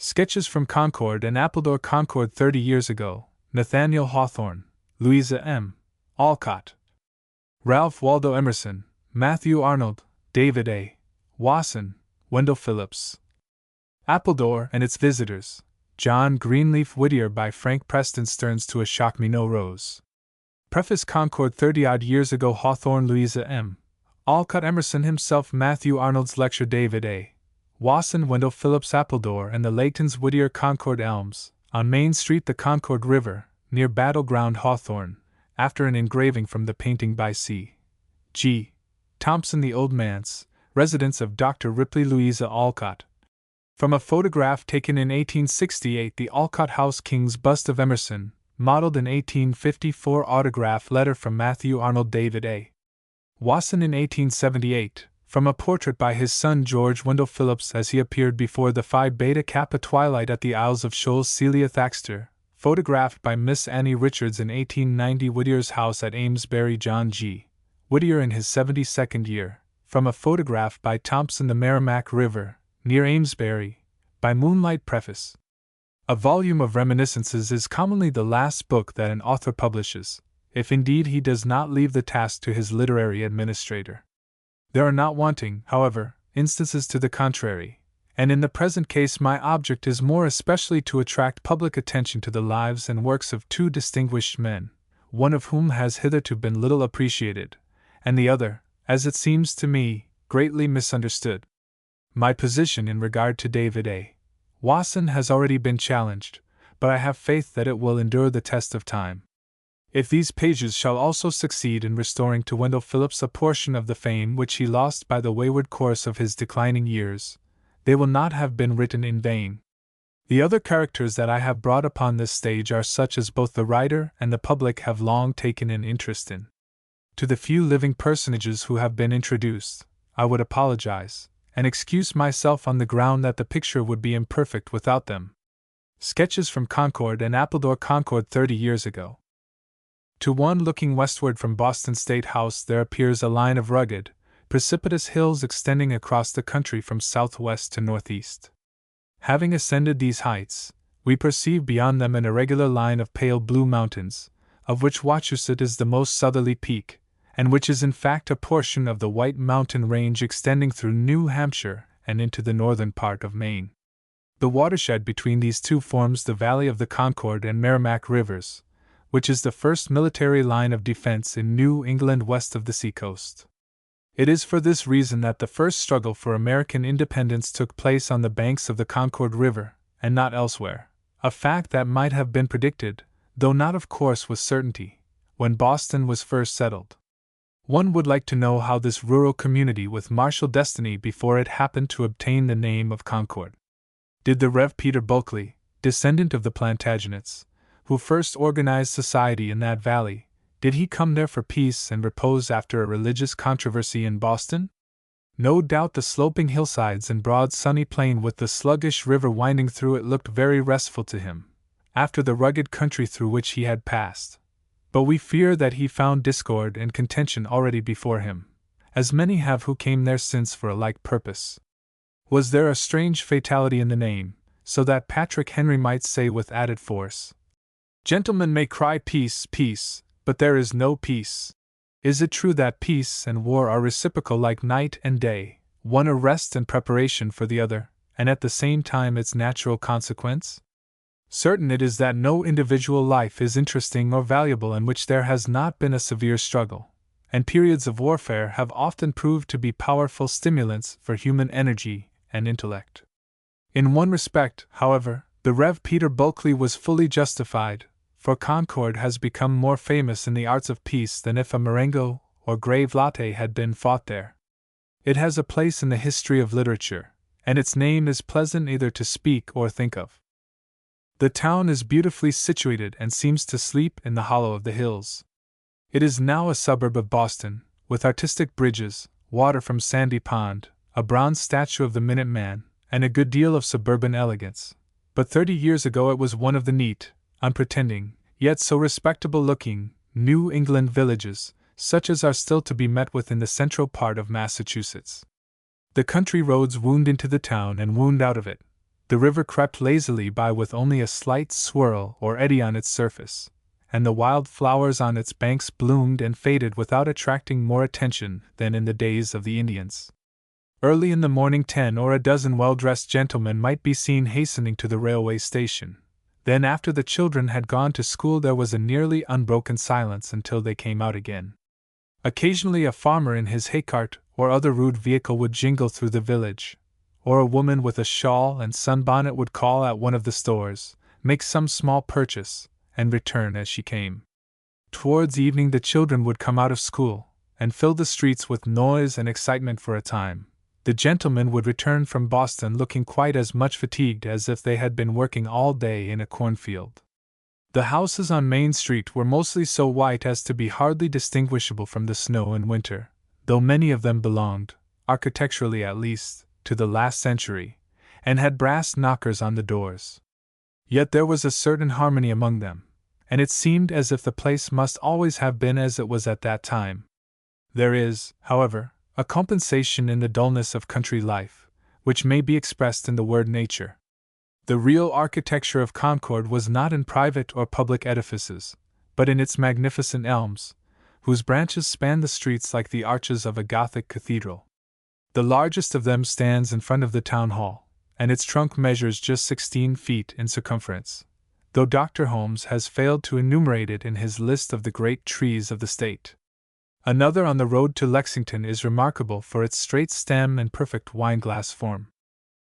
Sketches from Concord and Appledore. Concord 30 years ago, Nathaniel Hawthorne, Louisa M. Alcott, Ralph Waldo Emerson, Matthew Arnold, David A. Wasson, Wendell Phillips. Appledore and its Visitors, John Greenleaf Whittier by Frank Preston Stearns. To a Shock Me No Rose. Preface. Concord 30-odd years ago, Hawthorne, Louisa M. Alcott, Emerson himself, Matthew Arnold's lecture, David A. Wasson, Wendell Phillips. Appledore and the Laytons. Whittier. Concord Elms, on Main Street, the Concord River, near Battle Ground. Hawthorne, after an engraving from the painting by C. G. Thompson, the Old Manse, residence of Dr. Ripley. Louisa Alcott. From a photograph taken in 1868, the Alcott House. King's bust of Emerson, modeled in 1854. Autograph letter from Matthew Arnold. David A. Wasson in 1878, from a portrait by his son George Wendell Phillips as he appeared before the Phi Beta Kappa twilight at the Isles of Shoals. Celia Thaxter, photographed by Miss Annie Richards in 1890. Whittier's house at Amesbury. John G. Whittier in his 72nd year, from a photograph by Thompson. The Merrimack River, near Amesbury, by moonlight. Preface. A volume of reminiscences is commonly the last book that an author publishes, if indeed he does not leave the task to his literary administrator. There are not wanting, however, instances to the contrary, and in the present case my object is more especially to attract public attention to the lives and works of two distinguished men, one of whom has hitherto been little appreciated, and the other, as it seems to me, greatly misunderstood. My position in regard to David A. Wasson has already been challenged, but I have faith that it will endure the test of time. If these pages shall also succeed in restoring to Wendell Phillips a portion of the fame which he lost by the wayward course of his declining years, they will not have been written in vain. The other characters that I have brought upon this stage are such as both the writer and the public have long taken an interest in. To the few living personages who have been introduced, I would apologize, and excuse myself on the ground that the picture would be imperfect without them. Sketches from Concord and Appledore. Concord 30 years ago. To one looking westward from Boston State House there appears a line of rugged, precipitous hills extending across the country from southwest to northeast. Having ascended these heights, we perceive beyond them an irregular line of pale blue mountains, of which Wachusett is the most southerly peak, and which is in fact a portion of the White Mountain Range extending through New Hampshire and into the northern part of Maine. The watershed between these two forms the valley of the Concord and Merrimack Rivers, which is the first military line of defense in New England west of the seacoast. It is for this reason that the first struggle for American independence took place on the banks of the Concord River, and not elsewhere, a fact that might have been predicted, though not of course with certainty, when Boston was first settled. One would like to know how this rural community with martial destiny before it happened to obtain the name of Concord. Did the Rev. Peter Bulkeley, descendant of the Plantagenets, who first organized society in that valley, did he come there for peace and repose after a religious controversy in Boston? No doubt the sloping hillsides and broad sunny plain with the sluggish river winding through it looked very restful to him, after the rugged country through which he had passed. But we fear that he found discord and contention already before him, as many have who came there since for a like purpose. Was there a strange fatality in the name, so that Patrick Henry might say with added force, "Gentlemen may cry peace, peace, but there is no peace"? Is it true that peace and war are reciprocal like night and day, one a rest and preparation for the other, and at the same time its natural consequence? Certain it is that no individual life is interesting or valuable in which there has not been a severe struggle, and periods of warfare have often proved to be powerful stimulants for human energy and intellect. In one respect, however, the Rev. Peter Bulkeley was fully justified, for Concord has become more famous in the arts of peace than if a Marengo or grave latte had been fought there. It has a place in the history of literature, and its name is pleasant either to speak or think of. The town is beautifully situated and seems to sleep in the hollow of the hills. It is now a suburb of Boston, with artistic bridges, water from Sandy Pond, a bronze statue of the Minuteman, and a good deal of suburban elegance. But 30 years ago it was one of the neat, unpretending, yet so respectable-looking, New England villages, such as are still to be met with in the central part of Massachusetts. The country roads wound into the town and wound out of it, The river crept lazily by with only a slight swirl or eddy on its surface, and the wild flowers on its banks bloomed and faded without attracting more attention than in the days of the Indians. Early in the morning 10 or a dozen well-dressed gentlemen might be seen hastening to the railway station. Then after the children had gone to school there was a nearly unbroken silence until they came out again. Occasionally a farmer in his haycart or other rude vehicle would jingle through the village, or a woman with a shawl and sunbonnet would call at one of the stores, make some small purchase, and return as she came. Towards evening the children would come out of school, and fill the streets with noise and excitement for a time. The gentlemen would return from Boston looking quite as much fatigued as if they had been working all day in a cornfield. The houses on Main Street were mostly so white as to be hardly distinguishable from the snow in winter, though many of them belonged, architecturally at least, to the last century, and had brass knockers on the doors. Yet there was a certain harmony among them, and it seemed as if the place must always have been as it was at that time. There is, however, a compensation in the dullness of country life, which may be expressed in the word nature. The real architecture of Concord was not in private or public edifices, but in its magnificent elms, whose branches span the streets like the arches of a Gothic cathedral. The largest of them stands in front of the town hall, and its trunk measures just 16 feet in circumference, though Dr. Holmes has failed to enumerate it in his list of the great trees of the state. Another on the road to Lexington is remarkable for its straight stem and perfect wine-glass form.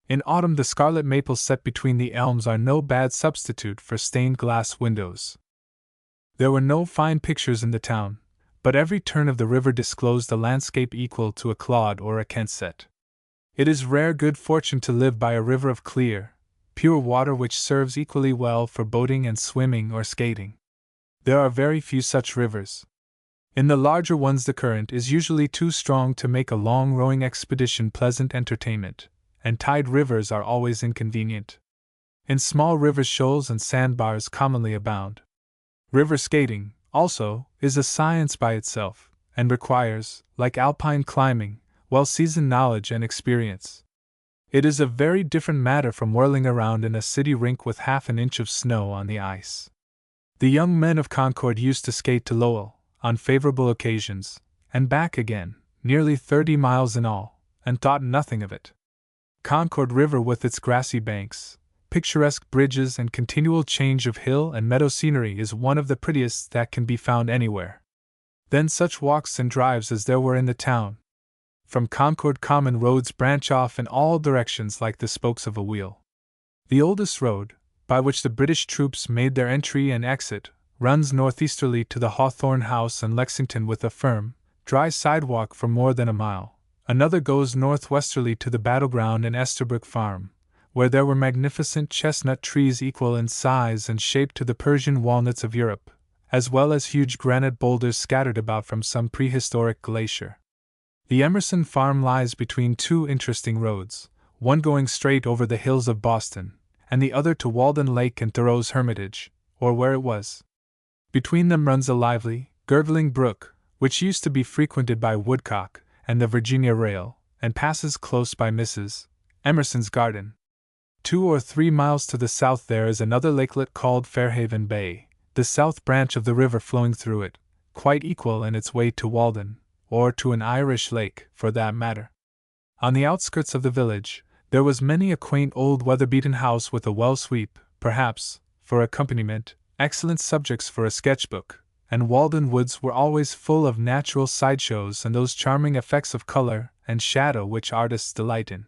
In autumn the scarlet maples set between the elms are no bad substitute for stained-glass windows. There were no fine pictures in the town, but every turn of the river disclosed a landscape equal to a Claude or a Kensett. It is rare good fortune to live by a river of clear, pure water which serves equally well for boating and swimming or skating. There are very few such rivers. In the larger ones the current is usually too strong to make a long rowing expedition pleasant entertainment, and tide rivers are always inconvenient. In small rivers shoals and sandbars commonly abound. River skating, also, is a science by itself, and requires, like alpine climbing, well-seasoned knowledge and experience. It is a very different matter from whirling around in a city rink with half an inch of snow on the ice. The young men of Concord used to skate to Lowell, on favorable occasions, and back again, nearly 30 miles in all, and thought nothing of it. Concord River with its grassy banks, picturesque bridges and continual change of hill and meadow scenery is one of the prettiest that can be found anywhere. Then such walks and drives as there were in the town. From Concord common roads branch off in all directions like the spokes of a wheel. The oldest road, by which the British troops made their entry and exit, runs northeasterly to the Hawthorne House and Lexington with a firm, dry sidewalk for more than a mile. Another goes northwesterly to the Battleground and Estabrook Farm, where there were magnificent chestnut trees equal in size and shape to the Persian walnuts of Europe, as well as huge granite boulders scattered about from some prehistoric glacier. The Emerson Farm lies between two interesting roads, one going straight over the hills of Boston, and the other to Walden Lake and Thoreau's Hermitage, or where it was. Between them runs a lively, gurgling brook, which used to be frequented by woodcock and the Virginia rail, and passes close by Mrs. Emerson's garden. 2 or 3 miles to the south there is another lakelet called Fairhaven Bay, the south branch of the river flowing through it, quite equal in its way to Walden, or to an Irish lake, for that matter. On the outskirts of the village, there was many a quaint old weather-beaten house with a well sweep, perhaps, for accompaniment, excellent subjects for a sketchbook, and Walden woods were always full of natural sideshows and those charming effects of color and shadow which artists delight in.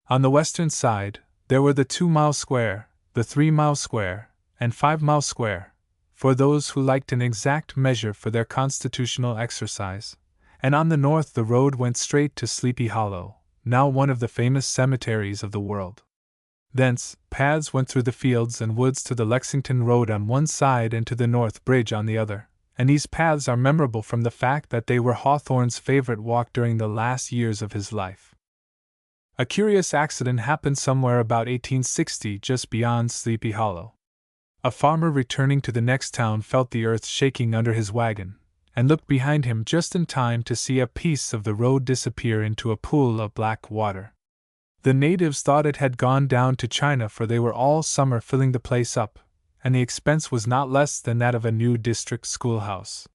On the western side, there were the 2-mile square, the 3-mile square, and 5-mile square, for those who liked an exact measure for their constitutional exercise, and on the north the road went straight to Sleepy Hollow, now one of the famous cemeteries of the world. Thence, paths went through the fields and woods to the Lexington Road on one side and to the North Bridge on the other, and these paths are memorable from the fact that they were Hawthorne's favorite walk during the last years of his life. A curious accident happened somewhere about 1860 just beyond Sleepy Hollow. A farmer returning to the next town felt the earth shaking under his wagon, and looked behind him just in time to see a piece of the road disappear into a pool of black water. The natives thought it had gone down to China, for they were all summer filling the place up, and the expense was not less than that of a new district schoolhouse.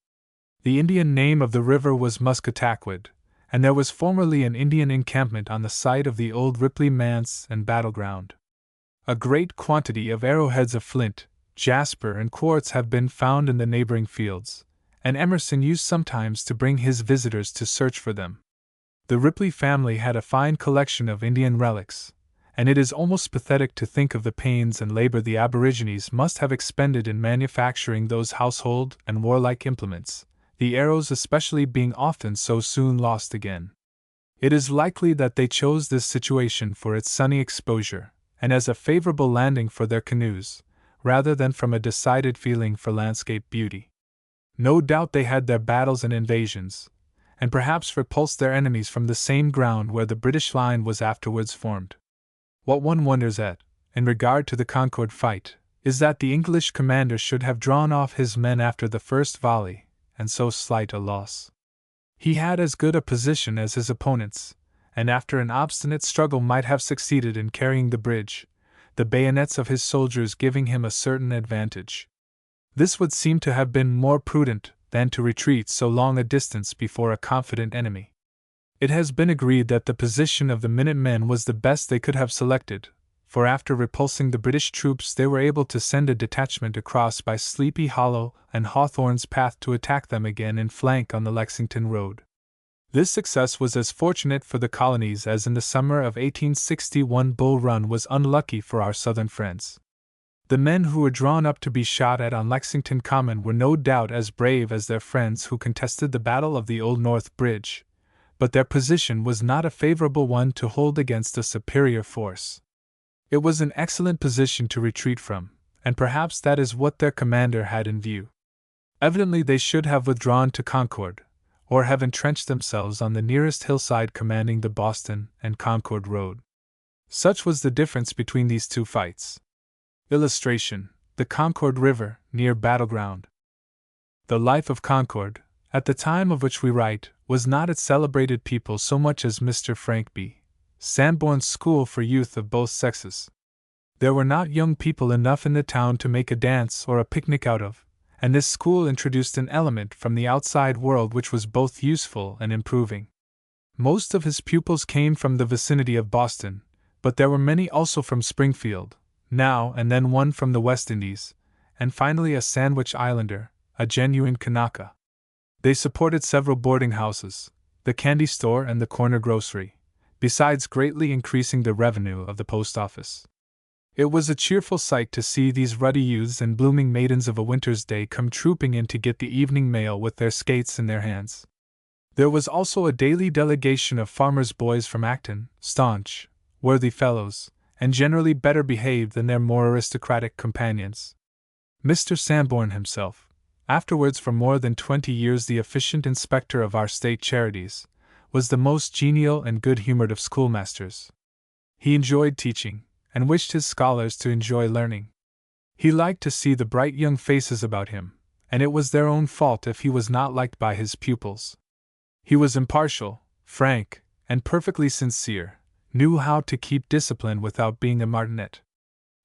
The Indian name of the river was Musketaquid, and there was formerly an Indian encampment on the site of the old Ripley manse and battleground. A great quantity of arrowheads of flint, jasper, and quartz have been found in the neighboring fields, and Emerson used sometimes to bring his visitors to search for them. The Ripley family had a fine collection of Indian relics, and it is almost pathetic to think of the pains and labor the aborigines must have expended in manufacturing those household and warlike implements, the arrows especially being often so soon lost again. It is likely that they chose this situation for its sunny exposure, and as a favorable landing for their canoes, rather than from a decided feeling for landscape beauty. No doubt they had their battles and invasions, and perhaps repulsed their enemies from the same ground where the British line was afterwards formed. What one wonders at, in regard to the Concord fight, is that the English commander should have drawn off his men after the first volley, and so slight a loss. He had as good a position as his opponents, and after an obstinate struggle might have succeeded in carrying the bridge, the bayonets of his soldiers giving him a certain advantage. This would seem to have been more prudent than to retreat so long a distance before a confident enemy. It has been agreed that the position of the Minutemen was the best they could have selected, for after repulsing the British troops they were able to send a detachment across by Sleepy Hollow and Hawthorne's Path to attack them again in flank on the Lexington road. This success was as fortunate for the colonies as in the summer of 1861 Bull Run was unlucky for our Southern friends. The men who were drawn up to be shot at on Lexington Common were no doubt as brave as their friends who contested the Battle of the Old North Bridge, but their position was not a favorable one to hold against a superior force. It was an excellent position to retreat from, and perhaps that is what their commander had in view. Evidently they should have withdrawn to Concord, or have entrenched themselves on the nearest hillside commanding the Boston and Concord road. Such was the difference between these two fights. Illustration: the Concord River, near Battleground. The life of Concord, at the time of which we write, was not its celebrated people so much as Mr. Frank B. Sanborn's school for youth of both sexes. There were not young people enough in the town to make a dance or a picnic out of, and this school introduced an element from the outside world which was both useful and improving. Most of his pupils came from the vicinity of Boston, but there were many also from Springfield, now and then one from the West Indies, and finally a Sandwich Islander, a genuine Kanaka. They supported several boarding houses, the candy store and the corner grocery, besides greatly increasing the revenue of the post office. It was a cheerful sight to see these ruddy youths and blooming maidens of a winter's day come trooping in to get the evening mail with their skates in their hands. There was also a daily delegation of farmers' boys from Acton, staunch, worthy fellows, and generally better behaved than their more aristocratic companions. Mr. Sanborn himself, afterwards for more than 20 years the efficient inspector of our state charities, was the most genial and good-humored of schoolmasters. He enjoyed teaching, and wished his scholars to enjoy learning. He liked to see the bright young faces about him, and it was their own fault if he was not liked by his pupils. He was impartial, frank, and perfectly sincere, knew how to keep discipline without being a martinet.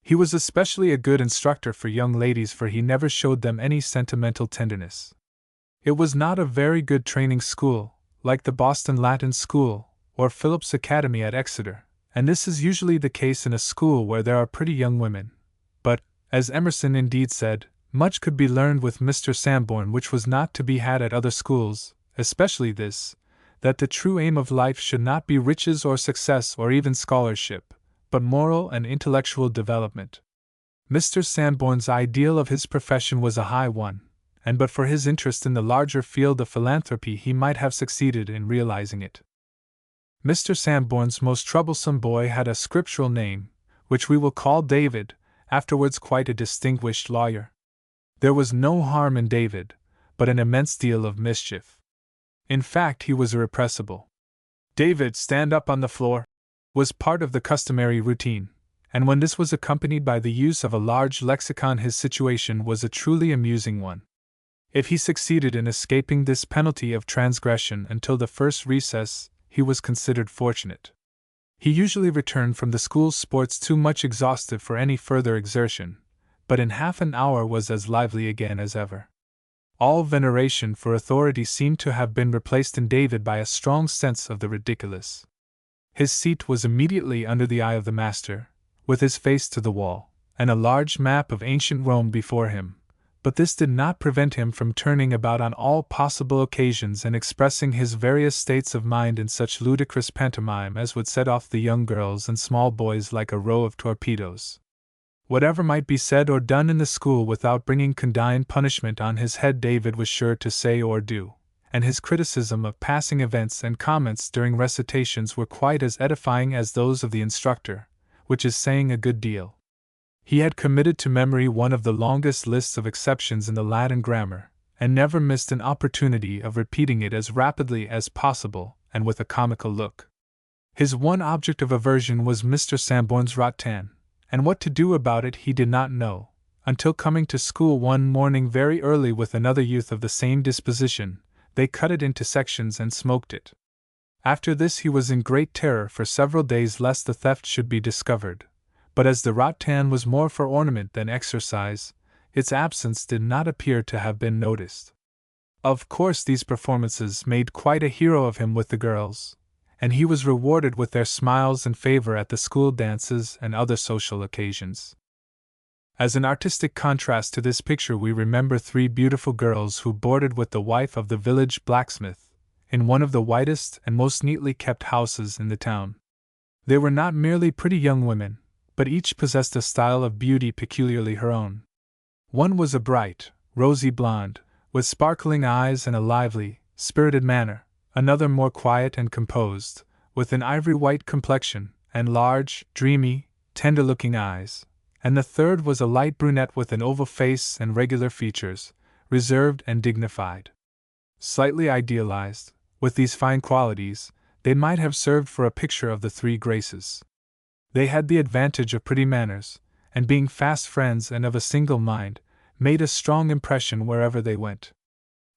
He was especially a good instructor for young ladies, for he never showed them any sentimental tenderness. It was not a very good training school, like the Boston Latin School, or Phillips Academy at Exeter, and this is usually the case in a school where there are pretty young women. But, as Emerson indeed said, much could be learned with Mr. Sanborn which was not to be had at other schools, especially this, that the true aim of life should not be riches or success or even scholarship, but moral and intellectual development. Mr. Sanborn's ideal of his profession was a high one, and but for his interest in the larger field of philanthropy he might have succeeded in realizing it. Mr. Sanborn's most troublesome boy had a scriptural name, which we will call David, afterwards quite a distinguished lawyer. There was no harm in David, but an immense deal of mischief. In fact, he was irrepressible. David, stand up on the floor, was part of the customary routine, and when this was accompanied by the use of a large lexicon his situation was a truly amusing one. If he succeeded in escaping this penalty of transgression until the first recess, he was considered fortunate. He usually returned from the school's sports too much exhausted for any further exertion, but in half an hour was as lively again as ever. All veneration for authority seemed to have been replaced in David by a strong sense of the ridiculous. His seat was immediately under the eye of the master, with his face to the wall, and a large map of ancient Rome before him, but this did not prevent him from turning about on all possible occasions and expressing his various states of mind in such ludicrous pantomime as would set off the young girls and small boys like a row of torpedoes. Whatever might be said or done in the school without bringing condign punishment on his head, David was sure to say or do, and his criticism of passing events and comments during recitations were quite as edifying as those of the instructor, which is saying a good deal. He had committed to memory one of the longest lists of exceptions in the Latin grammar, and never missed an opportunity of repeating it as rapidly as possible and with a comical look. His one object of aversion was Mr. Sanborn's rattan, and what to do about it he did not know, until coming to school one morning very early with another youth of the same disposition, they cut it into sections and smoked it. After this he was in great terror for several days lest the theft should be discovered, but as the rattan was more for ornament than exercise, its absence did not appear to have been noticed. Of course these performances made quite a hero of him with the girls, and he was rewarded with their smiles and favor at the school dances and other social occasions. As an artistic contrast to this picture we remember 3 beautiful girls who boarded with the wife of the village blacksmith, in one of the whitest and most neatly kept houses in the town. They were not merely pretty young women, but each possessed a style of beauty peculiarly her own. One was a bright, rosy blonde, with sparkling eyes and a lively, spirited manner, another more quiet and composed, with an ivory-white complexion, and large, dreamy, tender-looking eyes, and the third was a light brunette with an oval face and regular features, reserved and dignified. Slightly idealized, with these fine qualities, they might have served for a picture of the 3 graces. They had the advantage of pretty manners, and being fast friends and of a single mind, made a strong impression wherever they went.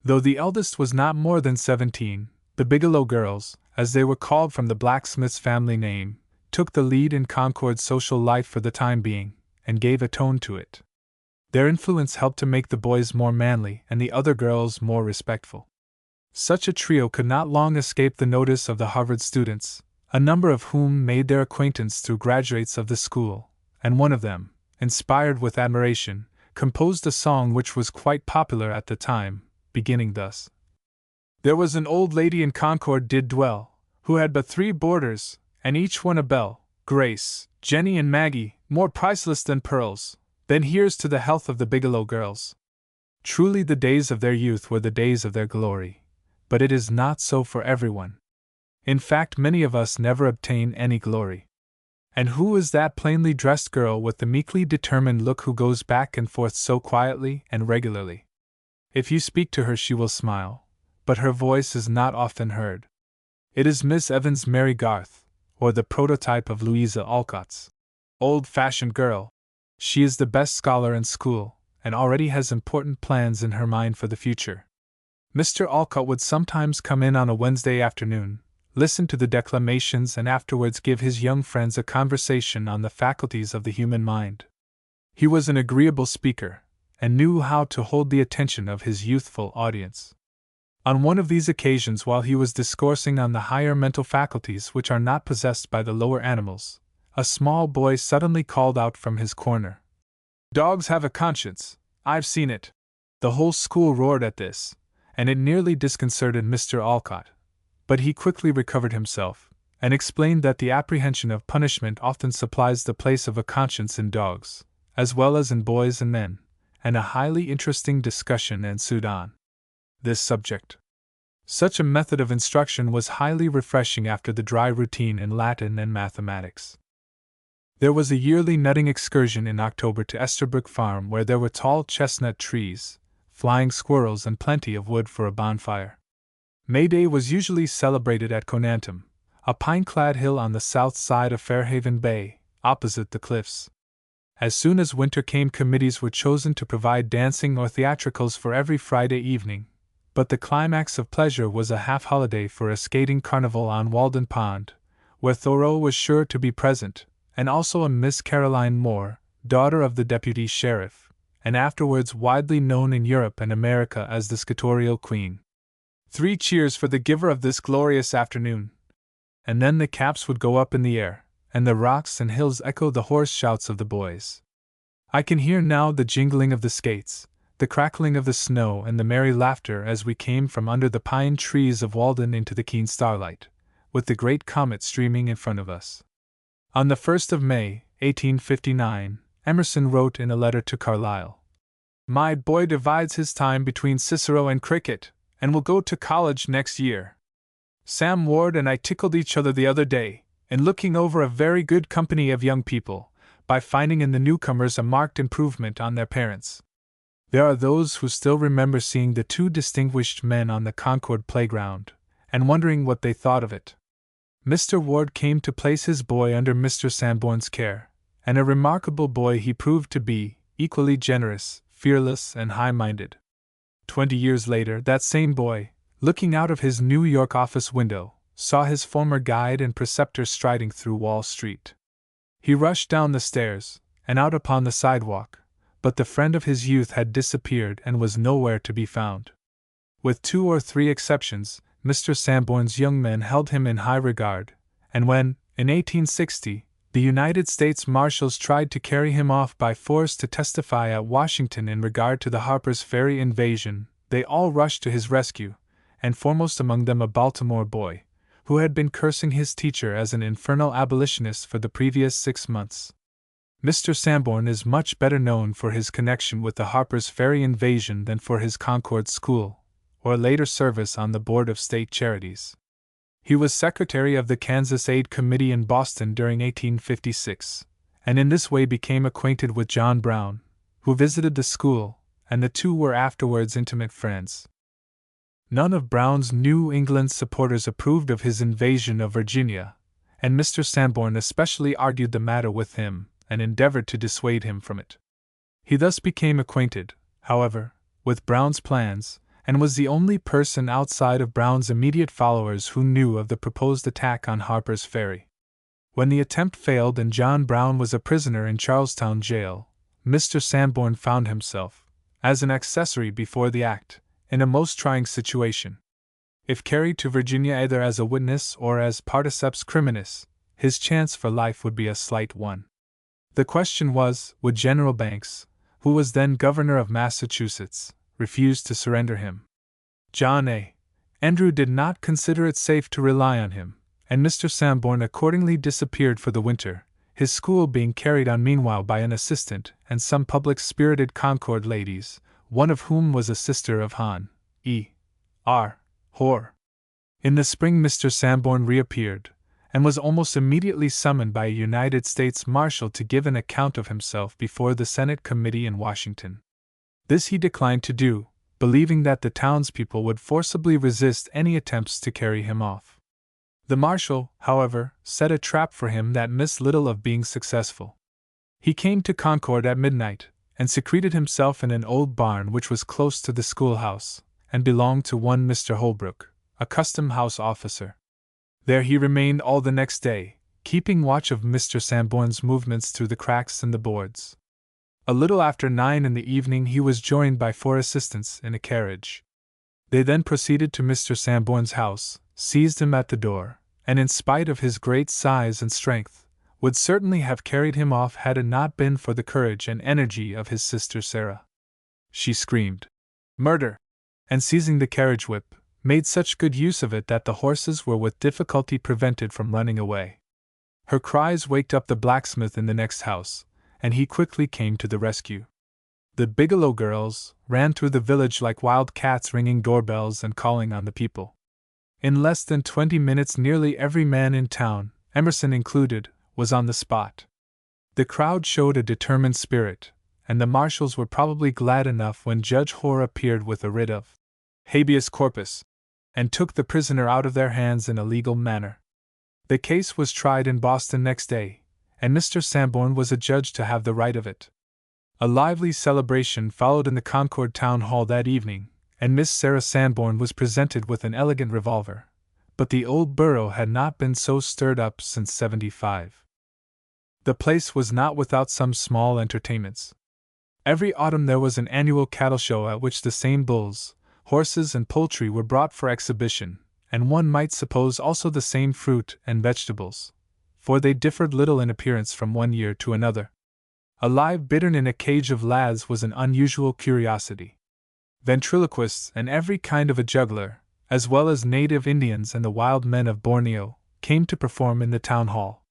Though the eldest was not more than 17, the Bigelow girls, as they were called from the blacksmith's family name, took the lead in Concord's social life for the time being, and gave a tone to it. Their influence helped to make the boys more manly and the other girls more respectful. Such a trio could not long escape the notice of the Harvard students, a number of whom made their acquaintance through graduates of the school, and one of them, inspired with admiration, composed a song which was quite popular at the time, beginning thus: There was an old lady in Concord did dwell, who had but 3 boarders, and each one a belle, Grace, Jenny and Maggie, more priceless than pearls. Then here's to the health of the Bigelow girls. Truly the days of their youth were the days of their glory, but it is not so for everyone. In fact, many of us never obtain any glory. And who is that plainly dressed girl with the meekly determined look who goes back and forth so quietly and regularly? If you speak to her she will smile, but her voice is not often heard. It is Miss Evans Mary Garth, or the prototype of Louisa Alcott's old-fashioned girl. She is the best scholar in school, and already has important plans in her mind for the future. Mr. Alcott would sometimes come in on a Wednesday afternoon, listen to the declamations, and afterwards give his young friends a conversation on the faculties of the human mind. He was an agreeable speaker, and knew how to hold the attention of his youthful audience. On one of these occasions, while he was discoursing on the higher mental faculties which are not possessed by the lower animals, a small boy suddenly called out from his corner, "Dogs have a conscience, I've seen it." The whole school roared at this, and it nearly disconcerted Mr. Alcott, but he quickly recovered himself, and explained that the apprehension of punishment often supplies the place of a conscience in dogs, as well as in boys and men, and a highly interesting discussion ensued on this subject. Such a method of instruction was highly refreshing after the dry routine in Latin and mathematics. There was a yearly nutting excursion in October to Esterbrook Farm, where there were tall chestnut trees, flying squirrels, and plenty of wood for a bonfire. May Day was usually celebrated at Conantum, a pine-clad hill on the south side of Fairhaven Bay, opposite the cliffs. As soon as winter came, committees were chosen to provide dancing or theatricals for every Friday evening, but the climax of pleasure was a half-holiday for a skating carnival on Walden Pond, where Thoreau was sure to be present, and also a Miss Caroline Moore, daughter of the deputy sheriff, and afterwards widely known in Europe and America as the Scatorial Queen. 3 cheers for the giver of this glorious afternoon! And then the caps would go up in the air, and the rocks and hills echoed the hoarse shouts of the boys. I can hear now the jingling of the skates, the crackling of the snow, and the merry laughter as we came from under the pine trees of Walden into the keen starlight, with the great comet streaming in front of us. On the 1st of May, 1859, Emerson wrote in a letter to Carlyle, "My boy divides his time between Cicero and cricket, and will go to college next year. Sam Ward and I tickled each other the other day, in looking over a very good company of young people, by finding in the newcomers a marked improvement on their parents. There are those who still remember seeing the 2 distinguished men on the Concord playground, and wondering what they thought of it. Mr. Ward came to place his boy under Mr. Sanborn's care, and a remarkable boy he proved to be, equally generous, fearless, and high-minded. 20 years later, that same boy, looking out of his New York office window, saw his former guide and preceptor striding through Wall Street. He rushed down the stairs, and out upon the sidewalk, but the friend of his youth had disappeared and was nowhere to be found. With 2 or 3 exceptions, Mr. Sanborn's young men held him in high regard, and when, in 1860, the United States Marshals tried to carry him off by force to testify at Washington in regard to the Harper's Ferry invasion, they all rushed to his rescue, and foremost among them a Baltimore boy, who had been cursing his teacher as an infernal abolitionist for the previous 6 months. Mr. Sanborn is much better known for his connection with the Harper's Ferry invasion than for his Concord School, or later service on the Board of State Charities. He was secretary of the Kansas Aid Committee in Boston during 1856, and in this way became acquainted with John Brown, who visited the school, and the 2 were afterwards intimate friends. None of Brown's New England supporters approved of his invasion of Virginia, and Mr. Sanborn especially argued the matter with him and endeavored to dissuade him from it. He thus became acquainted, however, with Brown's plans, and was the only person outside of Brown's immediate followers who knew of the proposed attack on Harper's Ferry. When the attempt failed and John Brown was a prisoner in Charlestown jail, Mr. Sanborn found himself, as an accessory before the act, in a most trying situation. If carried to Virginia either as a witness or as particeps criminis, his chance for life would be a slight one. The question was, would General Banks, who was then governor of Massachusetts, refuse to surrender him? John A. Andrew did not consider it safe to rely on him, and Mr. Sanborn accordingly disappeared for the winter, his school being carried on meanwhile by an assistant and some public-spirited Concord ladies, one of whom was a sister of Hon. E. R. Hoare. In the spring Mr. Sanborn reappeared, and was almost immediately summoned by a United States Marshal to give an account of himself before the Senate Committee in Washington. This he declined to do, believing that the townspeople would forcibly resist any attempts to carry him off. The Marshal, however, set a trap for him that missed little of being successful. He came to Concord at midnight, and secreted himself in an old barn which was close to the schoolhouse, and belonged to one Mr. Holbrook, a custom-house officer. There he remained all the next day, keeping watch of Mr. Sanborn's movements through the cracks in the boards. A little after 9 in the evening he was joined by 4 assistants in a carriage. They then proceeded to Mr. Sanborn's house, seized him at the door, and in spite of his great size and strength, would certainly have carried him off had it not been for the courage and energy of his sister Sarah. She screamed, "Murder!" and seizing the carriage whip, made such good use of it that the horses were with difficulty prevented from running away. Her cries waked up the blacksmith in the next house, and he quickly came to the rescue. The Bigelow girls ran through the village like wild cats, ringing doorbells and calling on the people. In less than 20 minutes nearly every man in town, Emerson included, was on the spot. The crowd showed a determined spirit, and the marshals were probably glad enough when Judge Hoare appeared with a writ of habeas corpus, and took the prisoner out of their hands in a legal manner. The case was tried in Boston next day, and Mr. Sanborn was adjudged to have the right of it. A lively celebration followed in the Concord Town Hall that evening, and Miss Sarah Sanborn was presented with an elegant revolver, but the old borough had not been so stirred up since '75. The place was not without some small entertainments. Every autumn there was an annual cattle show at which the same bulls, horses, and poultry were brought for exhibition, and one might suppose also the same fruit and vegetables, for they differed little in appearance from one year to another. A live bittern in a cage of laths was an unusual curiosity. Ventriloquists and every kind of a juggler, as well as native Indians and the wild men of Borneo, came to perform in the town hall.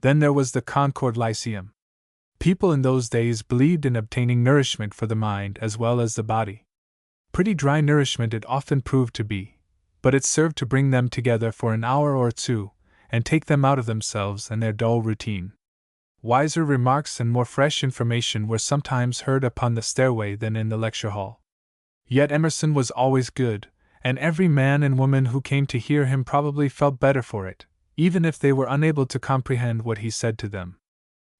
Then there was the Concord Lyceum. People in those days believed in obtaining nourishment for the mind as well as the body. Pretty dry nourishment it often proved to be, but it served to bring them together for an hour or two, and take them out of themselves and their dull routine. Wiser remarks and more fresh information were sometimes heard upon the stairway than in the lecture hall. Yet Emerson was always good, and every man and woman who came to hear him probably felt better for it, even if they were unable to comprehend what he said to them.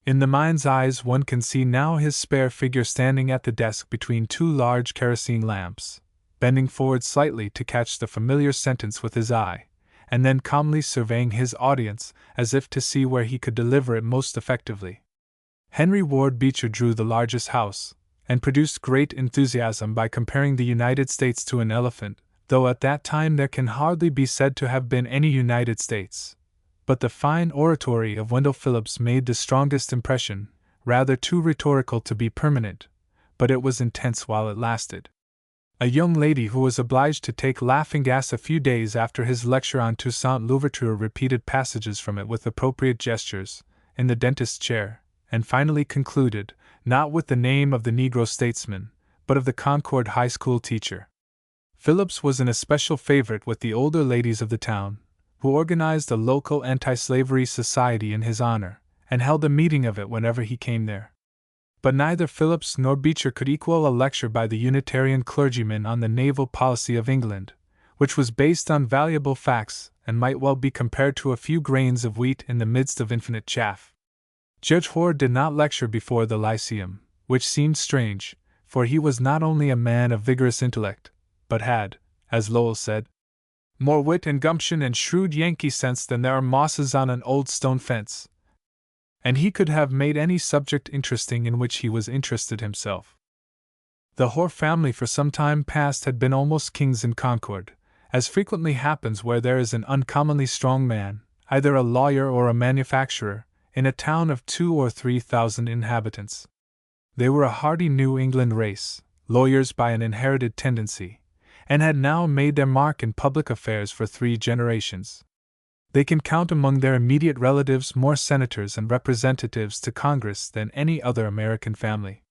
In the mind's eyes one can see now his spare figure standing at the desk between two large kerosene lamps, bending forward slightly to catch the familiar sentence with his eye, and then calmly surveying his audience as if to see where he could deliver it most effectively. Henry Ward Beecher drew the largest house, and produced great enthusiasm by comparing the United States to an elephant, though at that time there can hardly be said to have been any United States. But the fine oratory of Wendell Phillips made the strongest impression, rather too rhetorical to be permanent, but it was intense while it lasted. A young lady who was obliged to take laughing gas a few days after his lecture on Toussaint Louverture repeated passages from it with appropriate gestures, in the dentist's chair, and finally concluded, not with the name of the Negro statesman, but of the Concord High School teacher. Phillips was an especial favorite with the older ladies of the town, who organized a local anti-slavery society in his honor, and held a meeting of it whenever he came there. But neither Phillips nor Beecher could equal a lecture by the Unitarian clergyman on the naval policy of England, which was based on valuable facts and might well be compared to a few grains of wheat in the midst of infinite chaff. Judge Hoar did not lecture before the Lyceum, which seemed strange, for he was not only a man of vigorous intellect, but had, as Lowell said, more wit and gumption and shrewd Yankee sense than there are mosses on an old stone fence. And he could have made any subject interesting in which he was interested himself. The Hoar family for some time past had been almost kings in Concord, as frequently happens where there is an uncommonly strong man, either a lawyer or a manufacturer, in a town of 2,000 or 3,000 inhabitants. They were a hardy New England race, lawyers by an inherited tendency, and had now made their mark in public affairs for 3 generations. They can count among their immediate relatives more senators and representatives to Congress than any other American family.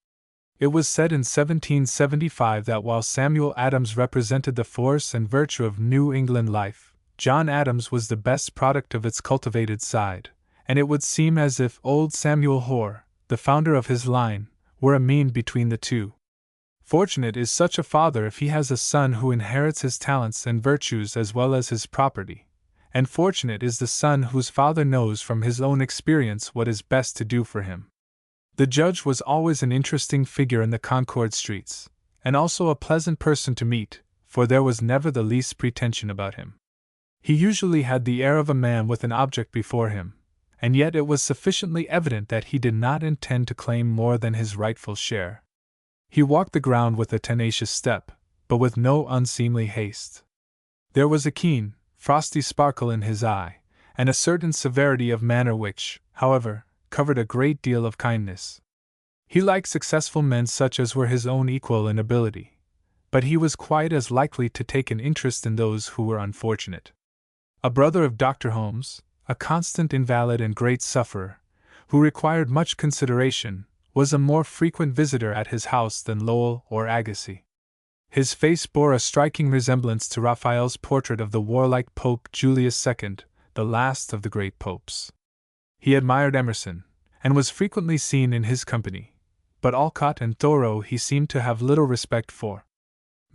It was said in 1775 that while Samuel Adams represented the force and virtue of New England life, John Adams was the best product of its cultivated side, and it would seem as if old Samuel Hoar, the founder of his line, were a mean between the two. Fortunate is such a father if he has a son who inherits his talents and virtues as well as his property, and fortunate is the son whose father knows from his own experience what is best to do for him. The judge was always an interesting figure in the Concord streets, and also a pleasant person to meet, for there was never the least pretension about him. He usually had the air of a man with an object before him, and yet it was sufficiently evident that he did not intend to claim more than his rightful share. He walked the ground with a tenacious step, but with no unseemly haste. There was a keen, frosty sparkle in his eye, and a certain severity of manner which, however, covered a great deal of kindness. He liked successful men such as were his own equal in ability, but he was quite as likely to take an interest in those who were unfortunate. A brother of Dr. Holmes, a constant invalid and great sufferer, who required much consideration, was a more frequent visitor at his house than Lowell or Agassiz. His face bore a striking resemblance to Raphael's portrait of the warlike Pope Julius II, the last of the great popes. He admired Emerson, and was frequently seen in his company, but Alcott and Thoreau he seemed to have little respect for.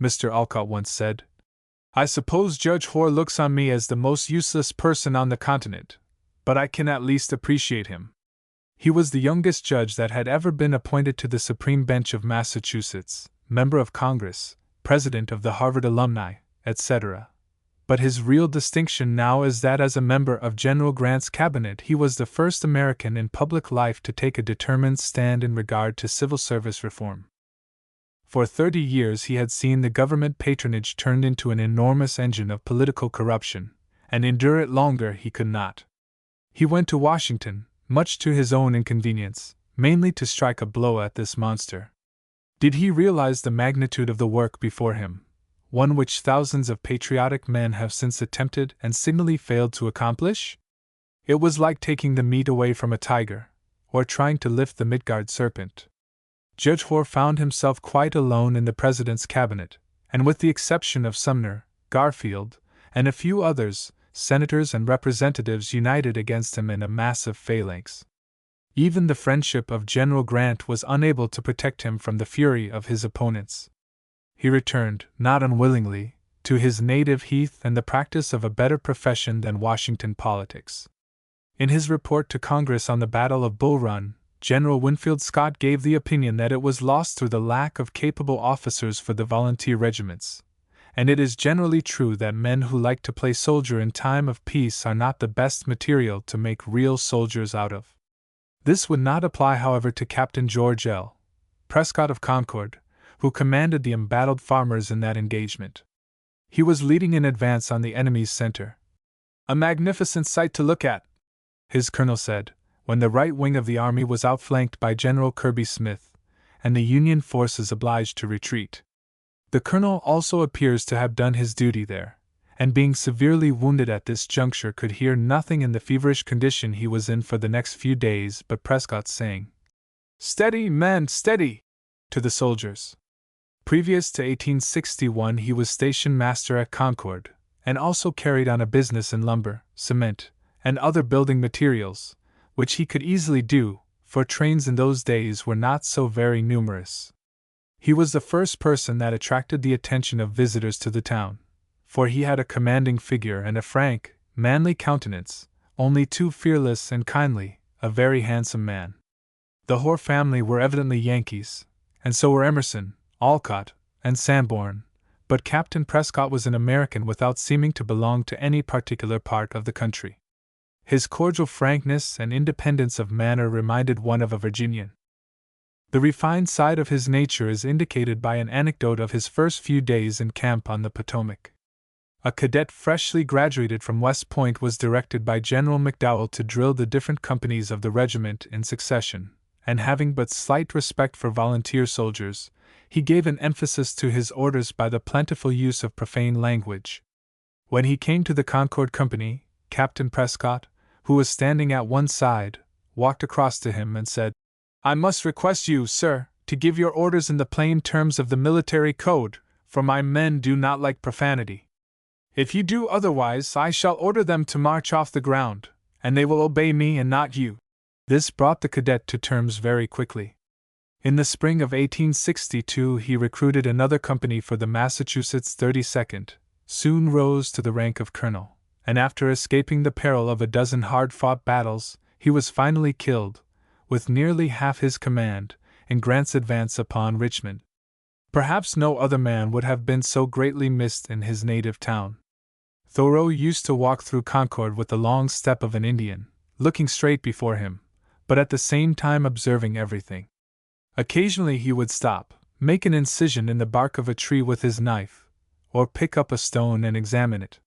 Mr. Alcott once said, "I suppose Judge Hoar looks on me as the most useless person on the continent, but I can at least appreciate him." He was the youngest judge that had ever been appointed to the Supreme Bench of Massachusetts, member of Congress, president of the Harvard Alumni, etc., but his real distinction now is that as a member of General Grant's cabinet he was the first American in public life to take a determined stand in regard to civil service reform. For 30 years he had seen the government patronage turned into an enormous engine of political corruption, and endure it longer he could not. He went to Washington, much to his own inconvenience, mainly to strike a blow at this monster. Did he realize the magnitude of the work before him, one which thousands of patriotic men have since attempted and signally failed to accomplish? It was like taking the meat away from a tiger, or trying to lift the Midgard serpent. Judge Hoar found himself quite alone in the President's cabinet, and with the exception of Sumner, Garfield, and a few others, senators and representatives united against him in a massive phalanx. Even the friendship of General Grant was unable to protect him from the fury of his opponents. He returned, not unwillingly, to his native heath and the practice of a better profession than Washington politics. In his report to Congress on the Battle of Bull Run, General Winfield Scott gave the opinion that it was lost through the lack of capable officers for the volunteer regiments, and it is generally true that men who like to play soldier in time of peace are not the best material to make real soldiers out of. This would not apply, however, to Captain George L. Prescott of Concord, who commanded the embattled farmers in that engagement. He was leading in advance on the enemy's center. "A magnificent sight to look at," his colonel said, when the right wing of the army was outflanked by General Kirby Smith, and the Union forces obliged to retreat. The colonel also appears to have done his duty there, and being severely wounded at this juncture could hear nothing in the feverish condition he was in for the next few days but Prescott saying, "Steady, men, steady!" to the soldiers. Previous to 1861 he was station master at Concord, and also carried on a business in lumber, cement, and other building materials, which he could easily do, for trains in those days were not so very numerous. He was the first person that attracted the attention of visitors to the town, for he had a commanding figure and a frank, manly countenance, only too fearless and kindly, a very handsome man. The Hoar family were evidently Yankees, and so were Emerson, Alcott, and Sanborn, but Captain Prescott was an American without seeming to belong to any particular part of the country. His cordial frankness and independence of manner reminded one of a Virginian. The refined side of his nature is indicated by an anecdote of his first few days in camp on the Potomac. A cadet freshly graduated from West Point was directed by General McDowell to drill the different companies of the regiment in succession, and having but slight respect for volunteer soldiers, he gave an emphasis to his orders by the plentiful use of profane language. When he came to the Concord Company, Captain Prescott, who was standing at one side, walked across to him and said, "I must request you, sir, to give your orders in the plain terms of the military code, for my men do not like profanity. If you do otherwise, I shall order them to march off the ground, and they will obey me and not you." This brought the cadet to terms very quickly. In the spring of 1862 he recruited another company for the Massachusetts 32nd, soon rose to the rank of colonel, and after escaping the peril of a dozen hard-fought battles, he was finally killed, with nearly half his command, in Grant's advance upon Richmond. Perhaps no other man would have been so greatly missed in his native town. Thoreau used to walk through Concord with the long step of an Indian, looking straight before him, but at the same time observing everything. Occasionally he would stop, make an incision in the bark of a tree with his knife, or pick up a stone and examine it.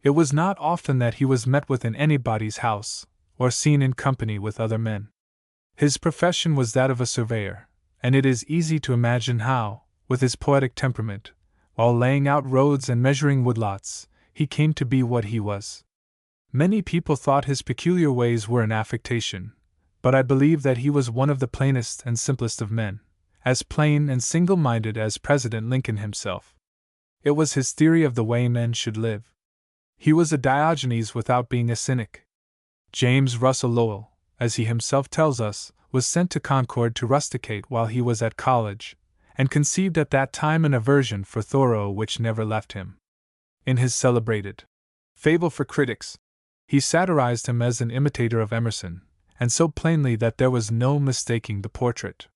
It was not often that he was met with in anybody's house, or seen in company with other men. His profession was that of a surveyor, and it is easy to imagine how, with his poetic temperament, while laying out roads and measuring woodlots, he came to be what he was. Many people thought his peculiar ways were an affectation, but I believe that he was one of the plainest and simplest of men, as plain and single-minded as President Lincoln himself. It was his theory of the way men should live. He was a Diogenes without being a cynic. James Russell Lowell, as he himself tells us, was sent to Concord to rusticate while he was at college, and conceived at that time an aversion for Thoreau which never left him. In his celebrated Fable for Critics, he satirized him as an imitator of Emerson, and so plainly that there was no mistaking the portrait.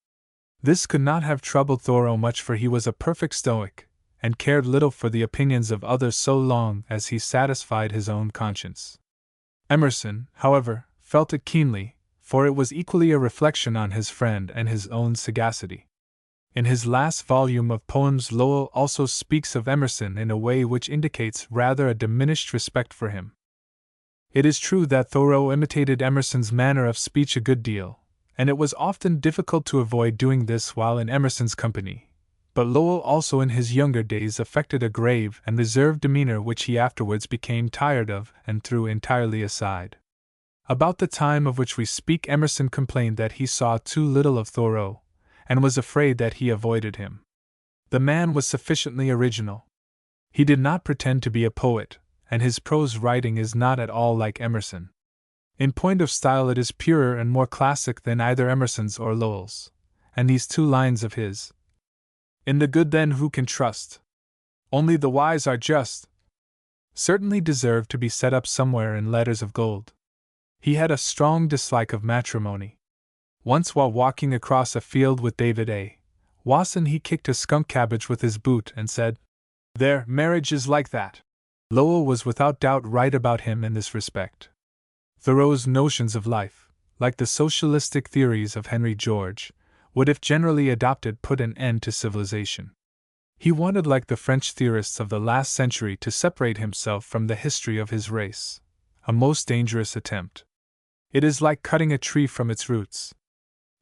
This could not have troubled Thoreau much, for he was a perfect Stoic, and cared little for the opinions of others so long as he satisfied his own conscience. Emerson, however, felt it keenly, for it was equally a reflection on his friend and his own sagacity. In his last volume of poems, Lowell also speaks of Emerson in a way which indicates rather a diminished respect for him. It is true that Thoreau imitated Emerson's manner of speech a good deal, and it was often difficult to avoid doing this while in Emerson's company. But Lowell also in his younger days affected a grave and reserved demeanor which he afterwards became tired of and threw entirely aside. About the time of which we speak, Emerson complained that he saw too little of Thoreau, and was afraid that he avoided him. The man was sufficiently original. He did not pretend to be a poet, and his prose writing is not at all like Emerson. In point of style it is purer and more classic than either Emerson's or Lowell's, and these two lines of his, "In the good then who can trust? Only the wise are just," certainly deserve to be set up somewhere in letters of gold. He had a strong dislike of matrimony. Once while walking across a field with David A. Wasson he kicked a skunk cabbage with his boot and said, "There, marriage is like that." Lowell was without doubt right about him in this respect. Thoreau's notions of life, like the socialistic theories of Henry George, would if generally adopted put an end to civilization. He wanted, like the French theorists of the last century, to separate himself from the history of his race, a most dangerous attempt. It is like cutting a tree from its roots.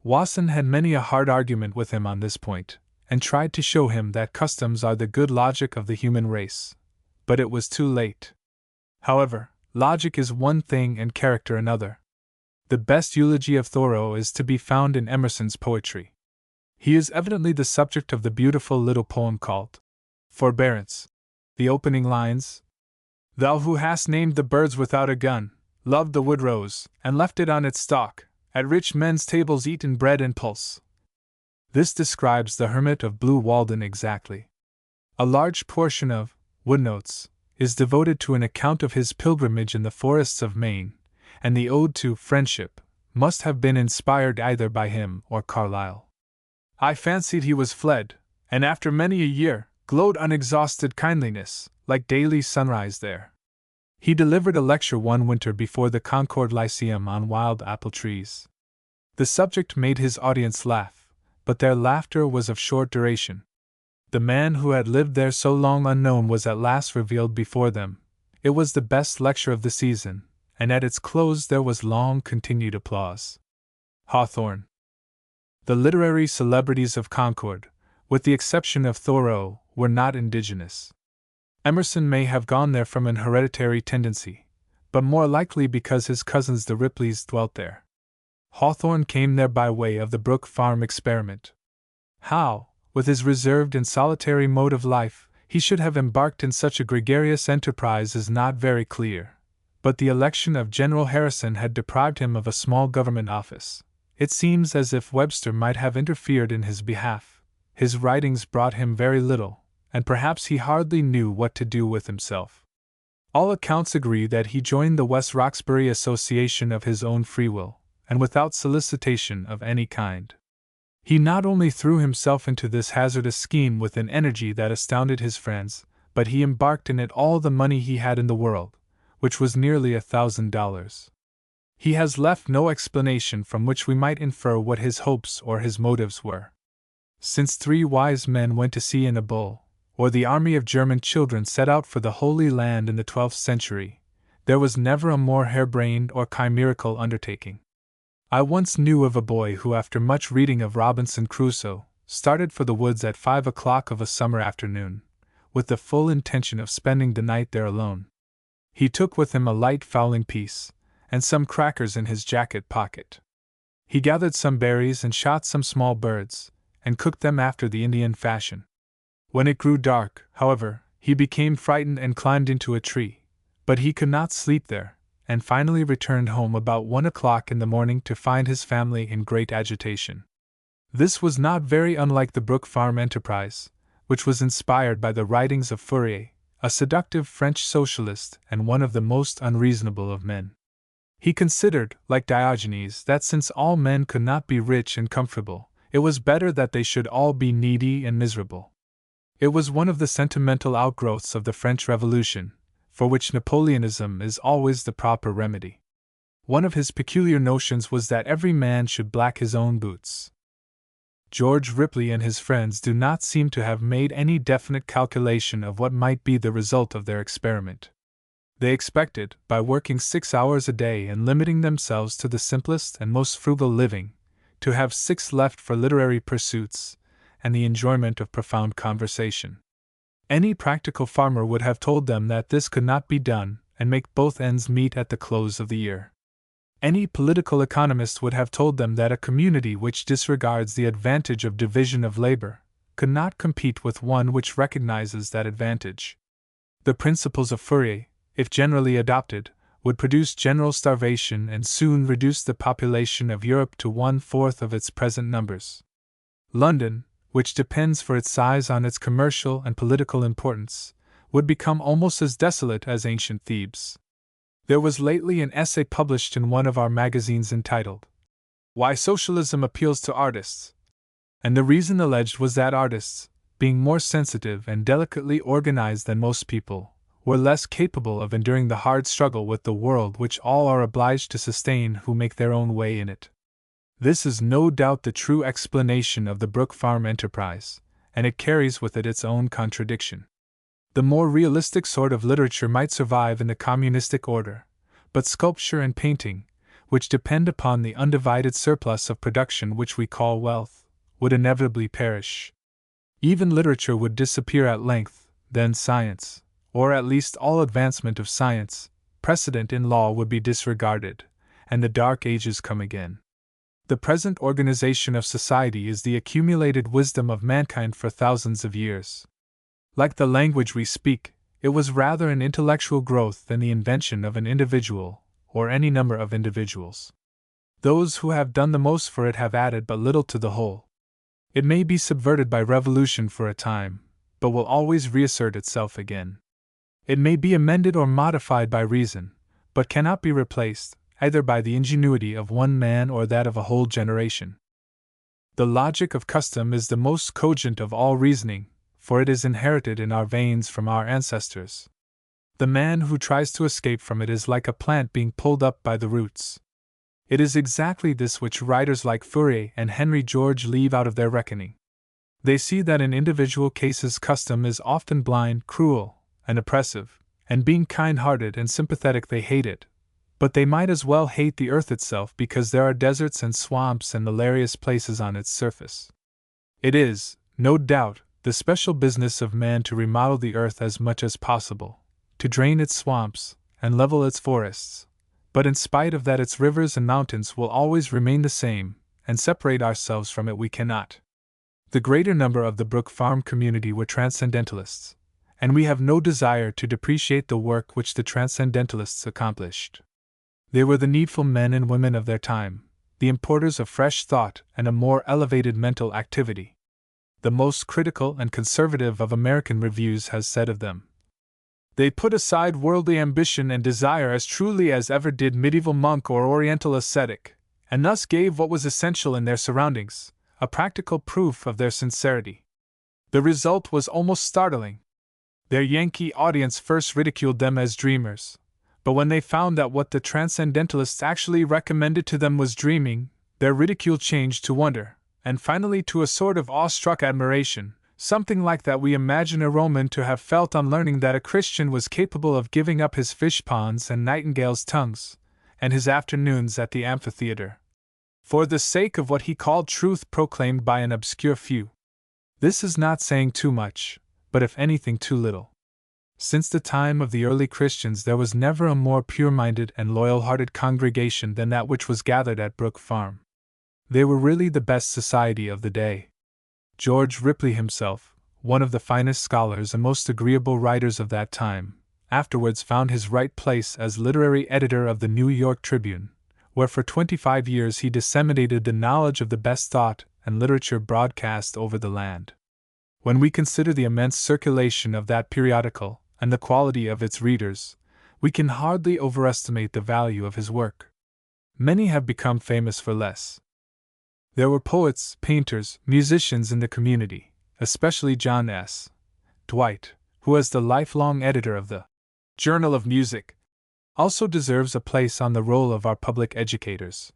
Wasson had many a hard argument with him on this point, and tried to show him that customs are the good logic of the human race, but it was too late. However, logic is one thing and character another. The best eulogy of Thoreau is to be found in Emerson's poetry. He is evidently the subject of the beautiful little poem called Forbearance. The opening lines, "Thou who hast named the birds without a gun, loved the wood rose, and left it on its stalk, at rich men's tables eaten bread and pulse." This describes the hermit of Blue Walden exactly. A large portion of Woodnotes is devoted to an account of his pilgrimage in the forests of Maine, and the ode to Friendship must have been inspired either by him or Carlyle. "I fancied he was fled, and after many a year, glowed unexhausted kindliness, like daily sunrise there." He delivered a lecture one winter before the Concord Lyceum on wild apple trees. The subject made his audience laugh, but their laughter was of short duration. The man who had lived there so long unknown was at last revealed before them. It was the best lecture of the season, and at its close there was long continued applause. Hawthorne. The literary celebrities of Concord, with the exception of Thoreau, were not indigenous. Emerson may have gone there from an hereditary tendency, but more likely because his cousins the Ripleys dwelt there. Hawthorne came there by way of the Brook Farm experiment. How, with his reserved and solitary mode of life, he should have embarked in such a gregarious enterprise is not very clear, but the election of General Harrison had deprived him of a small government office. It seems as if Webster might have interfered in his behalf. His writings brought him very little, and perhaps he hardly knew what to do with himself. All accounts agree that he joined the West Roxbury Association of his own free will, and without solicitation of any kind. He not only threw himself into this hazardous scheme with an energy that astounded his friends, but he embarked in it all the money he had in the world, which was nearly $1,000. He has left no explanation from which we might infer what his hopes or his motives were. Since 3 wise men went to sea in a bull, or the army of German children set out for the Holy Land in the 12th century, there was never a more harebrained or chimerical undertaking. I once knew of a boy who, after much reading of Robinson Crusoe, started for the woods at 5 o'clock of a summer afternoon, with the full intention of spending the night there alone. He took with him a light fowling piece, and some crackers in his jacket pocket. He gathered some berries and shot some small birds, and cooked them after the Indian fashion. When it grew dark, however, he became frightened and climbed into a tree, but he could not sleep there, and finally returned home about 1 o'clock in the morning to find his family in great agitation. This was not very unlike the Brook Farm enterprise, which was inspired by the writings of Fourier, a seductive French socialist and one of the most unreasonable of men. He considered, like Diogenes, that since all men could not be rich and comfortable, it was better that they should all be needy and miserable. It was one of the sentimental outgrowths of the French Revolution, for which Napoleonism is always the proper remedy. One of his peculiar notions was that every man should black his own boots. George Ripley and his friends do not seem to have made any definite calculation of what might be the result of their experiment. They expected, by working 6 hours a day and limiting themselves to the simplest and most frugal living, to have 6 left for literary pursuits and the enjoyment of profound conversation. Any practical farmer would have told them that this could not be done and make both ends meet at the close of the year. Any political economist would have told them that a community which disregards the advantage of division of labor could not compete with one which recognizes that advantage. The principles of Fourier, if generally adopted, would produce general starvation and soon reduce the population of Europe to 1/4 of its present numbers. London, which depends for its size on its commercial and political importance, would become almost as desolate as ancient Thebes. There was lately an essay published in one of our magazines entitled, "Why Socialism Appeals to Artists," and the reason alleged was that artists, being more sensitive and delicately organized than most people, were less capable of enduring the hard struggle with the world which all are obliged to sustain who make their own way in it. This is no doubt the true explanation of the Brook Farm enterprise, and it carries with it its own contradiction. The more realistic sort of literature might survive in the communistic order, but sculpture and painting, which depend upon the undivided surplus of production which we call wealth, would inevitably perish. Even literature would disappear at length, then science, or at least all advancement of science, precedent in law would be disregarded, and the dark ages come again. The present organization of society is the accumulated wisdom of mankind for thousands of years. Like the language we speak, it was rather an intellectual growth than the invention of an individual, or any number of individuals. Those who have done the most for it have added but little to the whole. It may be subverted by revolution for a time, but will always reassert itself again. It may be amended or modified by reason, but cannot be replaced, either by the ingenuity of one man or that of a whole generation. The logic of custom is the most cogent of all reasoning, for it is inherited in our veins from our ancestors. The man who tries to escape from it is like a plant being pulled up by the roots. It is exactly this which writers like Fourier and Henry George leave out of their reckoning. They see that in individual cases custom is often blind, cruel, and oppressive, and being kind-hearted and sympathetic they hate it. But they might as well hate the earth itself because there are deserts and swamps and malarious places on its surface. It is, no doubt, the special business of man to remodel the earth as much as possible, to drain its swamps, and level its forests, but in spite of that its rivers and mountains will always remain the same, and separate ourselves from it we cannot. The greater number of the Brook Farm community were transcendentalists, and we have no desire to depreciate the work which the transcendentalists accomplished. They were the needful men and women of their time, the importers of fresh thought and a more elevated mental activity. The most critical and conservative of American reviews has said of them, "They put aside worldly ambition and desire as truly as ever did medieval monk or oriental ascetic, and thus gave what was essential in their surroundings, a practical proof of their sincerity." The result was almost startling. Their Yankee audience first ridiculed them as dreamers, but when they found that what the transcendentalists actually recommended to them was dreaming, their ridicule changed to wonder, and finally to a sort of awestruck admiration, something like that we imagine a Roman to have felt on learning that a Christian was capable of giving up his fish ponds and nightingales' tongues, and his afternoons at the amphitheater, for the sake of what he called truth proclaimed by an obscure few. This is not saying too much, but if anything too little. Since the time of the early Christians there was never a more pure-minded and loyal-hearted congregation than that which was gathered at Brook Farm. They were really the best society of the day. George Ripley himself, one of the finest scholars and most agreeable writers of that time, afterwards found his right place as literary editor of the New York Tribune, where for 25 years he disseminated the knowledge of the best thought and literature broadcast over the land. When we consider the immense circulation of that periodical, and the quality of its readers, we can hardly overestimate the value of his work. Many have become famous for less. There were poets, painters, musicians in the community, especially John S. Dwight, who as the lifelong editor of the Journal of Music, also deserves a place on the roll of our public educators.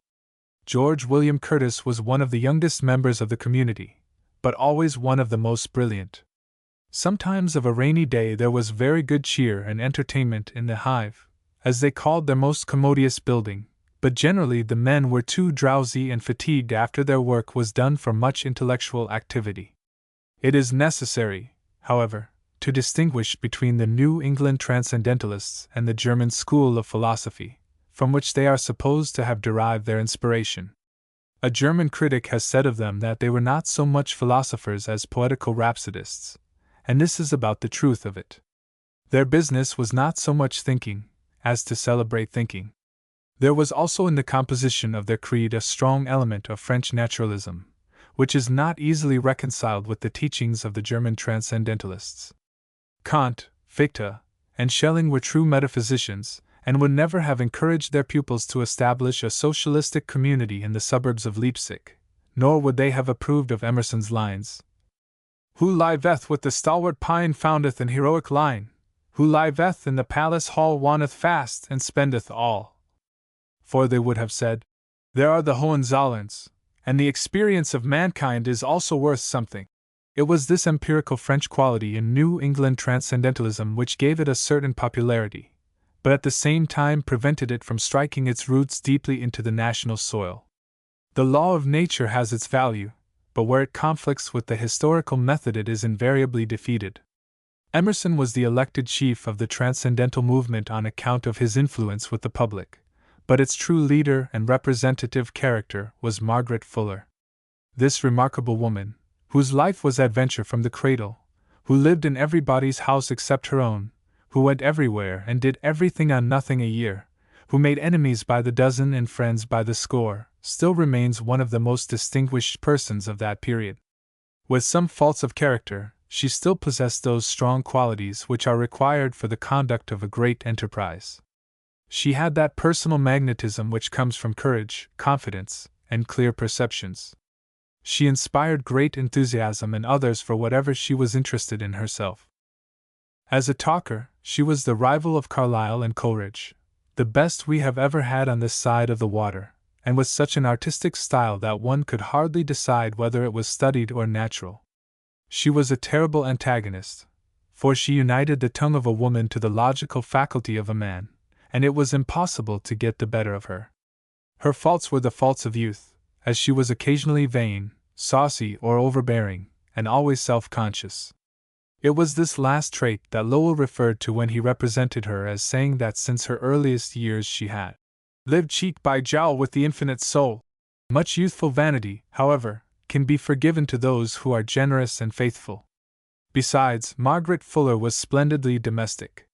George William Curtis was one of the youngest members of the community, but always one of the most brilliant. Sometimes of a rainy day there was very good cheer and entertainment in the Hive, as they called their most commodious building, but generally the men were too drowsy and fatigued after their work was done for much intellectual activity. It is necessary, however, to distinguish between the New England Transcendentalists and the German school of philosophy, from which they are supposed to have derived their inspiration. A German critic has said of them that they were not so much philosophers as poetical rhapsodists, and this is about the truth of it. Their business was not so much thinking, as to celebrate thinking. There was also in the composition of their creed a strong element of French naturalism, which is not easily reconciled with the teachings of the German transcendentalists. Kant, Fichte, and Schelling were true metaphysicians, and would never have encouraged their pupils to establish a socialistic community in the suburbs of Leipzig, nor would they have approved of Emerson's lines, "Who liveth with the stalwart pine foundeth an heroic line, who liveth in the palace hall wanneth fast and spendeth all." For they would have said, "There are the Hohenzollerns, and the experience of mankind is also worth something." It was this empirical French quality in New England transcendentalism which gave it a certain popularity, but at the same time prevented it from striking its roots deeply into the national soil. The law of nature has its value, but where it conflicts with the historical method it is invariably defeated. Emerson was the elected chief of the transcendental movement on account of his influence with the public, but its true leader and representative character was Margaret Fuller. This remarkable woman, whose life was adventure from the cradle, who lived in everybody's house except her own, who went everywhere and did everything on nothing a year, who made enemies by the dozen and friends by the score, still remains one of the most distinguished persons of that period. With some faults of character, she still possessed those strong qualities which are required for the conduct of a great enterprise. She had that personal magnetism which comes from courage, confidence, and clear perceptions. She inspired great enthusiasm in others for whatever she was interested in herself. As a talker, she was the rival of Carlyle and Coleridge, the best we have ever had on this side of the water, and with such an artistic style that one could hardly decide whether it was studied or natural. She was a terrible antagonist, for she united the tongue of a woman to the logical faculty of a man, and it was impossible to get the better of her. Her faults were the faults of youth, as she was occasionally vain, saucy, or overbearing, and always self-conscious. It was this last trait that Lowell referred to when he represented her as saying that since her earliest years she had lived cheek by jowl with the infinite soul. Much youthful vanity, however, can be forgiven to those who are generous and faithful. Besides, Margaret Fuller was splendidly domestic.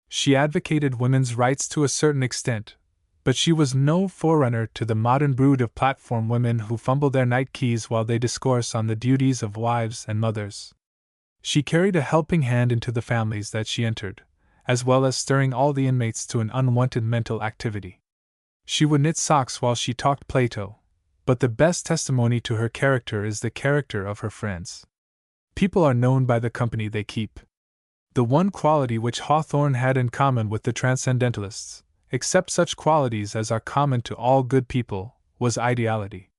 She advocated women's rights to a certain extent, but she was no forerunner to the modern brood of platform women who fumble their night keys while they discourse on the duties of wives and mothers. She carried a helping hand into the families that she entered, as well as stirring all the inmates to an unwonted mental activity. She would knit socks while she talked Plato, but the best testimony to her character is the character of her friends. People are known by the company they keep. The one quality which Hawthorne had in common with the Transcendentalists, except such qualities as are common to all good people, was ideality.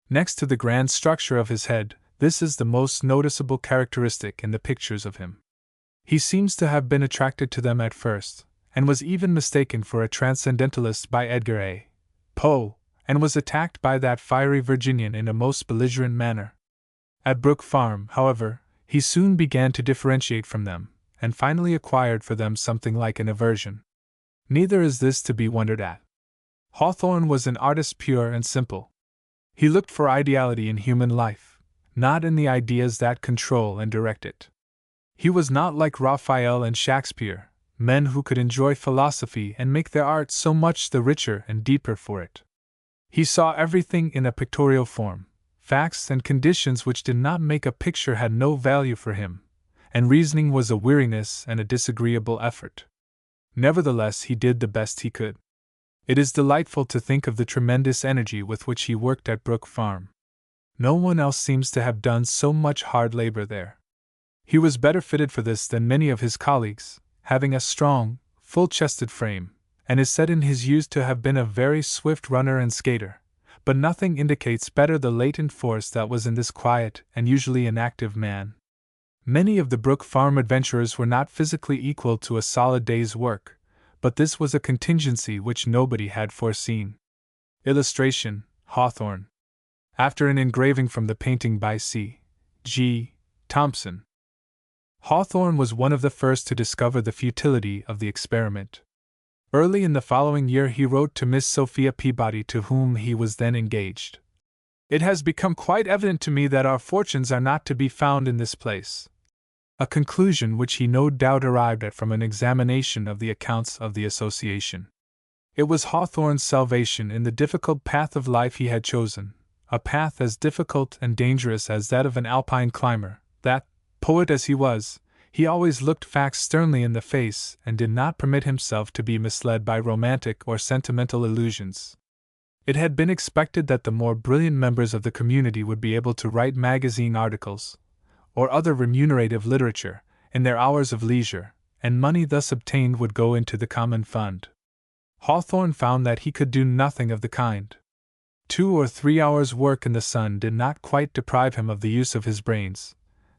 Next to the grand structure of his head, this is the most noticeable characteristic in the pictures of him. He seems to have been attracted to them at first, and was even mistaken for a transcendentalist by Edgar A. Poe, and was attacked by that fiery Virginian in a most belligerent manner. At Brook Farm, however, he soon began to differentiate from them, and finally acquired for them something like an aversion. Neither is this to be wondered at. Hawthorne was an artist pure and simple. He looked for ideality in human life, not in the ideas that control and direct it. He was not like Raphael and Shakespeare, men who could enjoy philosophy and make their art so much the richer and deeper for it. He saw everything in a pictorial form. Facts and conditions which did not make a picture had no value for him, and reasoning was a weariness and a disagreeable effort. Nevertheless, he did the best he could. It is delightful to think of the tremendous energy with which he worked at Brook Farm. No one else seems to have done so much hard labor there. He was better fitted for this than many of his colleagues, having a strong, full-chested frame, and is said in his youth to have been a very swift runner and skater, but nothing indicates better the latent force that was in this quiet and usually inactive man. Many of the Brook Farm adventurers were not physically equal to a solid day's work, but this was a contingency which nobody had foreseen. Illustration: Hawthorne. After an engraving from the painting by C. G. Thompson. Hawthorne was one of the first to discover the futility of the experiment. Early in the following year he wrote to Miss Sophia Peabody, to whom he was then engaged. "It has become quite evident to me that our fortunes are not to be found in this place." A conclusion which he no doubt arrived at from an examination of the accounts of the association. It was Hawthorne's salvation in the difficult path of life he had chosen, a path as difficult and dangerous as that of an alpine climber, that, poet as he was, he always looked facts sternly in the face and did not permit himself to be misled by romantic or sentimental illusions. It had been expected that the more brilliant members of the community would be able to write magazine articles, or other remunerative literature, in their hours of leisure, and money thus obtained would go into the common fund. Hawthorne found that he could do nothing of the kind. 2 or 3 hours' work in the sun did not quite deprive him of the use of his brains,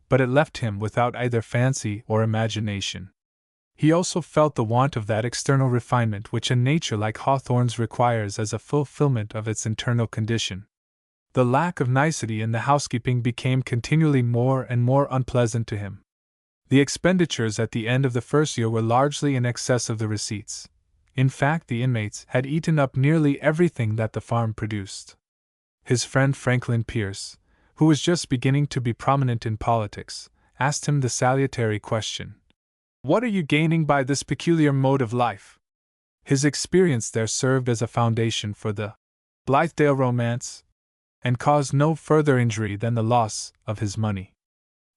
but it left him without either fancy or imagination. He also felt the want of that external refinement which a nature like Hawthorne's requires as a fulfillment of its internal condition. The lack of nicety in the housekeeping became continually more and more unpleasant to him. The expenditures at the end of the first year were largely in excess of the receipts. In fact, the inmates had eaten up nearly everything that the farm produced. His friend Franklin Pierce, who was just beginning to be prominent in politics, asked him the salutary question: "What are you gaining by this peculiar mode of life?" His experience there served as a foundation for the Blithedale romance, and caused no further injury than the loss of his money.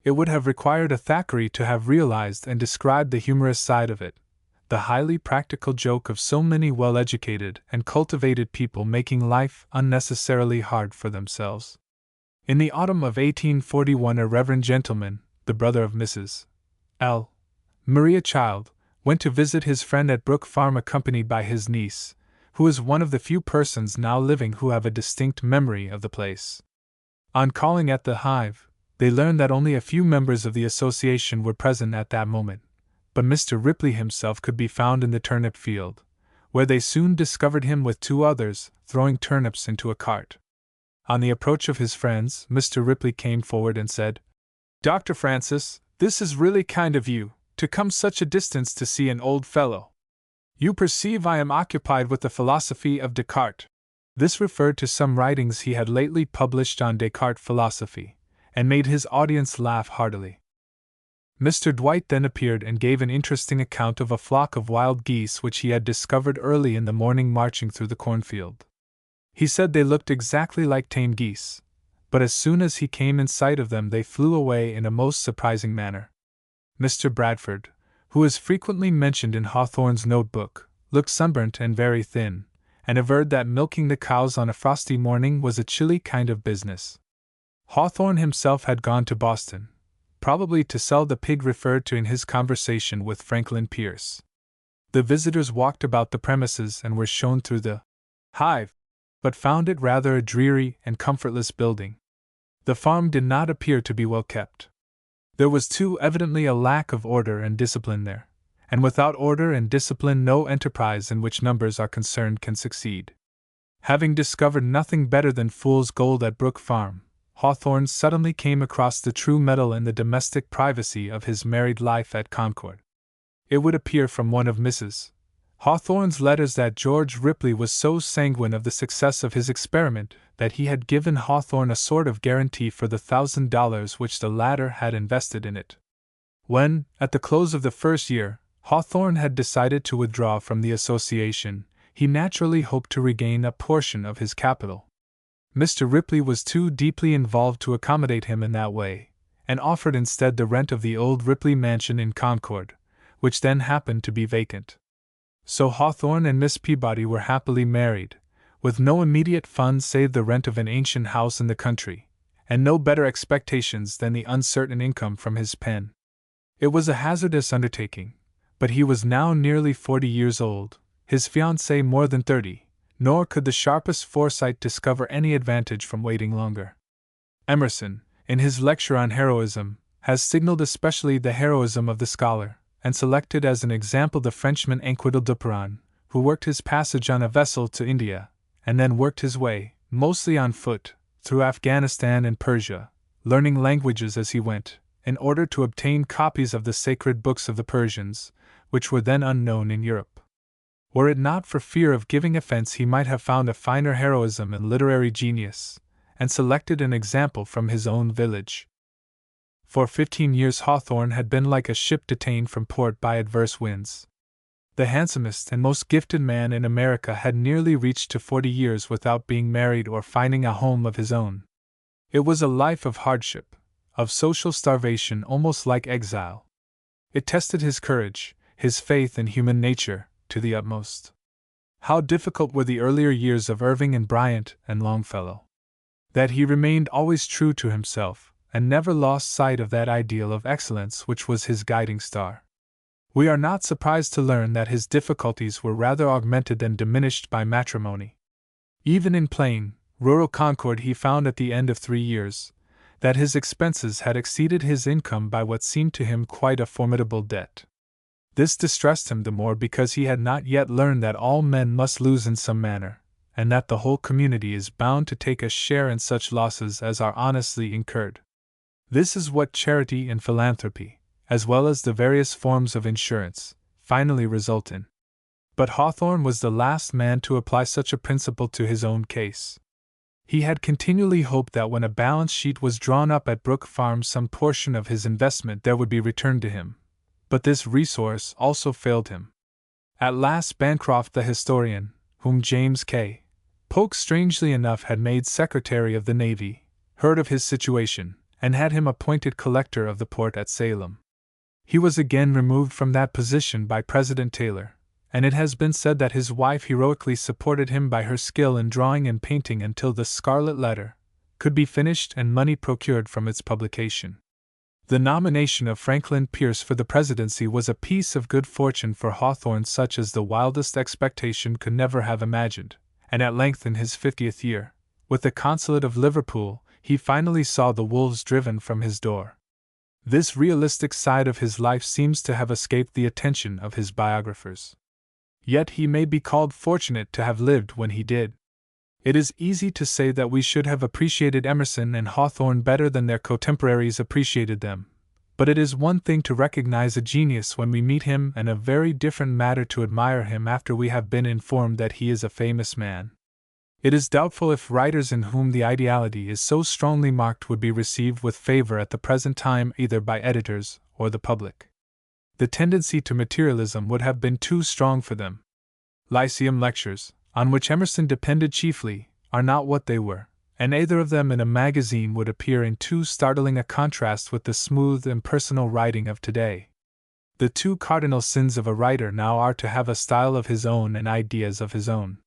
It would have required a Thackeray to have realized and described the humorous side of it, the highly practical joke of so many well-educated and cultivated people making life unnecessarily hard for themselves. In the autumn of 1841 a reverend gentleman, the brother of Mrs. L. Maria Child, went to visit his friend at Brook Farm accompanied by his niece, who is one of the few persons now living who have a distinct memory of the place. On calling at the Hive, they learned that only a few members of the association were present at that moment, but Mr. Ripley himself could be found in the turnip field, where they soon discovered him with 2 others, throwing turnips into a cart. On the approach of his friends, Mr. Ripley came forward and said, "Dr. Francis, this is really kind of you, to come such a distance to see an old fellow. You perceive I am occupied with the philosophy of Descartes." This referred to some writings he had lately published on Descartes' philosophy, and made his audience laugh heartily. Mr. Dwight then appeared and gave an interesting account of a flock of wild geese which he had discovered early in the morning marching through the cornfield. He said they looked exactly like tame geese, but as soon as he came in sight of them they flew away in a most surprising manner. Mr. Bradford, who is frequently mentioned in Hawthorne's notebook, looked sunburnt and very thin, and averred that milking the cows on a frosty morning was a chilly kind of business. Hawthorne himself had gone to Boston, probably to sell the pig referred to in his conversation with Franklin Pierce. The visitors walked about the premises and were shown through the Hive, but found it rather a dreary and comfortless building. The farm did not appear to be well kept. There was too evidently a lack of order and discipline there, and without order and discipline no enterprise in which numbers are concerned can succeed. Having discovered nothing better than fool's gold at Brook Farm, Hawthorne suddenly came across the true metal in the domestic privacy of his married life at Concord. It would appear from one of Mrs. Hawthorne's letters that George Ripley was so sanguine of the success of his experiment that he had given Hawthorne a sort of guarantee for the $1,000 which the latter had invested in it. When, at the close of the first year, Hawthorne had decided to withdraw from the association, he naturally hoped to regain a portion of his capital. Mr. Ripley was too deeply involved to accommodate him in that way, and offered instead the rent of the old Ripley mansion in Concord, which then happened to be vacant. So Hawthorne and Miss Peabody were happily married, with no immediate funds save the rent of an ancient house in the country, and no better expectations than the uncertain income from his pen. It was a hazardous undertaking, but he was now nearly 40 years old, his fiancée more than 30, nor could the sharpest foresight discover any advantage from waiting longer. Emerson, in his lecture on heroism, has signaled especially the heroism of the scholar, and selected as an example the Frenchman Anquetil Duperron, who worked his passage on a vessel to India, and then worked his way, mostly on foot, through Afghanistan and Persia, learning languages as he went, in order to obtain copies of the sacred books of the Persians, which were then unknown in Europe. Were it not for fear of giving offense, he might have found a finer heroism and literary genius, and selected an example from his own village. For 15 years Hawthorne had been like a ship detained from port by adverse winds. The handsomest and most gifted man in America had nearly reached to 40 years without being married or finding a home of his own. It was a life of hardship, of social starvation, almost like exile. It tested his courage, his faith in human nature, to the utmost. How difficult were the earlier years of Irving and Bryant and Longfellow! That he remained always true to himself, and never lost sight of that ideal of excellence which was his guiding star. We are not surprised to learn that his difficulties were rather augmented than diminished by matrimony. Even in plain, rural Concord he found at the end of 3 years that his expenses had exceeded his income by what seemed to him quite a formidable debt. This distressed him the more because he had not yet learned that all men must lose in some manner, and that the whole community is bound to take a share in such losses as are honestly incurred. This is what charity and philanthropy, as well as the various forms of insurance, finally result in. But Hawthorne was the last man to apply such a principle to his own case. He had continually hoped that when a balance sheet was drawn up at Brook Farm some portion of his investment there would be returned to him, but this resource also failed him. At last Bancroft the historian, whom James K. Polk strangely enough had made Secretary of the Navy, heard of his situation, and had him appointed collector of the port at Salem. He was again removed from that position by President Taylor, and it has been said that his wife heroically supported him by her skill in drawing and painting until The Scarlet Letter could be finished and money procured from its publication. The nomination of Franklin Pierce for the presidency was a piece of good fortune for Hawthorne such as the wildest expectation could never have imagined, and at length in his 50th year, with the consulate of Liverpool, he finally saw the wolves driven from his door. This realistic side of his life seems to have escaped the attention of his biographers. Yet he may be called fortunate to have lived when he did. It is easy to say that we should have appreciated Emerson and Hawthorne better than their contemporaries appreciated them, but it is one thing to recognize a genius when we meet him and a very different matter to admire him after we have been informed that he is a famous man. It is doubtful if writers in whom the ideality is so strongly marked would be received with favor at the present time either by editors or the public. The tendency to materialism would have been too strong for them. Lyceum lectures, on which Emerson depended chiefly, are not what they were, and either of them in a magazine would appear in too startling a contrast with the smooth and personal writing of today. The two cardinal sins of a writer now are to have a style of his own and ideas of his own.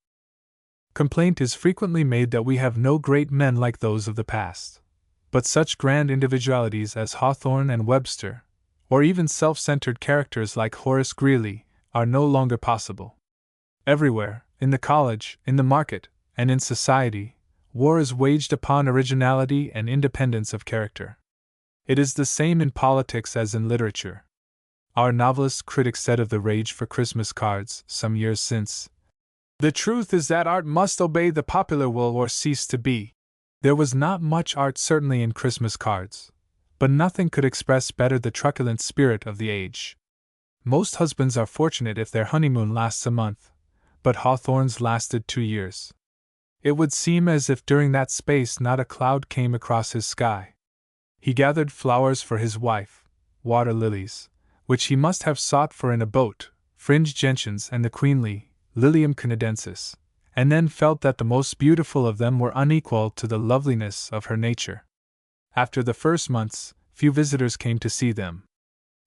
Complaint is frequently made that we have no great men like those of the past, but such grand individualities as Hawthorne and Webster, or even self-centered characters like Horace Greeley, are no longer possible. Everywhere, in the college, in the market, and in society, war is waged upon originality and independence of character. It is the same in politics as in literature. Our novelist critic said of the rage for Christmas cards some years since, "The truth is that art must obey the popular will or cease to be." There was not much art certainly in Christmas cards, but nothing could express better the truculent spirit of the age. Most husbands are fortunate if their honeymoon lasts a month, but Hawthorne's lasted 2 years. It would seem as if during that space not a cloud came across his sky. He gathered flowers for his wife, water lilies, which he must have sought for in a boat, fringed gentians and the queenly Lilium canadensis, and then felt that the most beautiful of them were unequal to the loveliness of her nature. After the first months, few visitors came to see them.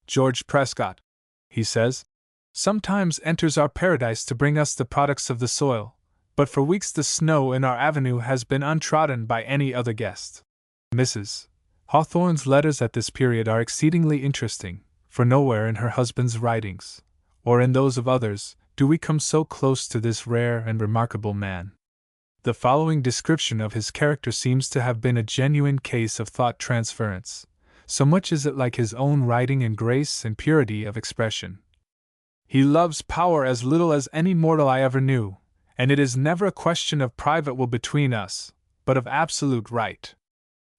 "George Prescott," he says, "sometimes enters our paradise to bring us the products of the soil, but for weeks the snow in our avenue has been untrodden by any other guest." Mrs. Hawthorne's letters at this period are exceedingly interesting, for nowhere in her husband's writings, or in those of others, do we come so close to this rare and remarkable man. The following description of his character seems to have been a genuine case of thought transference, so much is it like his own writing in grace and purity of expression. He loves power as little as any mortal I ever knew, and it is never a question of private will between us, but of absolute right.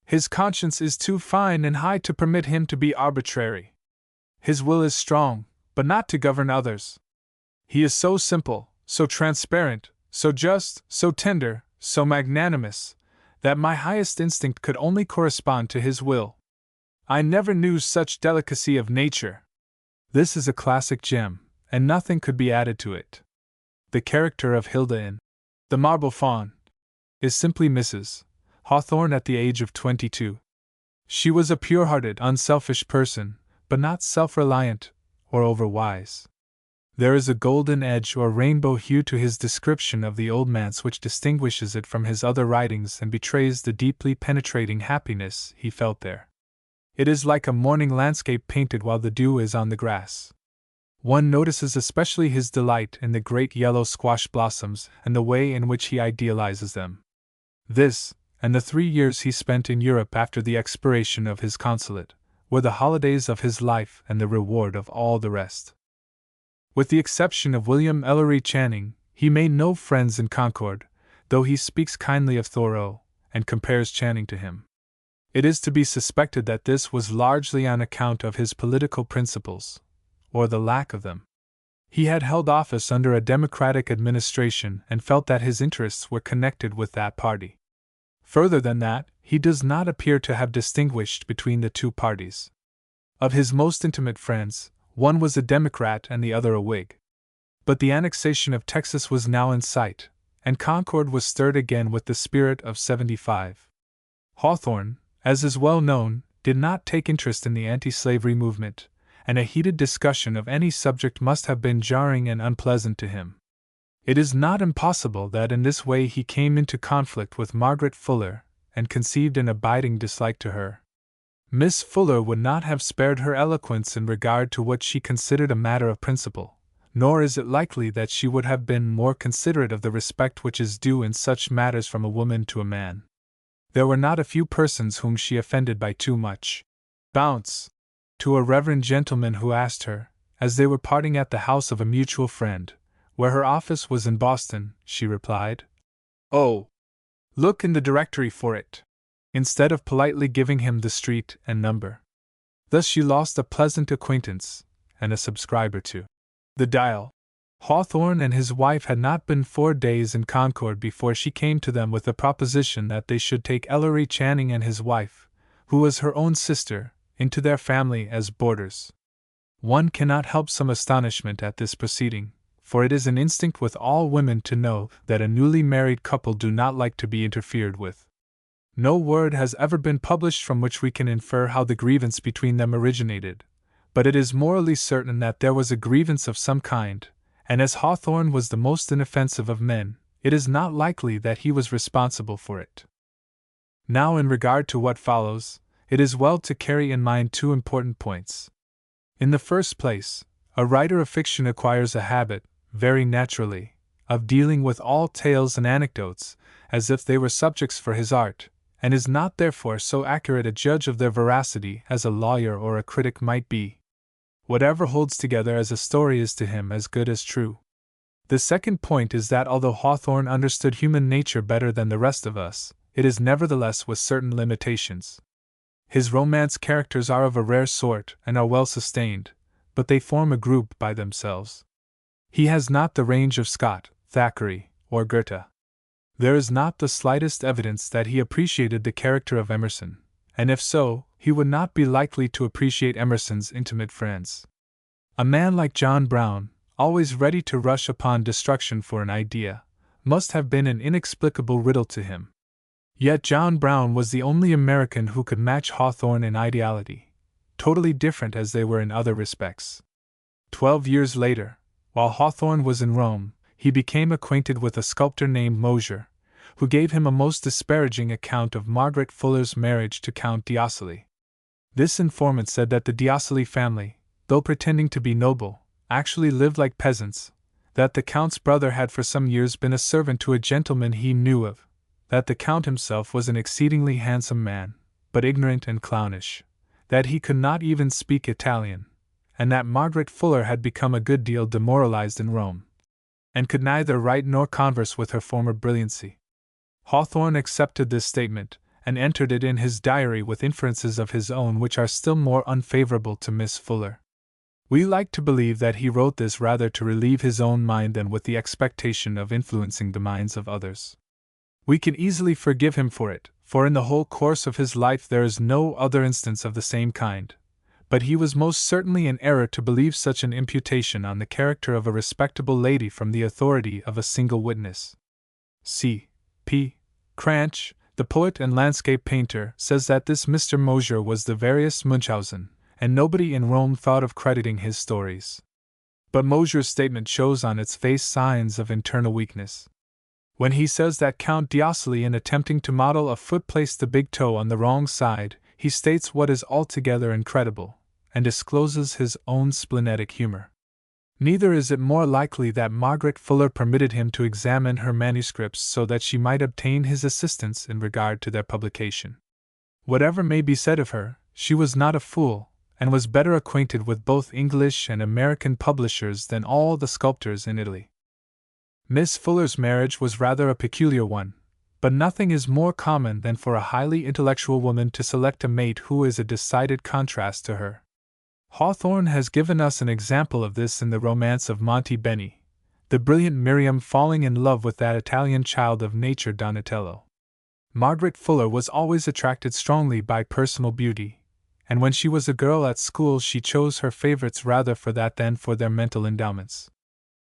His conscience is too fine and high to permit him to be arbitrary. His will is strong, but not to govern others. He is so simple, so transparent, so just, so tender, so magnanimous, that my highest instinct could only correspond to his will. I never knew such delicacy of nature. This is a classic gem, and nothing could be added to it. The character of Hilda in The Marble Faun is simply Mrs. Hawthorne at the age of 22. She was a pure-hearted, unselfish person, but not self-reliant or over-wise. There is a golden edge or rainbow hue to his description of the old manse which distinguishes it from his other writings and betrays the deeply penetrating happiness he felt there. It is like a morning landscape painted while the dew is on the grass. One notices especially his delight in the great yellow squash blossoms and the way in which he idealizes them. This, and the 3 years he spent in Europe after the expiration of his consulate, were the holidays of his life and the reward of all the rest. With the exception of William Ellery Channing, he made no friends in Concord, though he speaks kindly of Thoreau, and compares Channing to him. It is to be suspected that this was largely on account of his political principles, or the lack of them. He had held office under a Democratic administration and felt that his interests were connected with that party. Further than that, he does not appear to have distinguished between the two parties. Of his most intimate friends, one was a Democrat and the other a Whig. But the annexation of Texas was now in sight, and Concord was stirred again with the spirit of '75. Hawthorne, as is well known, did not take interest in the anti-slavery movement, and a heated discussion of any subject must have been jarring and unpleasant to him. It is not impossible that in this way he came into conflict with Margaret Fuller, and conceived an abiding dislike to her. Miss Fuller would not have spared her eloquence in regard to what she considered a matter of principle, nor is it likely that she would have been more considerate of the respect which is due in such matters from a woman to a man. There were not a few persons whom she offended by too much bounce. To a reverend gentleman who asked her, as they were parting at the house of a mutual friend, where her office was in Boston, she replied, "Oh, look in the directory for it," instead of politely giving him the street and number. Thus she lost a pleasant acquaintance, and a subscriber to the Dial. Hawthorne and his wife had not been 4 days in Concord before she came to them with the proposition that they should take Ellery Channing and his wife, who was her own sister, into their family as boarders. One cannot help some astonishment at this proceeding, for it is an instinct with all women to know that a newly married couple do not like to be interfered with. No word has ever been published from which we can infer how the grievance between them originated, but it is morally certain that there was a grievance of some kind, and as Hawthorne was the most inoffensive of men, it is not likely that he was responsible for it. Now, in regard to what follows, it is well to carry in mind 2 important points. In the first place, a writer of fiction acquires a habit, very naturally, of dealing with all tales and anecdotes as if they were subjects for his art, and is not therefore so accurate a judge of their veracity as a lawyer or a critic might be. Whatever holds together as a story is to him as good as true. The second point is that although Hawthorne understood human nature better than the rest of us, it is nevertheless with certain limitations. His romance characters are of a rare sort and are well sustained, but they form a group by themselves. He has not the range of Scott, Thackeray, or Goethe. There is not the slightest evidence that he appreciated the character of Emerson, and if so, he would not be likely to appreciate Emerson's intimate friends. A man like John Brown, always ready to rush upon destruction for an idea, must have been an inexplicable riddle to him. Yet John Brown was the only American who could match Hawthorne in ideality, totally different as they were in other respects. 12 years later, while Hawthorne was in Rome, he became acquainted with a sculptor named Mosier, who gave him a most disparaging account of Margaret Fuller's marriage to Count d'Ossoli. This informant said that the d'Ossoli family, though pretending to be noble, actually lived like peasants, that the Count's brother had for some years been a servant to a gentleman he knew of, that the Count himself was an exceedingly handsome man, but ignorant and clownish, that he could not even speak Italian, and that Margaret Fuller had become a good deal demoralized in Rome, and could neither write nor converse with her former brilliancy. Hawthorne accepted this statement, and entered it in his diary with inferences of his own which are still more unfavorable to Miss Fuller. We like to believe that he wrote this rather to relieve his own mind than with the expectation of influencing the minds of others. We can easily forgive him for it, for in the whole course of his life there is no other instance of the same kind, but he was most certainly in error to believe such an imputation on the character of a respectable lady from the authority of a single witness. C. P. Cranch, the poet and landscape painter, says that this Mr. Mosher was the veriest Munchausen, and nobody in Rome thought of crediting his stories. But Mosher's statement shows on its face signs of internal weakness. When he says that Count d'Ossoli, in attempting to model a foot, placed the big toe on the wrong side, he states what is altogether incredible, and discloses his own splenetic humor. Neither is it more likely that Margaret Fuller permitted him to examine her manuscripts so that she might obtain his assistance in regard to their publication. Whatever may be said of her, she was not a fool, and was better acquainted with both English and American publishers than all the sculptors in Italy. Miss Fuller's marriage was rather a peculiar one, but nothing is more common than for a highly intellectual woman to select a mate who is a decided contrast to her. Hawthorne has given us an example of this in the romance of Monte Beni, the brilliant Miriam falling in love with that Italian child of nature Donatello. Margaret Fuller was always attracted strongly by personal beauty, and when she was a girl at school she chose her favorites rather for that than for their mental endowments.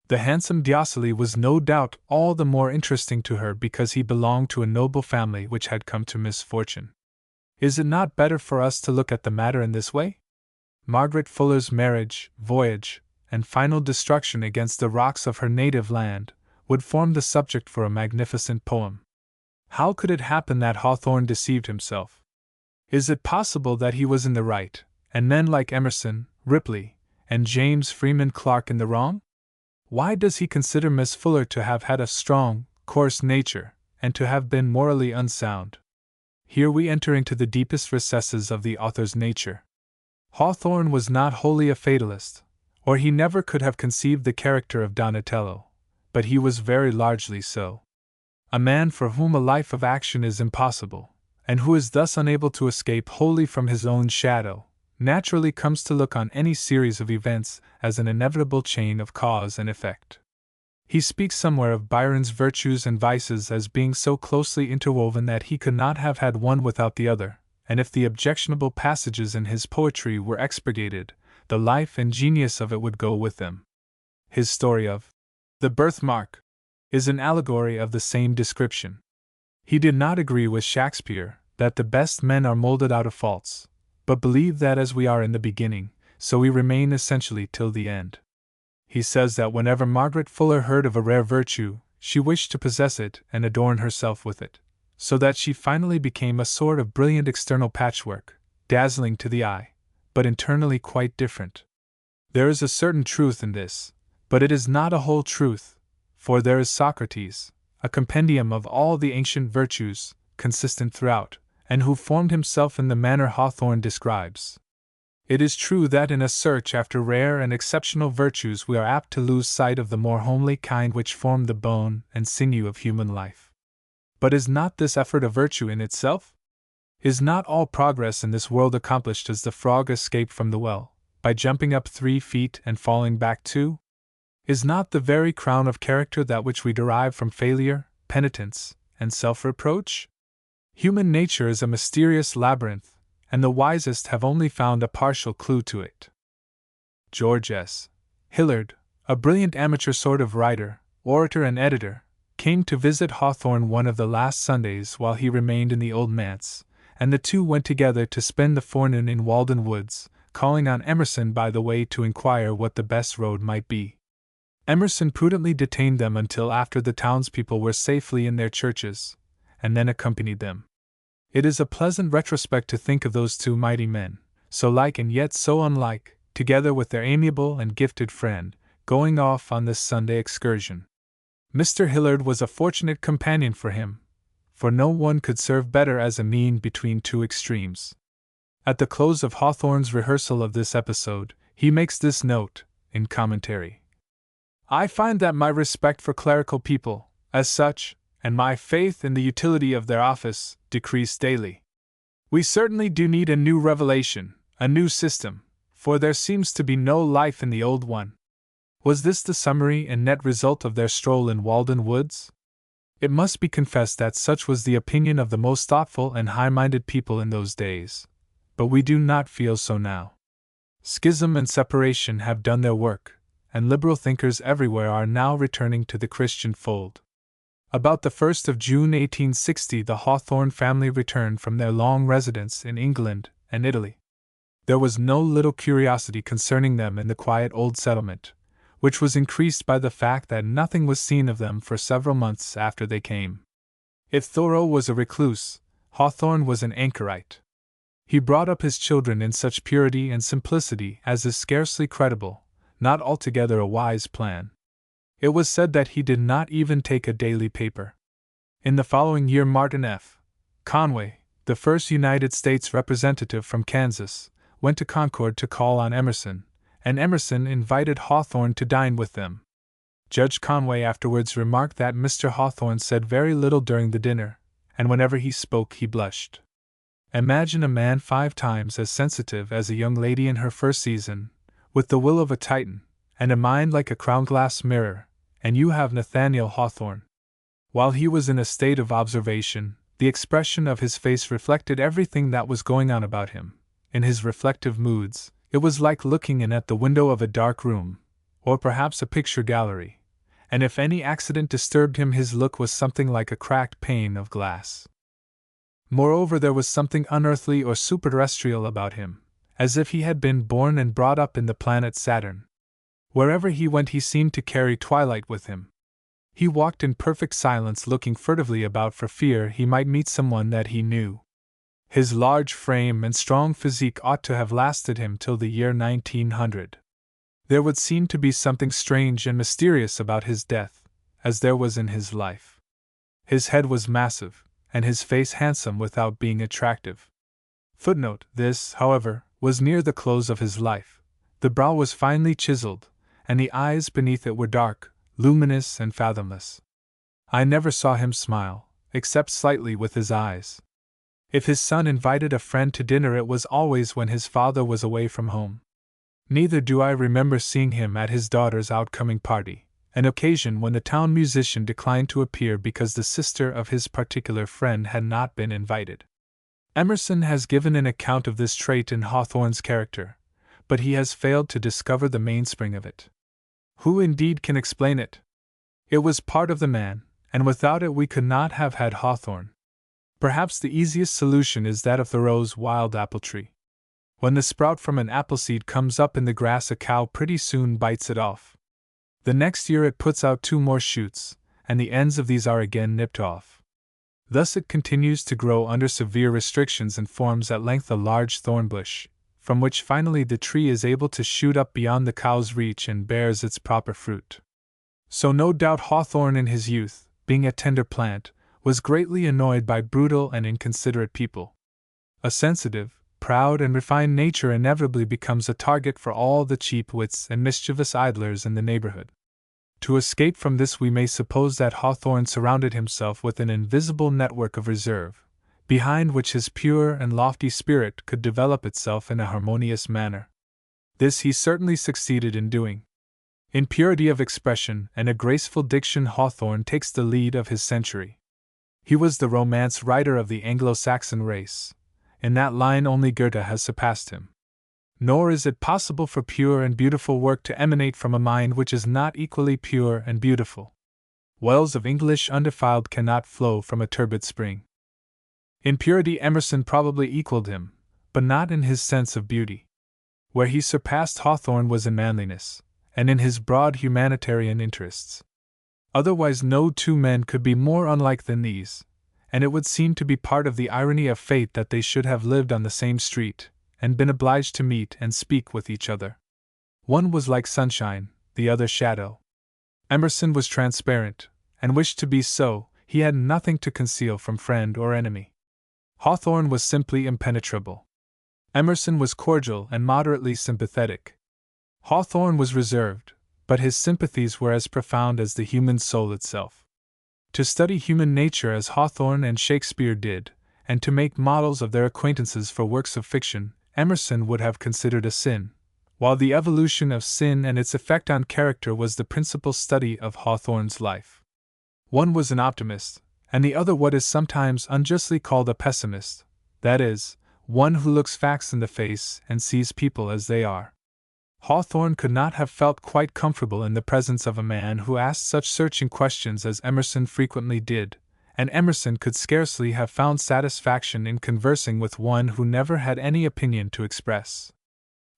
The handsome d'Ossoli was no doubt all the more interesting to her because he belonged to a noble family which had come to misfortune. Is it not better for us to look at the matter in this way? Margaret Fuller's marriage, voyage, and final destruction against the rocks of her native land would form the subject for a magnificent poem. How could it happen that Hawthorne deceived himself? Is it possible that he was in the right, and men like Emerson, Ripley, and James Freeman Clarke in the wrong? Why does he consider Miss Fuller to have had a strong, coarse nature, and to have been morally unsound? Here we enter into the deepest recesses of the author's nature. Hawthorne was not wholly a fatalist, or he never could have conceived the character of Donatello, but he was very largely so. A man for whom a life of action is impossible, and who is thus unable to escape wholly from his own shadow, naturally comes to look on any series of events as an inevitable chain of cause and effect. He speaks somewhere of Byron's virtues and vices as being so closely interwoven that he could not have had one without the other, and if the objectionable passages in his poetry were expurgated, the life and genius of it would go with them. His story of The Birthmark is an allegory of the same description. He did not agree with Shakespeare that the best men are molded out of faults, but believed that as we are in the beginning, so we remain essentially till the end. He says that whenever Margaret Fuller heard of a rare virtue, she wished to possess it and adorn herself with it, so that she finally became a sort of brilliant external patchwork, dazzling to the eye, but internally quite different. There is a certain truth in this, but it is not a whole truth, for there is Socrates, a compendium of all the ancient virtues, consistent throughout, and who formed himself in the manner Hawthorne describes. It is true that in a search after rare and exceptional virtues we are apt to lose sight of the more homely kind which form the bone and sinew of human life. But is not this effort a virtue in itself? Is not all progress in this world accomplished as the frog escaped from the well, by jumping up 3 feet and falling back 2? Is not the very crown of character that which we derive from failure, penitence, and self-reproach? Human nature is a mysterious labyrinth, and the wisest have only found a partial clue to it. George S. Hillard, a brilliant amateur sort of writer, orator and editor, came to visit Hawthorne one of the last Sundays while he remained in the old manse, and the two went together to spend the forenoon in Walden Woods, calling on Emerson by the way to inquire what the best road might be. Emerson prudently detained them until after the townspeople were safely in their churches, and then accompanied them. It is a pleasant retrospect to think of those two mighty men, so like and yet so unlike, together with their amiable and gifted friend, going off on this Sunday excursion. Mr. Hillard was a fortunate companion for him, for no one could serve better as a mean between two extremes. At the close of Hawthorne's rehearsal of this episode, he makes this note, in commentary. I find that my respect for clerical people, as such, and my faith in the utility of their office, decrease daily. We certainly do need a new revelation, a new system, for there seems to be no life in the old one. Was this the summary and net result of their stroll in Walden Woods? It must be confessed that such was the opinion of the most thoughtful and high-minded people in those days, but we do not feel so now. Schism and separation have done their work, and liberal thinkers everywhere are now returning to the Christian fold. About the 1st of June 1860 the Hawthorne family returned from their long residence in England and Italy. There was no little curiosity concerning them in the quiet old settlement, which was increased by the fact that nothing was seen of them for several months after they came. If Thoreau was a recluse, Hawthorne was an anchorite. He brought up his children in such purity and simplicity as is scarcely credible, not altogether a wise plan. It was said that he did not even take a daily paper. In the following year Martin F. Conway, the first United States representative from Kansas, went to Concord to call on Emerson, and Emerson invited Hawthorne to dine with them. Judge Conway afterwards remarked that Mr. Hawthorne said very little during the dinner, and whenever he spoke he blushed. Imagine a man 5 times as sensitive as a young lady in her first season, with the will of a Titan, and a mind like a crown-glass mirror, and you have Nathaniel Hawthorne. While he was in a state of observation, the expression of his face reflected everything that was going on about him. In his reflective moods, it was like looking in at the window of a dark room, or perhaps a picture gallery, and if any accident disturbed him his look was something like a cracked pane of glass. Moreover, there was something unearthly or superterrestrial about him, as if he had been born and brought up in the planet Saturn. Wherever he went he seemed to carry twilight with him. He walked in perfect silence, looking furtively about for fear he might meet someone that he knew. His large frame and strong physique ought to have lasted him till the year 1900. There would seem to be something strange and mysterious about his death, as there was in his life. His head was massive, and his face handsome without being attractive. Footnote: this, however, was near the close of his life. The brow was finely chiseled, and the eyes beneath it were dark, luminous, and fathomless. I never saw him smile, except slightly with his eyes. If his son invited a friend to dinner, it was always when his father was away from home. Neither do I remember seeing him at his daughter's outcoming party, an occasion when the town musician declined to appear because the sister of his particular friend had not been invited. Emerson has given an account of this trait in Hawthorne's character, but he has failed to discover the mainspring of it. Who indeed can explain it? It was part of the man, and without it we could not have had Hawthorne. Perhaps the easiest solution is that of Thoreau's wild apple tree. When the sprout from an apple seed comes up in the grass, a cow pretty soon bites it off. The next year it puts out 2 more shoots, and the ends of these are again nipped off. Thus it continues to grow under severe restrictions and forms at length a large thorn bush, from which finally the tree is able to shoot up beyond the cow's reach and bears its proper fruit. So no doubt Hawthorne in his youth, being a tender plant, was greatly annoyed by brutal and inconsiderate people. A sensitive, proud, and refined nature inevitably becomes a target for all the cheap wits and mischievous idlers in the neighborhood. To escape from this, we may suppose that Hawthorne surrounded himself with an invisible network of reserve, behind which his pure and lofty spirit could develop itself in a harmonious manner. This he certainly succeeded in doing. In purity of expression and a graceful diction, Hawthorne takes the lead of his century. He was the romance writer of the Anglo-Saxon race. In that line only Goethe has surpassed him. Nor is it possible for pure and beautiful work to emanate from a mind which is not equally pure and beautiful. Wells of English undefiled cannot flow from a turbid spring. In purity Emerson probably equaled him, but not in his sense of beauty. Where he surpassed Hawthorne was in manliness, and in his broad humanitarian interests. Otherwise no 2 men could be more unlike than these, and it would seem to be part of the irony of fate that they should have lived on the same street, and been obliged to meet and speak with each other. One was like sunshine, the other shadow. Emerson was transparent, and wished to be so. He had nothing to conceal from friend or enemy. Hawthorne was simply impenetrable. Emerson was cordial and moderately sympathetic. Hawthorne was reserved, but his sympathies were as profound as the human soul itself. To study human nature as Hawthorne and Shakespeare did, and to make models of their acquaintances for works of fiction, Emerson would have considered a sin, while the evolution of sin and its effect on character was the principal study of Hawthorne's life. One was an optimist, and the other what is sometimes unjustly called a pessimist, that is, one who looks facts in the face and sees people as they are. Hawthorne could not have felt quite comfortable in the presence of a man who asked such searching questions as Emerson frequently did, and Emerson could scarcely have found satisfaction in conversing with one who never had any opinion to express.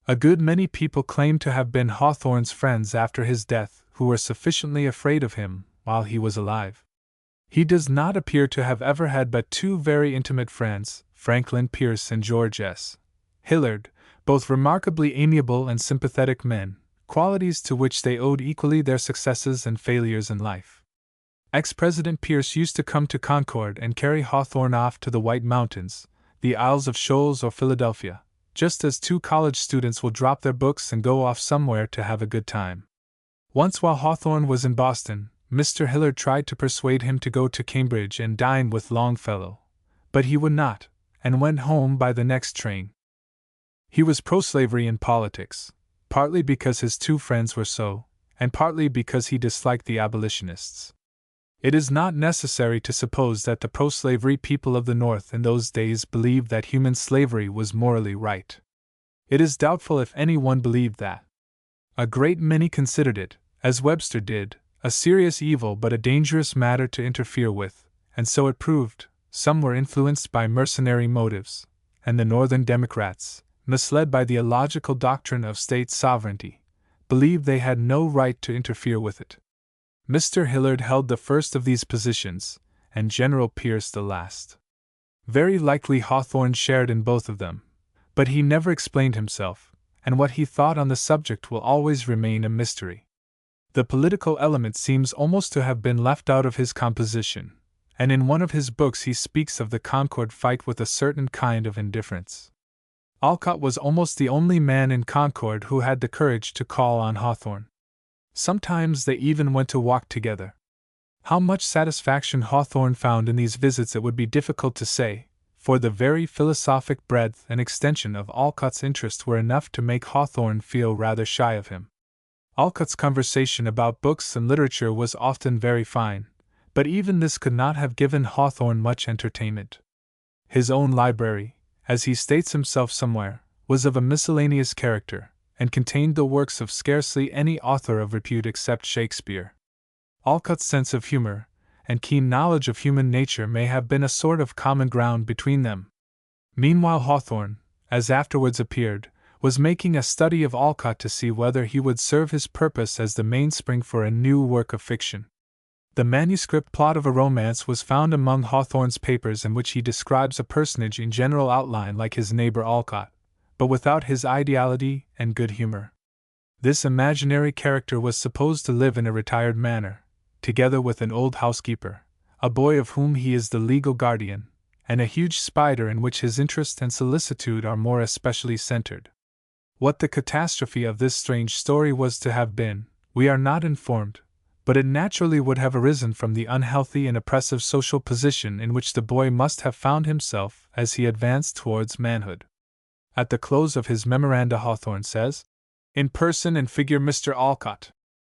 A good many people claimed to have been Hawthorne's friends after his death, who were sufficiently afraid of him while he was alive. He does not appear to have ever had but two very intimate friends, Franklin Pierce and George S. Hillard, both remarkably amiable and sympathetic men, qualities to which they owed equally their successes and failures in life. Ex-President Pierce used to come to Concord and carry Hawthorne off to the White Mountains, the Isles of Shoals or Philadelphia, just as two college students will drop their books and go off somewhere to have a good time. Once while Hawthorne was in Boston, Mr. Hillard tried to persuade him to go to Cambridge and dine with Longfellow, but he would not, and went home by the next train. He was pro-slavery in politics, partly because his two friends were so, and partly because he disliked the abolitionists. It is not necessary to suppose that the pro-slavery people of the North in those days believed that human slavery was morally right. It is doubtful if anyone believed that. A great many considered it, as Webster did, a serious evil but a dangerous matter to interfere with, and so it proved. Some were influenced by mercenary motives, and the Northern Democrats, misled by the illogical doctrine of state sovereignty, believed they had no right to interfere with it. Mr. Hillard held the first of these positions, and General Pierce the last. Very likely Hawthorne shared in both of them, but he never explained himself, and what he thought on the subject will always remain a mystery. The political element seems almost to have been left out of his composition, and in one of his books he speaks of the Concord fight with a certain kind of indifference. Alcott was almost the only man in Concord who had the courage to call on Hawthorne. Sometimes they even went to walk together. How much satisfaction Hawthorne found in these visits it would be difficult to say, for the very philosophic breadth and extension of Alcott's interest were enough to make Hawthorne feel rather shy of him. Alcott's conversation about books and literature was often very fine, but even this could not have given Hawthorne much entertainment. His own library, as he states himself somewhere, was of a miscellaneous character, and contained the works of scarcely any author of repute except Shakespeare. Alcott's sense of humor, and keen knowledge of human nature may have been a sort of common ground between them. Meanwhile Hawthorne, as afterwards appeared, was making a study of Alcott to see whether he would serve his purpose as the mainspring for a new work of fiction. The manuscript plot of a romance was found among Hawthorne's papers in which he describes a personage in general outline like his neighbor Alcott, but without his ideality and good humor. This imaginary character was supposed to live in a retired manner, together with an old housekeeper, a boy of whom he is the legal guardian, and a huge spider in which his interest and solicitude are more especially centered. What the catastrophe of this strange story was to have been, we are not informed, but it naturally would have arisen from the unhealthy and oppressive social position in which the boy must have found himself as he advanced towards manhood. At the close of his memoranda Hawthorne says, "In person and figure Mr. Alcott.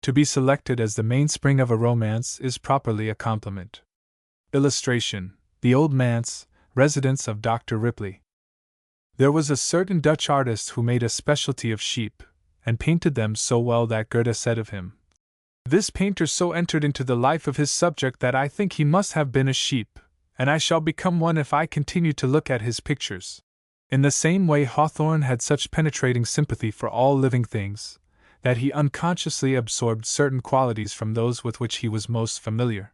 To be selected as the mainspring of a romance is properly a compliment." Illustration: The Old Manse, residence of Dr. Ripley. There was a certain Dutch artist who made a specialty of sheep, and painted them so well that Goethe said of him, "This painter so entered into the life of his subject that I think he must have been a sheep, and I shall become one if I continue to look at his pictures." In the same way Hawthorne had such penetrating sympathy for all living things, that he unconsciously absorbed certain qualities from those with which he was most familiar.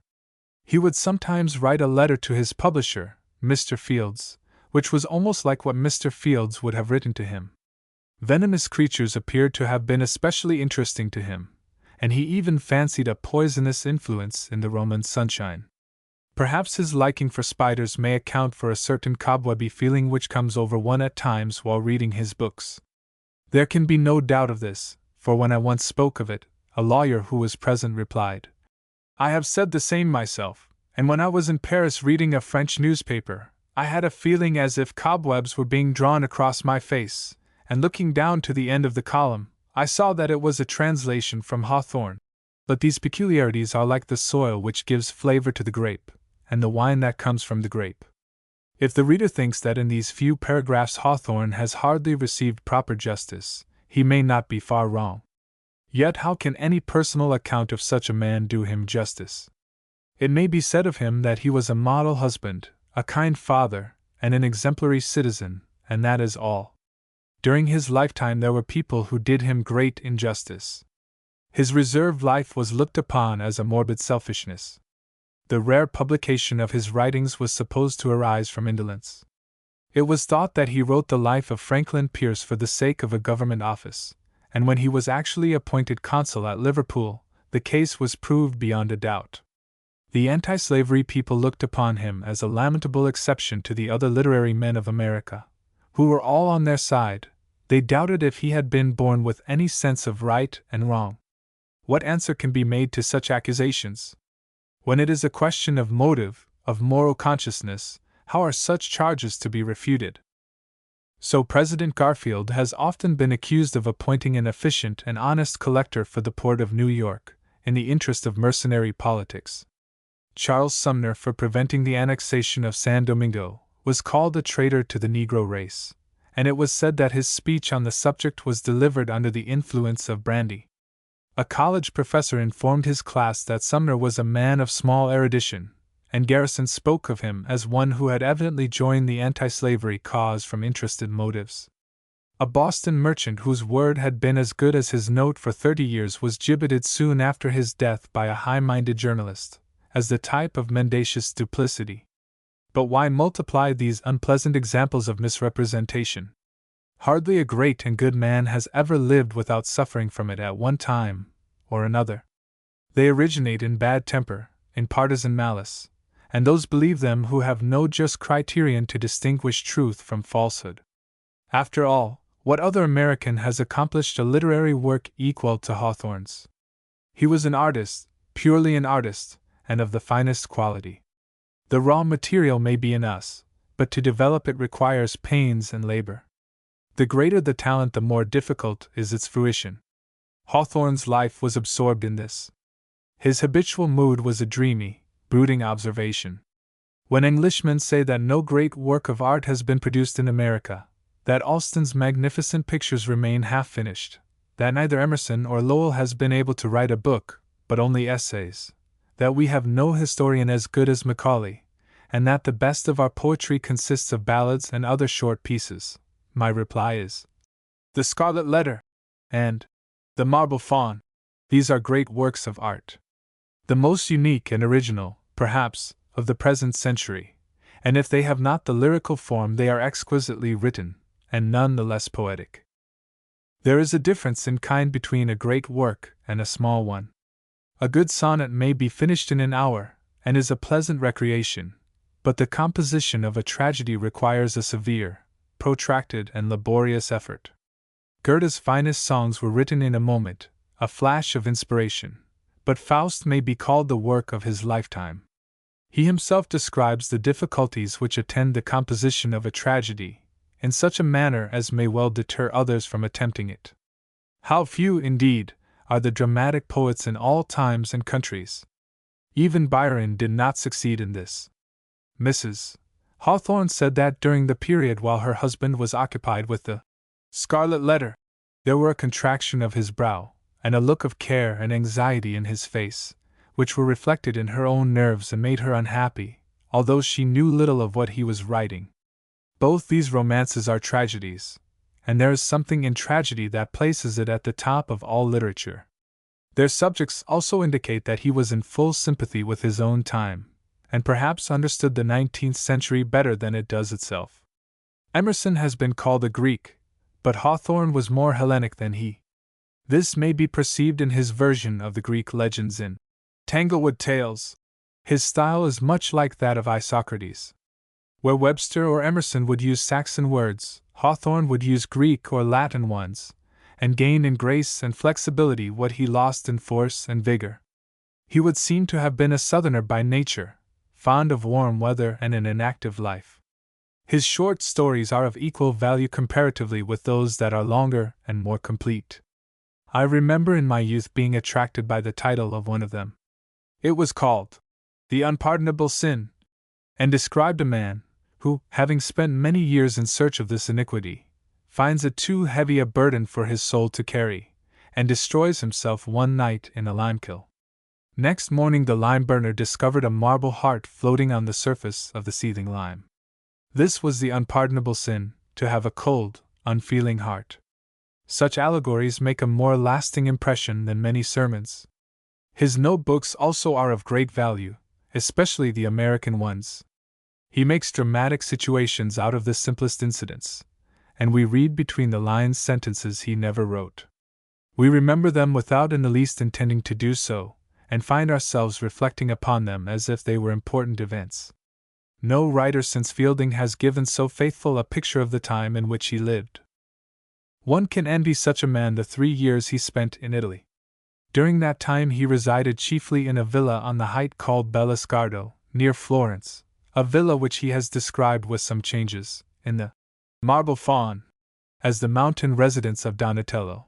He would sometimes write a letter to his publisher, Mr. Fields, which was almost like what Mr. Fields would have written to him. Venomous creatures appeared to have been especially interesting to him, and he even fancied a poisonous influence in the Roman sunshine. Perhaps his liking for spiders may account for a certain cobwebby feeling which comes over one at times while reading his books. There can be no doubt of this, for when I once spoke of it, a lawyer who was present replied, "I have said the same myself, and when I was in Paris reading a French newspaper, I had a feeling as if cobwebs were being drawn across my face, and looking down to the end of the column, I saw that it was a translation from Hawthorne. But these peculiarities are like the soil which gives flavor to the grape, and the wine that comes from the grape." If the reader thinks that in these few paragraphs Hawthorne has hardly received proper justice, he may not be far wrong. Yet how can any personal account of such a man do him justice? It may be said of him that he was a model husband, a kind father, and an exemplary citizen, and that is all. During his lifetime there were people who did him great injustice. His reserved life was looked upon as a morbid selfishness. The rare publication of his writings was supposed to arise from indolence. It was thought that he wrote the life of Franklin Pierce for the sake of a government office, and when he was actually appointed consul at Liverpool, the case was proved beyond a doubt. The anti-slavery people looked upon him as a lamentable exception to the other literary men of America, who were all on their side. They doubted if he had been born with any sense of right and wrong. What answer can be made to such accusations? When it is a question of motive, of moral consciousness, how are such charges to be refuted? So President Garfield has often been accused of appointing an efficient and honest collector for the port of New York, in the interest of mercenary politics. Charles Sumner, for preventing the annexation of San Domingo, was called a traitor to the Negro race, and it was said that his speech on the subject was delivered under the influence of brandy. A college professor informed his class that Sumner was a man of small erudition, and Garrison spoke of him as one who had evidently joined the anti-slavery cause from interested motives. A Boston merchant whose word had been as good as his note for 30 years was gibbeted soon after his death by a high-minded journalist, as the type of mendacious duplicity. But why multiply these unpleasant examples of misrepresentation? Hardly a great and good man has ever lived without suffering from it at one time or another. They originate in bad temper, in partisan malice, and those believe them who have no just criterion to distinguish truth from falsehood. After all, what other American has accomplished a literary work equal to Hawthorne's? He was an artist, purely an artist, and of the finest quality. The raw material may be in us, but to develop it requires pains and labor. The greater the talent, the more difficult is its fruition. Hawthorne's life was absorbed in this. His habitual mood was a dreamy, brooding observation. When Englishmen say that no great work of art has been produced in America, that Austen's magnificent pictures remain half-finished, that neither Emerson or Lowell has been able to write a book, but only essays, that we have no historian as good as Macaulay, and that the best of our poetry consists of ballads and other short pieces, my reply is, The Scarlet Letter and The Marble Faun. These are great works of art. The most unique and original, perhaps, of the present century, and if they have not the lyrical form, they are exquisitely written, and none the less poetic. There is a difference in kind between a great work and a small one. A good sonnet may be finished in an hour, and is a pleasant recreation, but the composition of a tragedy requires a severe, protracted, and laborious effort. Goethe's finest songs were written in a moment, a flash of inspiration, but Faust may be called the work of his lifetime. He himself describes the difficulties which attend the composition of a tragedy, in such a manner as may well deter others from attempting it. How few, indeed, are the dramatic poets in all times and countries! Even Byron did not succeed in this. Mrs. Hawthorne said that during the period while her husband was occupied with the Scarlet Letter, there were a contraction of his brow, and a look of care and anxiety in his face, which were reflected in her own nerves and made her unhappy, although she knew little of what he was writing. Both these romances are tragedies, and there is something in tragedy that places it at the top of all literature. Their subjects also indicate that he was in full sympathy with his own time, and perhaps understood the 19th century better than it does itself. Emerson has been called a Greek, but Hawthorne was more Hellenic than he. This may be perceived in his version of the Greek legends in Tanglewood Tales. His style is much like that of Isocrates. Where Webster or Emerson would use Saxon words, Hawthorne would use Greek or Latin ones, and gain in grace and flexibility what he lost in force and vigor. He would seem to have been a Southerner by nature, fond of warm weather and an inactive life. His short stories are of equal value comparatively with those that are longer and more complete. I remember in my youth being attracted by the title of one of them. It was called The Unpardonable Sin, and described a man who, having spent many years in search of this iniquity, finds it too heavy a burden for his soul to carry, and destroys himself one night in a limekiln. Next morning the lime burner discovered a marble heart floating on the surface of the seething lime. This was the unpardonable sin, to have a cold, unfeeling heart. Such allegories make a more lasting impression than many sermons. His notebooks also are of great value, especially the American ones. He makes dramatic situations out of the simplest incidents, and we read between the lines sentences he never wrote. We remember them without in the least intending to do so, and find ourselves reflecting upon them as if they were important events. No writer since Fielding has given so faithful a picture of the time in which he lived. One can envy such a man the 3 years he spent in Italy. During that time he resided chiefly in a villa on the height called Bellascardo, near Florence, a villa which he has described with some changes, in the Marble Faun, as the mountain residence of Donatello.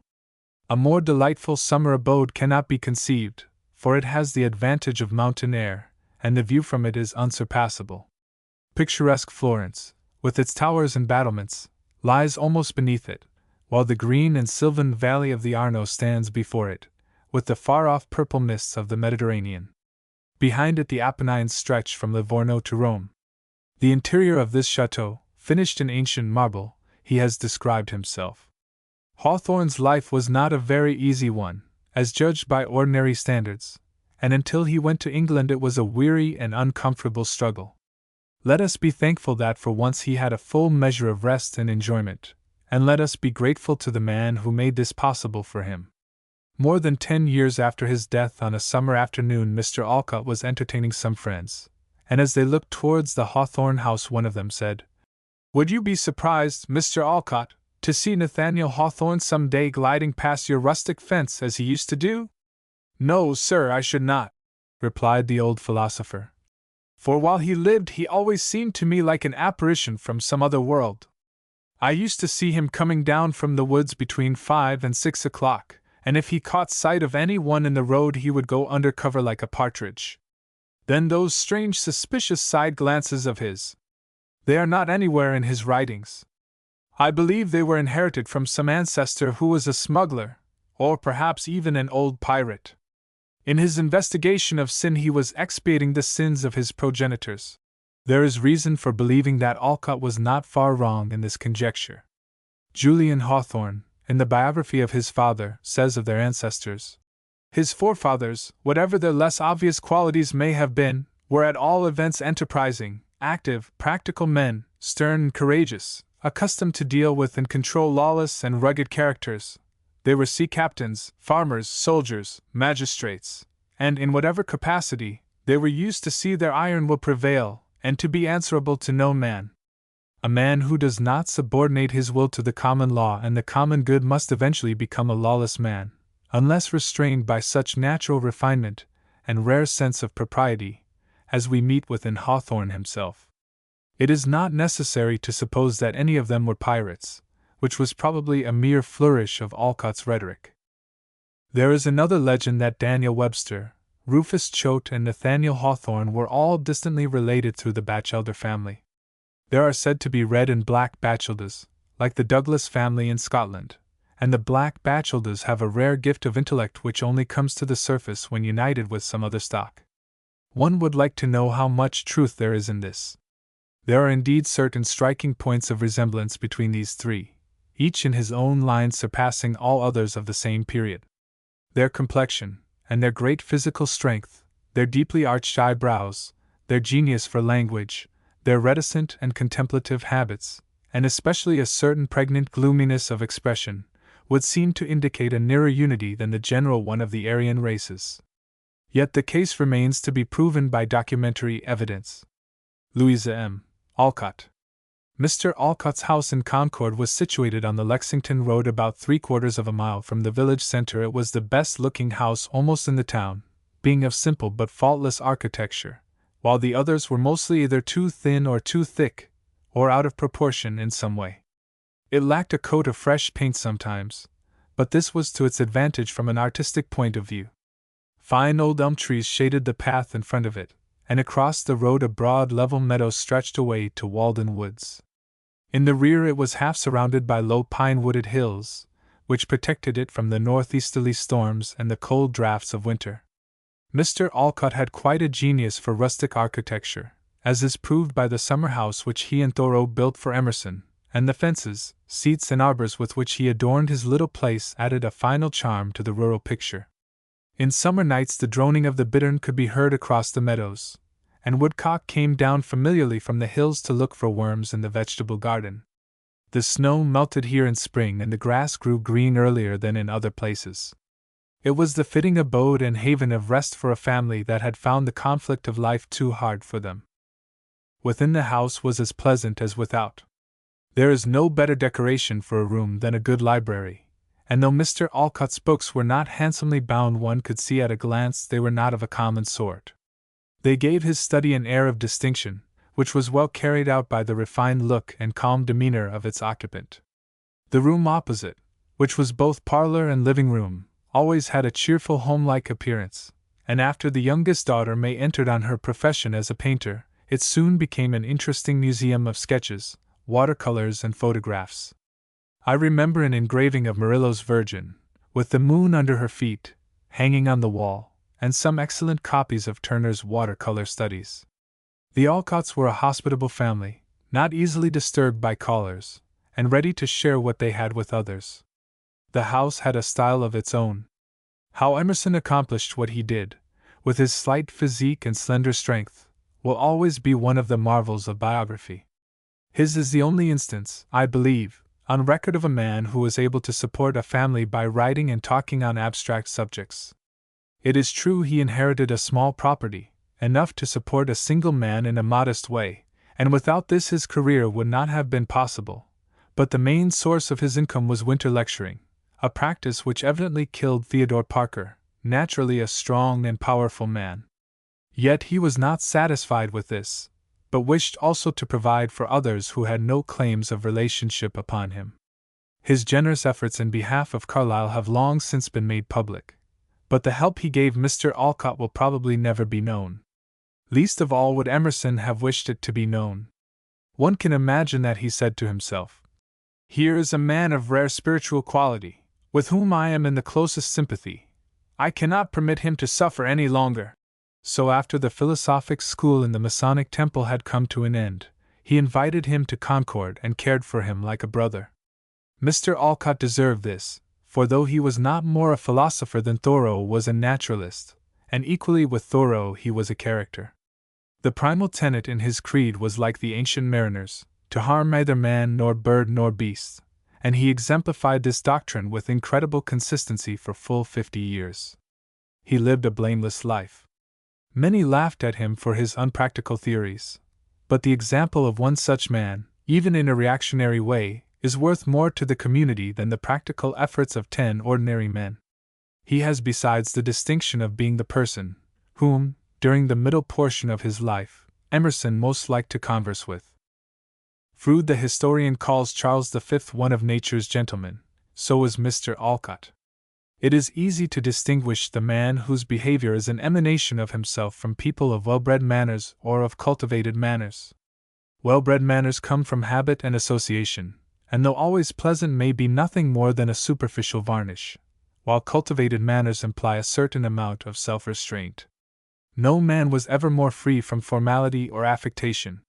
A more delightful summer abode cannot be conceived, for it has the advantage of mountain air, and the view from it is unsurpassable. Picturesque Florence, with its towers and battlements, lies almost beneath it, while the green and sylvan valley of the Arno stands before it, with the far-off purple mists of the Mediterranean. Behind it the Apennines stretch from Livorno to Rome. The interior of this chateau, finished in ancient marble, he has described himself. Hawthorne's life was not a very easy one, as judged by ordinary standards, and until he went to England it was a weary and uncomfortable struggle. Let us be thankful that for once he had a full measure of rest and enjoyment, and let us be grateful to the man who made this possible for him. More than 10 years after his death on a summer afternoon Mr. Alcott was entertaining some friends, and as they looked towards the Hawthorne house one of them said, "Would you be surprised, Mr. Alcott, to see Nathaniel Hawthorne some day gliding past your rustic fence as he used to do?" "No, sir, I should not," replied the old philosopher. "For while he lived he always seemed to me like an apparition from some other world. I used to see him coming down from the woods between 5 and 6 o'clock, and if he caught sight of any one in the road he would go under cover like a partridge. Then those strange suspicious side glances of his. They are not anywhere in his writings. I believe they were inherited from some ancestor who was a smuggler, or perhaps even an old pirate. In his investigation of sin he was expiating the sins of his progenitors. There is reason for believing that Alcott was not far wrong in this conjecture. Julian Hawthorne, in the biography of his father, says of their ancestors, "His forefathers, whatever their less obvious qualities may have been, were at all events enterprising, active, practical men, stern and courageous, accustomed to deal with and control lawless and rugged characters. They were sea captains, farmers, soldiers, magistrates, and in whatever capacity, they were used to see their iron will prevail, and to be answerable to no man. A man who does not subordinate his will to the common law and the common good must eventually become a lawless man, unless restrained by such natural refinement and rare sense of propriety as we meet with in Hawthorne himself. It is not necessary to suppose that any of them were pirates, which was probably a mere flourish of Alcott's rhetoric. There is another legend that Daniel Webster, Rufus Choate, and Nathaniel Hawthorne were all distantly related through the Batchelder family. There are said to be red and black Batcheldas, like the Douglas family in Scotland, and the black Batcheldas have a rare gift of intellect which only comes to the surface when united with some other stock. One would like to know how much truth there is in this. There are indeed certain striking points of resemblance between these three, each in his own line surpassing all others of the same period. Their complexion, and their great physical strength, their deeply arched eyebrows, their genius for language, their reticent and contemplative habits, and especially a certain pregnant gloominess of expression, would seem to indicate a nearer unity than the general one of the Aryan races. Yet the case remains to be proven by documentary evidence. Louisa M. Alcott. Mr. Alcott's house in Concord was situated on the Lexington Road about 3/4 of a mile from the village center. It was the best-looking house almost in the town, being of simple but faultless architecture, while the others were mostly either too thin or too thick, or out of proportion in some way. It lacked a coat of fresh paint sometimes, but this was to its advantage from an artistic point of view. Fine old elm trees shaded the path in front of it, and across the road a broad level meadow stretched away to Walden Woods. In the rear it was half surrounded by low pine-wooded hills, which protected it from the northeasterly storms and the cold draughts of winter. Mr. Alcott had quite a genius for rustic architecture, as is proved by the summer house which he and Thoreau built for Emerson, and the fences, seats and arbors with which he adorned his little place added a final charm to the rural picture. In summer nights the droning of the bittern could be heard across the meadows, and woodcock came down familiarly from the hills to look for worms in the vegetable garden. The snow melted here in spring and the grass grew green earlier than in other places. It was the fitting abode and haven of rest for a family that had found the conflict of life too hard for them. Within the house was as pleasant as without. There is no better decoration for a room than a good library, and though Mr. Alcott's books were not handsomely bound, one could see at a glance they were not of a common sort. They gave his study an air of distinction, which was well carried out by the refined look and calm demeanor of its occupant. The room opposite, which was both parlor and living room, always had a cheerful home-like appearance, and after the youngest daughter May entered on her profession as a painter, it soon became an interesting museum of sketches, watercolors, and photographs. I remember an engraving of Murillo's Virgin, with the moon under her feet, hanging on the wall, and some excellent copies of Turner's watercolor studies. The Alcotts were a hospitable family, not easily disturbed by callers, and ready to share what they had with others. The house had a style of its own. How Emerson accomplished what he did, with his slight physique and slender strength, will always be one of the marvels of biography. His is the only instance, I believe, on record of a man who was able to support a family by writing and talking on abstract subjects. It is true he inherited a small property, enough to support a single man in a modest way, and without this his career would not have been possible, but the main source of his income was winter lecturing, a practice which evidently killed Theodore Parker, naturally a strong and powerful man. Yet he was not satisfied with this, but wished also to provide for others who had no claims of relationship upon him. His generous efforts in behalf of Carlyle have long since been made public, but the help he gave Mr. Alcott will probably never be known. Least of all would Emerson have wished it to be known. One can imagine that he said to himself, "Here is a man of rare spiritual quality, with whom I am in the closest sympathy. I cannot permit him to suffer any longer." So after the philosophic school in the Masonic temple had come to an end, he invited him to Concord and cared for him like a brother. Mr. Alcott deserved this, for though he was not more a philosopher than Thoreau was a naturalist, and equally with Thoreau he was a character. The primal tenet in his creed was like the ancient mariners, to harm neither man nor bird nor beast, and he exemplified this doctrine with incredible consistency for full 50 years. He lived a blameless life. Many laughed at him for his unpractical theories, but the example of one such man, even in a reactionary way, is worth more to the community than the practical efforts of 10 ordinary men. He has besides the distinction of being the person whom, during the middle portion of his life, Emerson most liked to converse with. Froude the historian calls Charles V one of nature's gentlemen, so was Mr. Alcott. It is easy to distinguish the man whose behavior is an emanation of himself from people of well-bred manners or of cultivated manners. Well-bred manners come from habit and association, and though always pleasant may be nothing more than a superficial varnish, while cultivated manners imply a certain amount of self-restraint. No man was ever more free from formality or affectation.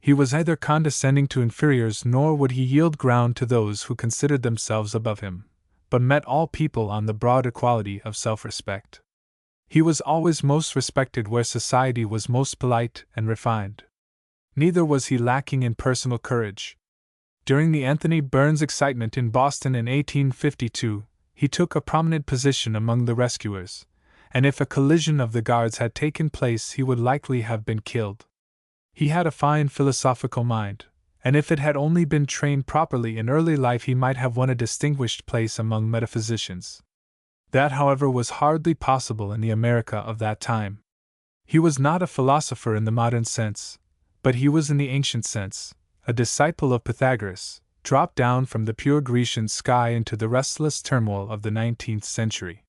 He was neither condescending to inferiors nor would he yield ground to those who considered themselves above him, but met all people on the broad equality of self-respect. He was always most respected where society was most polite and refined. Neither was he lacking in personal courage. During the Anthony Burns excitement in Boston in 1852, he took a prominent position among the rescuers, and if a collision of the guards had taken place, he would likely have been killed. He had a fine philosophical mind, and if it had only been trained properly in early life, he might have won a distinguished place among metaphysicians. That, however, was hardly possible in the America of that time. He was not a philosopher in the modern sense, but he was in the ancient sense, a disciple of Pythagoras, dropped down from the pure Grecian sky into the restless turmoil of the 19th century.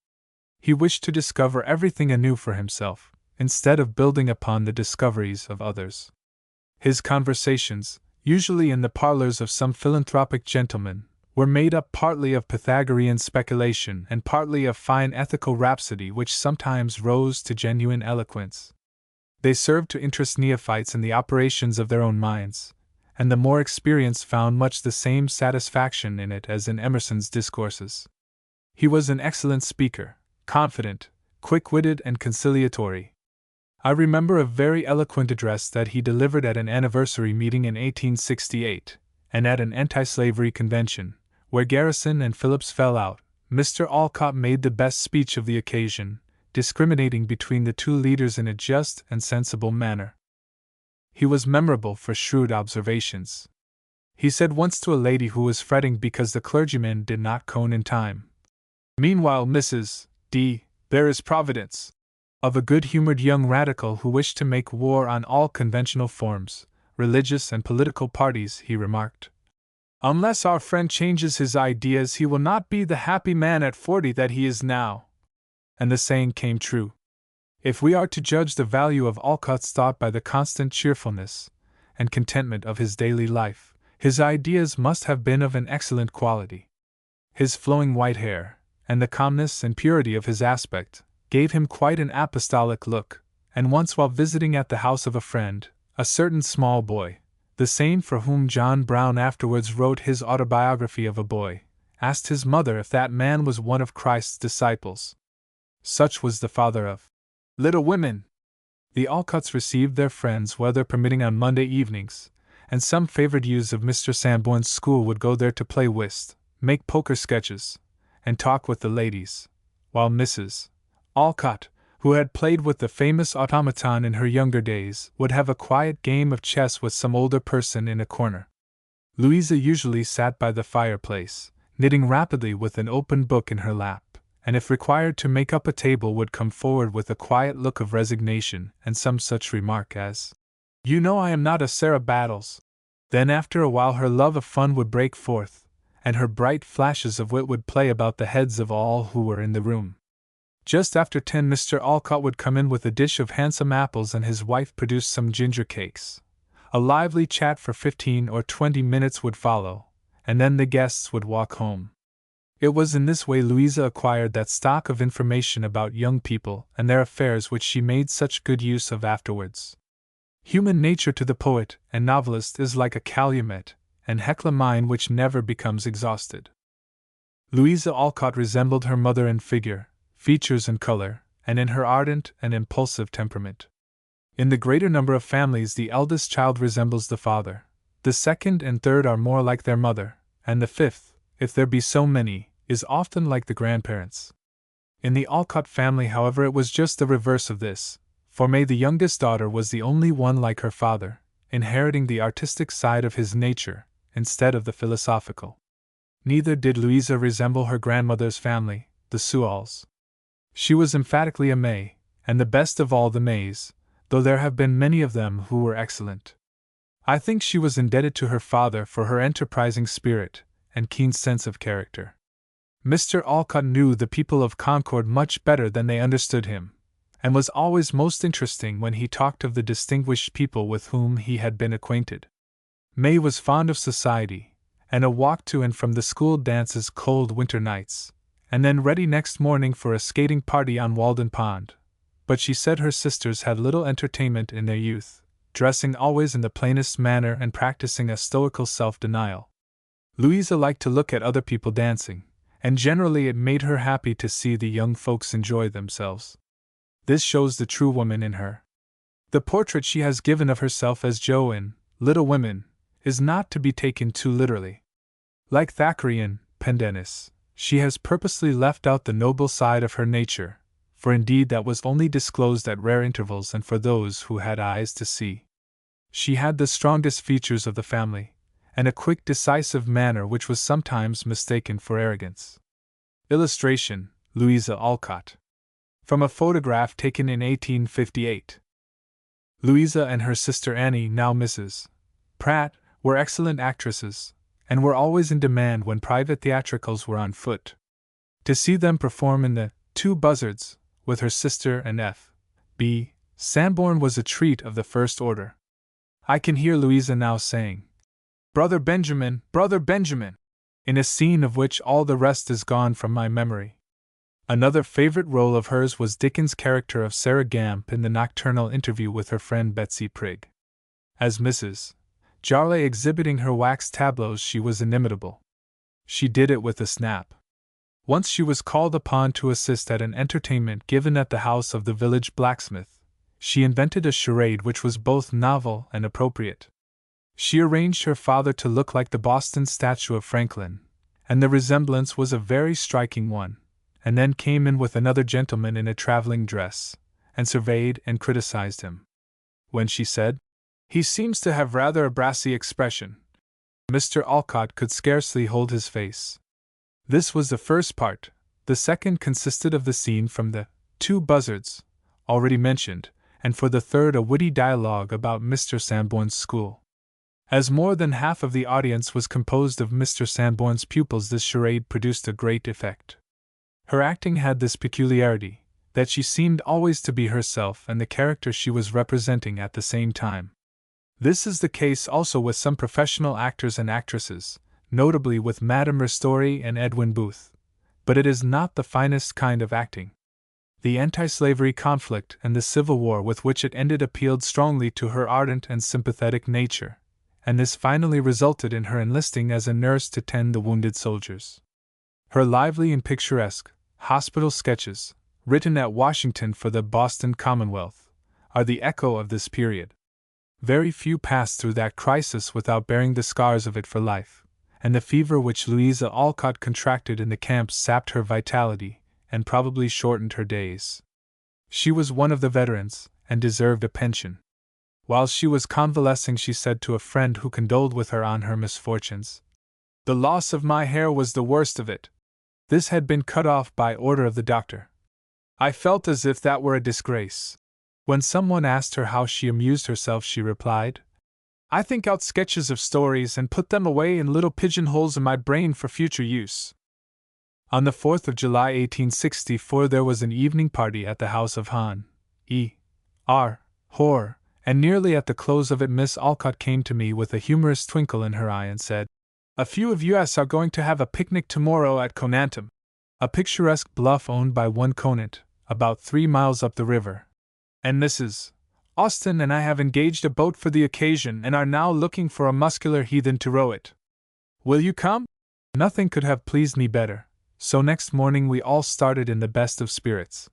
He wished to discover everything anew for himself, instead of building upon the discoveries of others. His conversations, usually in the parlors of some philanthropic gentleman, were made up partly of Pythagorean speculation and partly of fine ethical rhapsody which sometimes rose to genuine eloquence. They served to interest neophytes in the operations of their own minds, and the more experienced found much the same satisfaction in it as in Emerson's discourses. He was an excellent speaker, confident, quick-witted, and conciliatory. I remember a very eloquent address that he delivered at an anniversary meeting in 1868, and at an anti-slavery convention, where Garrison and Phillips fell out. Mr. Alcott made the best speech of the occasion, discriminating between the two leaders in a just and sensible manner. He was memorable for shrewd observations. He said once to a lady who was fretting because the clergyman did not cone in time, "Meanwhile, Mrs. D., there is Providence," of a good-humored young radical who wished to make war on all conventional forms, religious and political parties. He remarked, "Unless our friend changes his ideas, he will not be the happy man at 40 that he is now." And the saying came true. If we are to judge the value of Alcott's thought by the constant cheerfulness and contentment of his daily life, his ideas must have been of an excellent quality. His flowing white hair, and the calmness and purity of his aspect, gave him quite an apostolic look, and once while visiting at the house of a friend, a certain small boy, the same for whom John Brown afterwards wrote his autobiography of a boy, asked his mother if that man was one of Christ's disciples. Such was the father of Little Women. The Alcotts received their friends weather permitting on Monday evenings, and some favored youths of Mr. Sanborn's school would go there to play whist, make poker sketches, and talk with the ladies, while Mrs. Alcott, who had played with the famous automaton in her younger days, would have a quiet game of chess with some older person in a corner. Louisa usually sat by the fireplace, knitting rapidly with an open book in her lap, and if required to make up a table would come forward with a quiet look of resignation and some such remark as, "You know I am not a Sarah Battles." Then after a while her love of fun would break forth, and her bright flashes of wit would play about the heads of all who were in the room. Just after 10 Mr. Alcott would come in with a dish of handsome apples and his wife produced some ginger cakes. A lively chat for 15 or 20 minutes would follow, and then the guests would walk home. It was in this way Louisa acquired that stock of information about young people and their affairs which she made such good use of afterwards. Human nature to the poet and novelist is like a calumet and Hecla mine which never becomes exhausted. Louisa Alcott resembled her mother in figure, features and color, and in her ardent and impulsive temperament. In the greater number of families the eldest child resembles the father, the second and third are more like their mother, and the fifth, if there be so many, is often like the grandparents. In the Alcott family, however, it was just the reverse of this, for May, the youngest daughter, was the only one like her father, inheriting the artistic side of his nature, instead of the philosophical. Neither did Louisa resemble her grandmother's family, the Sewalls. She was emphatically a May, and the best of all the Mays, though there have been many of them who were excellent. I think she was indebted to her father for her enterprising spirit and keen sense of character. Mr. Alcott knew the people of Concord much better than they understood him, and was always most interesting when he talked of the distinguished people with whom he had been acquainted. May was fond of society, and a walk to and from the school dances cold winter nights, and then ready next morning for a skating party on Walden Pond. But she said her sisters had little entertainment in their youth, dressing always in the plainest manner and practicing a stoical self-denial. Louisa liked to look at other people dancing, and generally it made her happy to see the young folks enjoy themselves. This shows the true woman in her. The portrait she has given of herself as Jo in Little Women is not to be taken too literally. Like Thackeray in Pendennis, she has purposely left out the noble side of her nature, for indeed that was only disclosed at rare intervals and for those who had eyes to see. She had the strongest features of the family, and a quick, decisive manner which was sometimes mistaken for arrogance. Illustration: Louisa Alcott. From a photograph taken in 1858. Louisa and her sister Annie, now Mrs. Pratt, were excellent actresses, and were always in demand when private theatricals were on foot. To see them perform in the Two Buzzards, with her sister and F. B. Sanborn, was a treat of the first order. I can hear Louisa now saying, "Brother Benjamin, Brother Benjamin," in a scene of which all the rest is gone from my memory. Another favorite role of hers was Dickens' character of Sarah Gamp in the nocturnal interview with her friend Betsy Prigg. As Mrs. Jarley exhibiting her wax tableaus, she was inimitable. She did it with a snap. Once she was called upon to assist at an entertainment given at the house of the village blacksmith. She invented a charade which was both novel and appropriate. She arranged her father to look like the Boston statue of Franklin, and the resemblance was a very striking one, and then came in with another gentleman in a traveling dress, and surveyed and criticized him. When she said, "He seems to have rather a brassy expression," Mr. Alcott could scarcely hold his face. This was the first part. The second consisted of the scene from the Two Buzzards, already mentioned, and for the third a witty dialogue about Mr. Sanborn's school. As more than half of the audience was composed of Mr. Sanborn's pupils, this charade produced a great effect. Her acting had this peculiarity, that she seemed always to be herself and the character she was representing at the same time. This is the case also with some professional actors and actresses, notably with Madame Ristori and Edwin Booth, but it is not the finest kind of acting. The anti-slavery conflict and the Civil War with which it ended appealed strongly to her ardent and sympathetic nature, and this finally resulted in her enlisting as a nurse to tend the wounded soldiers. Her lively and picturesque hospital sketches, written at Washington for the Boston Commonwealth, are the echo of this period. Very few passed through that crisis without bearing the scars of it for life, and the fever which Louisa Alcott contracted in the camps sapped her vitality and probably shortened her days. She was one of the veterans, and deserved a pension. While she was convalescing, she said to a friend who condoled with her on her misfortunes, "The loss of my hair was the worst of it. This had been cut off by order of the doctor. I felt as if that were a disgrace." When someone asked her how she amused herself, she replied, "I think out sketches of stories and put them away in little pigeonholes in my brain for future use." On the 4th of July 1864 there was an evening party at the house of Hon. E. R. Hoare, and nearly at the close of it Miss Alcott came to me with a humorous twinkle in her eye and said, "A few of us are going to have a picnic tomorrow at Conantum, a picturesque bluff owned by one Conant, about 3 miles up the river. And Mrs. Austen and I have engaged a boat for the occasion and are now looking for a muscular heathen to row it. Will you come?" Nothing could have pleased me better, so next morning we all started in the best of spirits.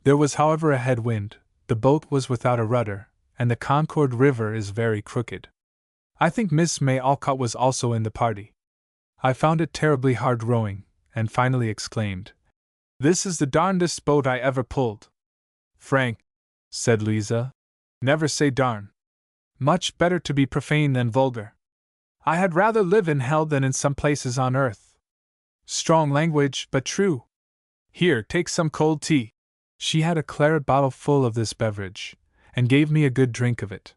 There was, however, a head wind, the boat was without a rudder, and the Concord River is very crooked. I think Miss May Alcott was also in the party. I found it terribly hard rowing, and finally exclaimed, "This is the darndest boat I ever pulled." "Frank," said Louisa, "never say darn. Much better to be profane than vulgar. I had rather live in hell than in some places on earth." Strong language, but true. Here, take some cold tea. She had a claret bottle full of this beverage, and gave me a good drink of it.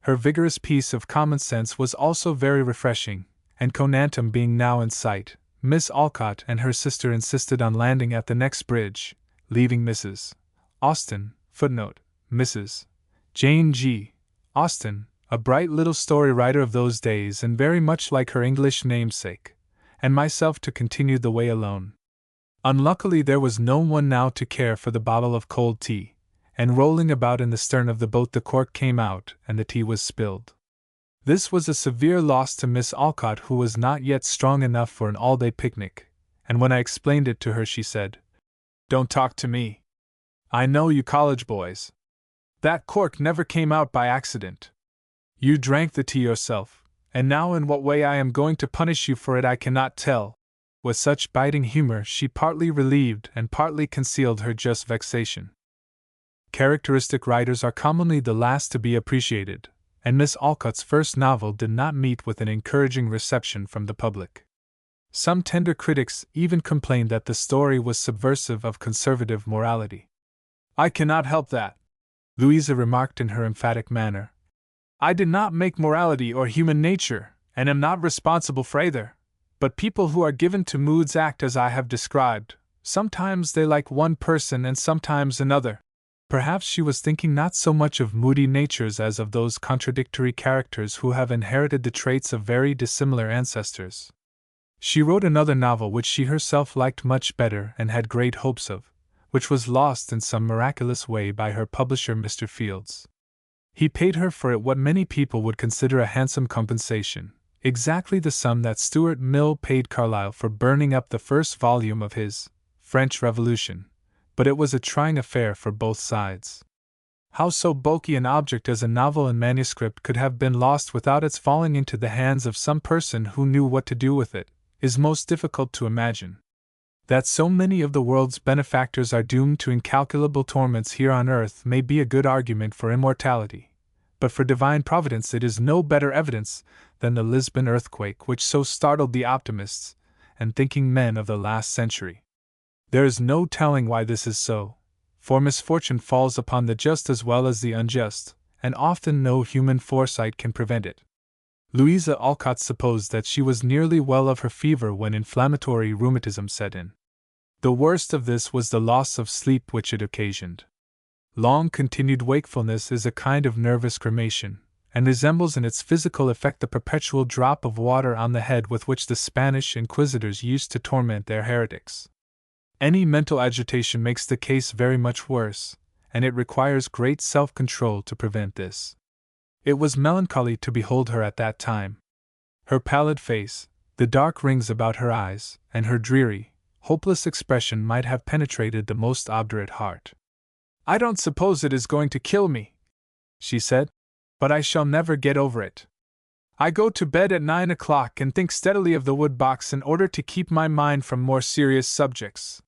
Her vigorous piece of common sense was also very refreshing, and Conantum being now in sight, Miss Alcott and her sister insisted on landing at the next bridge, leaving Mrs. Austen, Mrs. Jane G. Austen, a bright little story writer of those days and very much like her English namesake, and myself to continue the way alone. Unluckily there was no one now to care for the bottle of cold tea, and rolling about in the stern of the boat the cork came out and the tea was spilled. This was a severe loss to Miss Alcott, who was not yet strong enough for an all-day picnic, and when I explained it to her she said, "Don't talk to me. I know you college boys. That cork never came out by accident. You drank the tea yourself, And now in what way I am going to punish you for it I cannot tell." With such biting humor she partly relieved and partly concealed her just vexation. Characteristic writers are commonly the last to be appreciated, and Miss Alcott's first novel did not meet with an encouraging reception from the public. Some tender critics even complained that the story was subversive of conservative morality. "I cannot help that," Louisa remarked in her emphatic manner. "I did not make morality or human nature, and am not responsible for either. But people who are given to moods act as I have described. Sometimes they like one person and sometimes another." Perhaps she was thinking not so much of moody natures as of those contradictory characters who have inherited the traits of very dissimilar ancestors. She wrote another novel which she herself liked much better and had great hopes of, which was lost in some miraculous way by her publisher Mr. Fields. He paid her for it what many people would consider a handsome compensation, exactly the sum that Stuart Mill paid Carlyle for burning up the first volume of his French Revolution, but it was a trying affair for both sides. How so bulky an object as a novel in manuscript could have been lost without its falling into the hands of some person who knew what to do with it, is most difficult to imagine. That so many of the world's benefactors are doomed to incalculable torments here on earth may be a good argument for immortality, but for divine providence it is no better evidence than the Lisbon earthquake which so startled the optimists and thinking men of the last century. There is no telling why this is so, for misfortune falls upon the just as well as the unjust, and often no human foresight can prevent it. Louisa Alcott supposed that she was nearly well of her fever when inflammatory rheumatism set in. The worst of this was the loss of sleep which it occasioned. Long-continued wakefulness is a kind of nervous cremation, and resembles in its physical effect the perpetual drop of water on the head with which the Spanish inquisitors used to torment their heretics. Any mental agitation makes the case very much worse, and it requires great self-control to prevent this. It was melancholy to behold her at that time. Her pallid face, the dark rings about her eyes, and her dreary, hopeless expression might have penetrated the most obdurate heart. "I don't suppose it is going to kill me," she said, "but I shall never get over it. I go to bed at 9 o'clock and think steadily of the wood box in order to keep my mind from more serious subjects.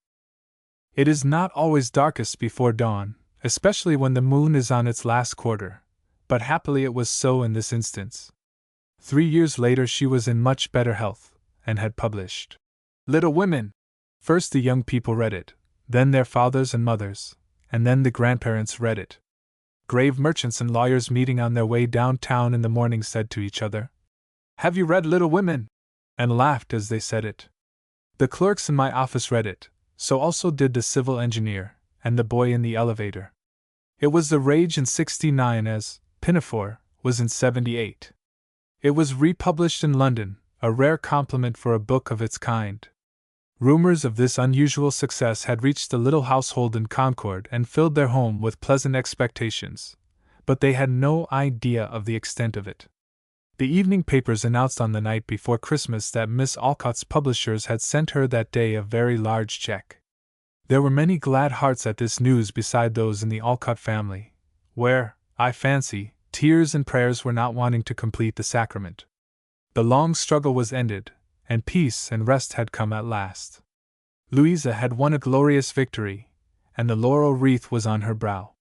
It is not always darkest before dawn, especially when the moon is on its last quarter, but happily it was so in this instance." 3 years later she was in much better health, and had published Little Women. First the young people read it, then their fathers and mothers, and then the grandparents read it. Grave merchants and lawyers meeting on their way downtown in the morning said to each other, "Have you read Little Women?" and laughed as they said it. The clerks in my office read it, so also did the civil engineer, and the boy in the elevator. It was the rage in '69 as Pinafore was in '78. It was republished in London, a rare compliment for a book of its kind. Rumors of this unusual success had reached the little household in Concord and filled their home with pleasant expectations, but they had no idea of the extent of it. The evening papers announced on the night before Christmas that Miss Alcott's publishers had sent her that day a very large check. There were many glad hearts at this news beside those in the Alcott family, where, I fancy, tears and prayers were not wanting to complete the sacrament. The long struggle was ended, and peace and rest had come at last. Louisa had won a glorious victory, and the laurel wreath was on her brow.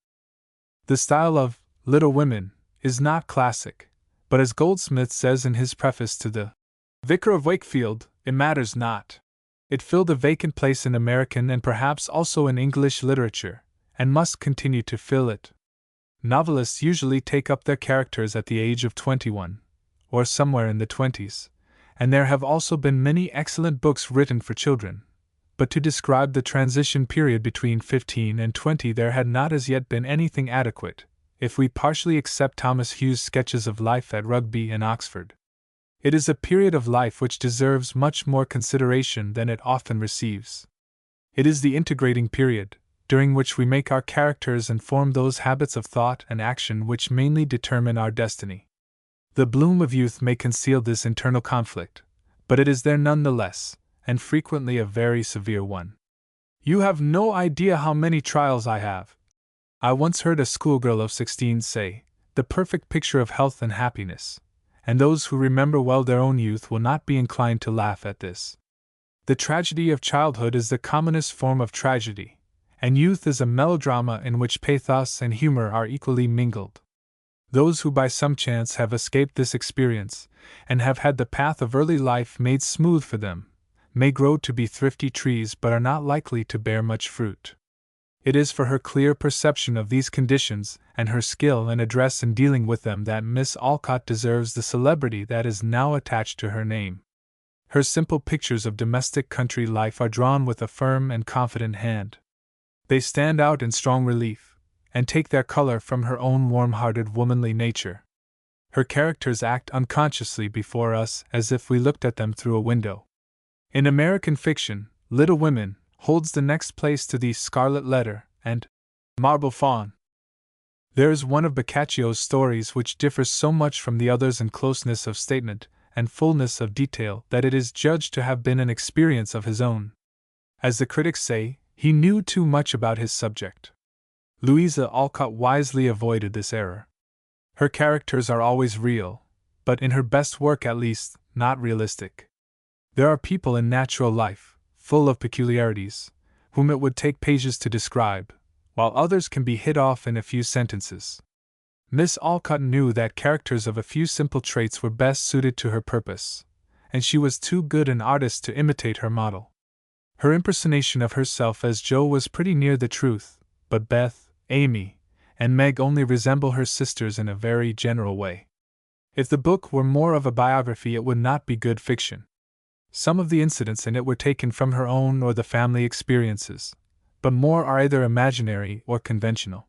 The style of Little Women is not classic, but as Goldsmith says in his preface to the Vicar of Wakefield, it matters not. It filled a vacant place in American and perhaps also in English literature, and must continue to fill it. Novelists usually take up their characters at the age of 21, or somewhere in the 20s, and there have also been many excellent books written for children, but to describe the transition period between 15 and 20 there had not as yet been anything adequate, if we partially accept Thomas Hughes' sketches of life at Rugby and Oxford. It is a period of life which deserves much more consideration than it often receives. It is the integrating period, during which we make our characters and form those habits of thought and action which mainly determine our destiny. The bloom of youth may conceal this internal conflict, but it is there none the less, and frequently a very severe one. "You have no idea how many trials I have," I once heard a schoolgirl of 16 say, "the perfect picture of health and happiness, and those who remember well their own youth will not be inclined to laugh at this. The tragedy of childhood is the commonest form of tragedy, and youth is a melodrama in which pathos and humor are equally mingled. Those who by some chance have escaped this experience, and have had the path of early life made smooth for them, may grow to be thrifty trees but are not likely to bear much fruit. It is for her clear perception of these conditions and her skill and address in dealing with them that Miss Alcott deserves the celebrity that is now attached to her name. Her simple pictures of domestic country life are drawn with a firm and confident hand. They stand out in strong relief, and take their color from her own warm-hearted womanly nature. Her characters act unconsciously before us as if we looked at them through a window. In American fiction, Little Women holds the next place to The Scarlet Letter and Marble Fawn. There is one of Boccaccio's stories which differs so much from the others in closeness of statement and fullness of detail that it is judged to have been an experience of his own. As the critics say, he knew too much about his subject. Louisa Alcott wisely avoided this error. Her characters are always real, but in her best work at least, not realistic. There are people in natural life, full of peculiarities, whom it would take pages to describe, while others can be hit off in a few sentences. Miss Alcott knew that characters of a few simple traits were best suited to her purpose, and she was too good an artist to imitate her model. Her impersonation of herself as Jo was pretty near the truth, but Beth, Amy, and Meg only resemble her sisters in a very general way. If the book were more of a biography, it would not be good fiction. Some of the incidents in it were taken from her own or the family experiences, but more are either imaginary or conventional.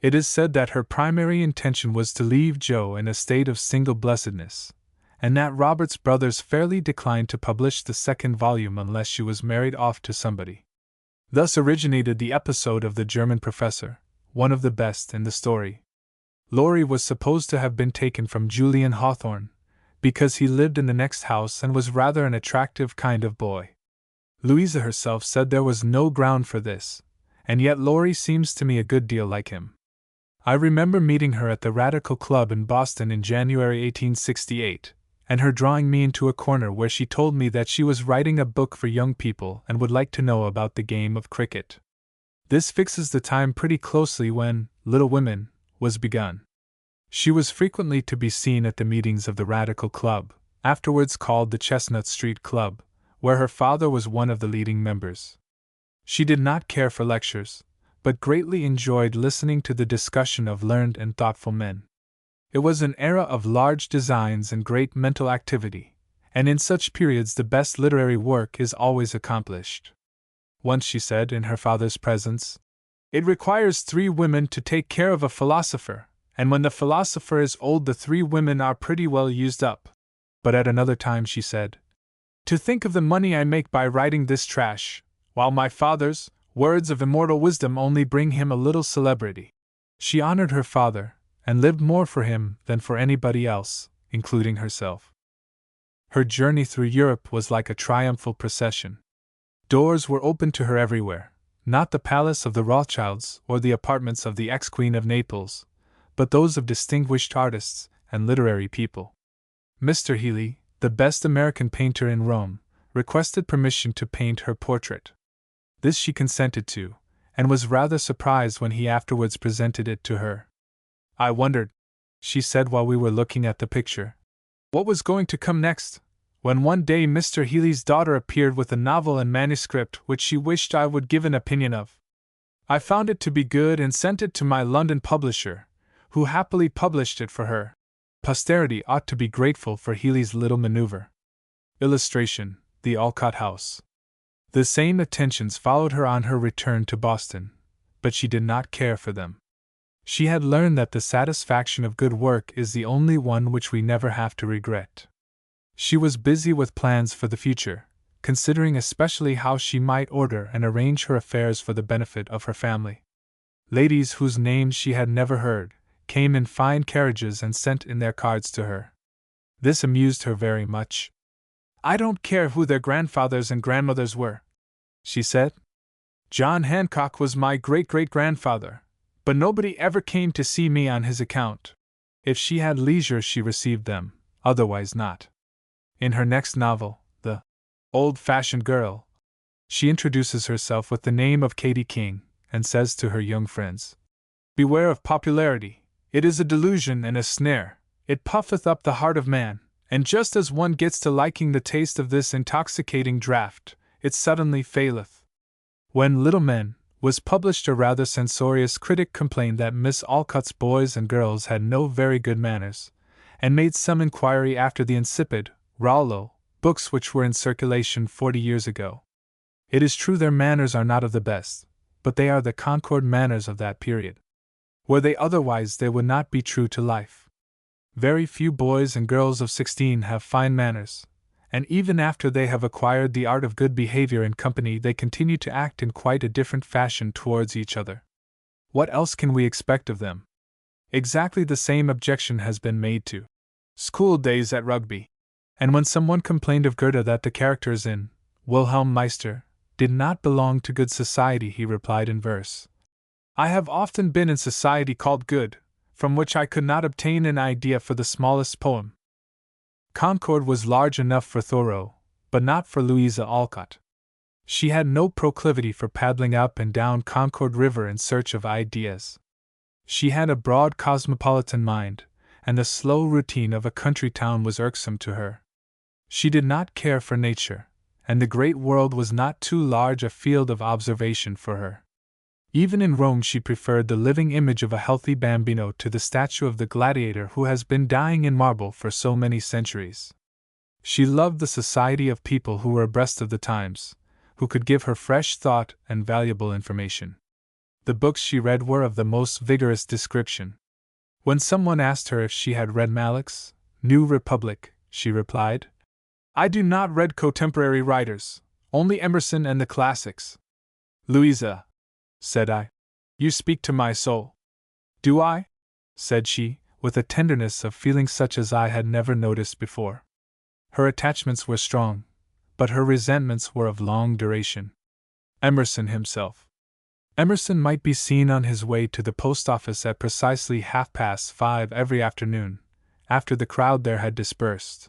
It is said that her primary intention was to leave Jo in a state of single blessedness, and that Robert's brothers fairly declined to publish the second volume unless she was married off to somebody. Thus originated the episode of the German professor, one of the best in the story. Laurie was supposed to have been taken from Julian Hawthorne, because he lived in the next house and was rather an attractive kind of boy. Louisa herself said there was no ground for this, and yet Laurie seems to me a good deal like him. I remember meeting her at the Radical Club in Boston in January 1868, and her drawing me into a corner where she told me that she was writing a book for young people and would like to know about the game of cricket. This fixes the time pretty closely when Little Women was begun. She was frequently to be seen at the meetings of the Radical Club, afterwards called the Chestnut Street Club, where her father was one of the leading members. She did not care for lectures, but greatly enjoyed listening to the discussion of learned and thoughtful men. It was an era of large designs and great mental activity, and in such periods the best literary work is always accomplished. Once she said in her father's presence, "It requires 3 women to take care of a philosopher, and when the philosopher is old the 3 women are pretty well used up." But at another time she said, "To think of the money I make by writing this trash, while my father's words of immortal wisdom only bring him a little celebrity." She honored her father, and lived more for him than for anybody else, including herself. Her journey through Europe was like a triumphal procession. Doors were opened to her everywhere, not the palace of the Rothschilds or the apartments of the ex-Queen of Naples, but those of distinguished artists and literary people. Mr. Healy, the best American painter in Rome, requested permission to paint her portrait. This she consented to, and was rather surprised when he afterwards presented it to her. "I wondered," she said while we were looking at the picture, "what was going to come next, when one day Mr. Healy's daughter appeared with a novel and manuscript which she wished I would give an opinion of. I found it to be good and sent it to my London publisher, who happily published it for her. Posterity ought to be grateful for Healy's little maneuver." Illustration: The Alcott House. The same attentions followed her on her return to Boston, but she did not care for them. She had learned that the satisfaction of good work is the only one which we never have to regret. She was busy with plans for the future, considering especially how she might order and arrange her affairs for the benefit of her family. Ladies whose names she had never heard came in fine carriages and sent in their cards to her. This amused her very much. "I don't care who their grandfathers and grandmothers were," she said. "John Hancock was my great-great-grandfather, but nobody ever came to see me on his account." If she had leisure she received them, otherwise not. In her next novel, The Old-Fashioned Girl, she introduces herself with the name of Katy King, and says to her young friends, "Beware of popularity, it is a delusion and a snare, it puffeth up the heart of man, and just as one gets to liking the taste of this intoxicating draught, it suddenly faileth." When Little Men was published, a rather censorious critic complained that Miss Alcott's boys and girls had no very good manners, and made some inquiry after the insipid Rollo books which were in circulation 40 years ago. It is true their manners are not of the best, but they are the Concord manners of that period. Were they otherwise, they would not be true to life. Very few boys and girls of 16 have fine manners, and even after they have acquired the art of good behavior in company, they continue to act in quite a different fashion towards each other. What else can we expect of them? Exactly the same objection has been made to school days at Rugby. And when someone complained of Goethe that the characters in Wilhelm Meister did not belong to good society, he replied in verse, "I have often been in society called good, from which I could not obtain an idea for the smallest poem." Concord was large enough for Thoreau, but not for Louisa Alcott. She had no proclivity for paddling up and down Concord River in search of ideas. She had a broad cosmopolitan mind, and the slow routine of a country town was irksome to her. She did not care for nature, and the great world was not too large a field of observation for her. Even in Rome she preferred the living image of a healthy bambino to the statue of the gladiator who has been dying in marble for so many centuries. She loved the society of people who were abreast of the times, who could give her fresh thought and valuable information. The books she read were of the most vigorous description. When someone asked her if she had read Mallock's New Republic, she replied, "I do not read contemporary writers, only Emerson and the classics." "Louisa," said I, "you speak to my soul." "Do I?" said she, with a tenderness of feeling such as I had never noticed before. Her attachments were strong, but her resentments were of long duration. Emerson himself. Emerson might be seen on his way to the post office at precisely 5:30 every afternoon, after the crowd there had dispersed.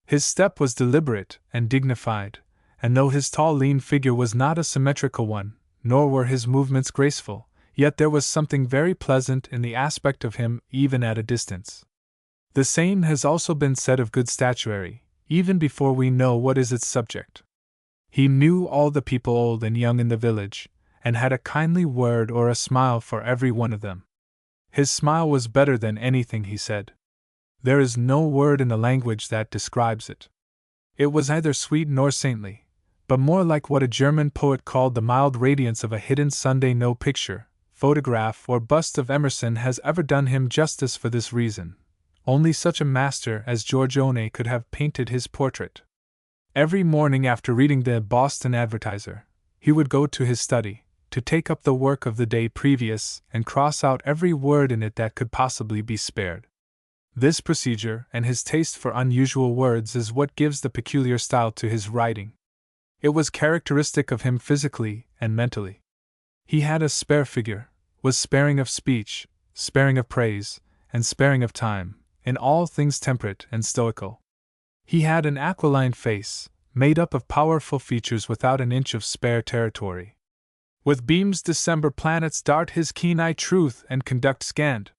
His step was deliberate and dignified, and though his tall lean figure was not a symmetrical one, nor were his movements graceful, yet there was something very pleasant in the aspect of him even at a distance. The same has also been said of good statuary, even before we know what is its subject. He knew all the people old and young in the village, and had a kindly word or a smile for every one of them. His smile was better than anything he said. There is no word in the language that describes it. It was neither sweet nor saintly, but more like what a German poet called the mild radiance of a hidden Sunday. No picture, photograph, or bust of Emerson has ever done him justice for this reason. Only such a master as Giorgione could have painted his portrait. Every morning after reading the Boston Advertiser, he would go to his study, to take up the work of the day previous and cross out every word in it that could possibly be spared. This procedure and his taste for unusual words is what gives the peculiar style to his writing. It was characteristic of him physically and mentally. He had a spare figure, was sparing of speech, sparing of praise, and sparing of time, in all things temperate and stoical. He had an aquiline face, made up of powerful features without an inch of spare territory. With beams December planets dart his keen eye truth and conduct scanned.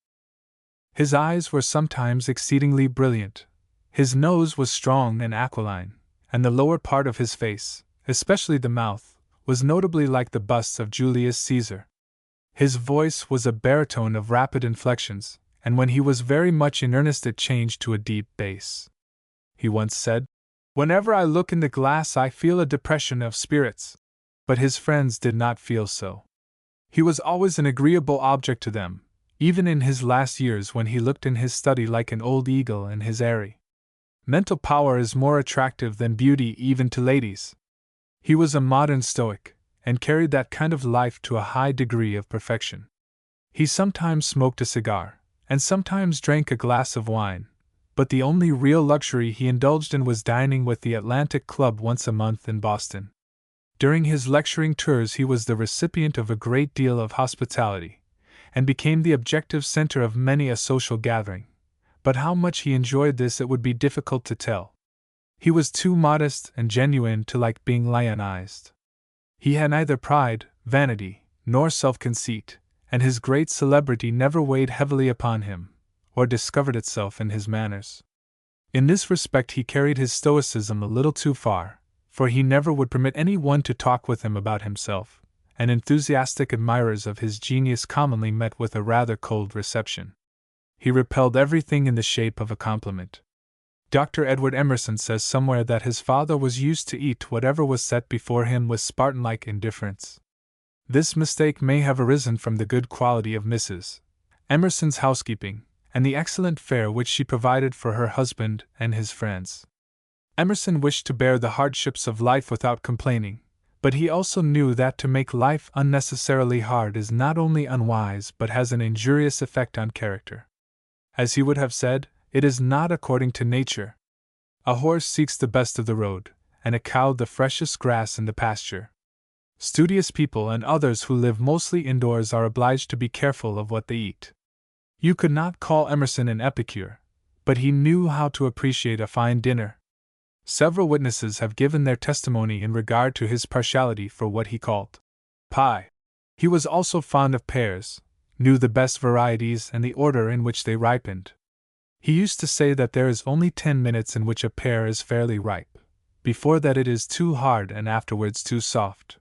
His eyes were sometimes exceedingly brilliant. His nose was strong and aquiline, and the lower part of his face, especially the mouth, was notably like the busts of Julius Caesar. His voice was a baritone of rapid inflections, and when he was very much in earnest it changed to a deep bass. He once said, "Whenever I look in the glass I feel a depression of spirits." But his friends did not feel so. He was always an agreeable object to them, even in his last years when he looked in his study like an old eagle in his eyrie. Mental power is more attractive than beauty even to ladies. He was a modern Stoic, and carried that kind of life to a high degree of perfection. He sometimes smoked a cigar, and sometimes drank a glass of wine, but the only real luxury he indulged in was dining with the Atlantic Club once a month in Boston. During his lecturing tours he was the recipient of a great deal of hospitality, and became the objective center of many a social gathering, but how much he enjoyed this it would be difficult to tell. He was too modest and genuine to like being lionized. He had neither pride, vanity, nor self-conceit, and his great celebrity never weighed heavily upon him, or discovered itself in his manners. In this respect he carried his stoicism a little too far, for he never would permit any one to talk with him about himself, and enthusiastic admirers of his genius commonly met with a rather cold reception. He repelled everything in the shape of a compliment. Dr. Edward Emerson says somewhere that his father was used to eat whatever was set before him with Spartan-like indifference. This mistake may have arisen from the good quality of Mrs. Emerson's housekeeping, and the excellent fare which she provided for her husband and his friends. Emerson wished to bear the hardships of life without complaining, but he also knew that to make life unnecessarily hard is not only unwise but has an injurious effect on character. As he would have said, it is not according to nature. A horse seeks the best of the road, and a cow the freshest grass in the pasture. Studious people and others who live mostly indoors are obliged to be careful of what they eat. You could not call Emerson an epicure, but he knew how to appreciate a fine dinner. Several witnesses have given their testimony in regard to his partiality for what he called pie. He was also fond of pears, knew the best varieties and the order in which they ripened. He used to say that there is only 10 minutes in which a pear is fairly ripe, before that it is too hard and afterwards too soft.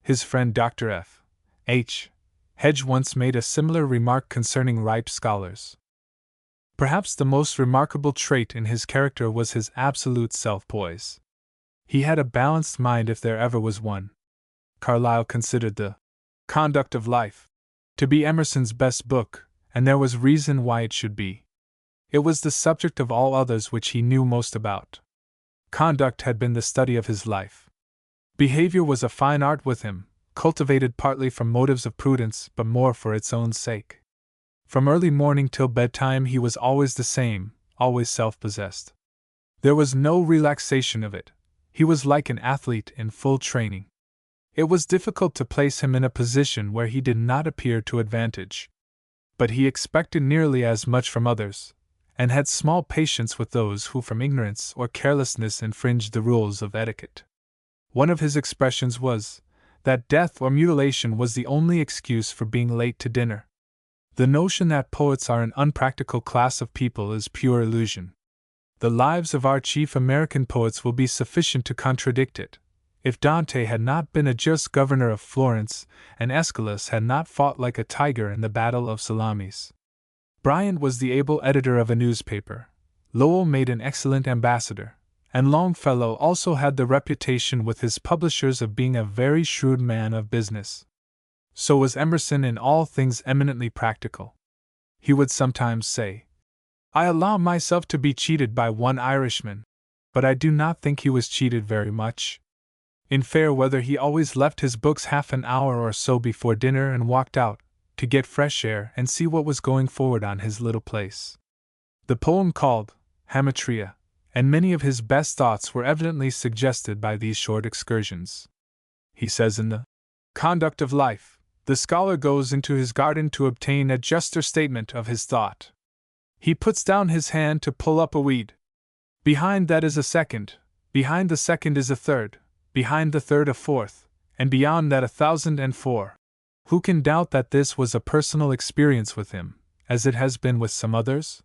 His friend Dr. F. H. Hedge once made a similar remark concerning ripe scholars. Perhaps the most remarkable trait in his character was his absolute self-poise. He had a balanced mind if there ever was one. Carlyle considered The Conduct of Life to be Emerson's best book, and there was reason why it should be. It was the subject of all others which he knew most about. Conduct had been the study of his life. Behavior was a fine art with him, cultivated partly from motives of prudence but more for its own sake. From early morning till bedtime he was always the same, always self-possessed. There was no relaxation of it. He was like an athlete in full training. It was difficult to place him in a position where he did not appear to advantage. But he expected nearly as much from others, and had small patience with those who from ignorance or carelessness infringed the rules of etiquette. One of his expressions was that death or mutilation was the only excuse for being late to dinner. The notion that poets are an unpractical class of people is pure illusion. The lives of our chief American poets will be sufficient to contradict it. If Dante had not been a just governor of Florence, and Aeschylus had not fought like a tiger in the Battle of Salamis. Bryant was the able editor of a newspaper, Lowell made an excellent ambassador, and Longfellow also had the reputation with his publishers of being a very shrewd man of business. So was Emerson in all things eminently practical. He would sometimes say, "I allow myself to be cheated by one Irishman," but I do not think he was cheated very much. In fair weather he always left his books half an hour or so before dinner and walked out, to get fresh air and see what was going forward on his little place. The poem called Hamartia, and many of his best thoughts were evidently suggested by these short excursions. He says in The Conduct of Life, the scholar goes into his garden to obtain a juster statement of his thought. He puts down his hand to pull up a weed. Behind that is a second, behind the second is a third, behind the third a fourth, and beyond that 1,004. Who can doubt that this was a personal experience with him, as it has been with some others?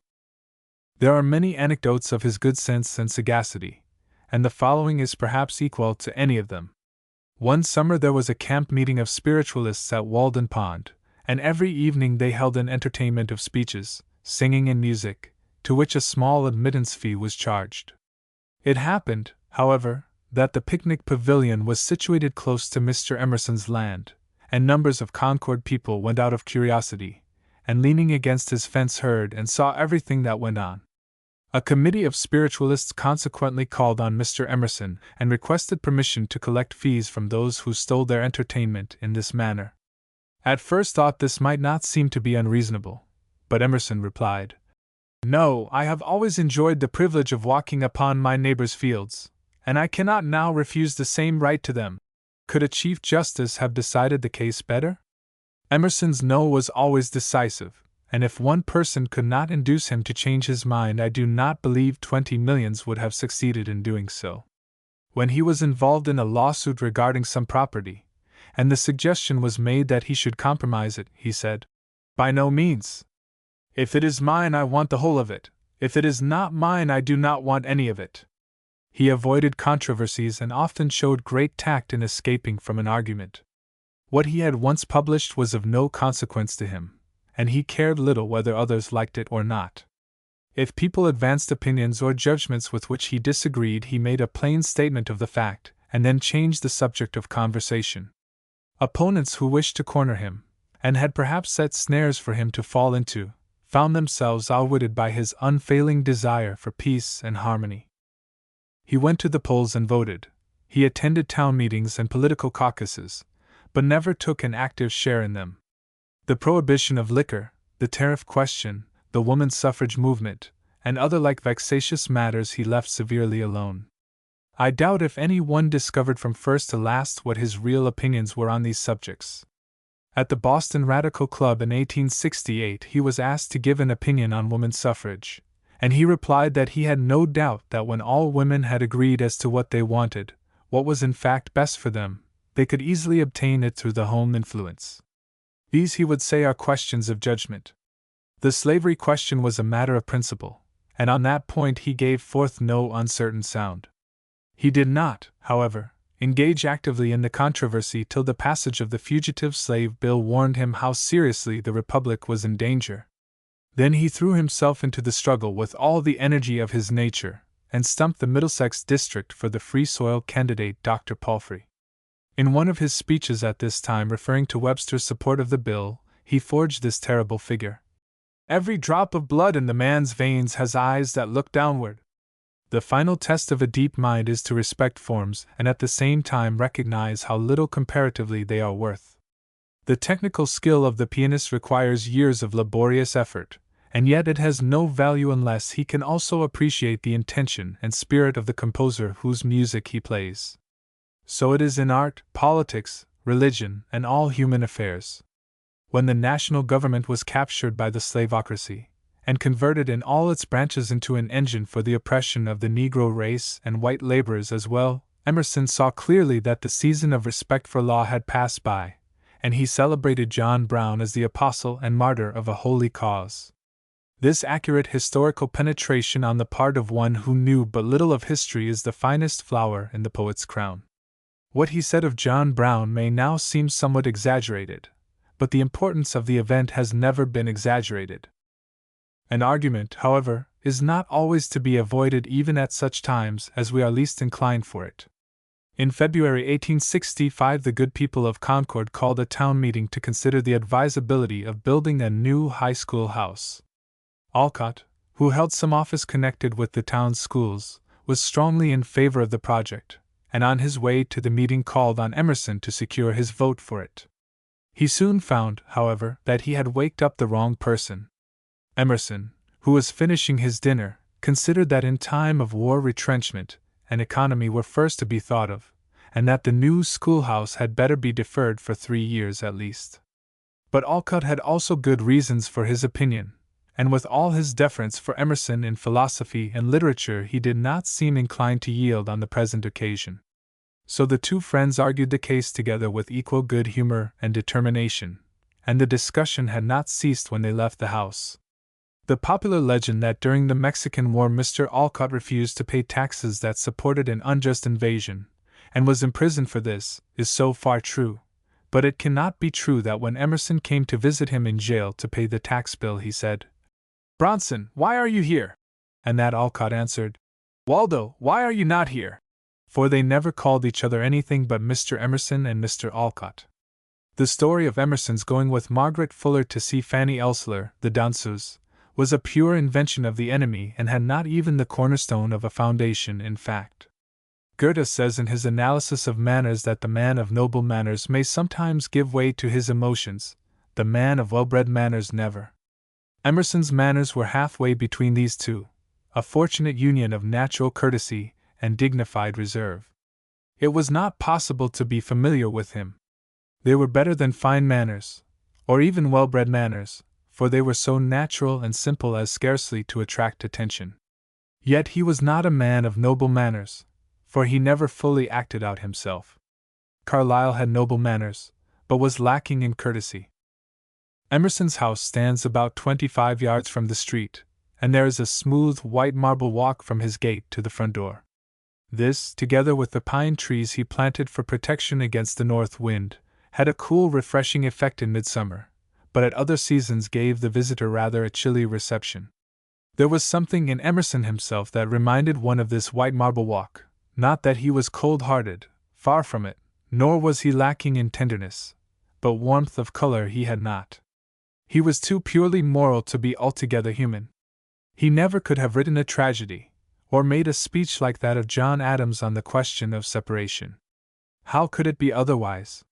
There are many anecdotes of his good sense and sagacity, and the following is perhaps equal to any of them. One summer there was a camp meeting of spiritualists at Walden Pond, and every evening they held an entertainment of speeches, singing and music, to which a small admittance fee was charged. It happened, however, that the picnic pavilion was situated close to Mr. Emerson's land, and numbers of Concord people went out of curiosity, and leaning against his fence heard and saw everything that went on. A committee of spiritualists consequently called on Mr. Emerson and requested permission to collect fees from those who stole their entertainment in this manner. At first thought this might not seem to be unreasonable, but Emerson replied, "No, I have always enjoyed the privilege of walking upon my neighbors' fields, and I cannot now refuse the same right to them. Could a Chief Justice have decided the case better?" Emerson's no was always decisive, and if one person could not induce him to change his mind, I do not believe 20 millions would have succeeded in doing so. When he was involved in a lawsuit regarding some property, and the suggestion was made that he should compromise it, he said, "By no means. If it is mine, I want the whole of it. If it is not mine, I do not want any of it." He avoided controversies and often showed great tact in escaping from an argument. What he had once published was of no consequence to him, and he cared little whether others liked it or not. If people advanced opinions or judgments with which he disagreed, he made a plain statement of the fact, and then changed the subject of conversation. Opponents who wished to corner him, and had perhaps set snares for him to fall into, found themselves outwitted by his unfailing desire for peace and harmony. He went to the polls and voted. He attended town meetings and political caucuses, but never took an active share in them. The prohibition of liquor, the tariff question, the woman's suffrage movement, and other like vexatious matters he left severely alone. I doubt if any one discovered from first to last what his real opinions were on these subjects. At the Boston Radical Club in 1868 he was asked to give an opinion on women's suffrage, and he replied that he had no doubt that when all women had agreed as to what they wanted, what was in fact best for them, they could easily obtain it through the home influence. These, he would say, are questions of judgment. The slavery question was a matter of principle, and on that point he gave forth no uncertain sound. He did not, however, engage actively in the controversy till the passage of the Fugitive Slave Bill warned him how seriously the Republic was in danger. Then he threw himself into the struggle with all the energy of his nature, and stumped the Middlesex district for the Free Soil candidate Dr. Palfrey. In one of his speeches at this time, referring to Webster's support of the bill, he forged this terrible figure: "Every drop of blood in the man's veins has eyes that look downward." The final test of a deep mind is to respect forms and at the same time recognize how little comparatively they are worth. The technical skill of the pianist requires years of laborious effort, and yet it has no value unless he can also appreciate the intention and spirit of the composer whose music he plays. So it is in art, politics, religion, and all human affairs. When the national government was captured by the slavocracy, and converted in all its branches into an engine for the oppression of the Negro race and white laborers as well, Emerson saw clearly that the season of respect for law had passed by, and he celebrated John Brown as the apostle and martyr of a holy cause. This accurate historical penetration on the part of one who knew but little of history is the finest flower in the poet's crown. What he said of John Brown may now seem somewhat exaggerated, but the importance of the event has never been exaggerated. An argument, however, is not always to be avoided even at such times as we are least inclined for it. In February 1865 the good people of Concord called a town meeting to consider the advisability of building a new high school house. Alcott, who held some office connected with the town's schools, was strongly in favor of the project, and on his way to the meeting called on Emerson to secure his vote for it. He soon found, however, that he had waked up the wrong person. Emerson, who was finishing his dinner, considered that in time of war retrenchment and economy were first to be thought of, and that the new schoolhouse had better be deferred for 3 years at least. But Alcott had also good reasons for his opinion, and with all his deference for Emerson in philosophy and literature he did not seem inclined to yield on the present occasion. So the two friends argued the case together with equal good humor and determination, and the discussion had not ceased when they left the house. The popular legend that during the Mexican War Mr. Alcott refused to pay taxes that supported an unjust invasion, and was imprisoned for this, is so far true, but it cannot be true that when Emerson came to visit him in jail to pay the tax bill he said, "Bronson, why are you here?" and that Alcott answered, "Waldo, why are you not here?" For they never called each other anything but Mr. Emerson and Mr. Alcott. The story of Emerson's going with Margaret Fuller to see Fanny Elssler, the danseuse, was a pure invention of the enemy and had not even the cornerstone of a foundation in fact. Goethe says in his analysis of manners that the man of noble manners may sometimes give way to his emotions, the man of well-bred manners never. Emerson's manners were halfway between these two, a fortunate union of natural courtesy and dignified reserve. It was not possible to be familiar with him. They were better than fine manners, or even well-bred manners, for they were so natural and simple as scarcely to attract attention. Yet he was not a man of noble manners, for he never fully acted out himself. Carlyle had noble manners, but was lacking in courtesy. Emerson's house stands about 25 yards from the street, and there is a smooth white marble walk from his gate to the front door. This, together with the pine trees he planted for protection against the north wind, had a cool, refreshing effect in midsummer, but at other seasons gave the visitor rather a chilly reception. There was something in Emerson himself that reminded one of this white marble walk, not that he was cold-hearted, far from it, nor was he lacking in tenderness, but warmth of color he had not. He was too purely moral to be altogether human. He never could have written a tragedy, or made a speech like that of John Adams on the question of separation. How could it be otherwise?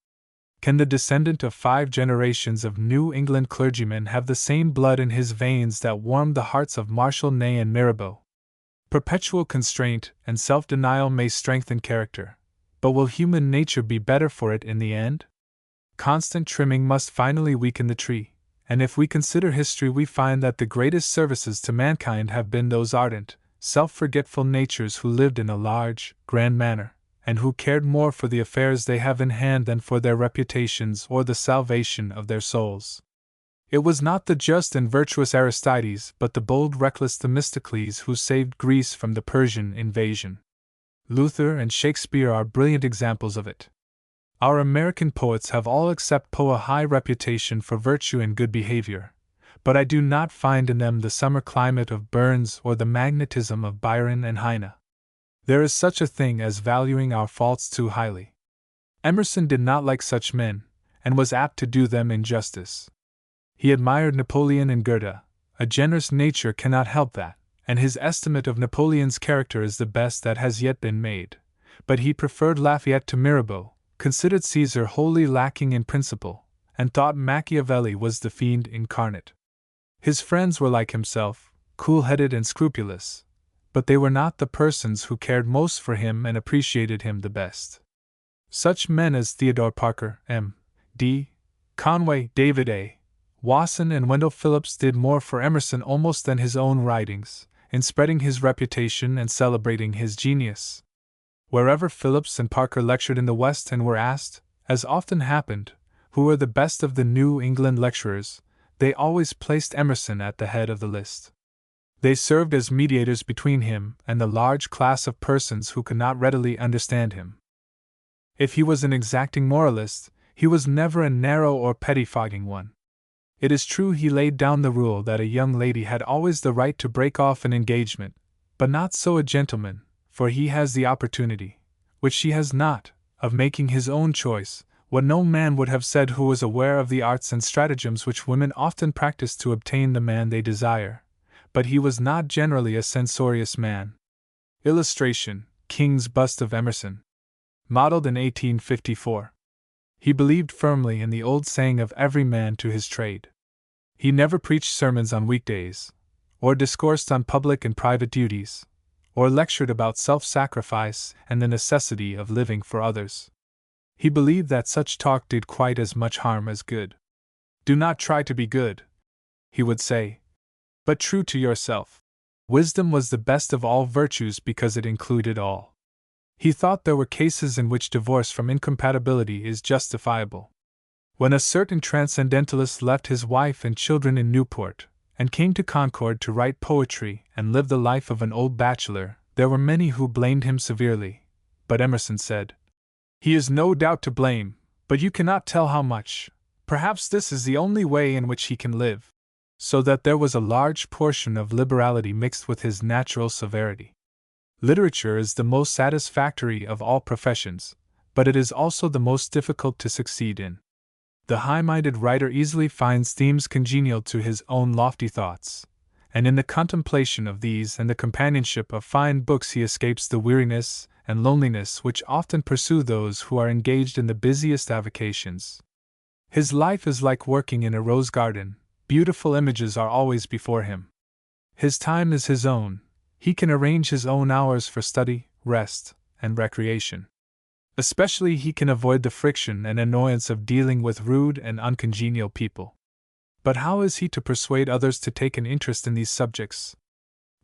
Can the descendant of 5 generations of New England clergymen have the same blood in his veins that warmed the hearts of Marshall Ney and Mirabeau? Perpetual constraint and self-denial may strengthen character, but will human nature be better for it in the end? Constant trimming must finally weaken the tree, and if we consider history we find that the greatest services to mankind have been those ardent, self-forgetful natures who lived in a large, grand manner, and who cared more for the affairs they have in hand than for their reputations or the salvation of their souls. It was not the just and virtuous Aristides but the bold, reckless Themistocles who saved Greece from the Persian invasion. Luther and Shakespeare are brilliant examples of it. Our American poets have all except Poe a high reputation for virtue and good behavior, but I do not find in them the summer climate of Burns or the magnetism of Byron and Heine. There is such a thing as valuing our faults too highly. Emerson did not like such men, and was apt to do them injustice. He admired Napoleon and Goethe. A generous nature cannot help that, and his estimate of Napoleon's character is the best that has yet been made. But he preferred Lafayette to Mirabeau, considered Caesar wholly lacking in principle, and thought Machiavelli was the fiend incarnate. His friends were like himself, cool-headed and scrupulous, but they were not the persons who cared most for him and appreciated him the best. Such men as Theodore Parker, M.D., Conway, David A. Wasson, and Wendell Phillips did more for Emerson almost than his own writings, in spreading his reputation and celebrating his genius. Wherever Phillips and Parker lectured in the West and were asked, as often happened, who were the best of the New England lecturers, they always placed Emerson at the head of the list. They served as mediators between him and the large class of persons who could not readily understand him. If he was an exacting moralist, he was never a narrow or pettifogging one. It is true he laid down the rule that a young lady had always the right to break off an engagement, but not so a gentleman, for he has the opportunity, which she has not, of making his own choice, what no man would have said who was aware of the arts and stratagems which women often practice to obtain the man they desire. But he was not generally a censorious man. Illustration: King's bust of Emerson. Modeled in 1854. He believed firmly in the old saying of every man to his trade. He never preached sermons on weekdays, or discoursed on public and private duties, or lectured about self-sacrifice and the necessity of living for others. He believed that such talk did quite as much harm as good. Do not try to be good, he would say, but true to yourself. Wisdom was the best of all virtues because it included all. He thought there were cases in which divorce from incompatibility is justifiable. When a certain transcendentalist left his wife and children in Newport, and came to Concord to write poetry and live the life of an old bachelor, there were many who blamed him severely. But Emerson said, "He is no doubt to blame, but you cannot tell how much. Perhaps this is the only way in which he can live." So that there was a large portion of liberality mixed with his natural severity. Literature is the most satisfactory of all professions, but it is also the most difficult to succeed in. The high-minded writer easily finds themes congenial to his own lofty thoughts, and in the contemplation of these and the companionship of fine books he escapes the weariness and loneliness which often pursue those who are engaged in the busiest avocations. His life is like working in a rose garden. Beautiful images are always before him. His time is his own. He can arrange his own hours for study, rest, and recreation. Especially he can avoid the friction and annoyance of dealing with rude and uncongenial people. But how is he to persuade others to take an interest in these subjects?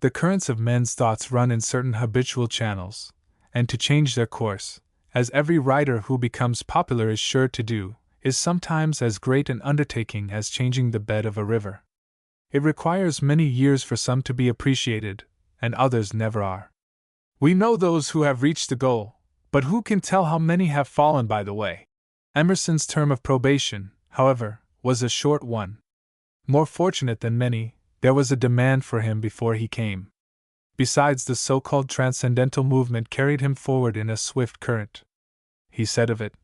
The currents of men's thoughts run in certain habitual channels, and to change their course, as every writer who becomes popular is sure to do, is sometimes as great an undertaking as changing the bed of a river. It requires many years for some to be appreciated, and others never are. We know those who have reached the goal, but who can tell how many have fallen by the way? Emerson's term of probation, however, was a short one. More fortunate than many, there was a demand for him before he came. Besides, the so-called transcendental movement carried him forward in a swift current. He said of it,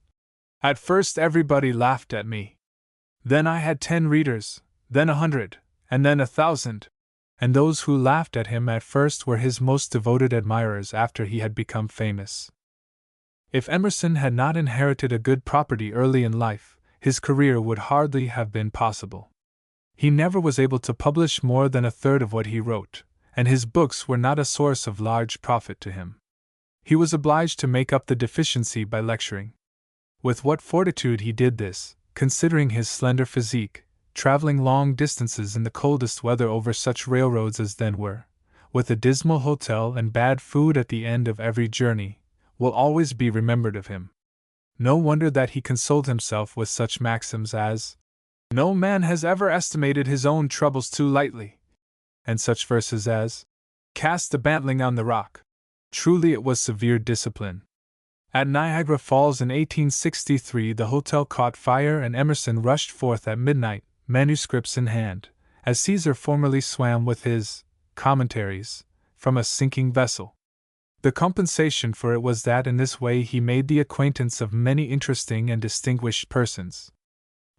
"At first everybody laughed at me. Then I had 10 readers, then 100, and then 1,000. And those who laughed at him at first were his most devoted admirers after he had become famous." If Emerson had not inherited a good property early in life, his career would hardly have been possible. He never was able to publish more than a third of what he wrote, and his books were not a source of large profit to him. He was obliged to make up the deficiency by lecturing. With what fortitude he did this, considering his slender physique, traveling long distances in the coldest weather over such railroads as then were, with a dismal hotel and bad food at the end of every journey, will always be remembered of him. No wonder that he consoled himself with such maxims as, "No man has ever estimated his own troubles too lightly," and such verses as, "Cast the bantling on the rock." Truly it was severe discipline. At Niagara Falls in 1863 the hotel caught fire and Emerson rushed forth at midnight, manuscripts in hand, as Caesar formerly swam with his commentaries from a sinking vessel. The compensation for it was that in this way he made the acquaintance of many interesting and distinguished persons.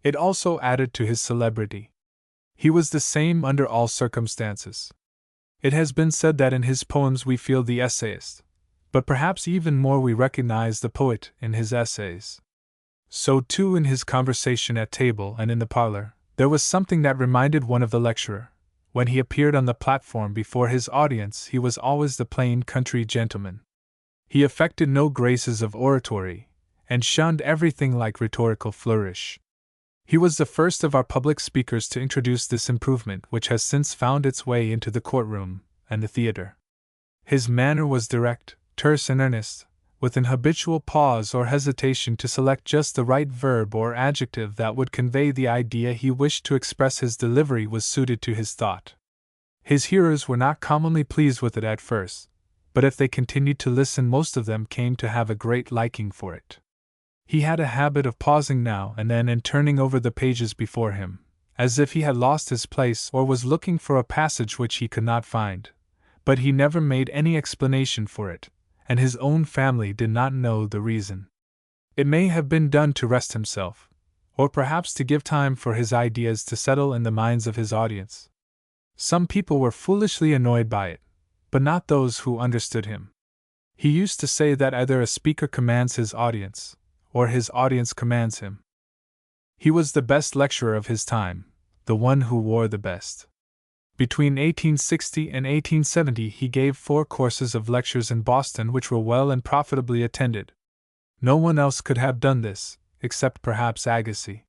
It also added to his celebrity. He was the same under all circumstances. It has been said that in his poems we feel the essayist, but perhaps even more we recognize the poet in his essays. So too in his conversation at table and in the parlor, there was something that reminded one of the lecturer. When he appeared on the platform before his audience, he was always the plain country gentleman. He affected no graces of oratory, and shunned everything like rhetorical flourish. He was the first of our public speakers to introduce this improvement, which has since found its way into the courtroom and the theater. His manner was direct, terse, and earnest, with an habitual pause or hesitation to select just the right verb or adjective that would convey the idea he wished to express. His delivery was suited to his thought. His hearers were not commonly pleased with it at first, but if they continued to listen, most of them came to have a great liking for it. He had a habit of pausing now and then and turning over the pages before him, as if he had lost his place or was looking for a passage which he could not find, but he never made any explanation for it, and his own family did not know the reason. It may have been done to rest himself, or perhaps to give time for his ideas to settle in the minds of his audience. Some people were foolishly annoyed by it, but not those who understood him. He used to say that either a speaker commands his audience, or his audience commands him. He was the best lecturer of his time, the one who wore the best. Between 1860 and 1870 he gave 4 courses of lectures in Boston which were well and profitably attended. No one else could have done this, except perhaps Agassiz.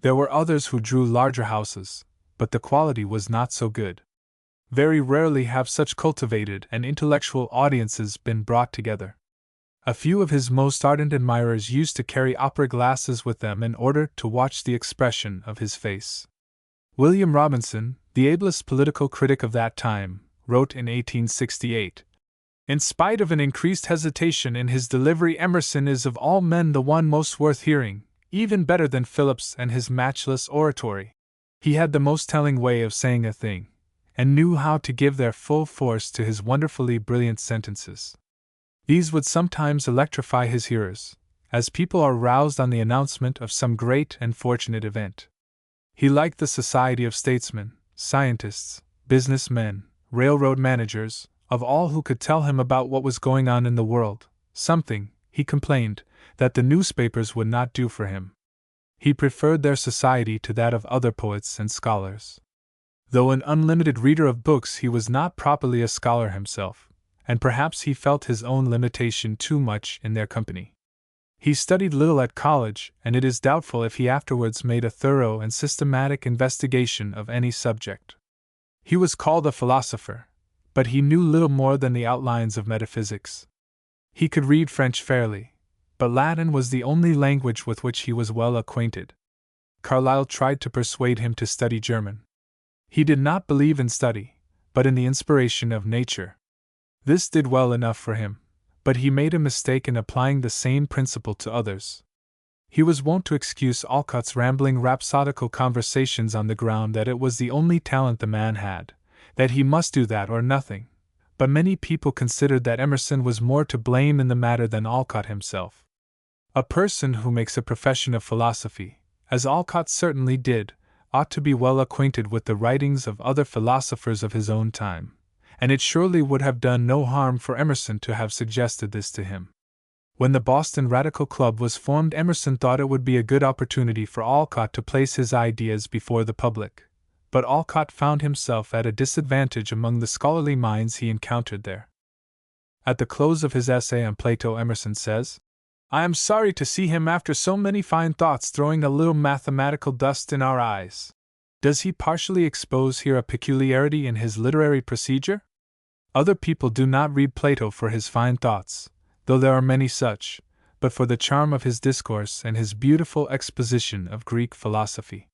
There were others who drew larger houses, but the quality was not so good. Very rarely have such cultivated and intellectual audiences been brought together. A few of his most ardent admirers used to carry opera glasses with them in order to watch the expression of his face. William Robinson, the ablest political critic of that time, wrote in 1868, "In spite of an increased hesitation in his delivery, Emerson is of all men the one most worth hearing, even better than Phillips and his matchless oratory. He had the most telling way of saying a thing, and knew how to give their full force to his wonderfully brilliant sentences. These would sometimes electrify his hearers, as people are roused on the announcement of some great and fortunate event. He liked the society of statesmen, scientists, businessmen, railroad managers, of all who could tell him about what was going on in the world, something, he complained, that the newspapers would not do for him. He preferred their society to that of other poets and scholars. Though an unlimited reader of books, he was not properly a scholar himself, and perhaps he felt his own limitation too much in their company. He studied little at college, and it is doubtful if he afterwards made a thorough and systematic investigation of any subject. He was called a philosopher, but he knew little more than the outlines of metaphysics. He could read French fairly, but Latin was the only language with which he was well acquainted. Carlyle tried to persuade him to study German. He did not believe in study, but in the inspiration of nature. This did well enough for him, but he made a mistake in applying the same principle to others. He was wont to excuse Alcott's rambling rhapsodical conversations on the ground that it was the only talent the man had, that he must do that or nothing, but many people considered that Emerson was more to blame in the matter than Alcott himself. A person who makes a profession of philosophy, as Alcott certainly did, ought to be well acquainted with the writings of other philosophers of his own time, and it surely would have done no harm for Emerson to have suggested this to him. When the Boston Radical Club was formed, Emerson thought it would be a good opportunity for Alcott to place his ideas before the public, but Alcott found himself at a disadvantage among the scholarly minds he encountered there. At the close of his essay on Plato, Emerson says, "I am sorry to see him after so many fine thoughts throwing a little mathematical dust in our eyes. Does he partially expose here a peculiarity in his literary procedure? Other people do not read Plato for his fine thoughts, though there are many such, but for the charm of his discourse and his beautiful exposition of Greek philosophy."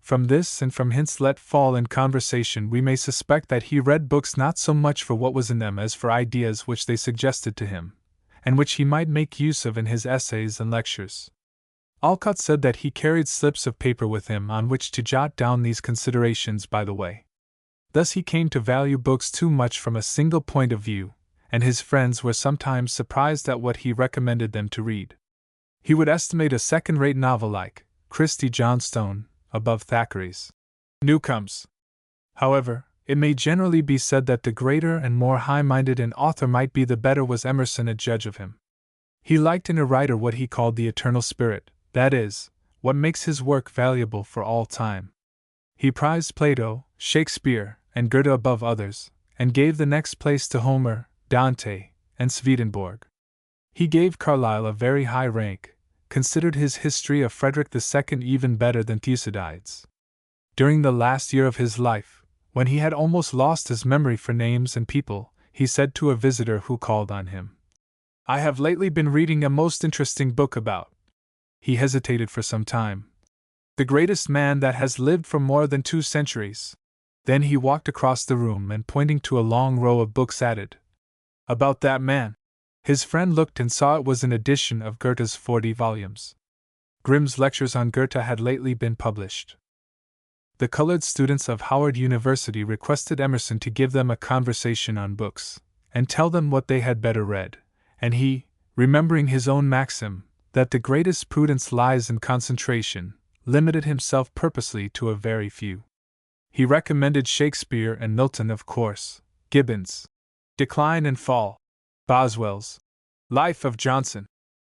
From this and from hints let fall in conversation we may suspect that he read books not so much for what was in them as for ideas which they suggested to him, and which he might make use of in his essays and lectures. Alcott said that he carried slips of paper with him on which to jot down these considerations by the way. Thus he came to value books too much from a single point of view, and his friends were sometimes surprised at what he recommended them to read. He would estimate a second-rate novel like Christie Johnstone above Thackeray's Newcomes. However, it may generally be said that the greater and more high-minded an author might be, the better was Emerson a judge of him. He liked in a writer what he called the eternal spirit, that is, what makes his work valuable for all time. He prized Plato, Shakespeare, and Goethe above others, and gave the next place to Homer, Dante, and Swedenborg. He gave Carlyle a very high rank, considered his history of Frederick II even better than Thucydides. During the last year of his life, when he had almost lost his memory for names and people, he said to a visitor who called on him, "I have lately been reading a most interesting book about—" He hesitated for some time. "The greatest man that has lived for more than 2 centuries. Then he walked across the room and, pointing to a long row of books, added, "About that man." His friend looked and saw it was an edition of Goethe's 40 volumes. Grimm's lectures on Goethe had lately been published. The colored students of Howard University requested Emerson to give them a conversation on books, and tell them what they had better read, and he, remembering his own maxim, that the greatest prudence lies in concentration, limited himself purposely to a very few. He recommended Shakespeare and Milton, of course, Gibbon's Decline and Fall, Boswell's Life of Johnson,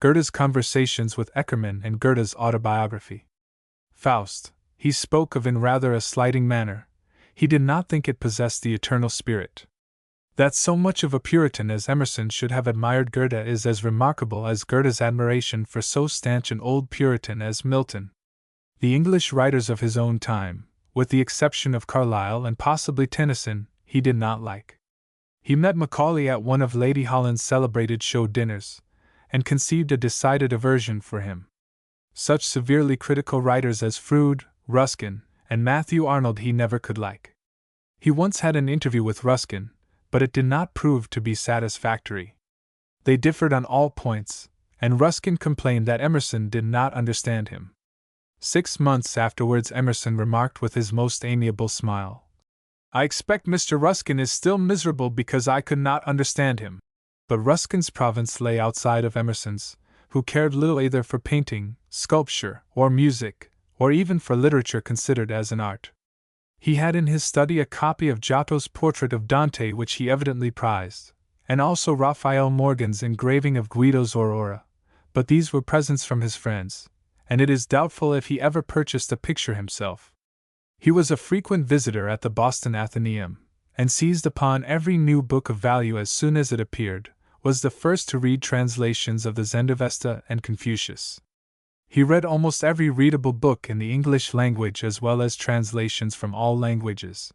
Goethe's Conversations with Eckermann, and Goethe's autobiography. Faust, he spoke of in rather a slighting manner. He did not think it possessed the eternal spirit. That so much of a Puritan as Emerson should have admired Goethe is as remarkable as Goethe's admiration for so stanch an old Puritan as Milton. The English writers of his own time, with the exception of Carlyle and possibly Tennyson, he did not like. He met Macaulay at one of Lady Holland's celebrated show dinners, and conceived a decided aversion for him. Such severely critical writers as Froude, Ruskin, and Matthew Arnold he never could like. He once had an interview with Ruskin, but it did not prove to be satisfactory. They differed on all points, and Ruskin complained that Emerson did not understand him. 6 months afterwards Emerson remarked with his most amiable smile, "I expect Mr. Ruskin is still miserable because I could not understand him." But Ruskin's province lay outside of Emerson's, who cared little either for painting, sculpture, or music, or even for literature considered as an art. He had in his study a copy of Giotto's portrait of Dante which he evidently prized, and also Raphael Morgan's engraving of Guido's Aurora, but these were presents from his friends, and it is doubtful if he ever purchased a picture himself. He was a frequent visitor at the Boston Athenaeum, and seized upon every new book of value as soon as it appeared, was the first to read translations of the Zendavesta and Confucius. He read almost every readable book in the English language as well as translations from all languages.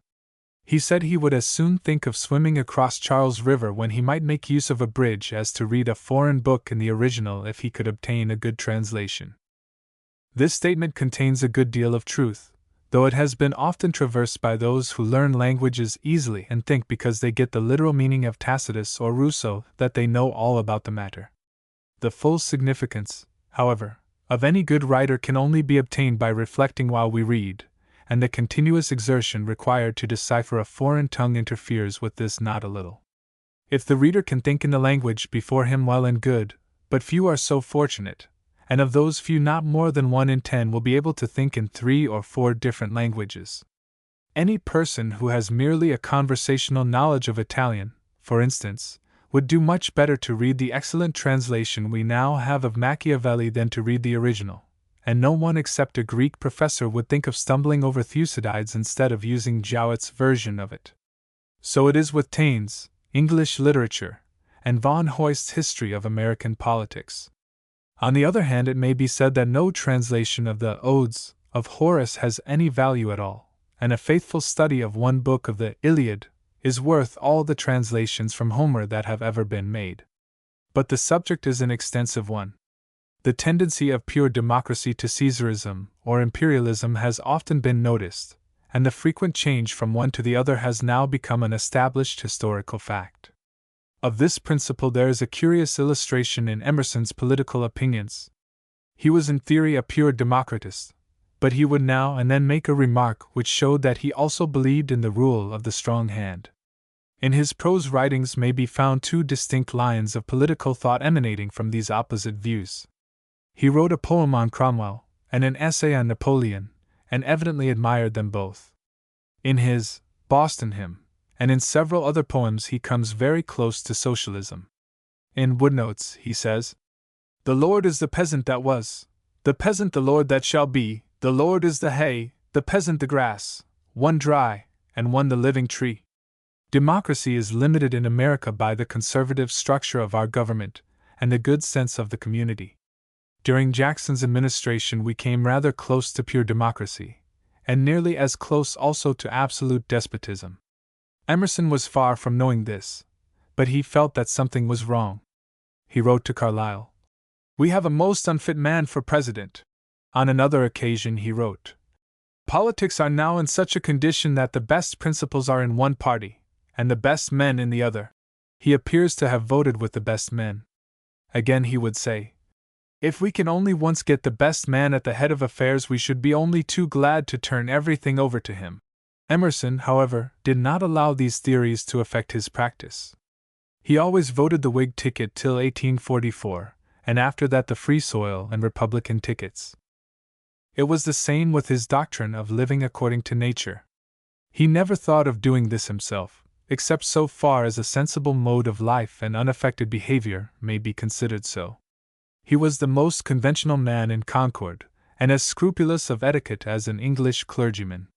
He said he would as soon think of swimming across Charles River when he might make use of a bridge as to read a foreign book in the original if he could obtain a good translation. This statement contains a good deal of truth, though it has been often traversed by those who learn languages easily and think because they get the literal meaning of Tacitus or Rousseau that they know all about the matter. The full significance, however, of any good writer can only be obtained by reflecting while we read, and the continuous exertion required to decipher a foreign tongue interferes with this not a little. If the reader can think in the language before him, well and good, but few are so fortunate, and of those few not more than 1 in 10 will be able to think in 3 or 4 different languages. Any person who has merely a conversational knowledge of Italian, for instance, would do much better to read the excellent translation we now have of Machiavelli than to read the original, and no one except a Greek professor would think of stumbling over Thucydides instead of using Jowett's version of it. So it is with Taine's English Literature and Von Hoist's History of American Politics. On the other hand, it may be said that no translation of the Odes of Horace has any value at all, and a faithful study of one book of the Iliad is worth all the translations from Homer that have ever been made. But the subject is an extensive one. The tendency of pure democracy to Caesarism or imperialism has often been noticed, and the frequent change from one to the other has now become an established historical fact. Of this principle there is a curious illustration in Emerson's political opinions. He was in theory a pure democratist, but he would now and then make a remark which showed that he also believed in the rule of the strong hand. In his prose writings may be found 2 distinct lines of political thought emanating from these opposite views. He wrote a poem on Cromwell and an essay on Napoleon, and evidently admired them both. In his Boston Hymn, and in several other poems he comes very close to socialism. In Woodnotes he says, "The Lord is the peasant that was, the peasant the Lord that shall be, the Lord is the hay, the peasant the grass, one dry, and one the living tree." Democracy is limited in America by the conservative structure of our government and the good sense of the community. During Jackson's administration we came rather close to pure democracy, and nearly as close also to absolute despotism. Emerson was far from knowing this, but he felt that something was wrong. He wrote to Carlyle, "We have a most unfit man for president." On another occasion he wrote, "Politics are now in such a condition that the best principles are in one party, and the best men in the other." He appears to have voted with the best men. Again he would say, "If we can only once get the best man at the head of affairs we should be only too glad to turn everything over to him." Emerson, however, did not allow these theories to affect his practice. He always voted the Whig ticket till 1844, and after that the Free Soil and Republican tickets. It was the same with his doctrine of living according to nature. He never thought of doing this himself, except so far as a sensible mode of life and unaffected behavior may be considered so. He was the most conventional man in Concord, and as scrupulous of etiquette as an English clergyman.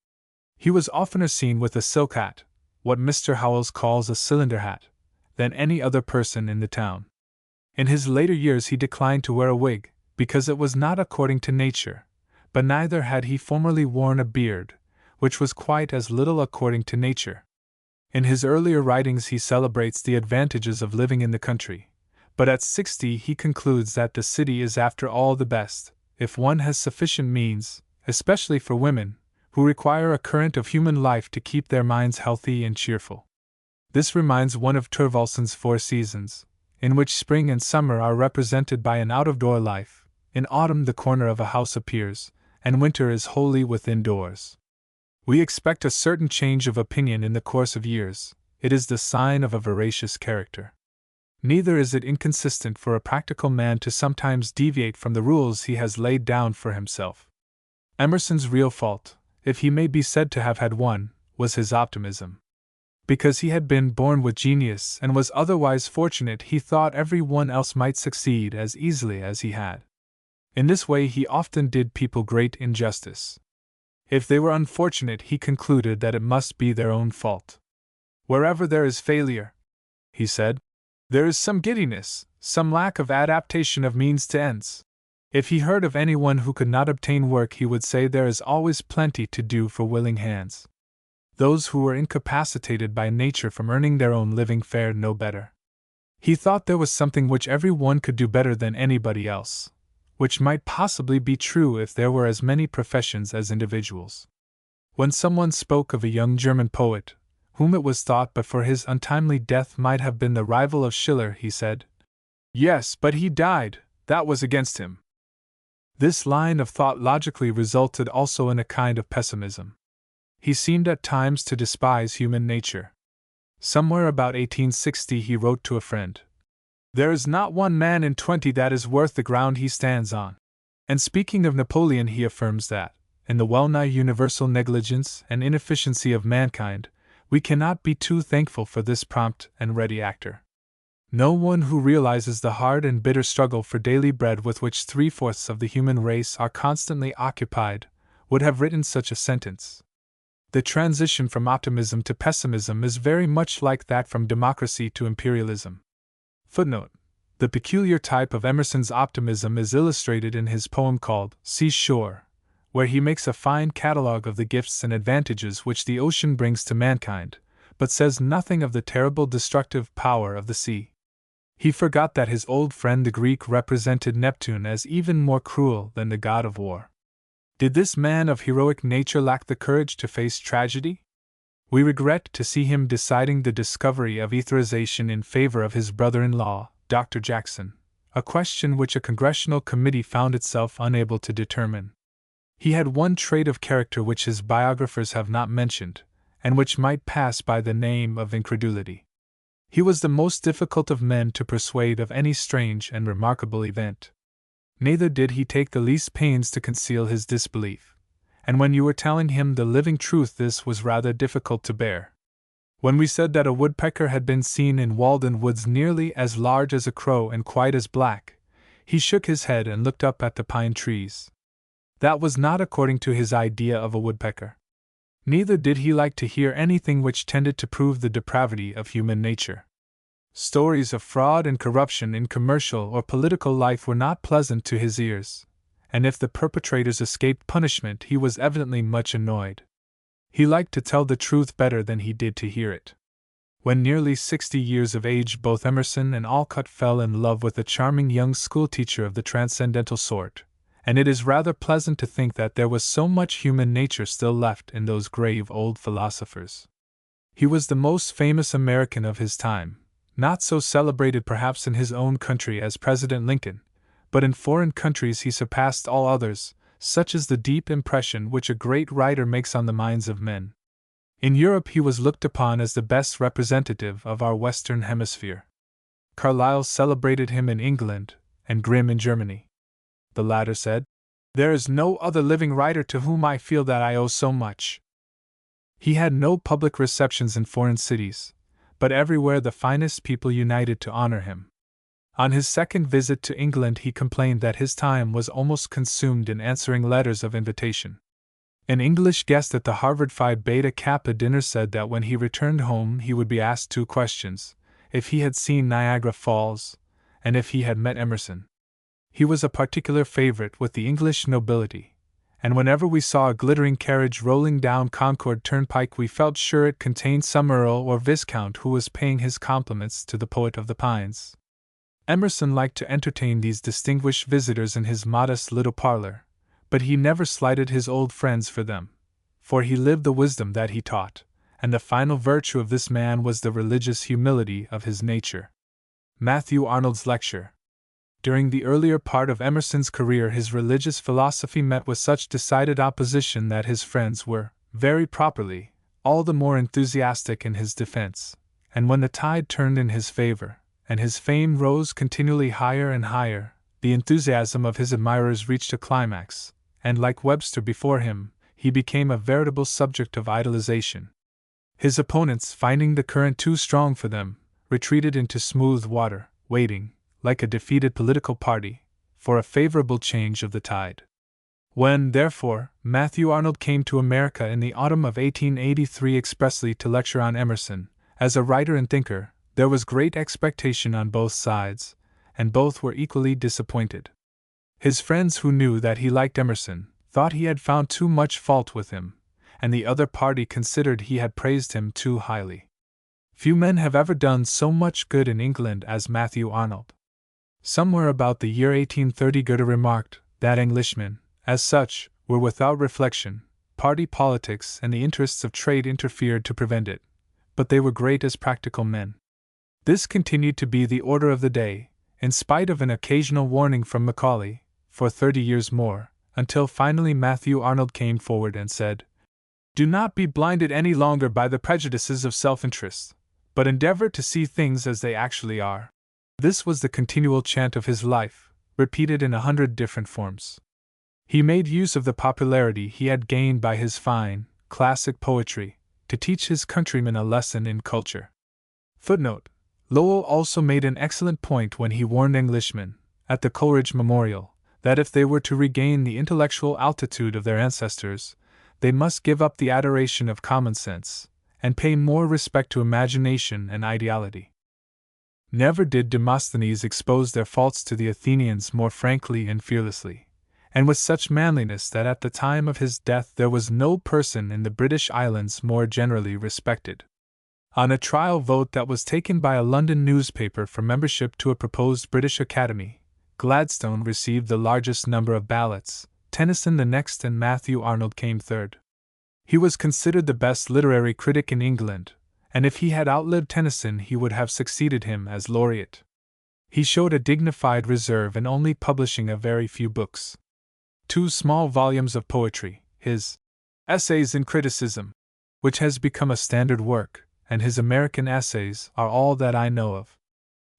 He was oftener seen with a silk hat, what Mr. Howells calls a cylinder hat, than any other person in the town. In his later years he declined to wear a wig, because it was not according to nature, but neither had he formerly worn a beard, which was quite as little according to nature. In his earlier writings he celebrates the advantages of living in the country, but at 60 he concludes that the city is after all the best, if one has sufficient means, especially for women, who require a current of human life to keep their minds healthy and cheerful. This reminds one of Thorvaldsen's 4 seasons, in which spring and summer are represented by an out-of-door life. In autumn the corner of a house appears, and winter is wholly within doors. We expect a certain change of opinion in the course of years. It is the sign of a veracious character. Neither is it inconsistent for a practical man to sometimes deviate from the rules he has laid down for himself. Emerson's real fault, if he may be said to have had one, was his optimism. Because he had been born with genius and was otherwise fortunate, he thought every one else might succeed as easily as he had. In this way he often did people great injustice. If they were unfortunate, he concluded that it must be their own fault. "Wherever there is failure," he said, There is some giddiness, some lack of adaptation of means to ends. If he heard of anyone who could not obtain work, he would say there is always plenty to do for willing hands. Those who were incapacitated by nature from earning their own living fared no better. He thought there was something which every one could do better than anybody else, which might possibly be true if there were as many professions as individuals. When someone spoke of a young German poet, whom it was thought but for his untimely death might have been the rival of Schiller, he said, "Yes, but he died, that was against him." This line of thought logically resulted also in a kind of pessimism. He seemed at times to despise human nature. Somewhere about 1860 he wrote to a friend, "There is not one man in 20 that is worth the ground he stands on." And speaking of Napoleon, he affirms that, in the well-nigh universal negligence and inefficiency of mankind, we cannot be too thankful for this prompt and ready actor. No one who realizes the hard and bitter struggle for daily bread with which 3/4 of the human race are constantly occupied would have written such a sentence. The transition from optimism to pessimism is very much like that from democracy to imperialism. Footnote: the peculiar type of Emerson's optimism is illustrated in his poem called Seashore, where he makes a fine catalogue of the gifts and advantages which the ocean brings to mankind, but says nothing of the terrible destructive power of the sea. He forgot that his old friend the Greek represented Neptune as even more cruel than the god of war. Did this man of heroic nature lack the courage to face tragedy? We regret to see him deciding the discovery of etherization in favor of his brother-in-law, Dr. Jackson, a question which a congressional committee found itself unable to determine. He had one trait of character which his biographers have not mentioned, and which might pass by the name of incredulity. He was the most difficult of men to persuade of any strange and remarkable event. Neither did he take the least pains to conceal his disbelief, and when you were telling him the living truth, this was rather difficult to bear. When we said that a woodpecker had been seen in Walden Woods nearly as large as a crow and quite as black, he shook his head and looked up at the pine trees. That was not according to his idea of a woodpecker. Neither did he like to hear anything which tended to prove the depravity of human nature. Stories of fraud and corruption in commercial or political life were not pleasant to his ears, and if the perpetrators escaped punishment, he was evidently much annoyed. He liked to tell the truth better than he did to hear it. When nearly 60 years of age, both Emerson and Alcott fell in love with a charming young schoolteacher of the transcendental sort, and it is rather pleasant to think that there was so much human nature still left in those grave old philosophers. He was the most famous American of his time, not so celebrated perhaps in his own country as President Lincoln, but in foreign countries he surpassed all others, such is the deep impression which a great writer makes on the minds of men. In Europe he was looked upon as the best representative of our Western Hemisphere. Carlyle celebrated him in England, and Grimm in Germany. The latter said, "There is no other living writer to whom I feel that I owe so much." He had no public receptions in foreign cities, but everywhere the finest people united to honor him. On his second visit to England he complained that his time was almost consumed in answering letters of invitation. An English guest at the Harvard Phi Beta Kappa dinner said that when he returned home he would be asked 2 questions: if he had seen Niagara Falls, and if he had met Emerson. He was a particular favorite with the English nobility, and whenever we saw a glittering carriage rolling down Concord Turnpike we felt sure it contained some earl or viscount who was paying his compliments to the poet of the pines. Emerson liked to entertain these distinguished visitors in his modest little parlor, but he never slighted his old friends for them, for he lived the wisdom that he taught, and the final virtue of this man was the religious humility of his nature. Matthew Arnold's lecture. During the earlier part of Emerson's career his religious philosophy met with such decided opposition that his friends were, very properly, all the more enthusiastic in his defense, and when the tide turned in his favor, and his fame rose continually higher and higher, the enthusiasm of his admirers reached a climax, and like Webster before him, he became a veritable subject of idolization. His opponents, finding the current too strong for them, retreated into smooth water, waiting, like a defeated political party, for a favorable change of the tide. When, therefore, Matthew Arnold came to America in the autumn of 1883 expressly to lecture on Emerson, as a writer and thinker, There was great expectation on both sides, and both were equally disappointed. His friends, who knew that he liked Emerson, thought he had found too much fault with him, and the other party considered he had praised him too highly. Few men have ever done so much good in England as Matthew Arnold. Somewhere about the year 1830 Goethe remarked that Englishmen, as such, were without reflection, party politics and the interests of trade interfered to prevent it, but they were great as practical men. This continued to be the order of the day, in spite of an occasional warning from Macaulay, for 30 years more, until finally Matthew Arnold came forward and said, "Do not be blinded any longer by the prejudices of self-interest, but endeavor to see things as they actually are." This was the continual chant of his life, repeated in 100 different forms. He made use of the popularity he had gained by his fine, classic poetry, to teach his countrymen a lesson in culture. Footnote: Lowell also made an excellent point when he warned Englishmen, at the Coleridge Memorial, that if they were to regain the intellectual altitude of their ancestors, they must give up the adoration of common sense, and pay more respect to imagination and ideality. Never did Demosthenes expose their faults to the Athenians more frankly and fearlessly, and with such manliness that at the time of his death there was no person in the British Islands more generally respected. On a trial vote that was taken by a London newspaper for membership to a proposed British Academy, Gladstone received the largest number of ballots, Tennyson the next, and Matthew Arnold came third. He was considered the best literary critic in England, and if he had outlived Tennyson he would have succeeded him as laureate. He showed a dignified reserve in only publishing a very few books. 2 small volumes of poetry, his Essays in Criticism, which has become a standard work, and his American Essays are all that I know of.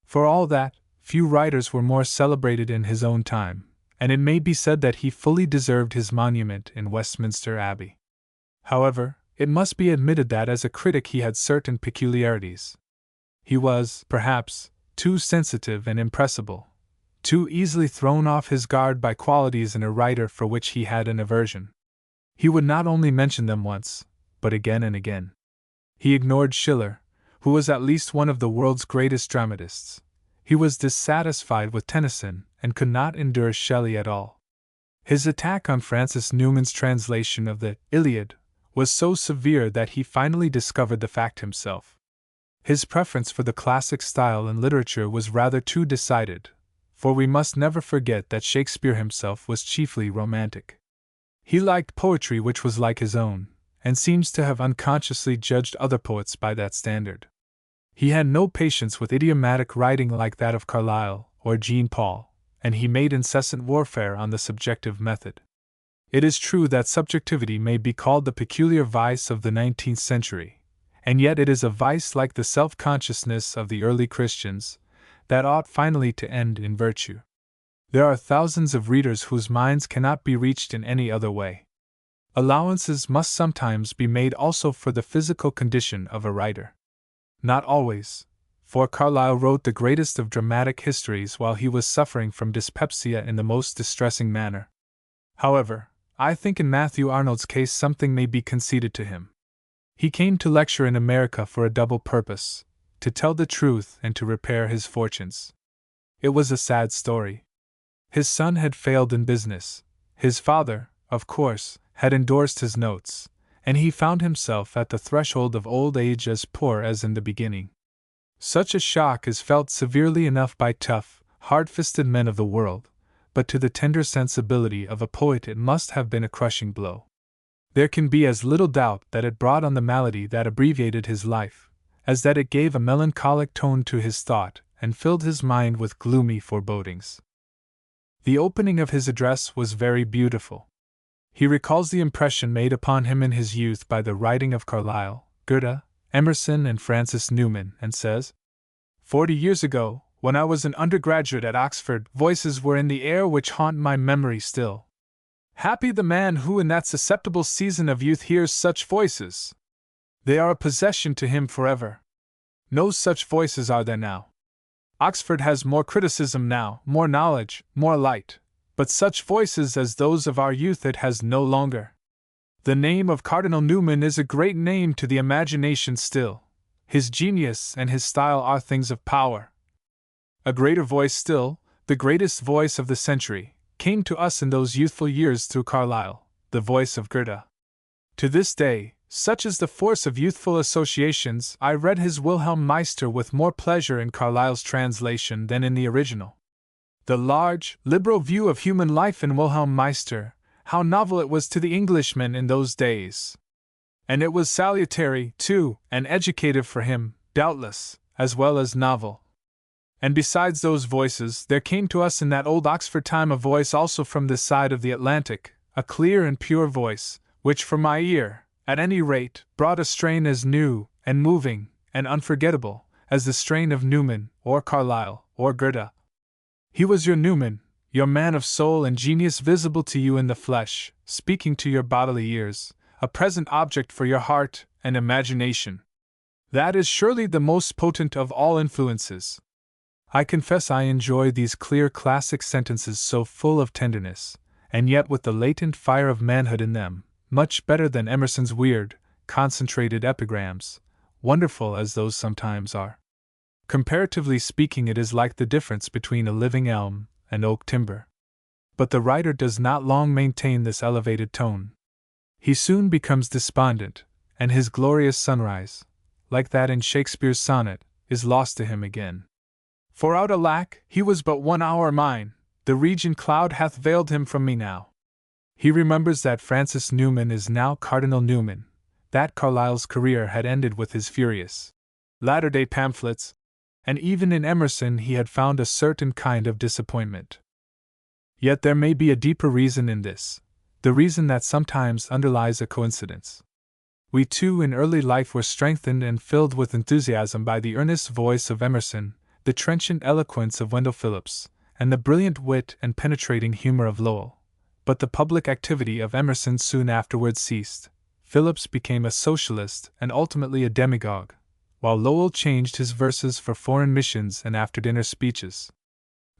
For all that, few writers were more celebrated in his own time, and it may be said that he fully deserved his monument in Westminster Abbey. However, it must be admitted that as a critic he had certain peculiarities. He was, perhaps, too sensitive and impressible, too easily thrown off his guard by qualities in a writer for which he had an aversion. He would not only mention them once, but again and again. He ignored Schiller, who was at least one of the world's greatest dramatists. He was dissatisfied with Tennyson and could not endure Shelley at all. His attack on Francis Newman's translation of the Iliad was so severe that he finally discovered the fact himself. His preference for the classic style in literature was rather too decided, for we must never forget that Shakespeare himself was chiefly romantic. He liked poetry which was like his own, and seems to have unconsciously judged other poets by that standard. He had no patience with idiomatic writing like that of Carlyle or Jean Paul, and he made incessant warfare on the subjective method. It is true that subjectivity may be called the peculiar vice of the 19th century, and yet it is a vice like the self-consciousness of the early Christians, that ought finally to end in virtue. There are thousands of readers whose minds cannot be reached in any other way. Allowances must sometimes be made also for the physical condition of a writer. Not always, for Carlyle wrote the greatest of dramatic histories while he was suffering from dyspepsia in the most distressing manner. However, I think in Matthew Arnold's case something may be conceded to him. He came to lecture in America for a double purpose, to tell the truth and to repair his fortunes. It was a sad story. His son had failed in business, his father, of course, had endorsed his notes, and he found himself at the threshold of old age as poor as in the beginning. Such a shock is felt severely enough by tough, hard-fisted men of the world, but to the tender sensibility of a poet it must have been a crushing blow. There can be as little doubt that it brought on the malady that abbreviated his life, as that it gave a melancholic tone to his thought and filled his mind with gloomy forebodings. The opening of his address was very beautiful. He recalls the impression made upon him in his youth by the writing of Carlyle, Goethe, Emerson, and Francis Newman, and says, 40 years ago, when I was an undergraduate at Oxford, voices were in the air which haunt my memory still. Happy the man who in that susceptible season of youth hears such voices! They are a possession to him forever. No such voices are there now. Oxford has more criticism now, more knowledge, more light, but such voices as those of our youth it has no longer. The name of Cardinal Newman is a great name to the imagination still, His genius and his style are things of power. A greater voice still, the greatest voice of the century, came to us in those youthful years through Carlyle, the voice of Goethe. To this day, such is the force of youthful associations, I read his Wilhelm Meister with more pleasure in Carlyle's translation than in the original. The large, liberal view of human life in Wilhelm Meister, how novel it was to the Englishman in those days! And it was salutary, too, and educative for him, doubtless, as well as novel. And besides those voices, there came to us in that old Oxford time a voice also from this side of the Atlantic, a clear and pure voice, which for my ear, at any rate, brought a strain as new, and moving, and unforgettable, as the strain of Newman, or Carlyle, or Goethe. He was your Newman, your man of soul and genius visible to you in the flesh, speaking to your bodily ears, a present object for your heart and imagination. That is surely the most potent of all influences. I confess I enjoy these clear classic sentences so full of tenderness, and yet with the latent fire of manhood in them, much better than Emerson's weird, concentrated epigrams, wonderful as those sometimes are. Comparatively speaking, it is like the difference between a living elm and oak timber. But the writer does not long maintain this elevated tone. He soon becomes despondent, and his glorious sunrise, like that in Shakespeare's sonnet, is lost to him again. For out alack, he was but 1 hour mine, the region cloud hath veiled him from me now. He remembers that Francis Newman is now Cardinal Newman, that Carlyle's career had ended with his furious latter-day pamphlets, and even in Emerson he had found a certain kind of disappointment. Yet there may be a deeper reason in this, the reason that sometimes underlies a coincidence. We too in early life were strengthened and filled with enthusiasm by the earnest voice of Emerson, the trenchant eloquence of Wendell Phillips, and the brilliant wit and penetrating humor of Lowell. But the public activity of Emerson soon afterwards ceased. Phillips became a socialist and ultimately a demagogue, while Lowell changed his verses for foreign missions and after-dinner speeches.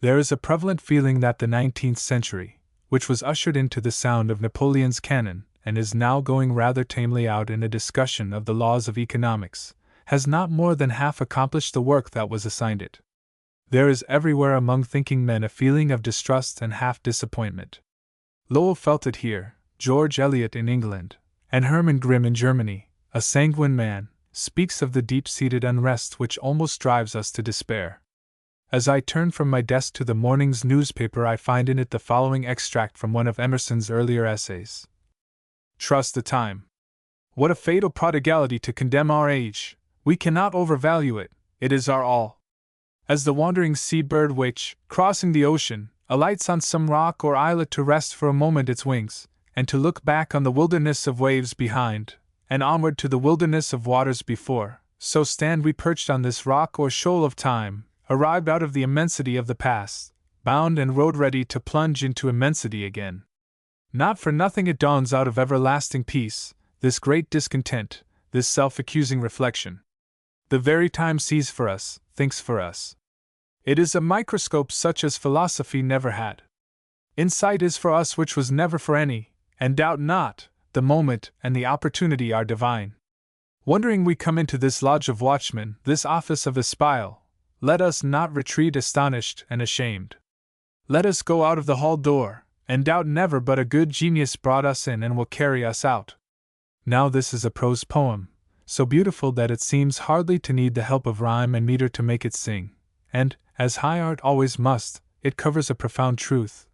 There is a prevalent feeling that the 19th century, which was ushered into the sound of Napoleon's cannon and is now going rather tamely out in a discussion of the laws of economics, has not more than half accomplished the work that was assigned it. There is everywhere among thinking men a feeling of distrust and half-disappointment. Lowell felt it here, George Eliot in England, and Hermann Grimm in Germany, a sanguine man, speaks of the deep-seated unrest which almost drives us to despair. As I turn from my desk to the morning's newspaper, I find in it the following extract from one of Emerson's earlier essays. Trust the time. What a fatal prodigality to condemn our age! We cannot overvalue it, it is our all. As the wandering sea-bird which, crossing the ocean, alights on some rock or islet to rest for a moment its wings, and to look back on the wilderness of waves behind, and onward to the wilderness of waters before, so stand we perched on this rock or shoal of time, arrived out of the immensity of the past, bound and road ready to plunge into immensity again. Not for nothing it dawns out of everlasting peace, this great discontent, this self-accusing reflection. The very time sees for us, thinks for us. It is a microscope such as philosophy never had. Insight is for us which was never for any, and doubt not, the moment and the opportunity are divine. Wondering we come into this lodge of watchmen, this office of espial, let us not retreat astonished and ashamed. Let us go out of the hall door, and doubt never but a good genius brought us in and will carry us out. Now this is a prose poem, so beautiful that it seems hardly to need the help of rhyme and meter to make it sing, and, as high art always must, it covers a profound truth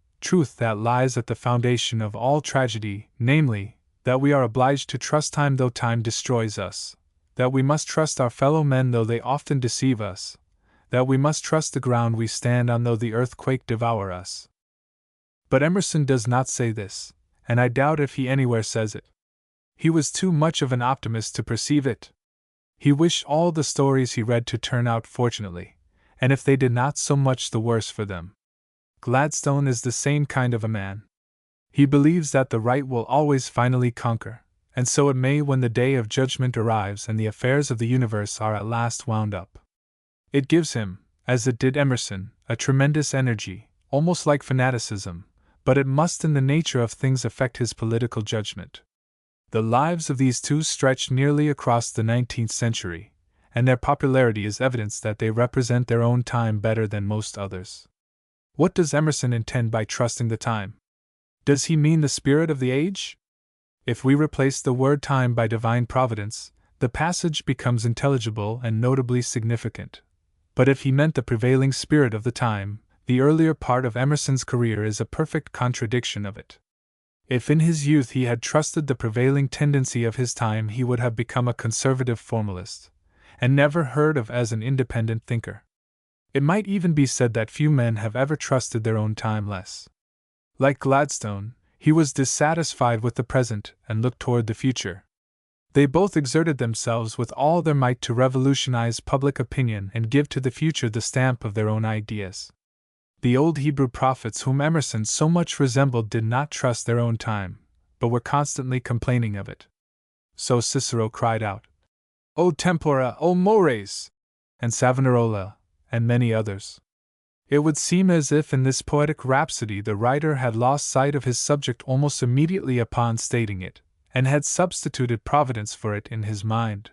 that lies at the foundation of all tragedy, namely, that we are obliged to trust time though time destroys us, that we must trust our fellow men though they often deceive us, that we must trust the ground we stand on though the earthquake devour us. But Emerson does not say this, and I doubt if he anywhere says it. He was too much of an optimist to perceive it. He wished all the stories he read to turn out fortunately, and if they did not, so much the worse for them. Gladstone is the same kind of a man. He believes that the right will always finally conquer, and so it may when the day of judgment arrives and the affairs of the universe are at last wound up. It gives him, as it did Emerson, a tremendous energy, almost like fanaticism, but it must in the nature of things affect his political judgment. The lives of these two stretch nearly across the 19th century, and their popularity is evidence that they represent their own time better than most others. What does Emerson intend by trusting the time? Does he mean the spirit of the age? If we replace the word time by divine providence, the passage becomes intelligible and notably significant. But if he meant the prevailing spirit of the time, the earlier part of Emerson's career is a perfect contradiction of it. If in his youth he had trusted the prevailing tendency of his time, he would have become a conservative formalist, and never heard of as an independent thinker. It might even be said that few men have ever trusted their own time less. Like Gladstone, he was dissatisfied with the present and looked toward the future. They both exerted themselves with all their might to revolutionize public opinion and give to the future the stamp of their own ideas. The old Hebrew prophets whom Emerson so much resembled did not trust their own time, but were constantly complaining of it. So Cicero cried out, "O tempora, O mores!" and Savonarola, and many others. It would seem as if in this poetic rhapsody the writer had lost sight of his subject almost immediately upon stating it, and had substituted providence for it in his mind.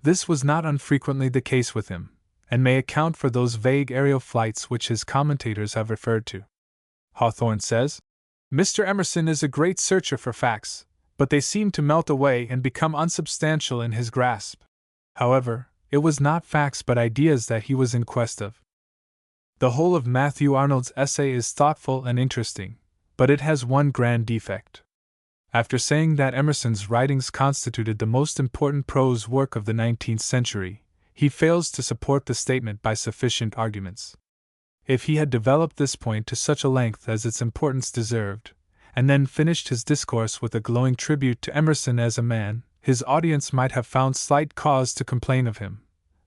This was not unfrequently the case with him, and may account for those vague aerial flights which his commentators have referred to. Hawthorne says, "Mr. Emerson is a great searcher for facts, but they seem to melt away and become unsubstantial in his grasp." However, it was not facts but ideas that he was in quest of. The whole of Matthew Arnold's essay is thoughtful and interesting, but it has one grand defect. After saying that Emerson's writings constituted the most important prose work of the 19th century, he fails to support the statement by sufficient arguments. If he had developed this point to such a length as its importance deserved, and then finished his discourse with a glowing tribute to Emerson as a man, his audience might have found slight cause to complain of him.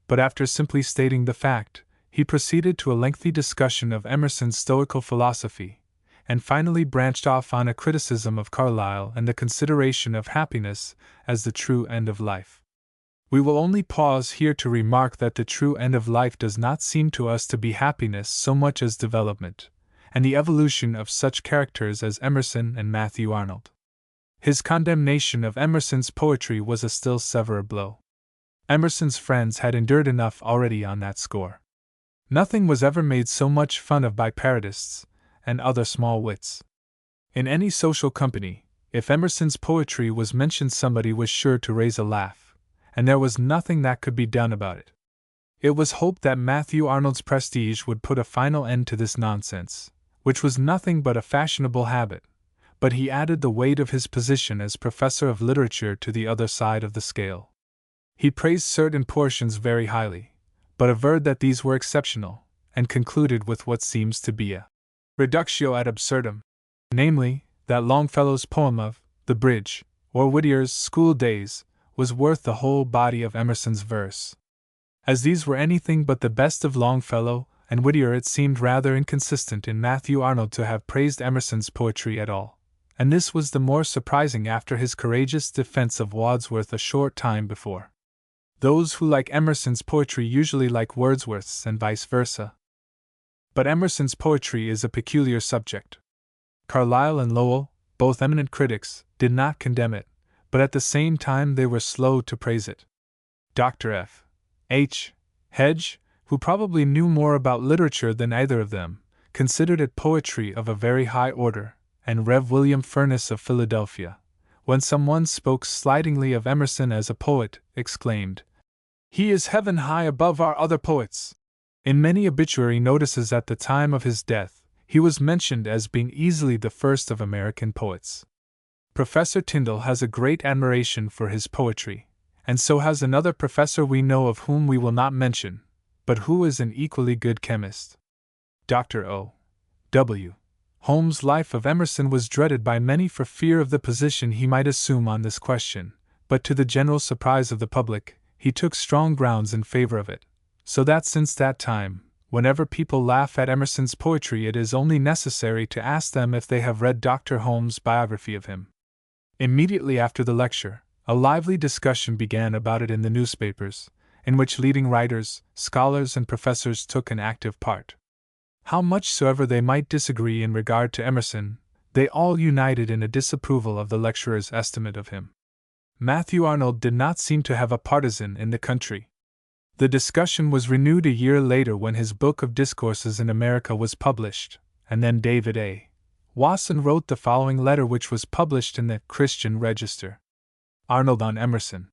But after simply stating the fact, he proceeded to a lengthy discussion of Emerson's Stoical philosophy, and finally branched off on a criticism of Carlyle and the consideration of happiness as the true end of life. We will only pause here to remark that the true end of life does not seem to us to be happiness so much as development, and the evolution of such characters as Emerson and Matthew Arnold. His condemnation of Emerson's poetry was a still severer blow. Emerson's friends had endured enough already on that score. Nothing was ever made so much fun of by parodists and other small wits. In any social company, if Emerson's poetry was mentioned, somebody was sure to raise a laugh, and there was nothing that could be done about it. It was hoped that Matthew Arnold's prestige would put a final end to this nonsense, which was nothing but a fashionable habit, but he added the weight of his position as professor of literature to the other side of the scale. He praised certain portions very highly, but averred that these were exceptional, and concluded with what seems to be a reductio ad absurdum, namely, that Longfellow's poem of The Bridge, or Whittier's School Days, was worth the whole body of Emerson's verse. As these were anything but the best of Longfellow and Whittier, it seemed rather inconsistent in Matthew Arnold to have praised Emerson's poetry at all, and this was the more surprising after his courageous defense of Wordsworth a short time before. Those who like Emerson's poetry usually like Wordsworth's and vice versa. But Emerson's poetry is a peculiar subject. Carlyle and Lowell, both eminent critics, did not condemn it, but at the same time they were slow to praise it. Dr. F. H. Hedge, who probably knew more about literature than either of them, considered it poetry of a very high order, and Rev. William Furness of Philadelphia, when someone spoke slightingly of Emerson as a poet, exclaimed, "He is heaven high above our other poets." In many obituary notices at the time of his death, he was mentioned as being easily the first of American poets. Professor Tyndall has a great admiration for his poetry, and so has another professor we know of whom we will not mention, but who is an equally good chemist. Dr. O. W. Holmes' Life of Emerson was dreaded by many for fear of the position he might assume on this question, but to the general surprise of the public, he took strong grounds in favor of it, so that since that time, whenever people laugh at Emerson's poetry, it is only necessary to ask them if they have read Dr. Holmes' biography of him. Immediately after the lecture, a lively discussion began about it in the newspapers, in which leading writers, scholars, and professors took an active part. How much soever they might disagree in regard to Emerson, they all united in a disapproval of the lecturer's estimate of him. Matthew Arnold did not seem to have a partisan in the country. The discussion was renewed a year later when his book of Discourses in America was published, and then David A. Wasson wrote the following letter, which was published in the Christian Register. Arnold on Emerson.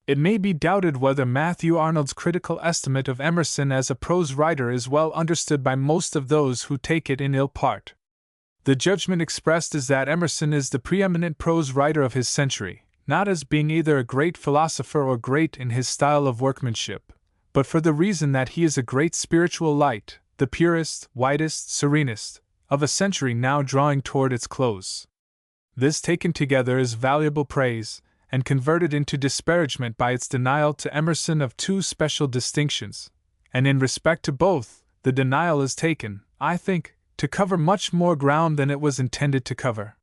It may be doubted whether Matthew Arnold's critical estimate of Emerson as a prose writer is well understood by most of those who take it in ill part. The judgment expressed is that Emerson is the preeminent prose writer of his century, not as being either a great philosopher or great in his style of workmanship, but for the reason that he is a great spiritual light, the purest, widest, serenest, of a century now drawing toward its close. This taken together is valuable praise, and converted into disparagement by its denial to Emerson of two special distinctions, and in respect to both, the denial is taken, I think, to cover much more ground than it was intended to cover.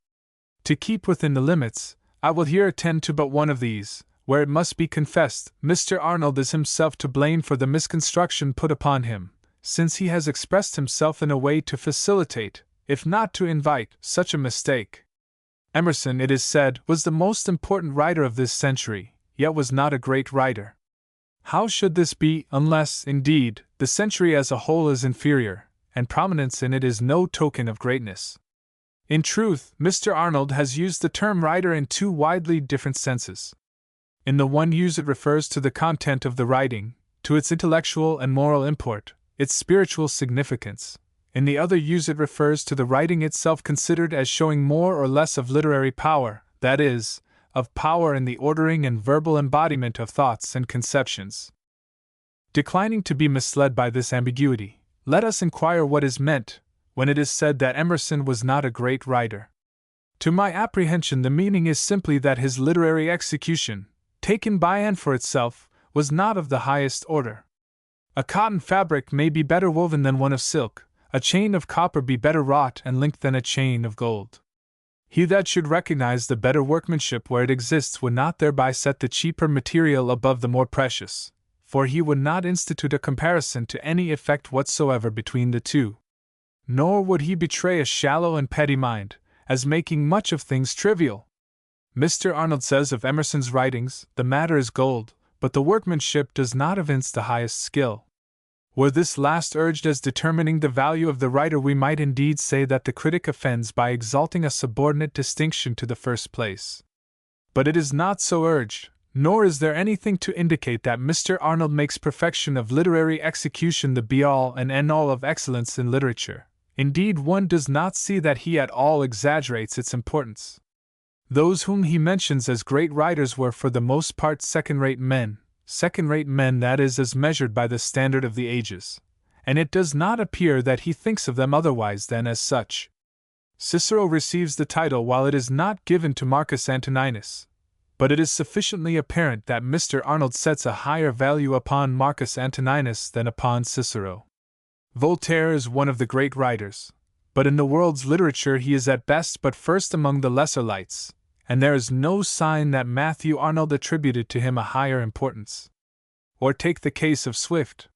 To keep within the limits, I will here attend to but one of these, where it must be confessed, Mr. Arnold is himself to blame for the misconstruction put upon him, since he has expressed himself in a way to facilitate, if not to invite, such a mistake. Emerson, it is said, was the most important writer of this century, yet was not a great writer. How should this be, unless, indeed, the century as a whole is inferior, and prominence in it is no token of greatness? In truth, Mr. Arnold has used the term writer in two widely different senses. In the one use it refers to the content of the writing, to its intellectual and moral import, its spiritual significance. In the other use it refers to the writing itself considered as showing more or less of literary power, that is, of power in the ordering and verbal embodiment of thoughts and conceptions. Declining to be misled by this ambiguity, let us inquire what is meant when it is said that Emerson was not a great writer. To my apprehension, the meaning is simply that his literary execution, taken by and for itself, was not of the highest order. A cotton fabric may be better woven than one of silk, a chain of copper be better wrought and linked than a chain of gold. He that should recognize the better workmanship where it exists would not thereby set the cheaper material above the more precious, for he would not institute a comparison to any effect whatsoever between the two. Nor would he betray a shallow and petty mind, as making much of things trivial. Mr. Arnold says of Emerson's writings, the matter is gold, but the workmanship does not evince the highest skill. Were this last urged as determining the value of the writer, we might indeed say that the critic offends by exalting a subordinate distinction to the first place. But it is not so urged, nor is there anything to indicate that Mr. Arnold makes perfection of literary execution the be-all and end-all of excellence in literature. Indeed, one does not see that he at all exaggerates its importance. Those whom he mentions as great writers were for the most part second-rate men, that is, as measured by the standard of the ages, and it does not appear that he thinks of them otherwise than as such. Cicero receives the title while it is not given to Marcus Antoninus, but it is sufficiently apparent that Mr. Arnold sets a higher value upon Marcus Antoninus than upon Cicero. Voltaire is one of the great writers, but in the world's literature he is at best but first among the lesser lights, and there is no sign that Matthew Arnold attributed to him a higher importance. Or take the case of Swift.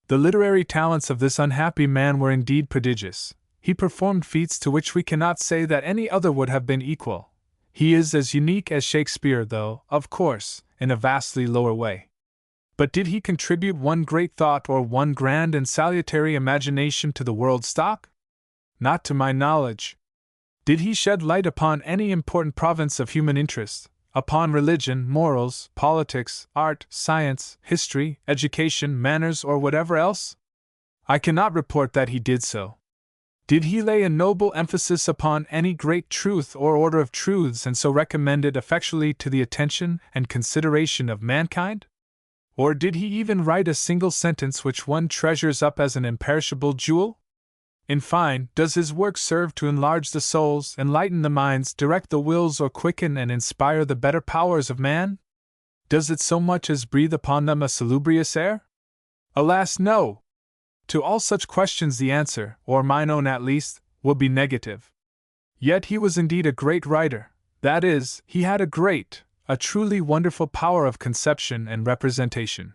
The literary talents of this unhappy man were indeed prodigious. He performed feats to which we cannot say that any other would have been equal. He is as unique as Shakespeare, though, of course, in a vastly lower way. But did he contribute one great thought or one grand and salutary imagination to the world's stock? Not to my knowledge. Did he shed light upon any important province of human interest, upon religion, morals, politics, art, science, history, education, manners, or whatever else? I cannot report that he did so. Did he lay a noble emphasis upon any great truth or order of truths and so recommend it effectually to the attention and consideration of mankind? Or did he even write a single sentence which one treasures up as an imperishable jewel? In fine, does his work serve to enlarge the souls, enlighten the minds, direct the wills, or quicken and inspire the better powers of man? Does it so much as breathe upon them a salubrious air? Alas, no! To all such questions the answer, or mine own at least, will be negative. Yet he was indeed a great writer, that is, he had a truly wonderful power of conception and representation.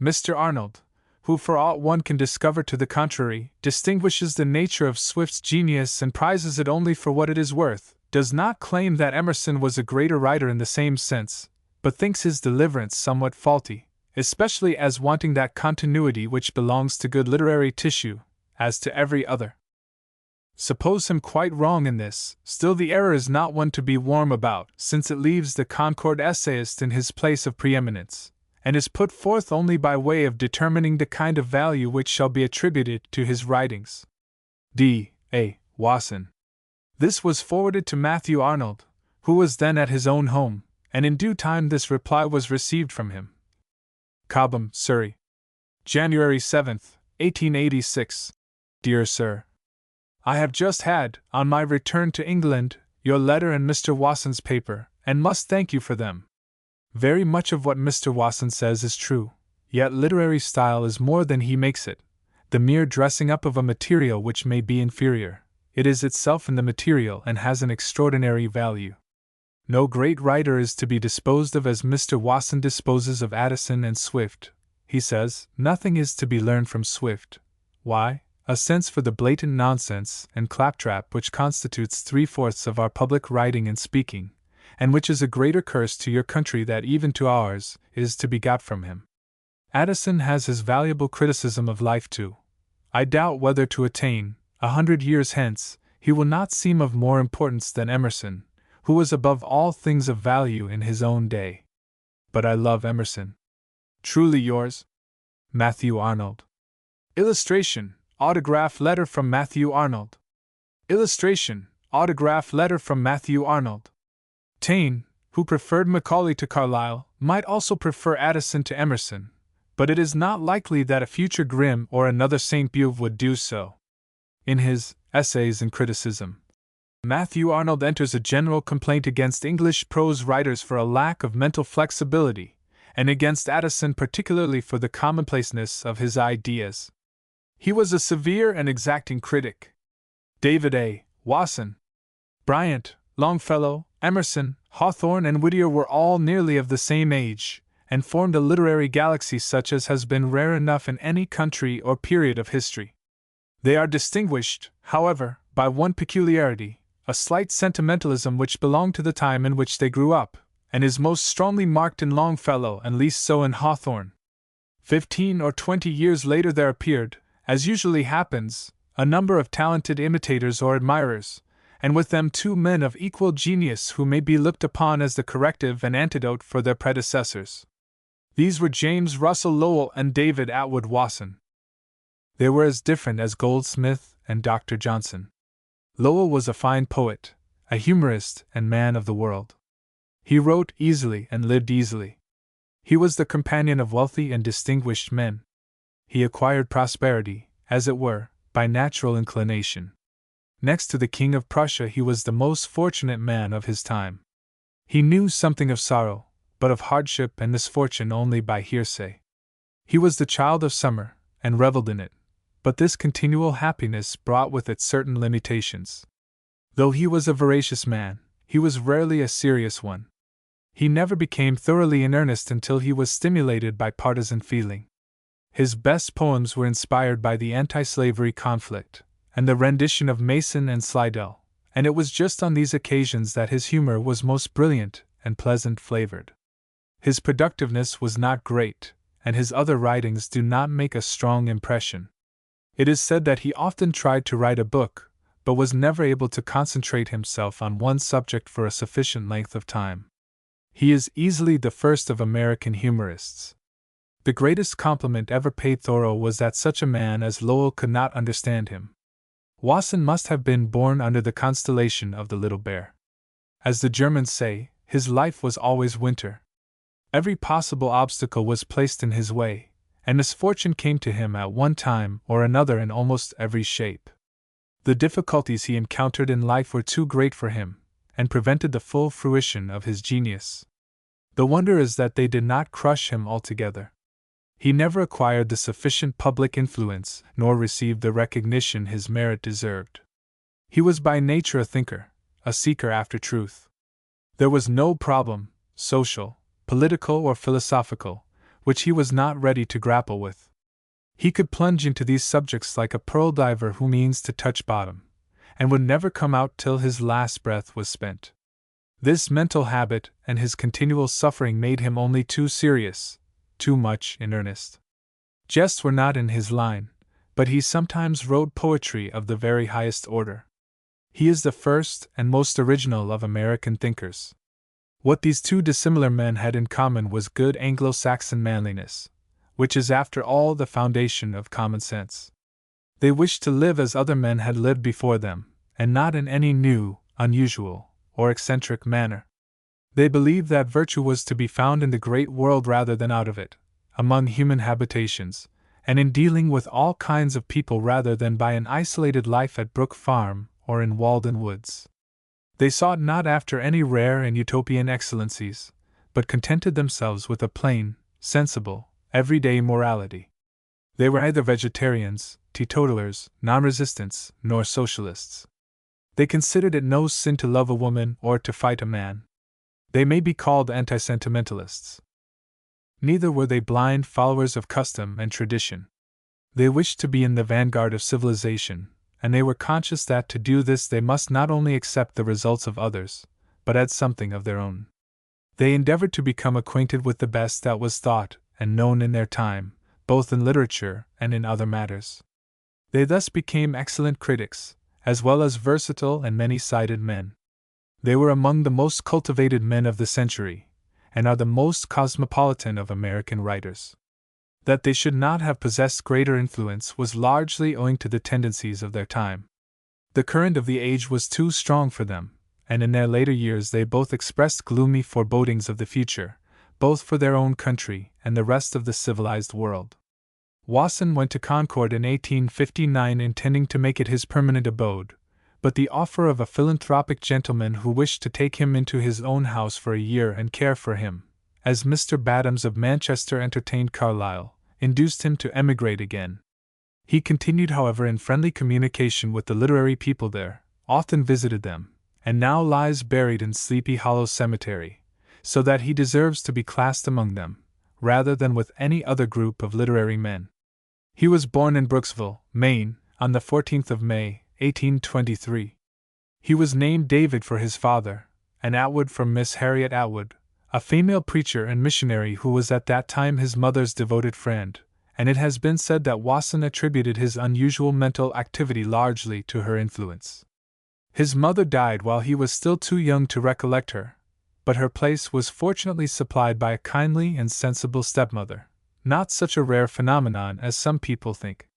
Mr. Arnold, who for aught one can discover to the contrary, distinguishes the nature of Swift's genius and prizes it only for what it is worth, does not claim that Emerson was a greater writer in the same sense, but thinks his deliverance somewhat faulty, especially as wanting that continuity which belongs to good literary tissue, as to every other. Suppose him quite wrong in this, still the error is not one to be warm about, since it leaves the Concord essayist in his place of preeminence, and is put forth only by way of determining the kind of value which shall be attributed to his writings. D. A. Wasson. This was forwarded to Matthew Arnold, who was then at his own home, and in due time this reply was received from him. Cobham, Surrey. January 7, 1886. Dear Sir, I have just had, on my return to England, your letter and Mr. Wasson's paper, and must thank you for them. Very much of what Mr. Wasson says is true, yet literary style is more than he makes it, the mere dressing up of a material which may be inferior. It is itself in the material and has an extraordinary value. No great writer is to be disposed of as Mr. Wasson disposes of Addison and Swift. He says, nothing is to be learned from Swift. Why? A sense for the blatant nonsense and claptrap which constitutes 3/4 of our public writing and speaking, and which is a greater curse to your country than even to ours, is to be got from him. Addison has his valuable criticism of life too. I doubt whether to attain, 100 years hence, he will not seem of more importance than Emerson, who was above all things of value in his own day. But I love Emerson. Truly yours, Matthew Arnold. Illustration: Autograph letter from Matthew Arnold. Illustration: Autograph letter from Matthew Arnold. Taine, who preferred Macaulay to Carlyle, might also prefer Addison to Emerson, but it is not likely that a future Grimm or another Saint Beuve would do so. In his Essays in Criticism, Matthew Arnold enters a general complaint against English prose writers for a lack of mental flexibility, and against Addison particularly for the commonplaceness of his ideas. He was a severe and exacting critic. David A. Wasson, Bryant, Longfellow, Emerson, Hawthorne, and Whittier were all nearly of the same age, and formed a literary galaxy such as has been rare enough in any country or period of history. They are distinguished, however, by one peculiarity, a slight sentimentalism which belonged to the time in which they grew up, and is most strongly marked in Longfellow and least so in Hawthorne. 15 or 20 years later there appeared, as usually happens, a number of talented imitators or admirers, and with them 2 men of equal genius who may be looked upon as the corrective and antidote for their predecessors. These were James Russell Lowell and David Atwood Wasson. They were as different as Goldsmith and Dr. Johnson. Lowell was a fine poet, a humorist and man of the world. He wrote easily and lived easily. He was the companion of wealthy and distinguished men. He acquired prosperity, as it were, by natural inclination. Next to the King of Prussia, he was the most fortunate man of his time. He knew something of sorrow, but of hardship and misfortune only by hearsay. He was the child of summer, and reveled in it, but this continual happiness brought with it certain limitations. Though he was a veracious man, he was rarely a serious one. He never became thoroughly in earnest until he was stimulated by partisan feeling. His best poems were inspired by the anti-slavery conflict, and the rendition of Mason and Slidell, and it was just on these occasions that his humor was most brilliant and pleasant-flavored. His productiveness was not great, and his other writings do not make a strong impression. It is said that he often tried to write a book, but was never able to concentrate himself on one subject for a sufficient length of time. He is easily the first of American humorists. The greatest compliment ever paid Thoreau was that such a man as Lowell could not understand him. Wasson must have been born under the constellation of the Little Bear. As the Germans say, his life was always winter. Every possible obstacle was placed in his way, and misfortune came to him at one time or another in almost every shape. The difficulties he encountered in life were too great for him, and prevented the full fruition of his genius. The wonder is that they did not crush him altogether. He never acquired the sufficient public influence, nor received the recognition his merit deserved. He was by nature a thinker, a seeker after truth. There was no problem, social, political, or philosophical, which he was not ready to grapple with. He could plunge into these subjects like a pearl diver who means to touch bottom, and would never come out till his last breath was spent. This mental habit and his continual suffering made him only too serious, too much in earnest. Jests were not in his line, but he sometimes wrote poetry of the very highest order. He is the first and most original of American thinkers. What these two dissimilar men had in common was good Anglo-Saxon manliness, which is after all the foundation of common sense. They wished to live as other men had lived before them, and not in any new, unusual, or eccentric manner. They believed that virtue was to be found in the great world rather than out of it, among human habitations, and in dealing with all kinds of people rather than by an isolated life at Brook Farm or in Walden Woods. They sought not after any rare and utopian excellencies, but contented themselves with a plain, sensible, everyday morality. They were neither vegetarians, teetotalers, non-resistants, nor socialists. They considered it no sin to love a woman or to fight a man. They may be called anti-sentimentalists. Neither were they blind followers of custom and tradition. They wished to be in the vanguard of civilization, and they were conscious that to do this they must not only accept the results of others, but add something of their own. They endeavored to become acquainted with the best that was thought and known in their time, both in literature and in other matters. They thus became excellent critics, as well as versatile and many-sided men. They were among the most cultivated men of the century, and are the most cosmopolitan of American writers. That they should not have possessed greater influence was largely owing to the tendencies of their time. The current of the age was too strong for them, and in their later years they both expressed gloomy forebodings of the future, both for their own country and the rest of the civilized world. Wasson went to Concord in 1859 intending to make it his permanent abode, but the offer of a philanthropic gentleman who wished to take him into his own house for a year and care for him, as Mr. Badams of Manchester entertained Carlyle, induced him to emigrate again. He continued, however, in friendly communication with the literary people there, often visited them, and now lies buried in Sleepy Hollow Cemetery, so that he deserves to be classed among them, rather than with any other group of literary men. He was born in Brooksville, Maine, on the 14th of May, 1823. He was named David for his father, and Atwood from Miss Harriet Atwood, a female preacher and missionary who was at that time his mother's devoted friend, and it has been said that Wasson attributed his unusual mental activity largely to her influence. His mother died while he was still too young to recollect her, but her place was fortunately supplied by a kindly and sensible stepmother, not such a rare phenomenon as some people think.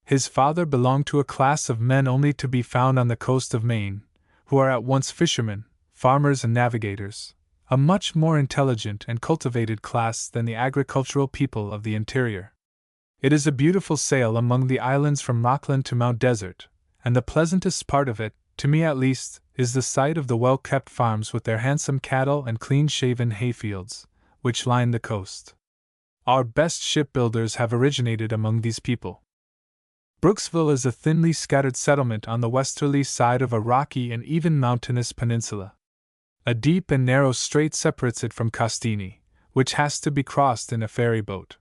His father belonged to a class of men only to be found on the coast of Maine, who are at once fishermen, farmers, and navigators, a much more intelligent and cultivated class than the agricultural people of the interior. It is a beautiful sail among the islands from Rockland to Mount Desert, and the pleasantest part of it, to me at least, is the sight of the well-kept farms with their handsome cattle and clean-shaven hayfields, which line the coast. Our best shipbuilders have originated among these people. Brooksville is a thinly scattered settlement on the westerly side of a rocky and even mountainous peninsula. A deep and narrow strait separates it from Castine, which has to be crossed in a ferry boat.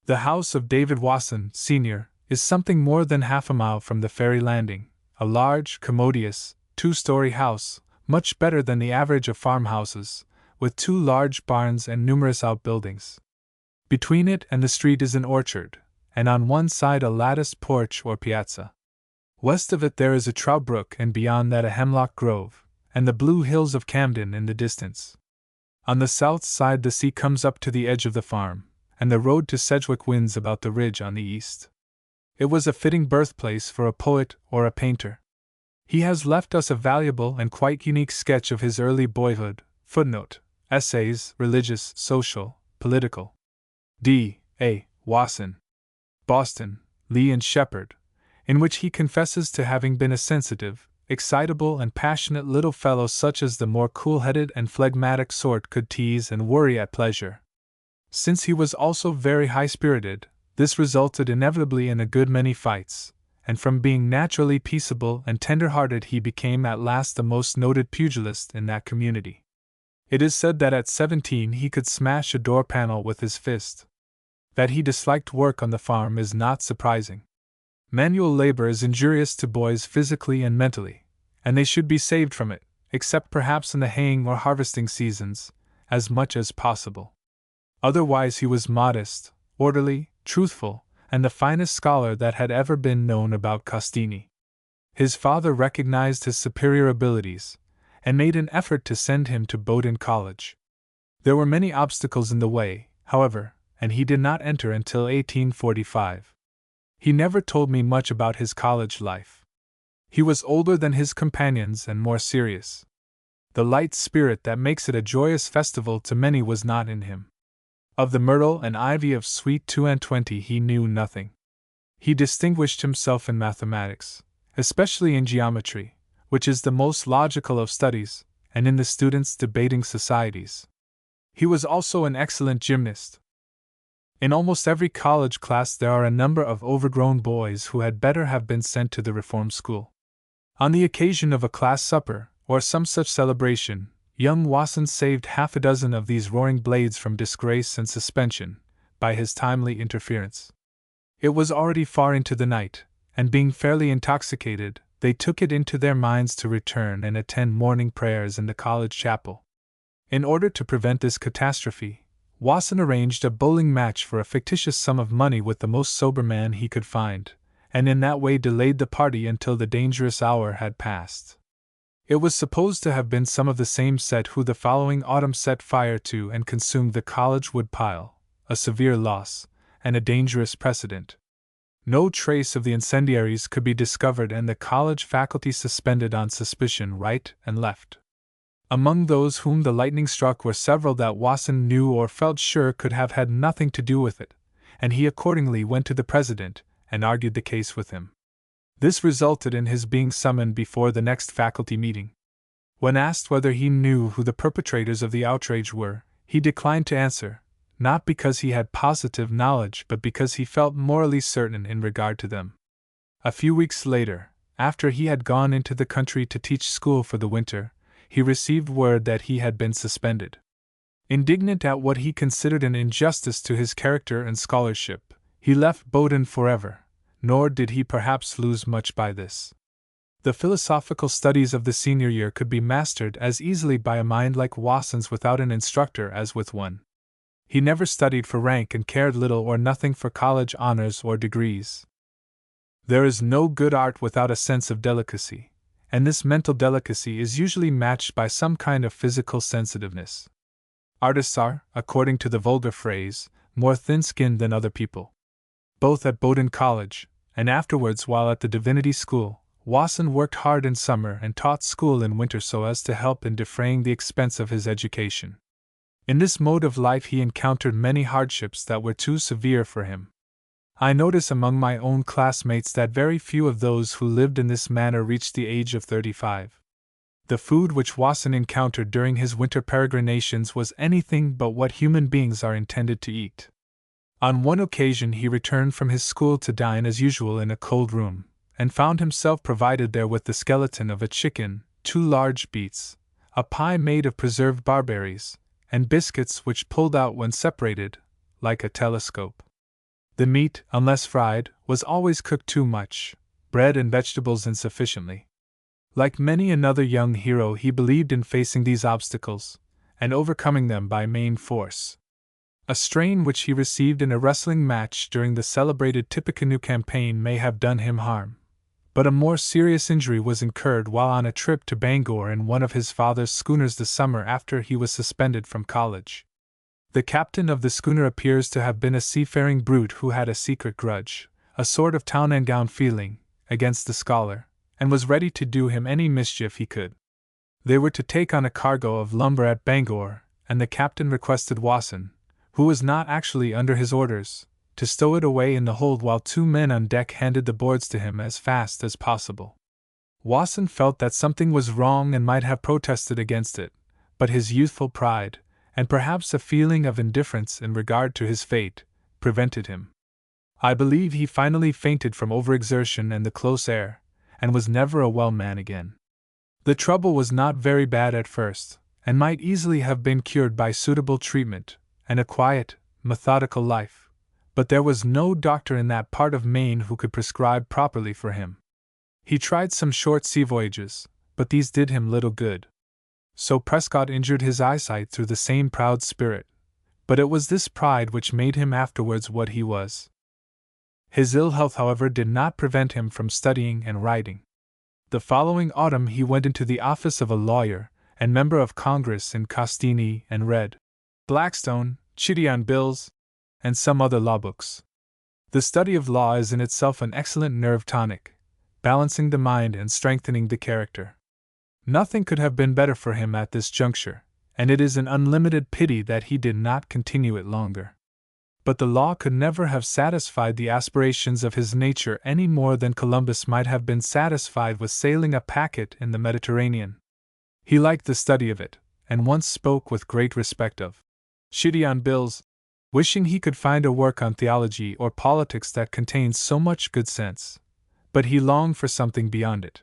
The house of David Wasson, Sr., is something more than half a mile from the ferry landing, a large, commodious, two-story house, much better than the average of farmhouses, with 2 large barns and numerous outbuildings. Between it and the street is an orchard, and on one side a latticed porch or piazza. West of it there is a trout brook, and beyond that a hemlock grove, and the blue hills of Camden in the distance. On the south side the sea comes up to the edge of the farm, and the road to Sedgwick winds about the ridge on the east. It was a fitting birthplace for a poet or a painter. He has left us a valuable and quite unique sketch of his early boyhood, footnote, essays, religious, social, political. D. A. Wasson. Boston, Lee and Shepherd, in which he confesses to having been a sensitive, excitable, and passionate little fellow such as the more cool-headed and phlegmatic sort could tease and worry at pleasure. Since he was also very high-spirited, this resulted inevitably in a good many fights, and from being naturally peaceable and tender-hearted he became at last the most noted pugilist in that community. It is said that at 17 he could smash a door panel with his fist. That he disliked work on the farm is not surprising. Manual labor is injurious to boys physically and mentally, and they should be saved from it, except perhaps in the haying or harvesting seasons, as much as possible. Otherwise he was modest, orderly, truthful, and the finest scholar that had ever been known about Costini. His father recognized his superior abilities, and made an effort to send him to Bowdoin College. There were many obstacles in the way, however, and he did not enter until 1845. He never told me much about his college life. He was older than his companions and more serious. The light spirit that makes it a joyous festival to many was not in him. Of the myrtle and ivy of sweet 22 he knew nothing. He distinguished himself in mathematics, especially in geometry, which is the most logical of studies, and in the students' debating societies. He was also an excellent gymnast. In almost every college class there are a number of overgrown boys who had better have been sent to the reform school. On the occasion of a class supper, or some such celebration, young Wasson saved half a dozen of these roaring blades from disgrace and suspension, by his timely interference. It was already far into the night, and being fairly intoxicated, they took it into their minds to return and attend morning prayers in the college chapel. In order to prevent this catastrophe, Wasson arranged a bowling match for a fictitious sum of money with the most sober man he could find, and in that way delayed the party until the dangerous hour had passed. It was supposed to have been some of the same set who the following autumn set fire to and consumed the college woodpile, a severe loss, and a dangerous precedent. No trace of the incendiaries could be discovered, and the college faculty suspended on suspicion right and left. Among those whom the lightning struck were several that Wasson knew or felt sure could have had nothing to do with it, and he accordingly went to the president and argued the case with him. This resulted in his being summoned before the next faculty meeting. When asked whether he knew who the perpetrators of the outrage were, he declined to answer, not because he had positive knowledge but because he felt morally certain in regard to them. A few weeks later, after he had gone into the country to teach school for the winter, he received word that he had been suspended. Indignant at what he considered an injustice to his character and scholarship, he left Bowdoin forever, nor did he perhaps lose much by this. The philosophical studies of the senior year could be mastered as easily by a mind like Wasson's without an instructor as with one. He never studied for rank and cared little or nothing for college honors or degrees. There is no good art without a sense of delicacy, and this mental delicacy is usually matched by some kind of physical sensitiveness. Artists are, according to the vulgar phrase, more thin-skinned than other people. Both at Bowdoin College, and afterwards while at the Divinity School, Wasson worked hard in summer and taught school in winter so as to help in defraying the expense of his education. In this mode of life he encountered many hardships that were too severe for him. I notice among my own classmates that very few of those who lived in this manner reached the age of 35. The food which Wasson encountered during his winter peregrinations was anything but what human beings are intended to eat. On one occasion he returned from his school to dine as usual in a cold room, and found himself provided there with the skeleton of a chicken, 2 large beets, a pie made of preserved barberries, and biscuits which pulled out when separated, like a telescope. The meat, unless fried, was always cooked too much, bread and vegetables insufficiently. Like many another young hero, he believed in facing these obstacles, and overcoming them by main force. A strain which he received in a wrestling match during the celebrated Tippecanoe campaign may have done him harm, but a more serious injury was incurred while on a trip to Bangor in one of his father's schooners the summer after he was suspended from college. The captain of the schooner appears to have been a seafaring brute who had a secret grudge, a sort of town and gown feeling, against the scholar, and was ready to do him any mischief he could. They were to take on a cargo of lumber at Bangor, and the captain requested Wasson, who was not actually under his orders, to stow it away in the hold while 2 men on deck handed the boards to him as fast as possible. Wasson felt that something was wrong and might have protested against it, but his youthful pride, and perhaps a feeling of indifference in regard to his fate, prevented him. I believe he finally fainted from overexertion and the close air, and was never a well man again. The trouble was not very bad at first, and might easily have been cured by suitable treatment and a quiet, methodical life, but there was no doctor in that part of Maine who could prescribe properly for him. He tried some short sea voyages, but these did him little good. So Prescott injured his eyesight through the same proud spirit, but it was this pride which made him afterwards what he was. His ill health, however, did not prevent him from studying and writing. The following autumn he went into the office of a lawyer and member of Congress in Costini and read Blackstone, Chitty on Bills, and some other law books. The study of law is in itself an excellent nerve tonic, balancing the mind and strengthening the character. Nothing could have been better for him at this juncture, and it is an unlimited pity that he did not continue it longer. But the law could never have satisfied the aspirations of his nature any more than Columbus might have been satisfied with sailing a packet in the Mediterranean. He liked the study of it, and once spoke with great respect of Chitty on Bills, wishing he could find a work on theology or politics that contained so much good sense. But he longed for something beyond it.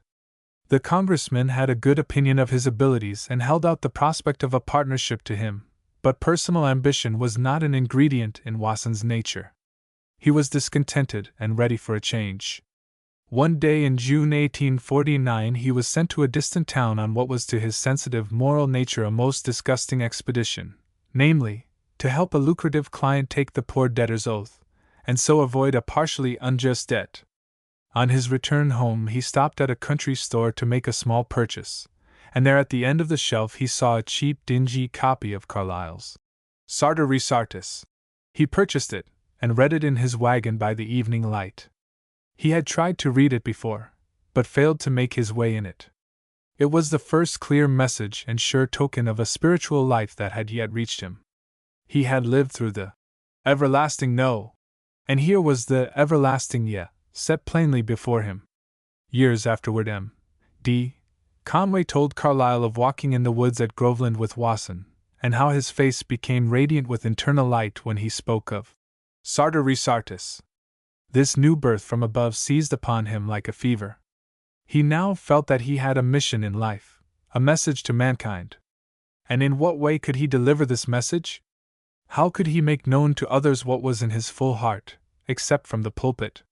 The congressman had a good opinion of his abilities and held out the prospect of a partnership to him, but personal ambition was not an ingredient in Wasson's nature. He was discontented and ready for a change. One day in June 1849 he was sent to a distant town on what was to his sensitive moral nature a most disgusting expedition, namely, to help a lucrative client take the poor debtor's oath, and so avoid a partially unjust debt. On his return home he stopped at a country store to make a small purchase, and there at the end of the shelf he saw a cheap, dingy copy of Carlyle's Sartor Resartus. He purchased it, and read it in his wagon by the evening light. He had tried to read it before, but failed to make his way in it. It was the first clear message and sure token of a spiritual life that had yet reached him. He had lived through the everlasting no, and here was the everlasting yeah, set plainly before him. Years afterward M.D. Conway told Carlyle of walking in the woods at Groveland with Wasson, and how his face became radiant with internal light when he spoke of Sartor Resartus. This new birth from above seized upon him like a fever. He now felt that he had a mission in life, a message to mankind. And in what way could he deliver this message? How could he make known to others what was in his full heart, except from the pulpit?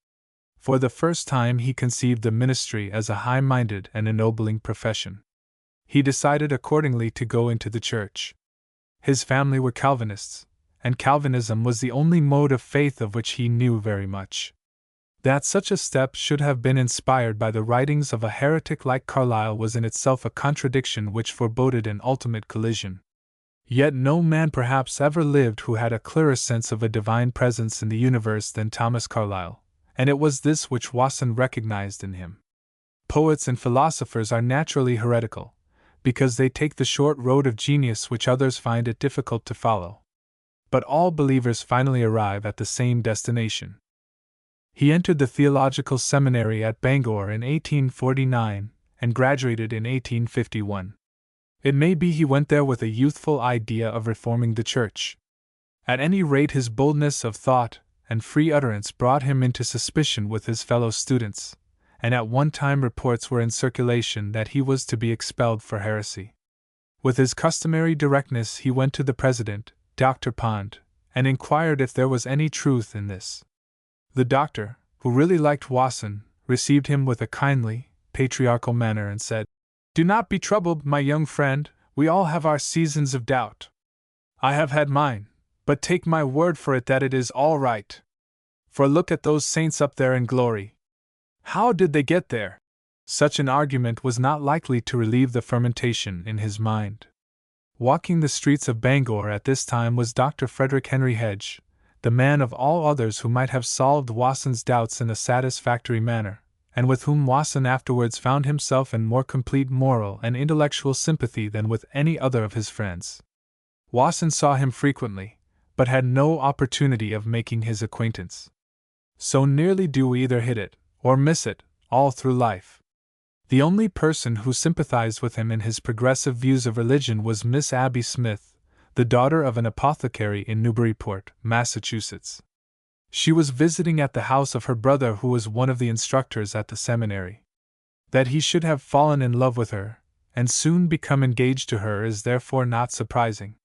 For the first time he conceived the ministry as a high-minded and ennobling profession. He decided accordingly to go into the church. His family were Calvinists, and Calvinism was the only mode of faith of which he knew very much. That such a step should have been inspired by the writings of a heretic like Carlyle was in itself a contradiction which foreboded an ultimate collision. Yet no man perhaps ever lived who had a clearer sense of a divine presence in the universe than Thomas Carlyle, and it was this which Wasson recognized in him. Poets and philosophers are naturally heretical, because they take the short road of genius which others find it difficult to follow. But all believers finally arrive at the same destination. He entered the theological seminary at Bangor in 1849 and graduated in 1851. It may be he went there with a youthful idea of reforming the church. At any rate, his boldness of thought and free utterance brought him into suspicion with his fellow students, and at one time reports were in circulation that he was to be expelled for heresy. With his customary directness he went to the president, Dr. Pond, and inquired if there was any truth in this. The doctor, who really liked Wasson, received him with a kindly, patriarchal manner and said, "Do not be troubled, my young friend, we all have our seasons of doubt. I have had mine, but take my word for it that it is all right. For look at those saints up there in glory. How did they get there?" Such an argument was not likely to relieve the fermentation in his mind. Walking the streets of Bangor at this time was Dr. Frederick Henry Hedge, the man of all others who might have solved Wasson's doubts in a satisfactory manner, and with whom Wasson afterwards found himself in more complete moral and intellectual sympathy than with any other of his friends. Wasson saw him frequently, but had no opportunity of making his acquaintance. So nearly do we either hit it, or miss it, all through life. The only person who sympathized with him in his progressive views of religion was Miss Abby Smith, the daughter of an apothecary in Newburyport, Massachusetts. She was visiting at the house of her brother, who was one of the instructors at the seminary. That he should have fallen in love with her, and soon become engaged to her, is therefore not surprising.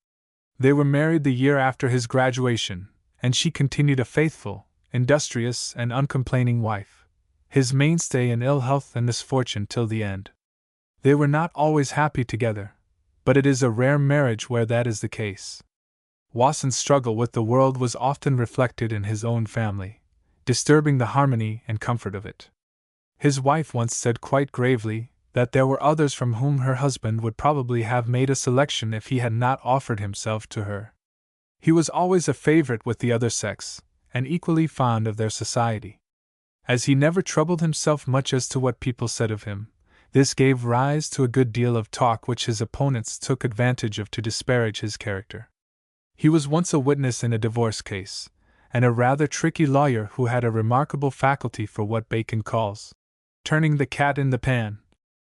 They were married the year after his graduation, and she continued a faithful, industrious, and uncomplaining wife, his mainstay in ill health and misfortune till the end. They were not always happy together, but it is a rare marriage where that is the case. Wasson's struggle with the world was often reflected in his own family, disturbing the harmony and comfort of it. His wife once said quite gravely that there were others from whom her husband would probably have made a selection if he had not offered himself to her. He was always a favorite with the other sex, and equally fond of their society. As he never troubled himself much as to what people said of him, this gave rise to a good deal of talk which his opponents took advantage of to disparage his character. He was once a witness in a divorce case, and a rather tricky lawyer who had a remarkable faculty for what Bacon calls turning the cat in the pan,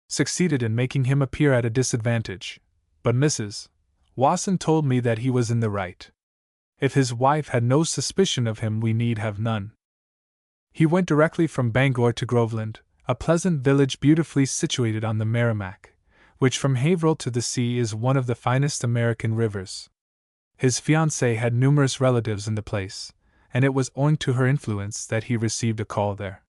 succeeded in making him appear at a disadvantage, but Mrs. Wasson told me that he was in the right. If his wife had no suspicion of him, we need have none. He went directly from Bangor to Groveland, a pleasant village beautifully situated on the Merrimack, which from Haverhill to the sea is one of the finest American rivers. His fiancée had numerous relatives in the place, and it was owing to her influence that he received a call there.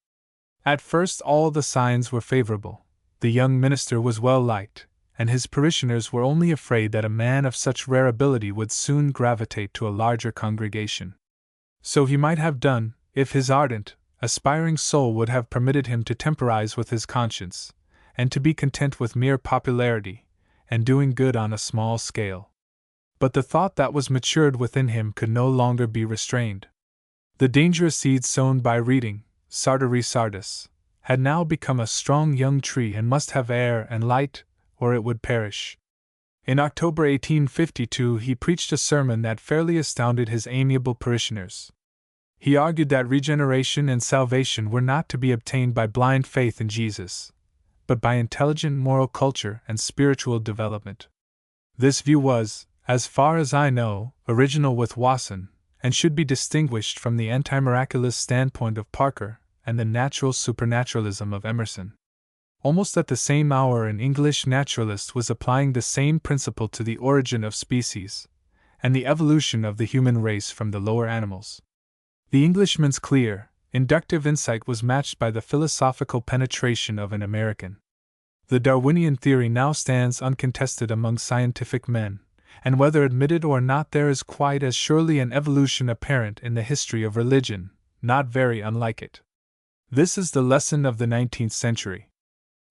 At first all the signs were favorable. The young minister was well liked, and his parishioners were only afraid that a man of such rare ability would soon gravitate to a larger congregation. So he might have done, if his ardent, aspiring soul would have permitted him to temporize with his conscience, and to be content with mere popularity, and doing good on a small scale. But the thought that was matured within him could no longer be restrained. The dangerous seed sown by reading, Sartori Sardis, had now become a strong young tree and must have air and light, or it would perish. In October 1852 he preached a sermon that fairly astounded his amiable parishioners. He argued that regeneration and salvation were not to be obtained by blind faith in Jesus, but by intelligent moral culture and spiritual development. This view was, as far as I know, original with Wasson, and should be distinguished from the anti-miraculous standpoint of Parker and the natural supernaturalism of Emerson. Almost at the same hour an English naturalist was applying the same principle to the origin of species, and the evolution of the human race from the lower animals. The Englishman's clear, inductive insight was matched by the philosophical penetration of an American. The Darwinian theory now stands uncontested among scientific men, and whether admitted or not, there is quite as surely an evolution apparent in the history of religion, not very unlike it. This is the lesson of the 19th century.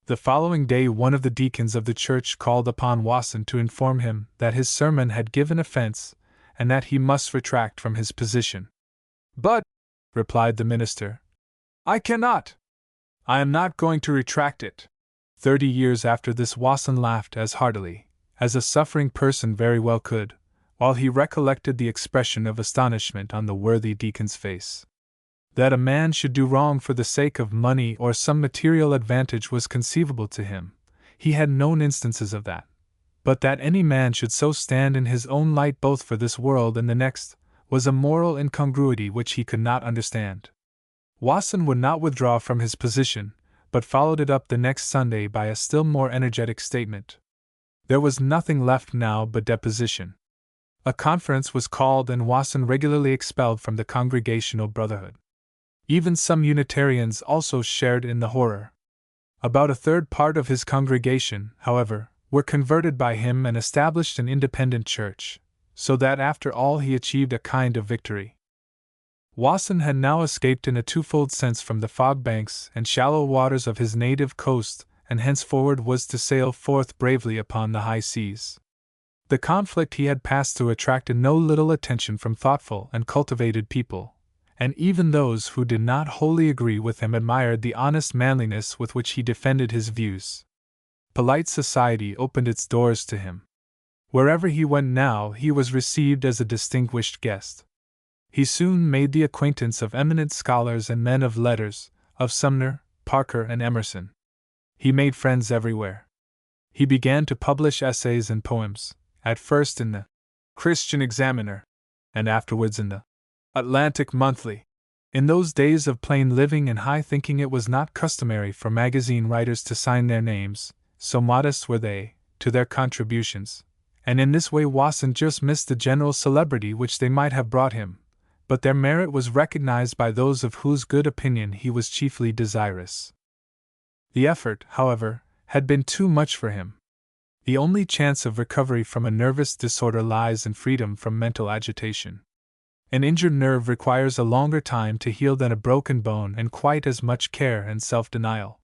The following day one of the deacons of the church called upon Wasson to inform him that his sermon had given offense, and that he must retract from his position. "But," replied the minister, "I cannot. I am not going to retract it." 30 years after this Wasson laughed as heartily as a suffering person very well could, while he recollected the expression of astonishment on the worthy deacon's face. That a man should do wrong for the sake of money or some material advantage was conceivable to him. He had known instances of that. But that any man should so stand in his own light both for this world and the next, was a moral incongruity which he could not understand. Wasson would not withdraw from his position, but followed it up the next Sunday by a still more energetic statement. There was nothing left now but deposition. A conference was called and Wasson regularly expelled from the Congregational Brotherhood. Even some Unitarians also shared in the horror. About a third part of his congregation, however, were converted by him and established an independent church, so that after all he achieved a kind of victory. Wasson had now escaped in a twofold sense from the fog banks and shallow waters of his native coast, and henceforward was to sail forth bravely upon the high seas. The conflict he had passed through attracted no little attention from thoughtful and cultivated people, and even those who did not wholly agree with him admired the honest manliness with which he defended his views. Polite society opened its doors to him. Wherever he went now he was received as a distinguished guest. He soon made the acquaintance of eminent scholars and men of letters, of Sumner, Parker, and Emerson. He made friends everywhere. He began to publish essays and poems, at first in the Christian Examiner, and afterwards in the Atlantic Monthly. In those days of plain living and high thinking it was not customary for magazine writers to sign their names, so modest were they, to their contributions, and in this way Wasson just missed the general celebrity which they might have brought him, but their merit was recognized by those of whose good opinion he was chiefly desirous. The effort, however, had been too much for him. The only chance of recovery from a nervous disorder lies in freedom from mental agitation. An injured nerve requires a longer time to heal than a broken bone and quite as much care and self-denial.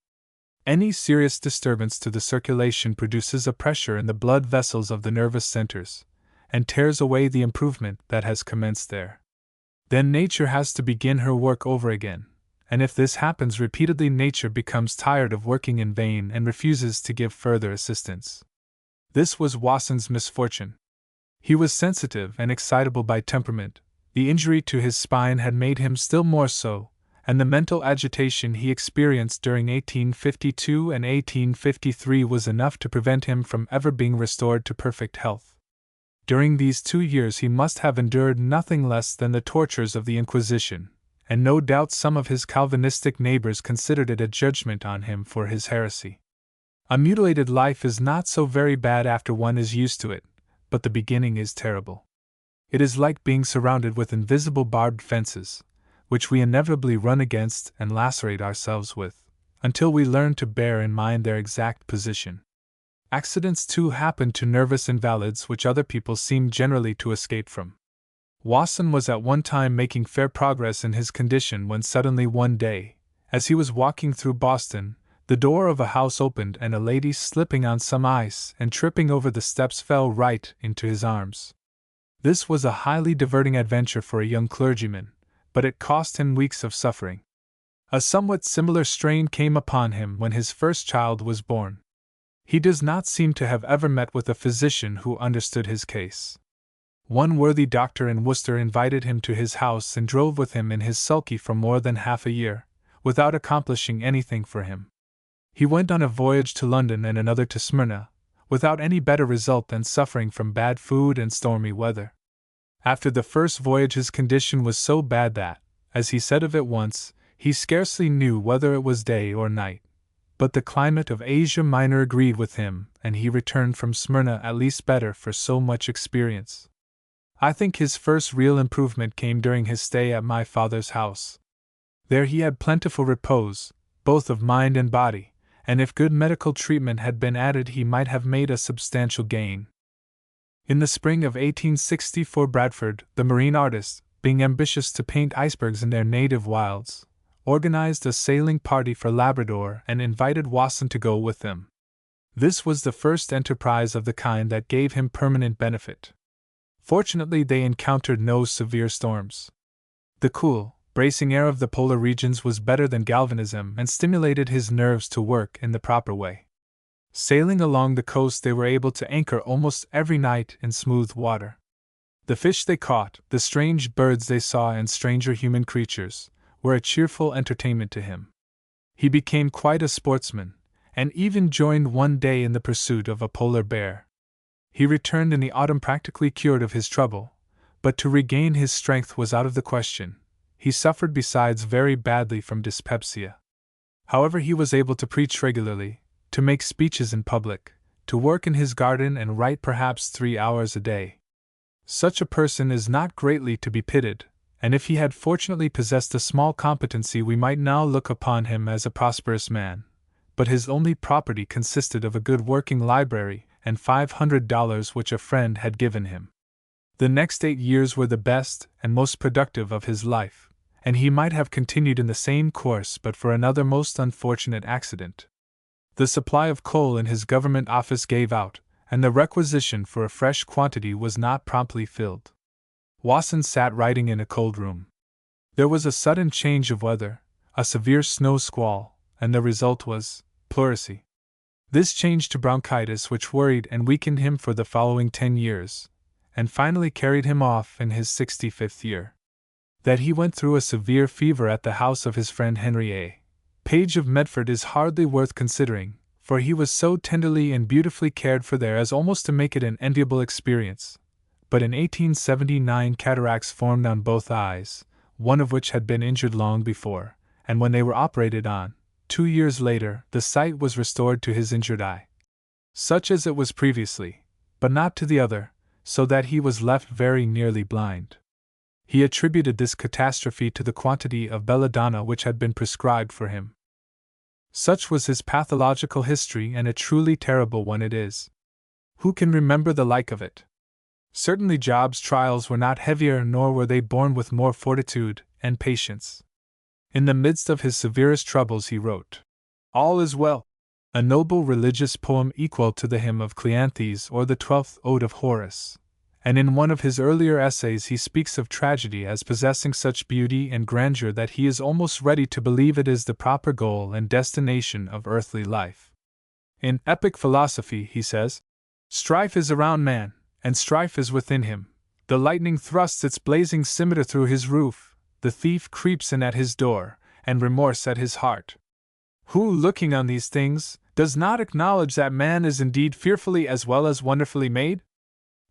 Any serious disturbance to the circulation produces a pressure in the blood vessels of the nervous centers, and tears away the improvement that has commenced there. Then nature has to begin her work over again, and if this happens repeatedly, nature becomes tired of working in vain and refuses to give further assistance. This was Wasson's misfortune. He was sensitive and excitable by temperament. The injury to his spine had made him still more so, and the mental agitation he experienced during 1852 and 1853 was enough to prevent him from ever being restored to perfect health. During these 2 years he must have endured nothing less than the tortures of the Inquisition, and no doubt some of his Calvinistic neighbors considered it a judgment on him for his heresy. A mutilated life is not so very bad after one is used to it, but the beginning is terrible. It is like being surrounded with invisible barbed fences, which we inevitably run against and lacerate ourselves with, until we learn to bear in mind their exact position. Accidents too happen to nervous invalids which other people seem generally to escape from. Wasson was at one time making fair progress in his condition when suddenly one day, as he was walking through Boston, the door of a house opened and a lady slipping on some ice and tripping over the steps fell right into his arms. This was a highly diverting adventure for a young clergyman, but it cost him weeks of suffering. A somewhat similar strain came upon him when his first child was born. He does not seem to have ever met with a physician who understood his case. One worthy doctor in Worcester invited him to his house and drove with him in his sulky for more than half a year, without accomplishing anything for him. He went on a voyage to London and another to Smyrna, without any better result than suffering from bad food and stormy weather. After the first voyage his condition was so bad that, as he said of it once, he scarcely knew whether it was day or night. But the climate of Asia Minor agreed with him, and he returned from Smyrna at least better for so much experience. I think his first real improvement came during his stay at my father's house. There he had plentiful repose, both of mind and body, and if good medical treatment had been added he might have made a substantial gain. In the spring of 1864 Bradford, the marine artist, being ambitious to paint icebergs in their native wilds, organized a sailing party for Labrador and invited Wasson to go with them. This was the first enterprise of the kind that gave him permanent benefit. Fortunately, they encountered no severe storms. The cool, bracing air of the polar regions was better than galvanism and stimulated his nerves to work in the proper way. Sailing along the coast, they were able to anchor almost every night in smooth water. The fish they caught, the strange birds they saw, and stranger human creatures were a cheerful entertainment to him. He became quite a sportsman, and even joined one day in the pursuit of a polar bear. He returned in the autumn practically cured of his trouble, but to regain his strength was out of the question. He suffered besides very badly from dyspepsia. However, he was able to preach regularly, to make speeches in public, to work in his garden and write perhaps 3 hours a day. Such a person is not greatly to be pitied, and if he had fortunately possessed a small competency we might now look upon him as a prosperous man. But his only property consisted of a good working library and $500 which a friend had given him. The next 8 years were the best and most productive of his life, and he might have continued in the same course but for another most unfortunate accident. The supply of coal in his government office gave out, and the requisition for a fresh quantity was not promptly filled. Wasson sat writing in a cold room. There was a sudden change of weather, a severe snow squall, and the result was pleurisy. This changed to bronchitis, which worried and weakened him for the following 10 years, and finally carried him off in his 65th year. That he went through a severe fever at the house of his friend Henry A. Page of Medford is hardly worth considering, for he was so tenderly and beautifully cared for there as almost to make it an enviable experience. But in 1879 cataracts formed on both eyes, one of which had been injured long before, and when they were operated on, 2 years later, the sight was restored to his injured eye, such as it was previously, but not to the other, so that he was left very nearly blind. He attributed this catastrophe to the quantity of belladonna which had been prescribed for him. Such was his pathological history, and a truly terrible one it is. Who can remember the like of it? Certainly Job's trials were not heavier, nor were they borne with more fortitude and patience. In the midst of his severest troubles he wrote, "All is well," a noble religious poem equal to the hymn of Cleanthes or the 12th Ode of Horace, and in one of his earlier essays he speaks of tragedy as possessing such beauty and grandeur that he is almost ready to believe it is the proper goal and destination of earthly life. In Epic Philosophy he says, "Strife is around man, and strife is within him. The lightning thrusts its blazing scimitar through his roof, the thief creeps in at his door, and remorse at his heart. Who, looking on these things, does not acknowledge that man is indeed fearfully as well as wonderfully made?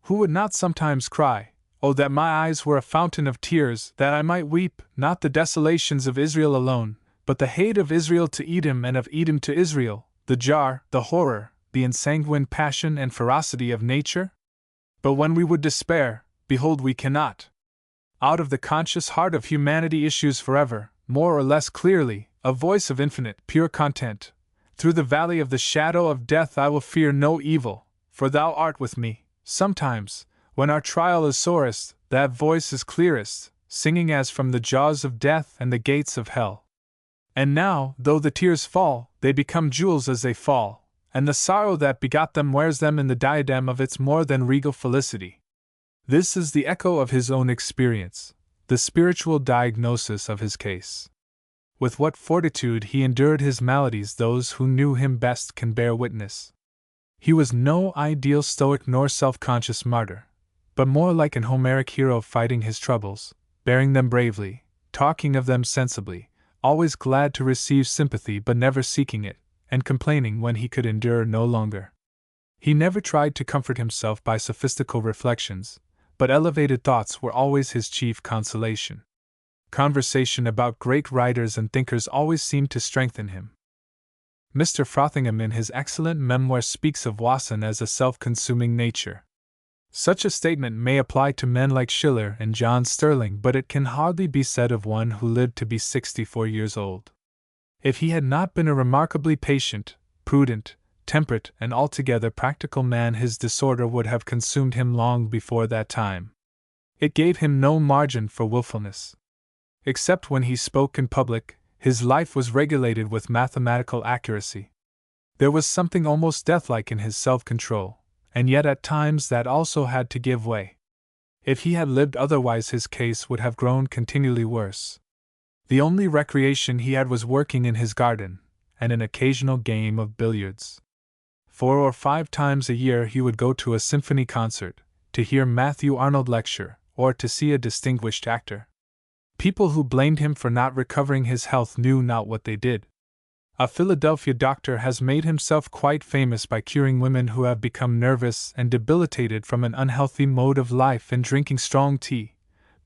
Who would not sometimes cry, 'Oh, that my eyes were a fountain of tears, that I might weep, not the desolations of Israel alone, but the hate of Israel to Edom and of Edom to Israel, the jar, the horror, the ensanguined passion and ferocity of nature?' But when we would despair, behold, we cannot. Out of the conscious heart of humanity issues forever, more or less clearly, a voice of infinite, pure content. 'Through the valley of the shadow of death I will fear no evil, for thou art with me.' Sometimes, when our trial is sorest, that voice is clearest, singing as from the jaws of death and the gates of hell. And now, though the tears fall, they become jewels as they fall, and the sorrow that begot them wears them in the diadem of its more than regal felicity." This is the echo of his own experience, the spiritual diagnosis of his case. With what fortitude he endured his maladies those who knew him best can bear witness. He was no ideal stoic nor self-conscious martyr, but more like an Homeric hero fighting his troubles, bearing them bravely, talking of them sensibly, always glad to receive sympathy but never seeking it, and complaining when he could endure no longer. He never tried to comfort himself by sophistical reflections, but elevated thoughts were always his chief consolation. Conversation about great writers and thinkers always seemed to strengthen him. Mr. Frothingham in his excellent memoir speaks of Wasson as a self-consuming nature. Such a statement may apply to men like Schiller and John Sterling, but it can hardly be said of one who lived to be 64 years old. If he had not been a remarkably patient, prudent, temperate, and altogether practical man, his disorder would have consumed him long before that time. It gave him no margin for wilfulness. Except when he spoke in public, his life was regulated with mathematical accuracy. There was something almost deathlike in his self-control, and yet at times that also had to give way. If he had lived otherwise, his case would have grown continually worse. The only recreation he had was working in his garden, and an occasional game of billiards. 4 or 5 times a year he would go to a symphony concert, to hear Matthew Arnold lecture, or to see a distinguished actor. People who blamed him for not recovering his health knew not what they did. A Philadelphia doctor has made himself quite famous by curing women who have become nervous and debilitated from an unhealthy mode of life and drinking strong tea,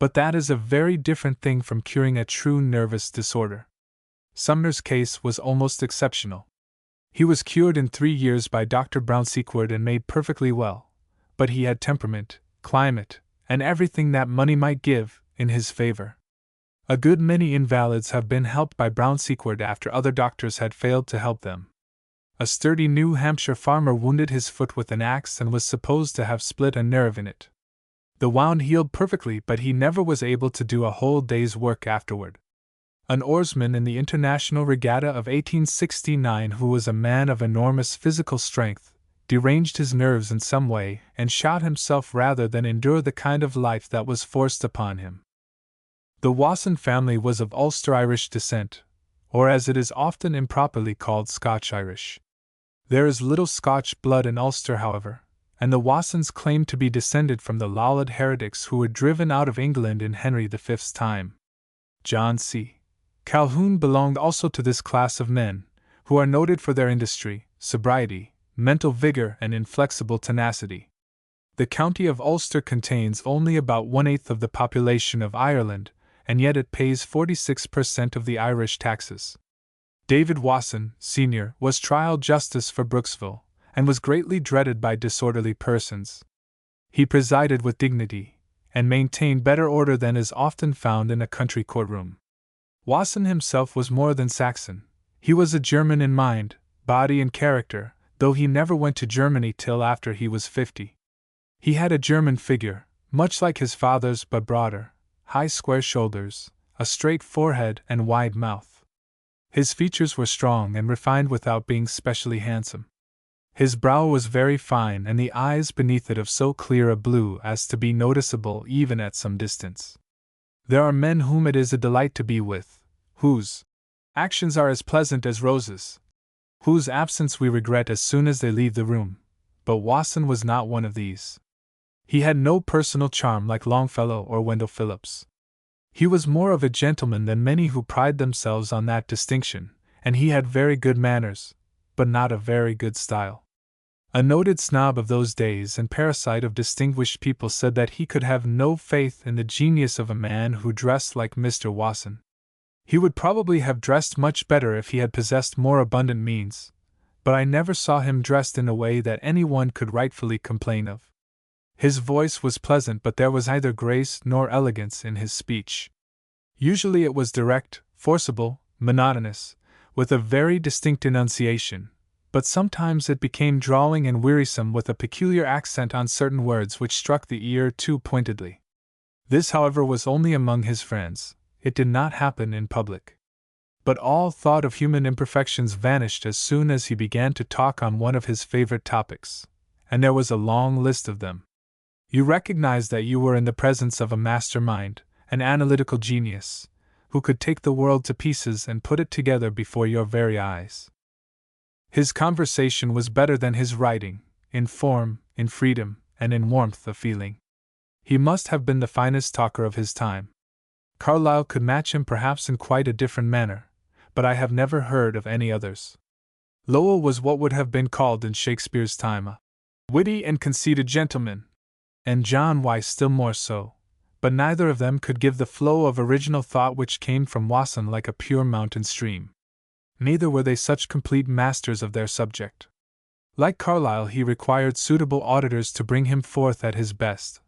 but that is a very different thing from curing a true nervous disorder. Sumner's case was almost exceptional. He was cured in 3 years by Dr. Brown-Sequard and made perfectly well, but he had temperament, climate, and everything that money might give, in his favor. A good many invalids have been helped by Brown-Sequard after other doctors had failed to help them. A sturdy New Hampshire farmer wounded his foot with an axe and was supposed to have split a nerve in it. The wound healed perfectly, but he never was able to do a whole day's work afterward. An oarsman in the International Regatta of 1869, who was a man of enormous physical strength, deranged his nerves in some way and shot himself rather than endure the kind of life that was forced upon him. The Wasson family was of Ulster-Irish descent, or as it is often improperly called, Scotch-Irish. There is little Scotch blood in Ulster, however, and the Wassons claimed to be descended from the Lollard heretics who were driven out of England in Henry V's time. John C. Calhoun belonged also to this class of men, who are noted for their industry, sobriety, mental vigor, and inflexible tenacity. The county of Ulster contains only about 1/8 of the population of Ireland, and yet it pays 46% of the Irish taxes. David Wasson, Sr., was trial justice for Brooksville, and was greatly dreaded by disorderly persons. He presided with dignity, and maintained better order than is often found in a country courtroom. Wasson himself was more than Saxon. He was a German in mind, body, and character, though he never went to Germany till after he was 50. He had a German figure, much like his father's but broader, high square shoulders, a straight forehead and wide mouth. His features were strong and refined without being specially handsome. His brow was very fine and the eyes beneath it of so clear a blue as to be noticeable even at some distance. There are men whom it is a delight to be with, whose actions are as pleasant as roses, whose absence we regret as soon as they leave the room, but Wasson was not one of these. He had no personal charm like Longfellow or Wendell Phillips. He was more of a gentleman than many who pride themselves on that distinction, and he had very good manners, but not a very good style. A noted snob of those days and parasite of distinguished people said that he could have no faith in the genius of a man who dressed like Mr. Wasson. He would probably have dressed much better if he had possessed more abundant means, but I never saw him dressed in a way that anyone could rightfully complain of. His voice was pleasant, but there was neither grace nor elegance in his speech. Usually it was direct, forcible, monotonous, with a very distinct enunciation, but sometimes it became drawling and wearisome with a peculiar accent on certain words which struck the ear too pointedly. This, however, was only among his friends. It did not happen in public. But all thought of human imperfections vanished as soon as he began to talk on one of his favorite topics, and there was a long list of them. You recognized that you were in the presence of a master mind, an analytical genius, who could take the world to pieces and put it together before your very eyes. His conversation was better than his writing, in form, in freedom, and in warmth of feeling. He must have been the finest talker of his time. Carlyle could match him perhaps in quite a different manner, but I have never heard of any others. Lowell was what would have been called in Shakespeare's time a witty and conceited gentleman, and John Wyse still more so, but neither of them could give the flow of original thought which came from Wasson like a pure mountain stream. Neither were they such complete masters of their subject. Like Carlyle, he required suitable auditors to bring him forth at his best,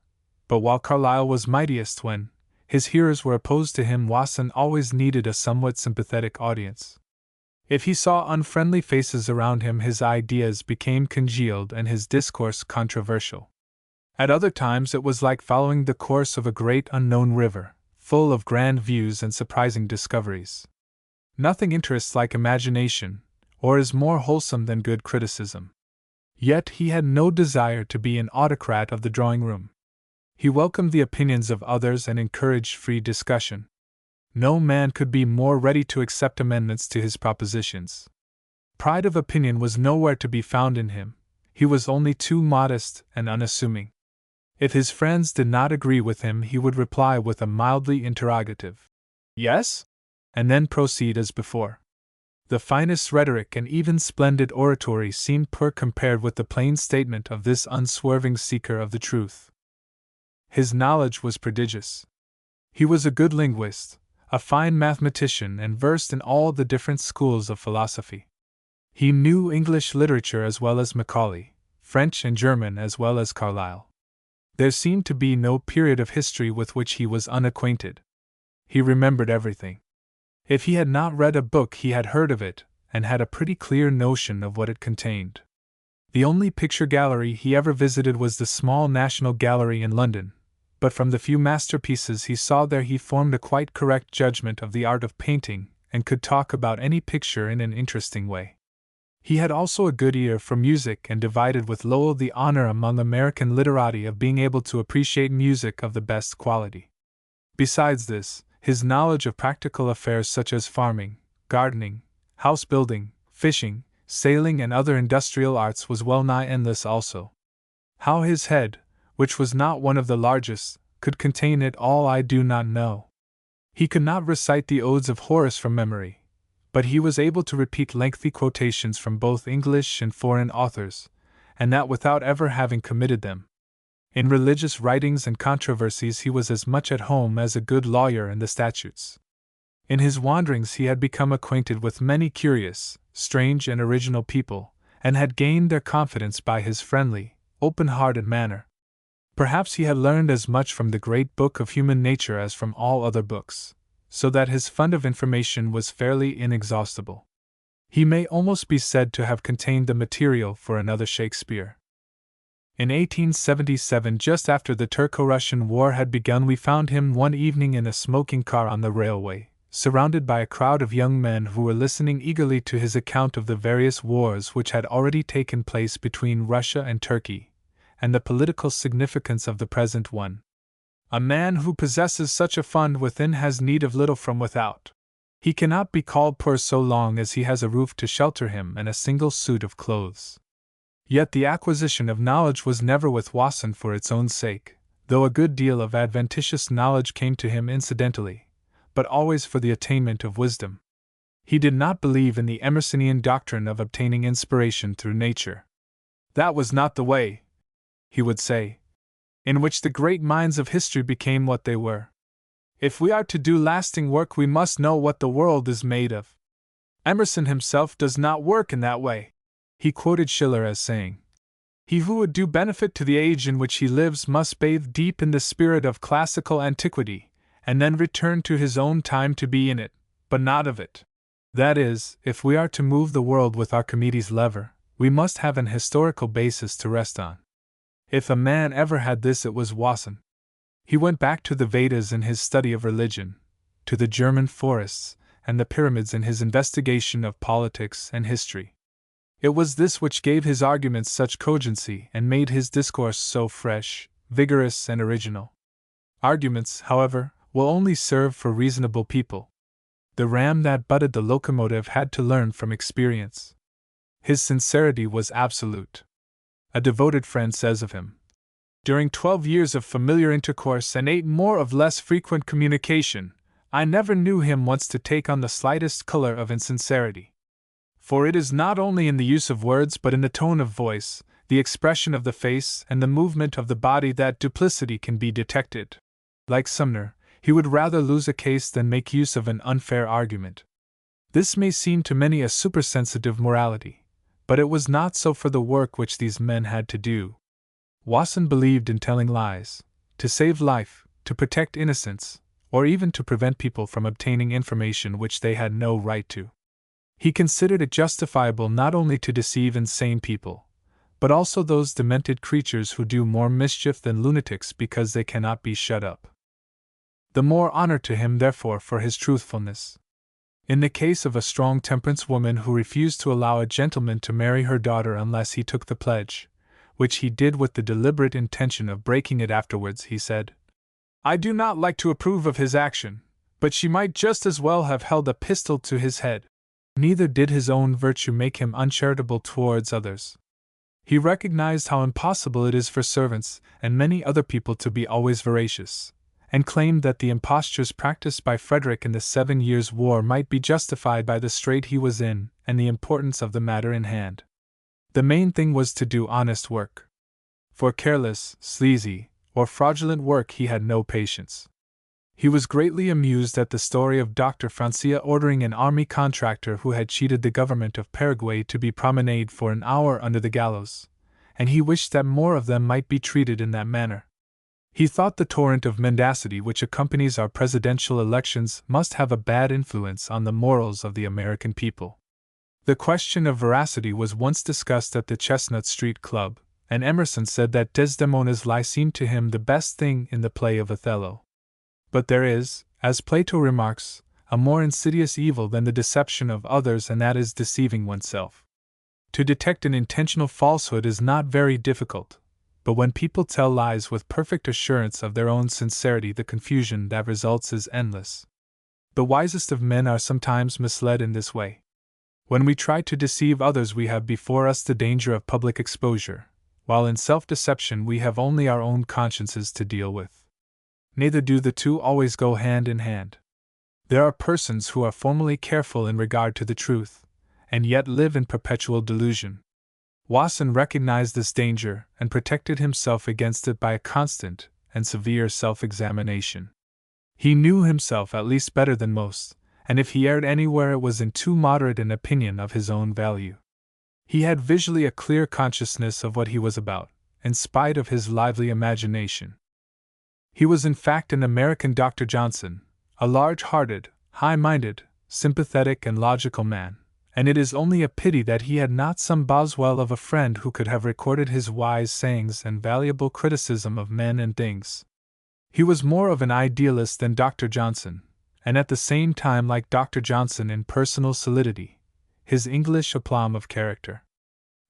but while Carlyle was mightiest when his hearers were opposed to him, Wasson always needed a somewhat sympathetic audience. If he saw unfriendly faces around him, his ideas became congealed and his discourse controversial. At other times it was like following the course of a great unknown river, full of grand views and surprising discoveries. Nothing interests like imagination, or is more wholesome than good criticism. Yet he had no desire to be an autocrat of the drawing-room. He welcomed the opinions of others and encouraged free discussion. No man could be more ready to accept amendments to his propositions. Pride of opinion was nowhere to be found in him. He was only too modest and unassuming. If his friends did not agree with him, he would reply with a mildly interrogative, "Yes?" and then proceed as before. The finest rhetoric and even splendid oratory seemed poor compared with the plain statement of this unswerving seeker of the truth. His knowledge was prodigious. He was a good linguist, a fine mathematician, and versed in all the different schools of philosophy. He knew English literature as well as Macaulay, French and German as well as Carlyle. There seemed to be no period of history with which he was unacquainted. He remembered everything. If he had not read a book, he had heard of it, and had a pretty clear notion of what it contained. The only picture gallery he ever visited was the small National Gallery in London, but from the few masterpieces he saw there he formed a quite correct judgment of the art of painting, and could talk about any picture in an interesting way. He had also a good ear for music, and divided with Lowell the honor among American literati of being able to appreciate music of the best quality. Besides this, his knowledge of practical affairs such as farming, gardening, house building, fishing, sailing, and other industrial arts was well nigh endless also. How his head, which was not one of the largest, could contain it all I do not know. He could not recite the odes of Horace from memory, but he was able to repeat lengthy quotations from both English and foreign authors, and that without ever having committed them. In religious writings and controversies he was as much at home as a good lawyer in the statutes. In his wanderings he had become acquainted with many curious, strange, and original people, and had gained their confidence by his friendly, open-hearted manner. Perhaps he had learned as much from the great book of human nature as from all other books, so that his fund of information was fairly inexhaustible. He may almost be said to have contained the material for another Shakespeare. In 1877, just after the Turco-Russian War had begun, we found him one evening in a smoking car on the railway, surrounded by a crowd of young men who were listening eagerly to his account of the various wars which had already taken place between Russia and Turkey, and the political significance of the present one. A man who possesses such a fund within has need of little from without. He cannot be called poor so long as he has a roof to shelter him and a single suit of clothes. Yet the acquisition of knowledge was never with Wasson for its own sake, though a good deal of adventitious knowledge came to him incidentally, but always for the attainment of wisdom. He did not believe in the Emersonian doctrine of obtaining inspiration through nature. That was not the way, he would say, in which the great minds of history became what they were. If we are to do lasting work, we must know what the world is made of. Emerson himself does not work in that way. He quoted Schiller as saying, "He who would do benefit to the age in which he lives must bathe deep in the spirit of classical antiquity, and then return to his own time to be in it, but not of it." That is, if we are to move the world with Archimedes' lever, we must have an historical basis to rest on. If a man ever had this, it was Wasson. He went back to the Vedas in his study of religion, to the German forests and the pyramids in his investigation of politics and history. It was this which gave his arguments such cogency and made his discourse so fresh, vigorous, and original. Arguments, however, will only serve for reasonable people. The ram that butted the locomotive had to learn from experience. His sincerity was absolute. A devoted friend says of him, "During 12 years of familiar intercourse and 8 more of less frequent communication, I never knew him once to take on the slightest color of insincerity. For it is not only in the use of words but in the tone of voice, the expression of the face, and the movement of the body that duplicity can be detected." Like Sumner, he would rather lose a case than make use of an unfair argument. This may seem to many a supersensitive morality, but it was not so for the work which these men had to do. Wasson believed in telling lies, to save life, to protect innocence, or even to prevent people from obtaining information which they had no right to. He considered it justifiable not only to deceive insane people, but also those demented creatures who do more mischief than lunatics because they cannot be shut up. The more honor to him, therefore, for his truthfulness. In the case of a strong temperance woman who refused to allow a gentleman to marry her daughter unless he took the pledge, which he did with the deliberate intention of breaking it afterwards, he said, "I do not like to approve of his action, but she might just as well have held a pistol to his head." Neither did his own virtue make him uncharitable towards others. He recognized how impossible it is for servants and many other people to be always veracious, and claimed that the impostures practiced by Frederick in the 7 Years' War might be justified by the strait he was in and the importance of the matter in hand. The main thing was to do honest work. For careless, sleazy, or fraudulent work he had no patience. He was greatly amused at the story of Dr. Francia ordering an army contractor who had cheated the government of Paraguay to be promenade for an hour under the gallows, and he wished that more of them might be treated in that manner. He thought the torrent of mendacity which accompanies our presidential elections must have a bad influence on the morals of the American people. The question of veracity was once discussed at the Chestnut Street Club, and Emerson said that Desdemona's lie seemed to him the best thing in the play of Othello. But there is, as Plato remarks, a more insidious evil than the deception of others, and that is deceiving oneself. To detect an intentional falsehood is not very difficult, but when people tell lies with perfect assurance of their own sincerity, the confusion that results is endless. The wisest of men are sometimes misled in this way. When we try to deceive others, we have before us the danger of public exposure, while in self-deception we have only our own consciences to deal with. Neither do the two always go hand in hand. There are persons who are formally careful in regard to the truth, and yet live in perpetual delusion. Wasson recognized this danger and protected himself against it by a constant and severe self-examination. He knew himself at least better than most, and if he erred anywhere it was in too moderate an opinion of his own value. He had visually a clear consciousness of what he was about, in spite of his lively imagination. He was in fact an American Dr. Johnson, a large-hearted, high-minded, sympathetic and logical man, and it is only a pity that he had not some Boswell of a friend who could have recorded his wise sayings and valuable criticism of men and things. He was more of an idealist than Dr. Johnson, and at the same time like Dr. Johnson in personal solidity, his English aplomb of character.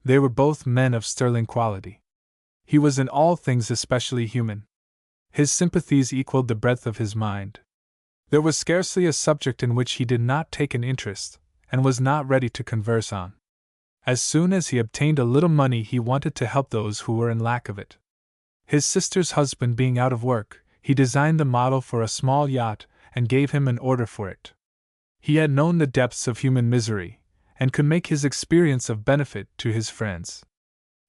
They were both men of sterling quality. He was in all things especially human. His sympathies equaled the breadth of his mind. There was scarcely a subject in which he did not take an interest, and was not ready to converse on. As soon as he obtained a little money he wanted to help those who were in lack of it. His sister's husband being out of work, he designed the model for a small yacht, and gave him an order for it. He had known the depths of human misery, and could make his experience of benefit to his friends.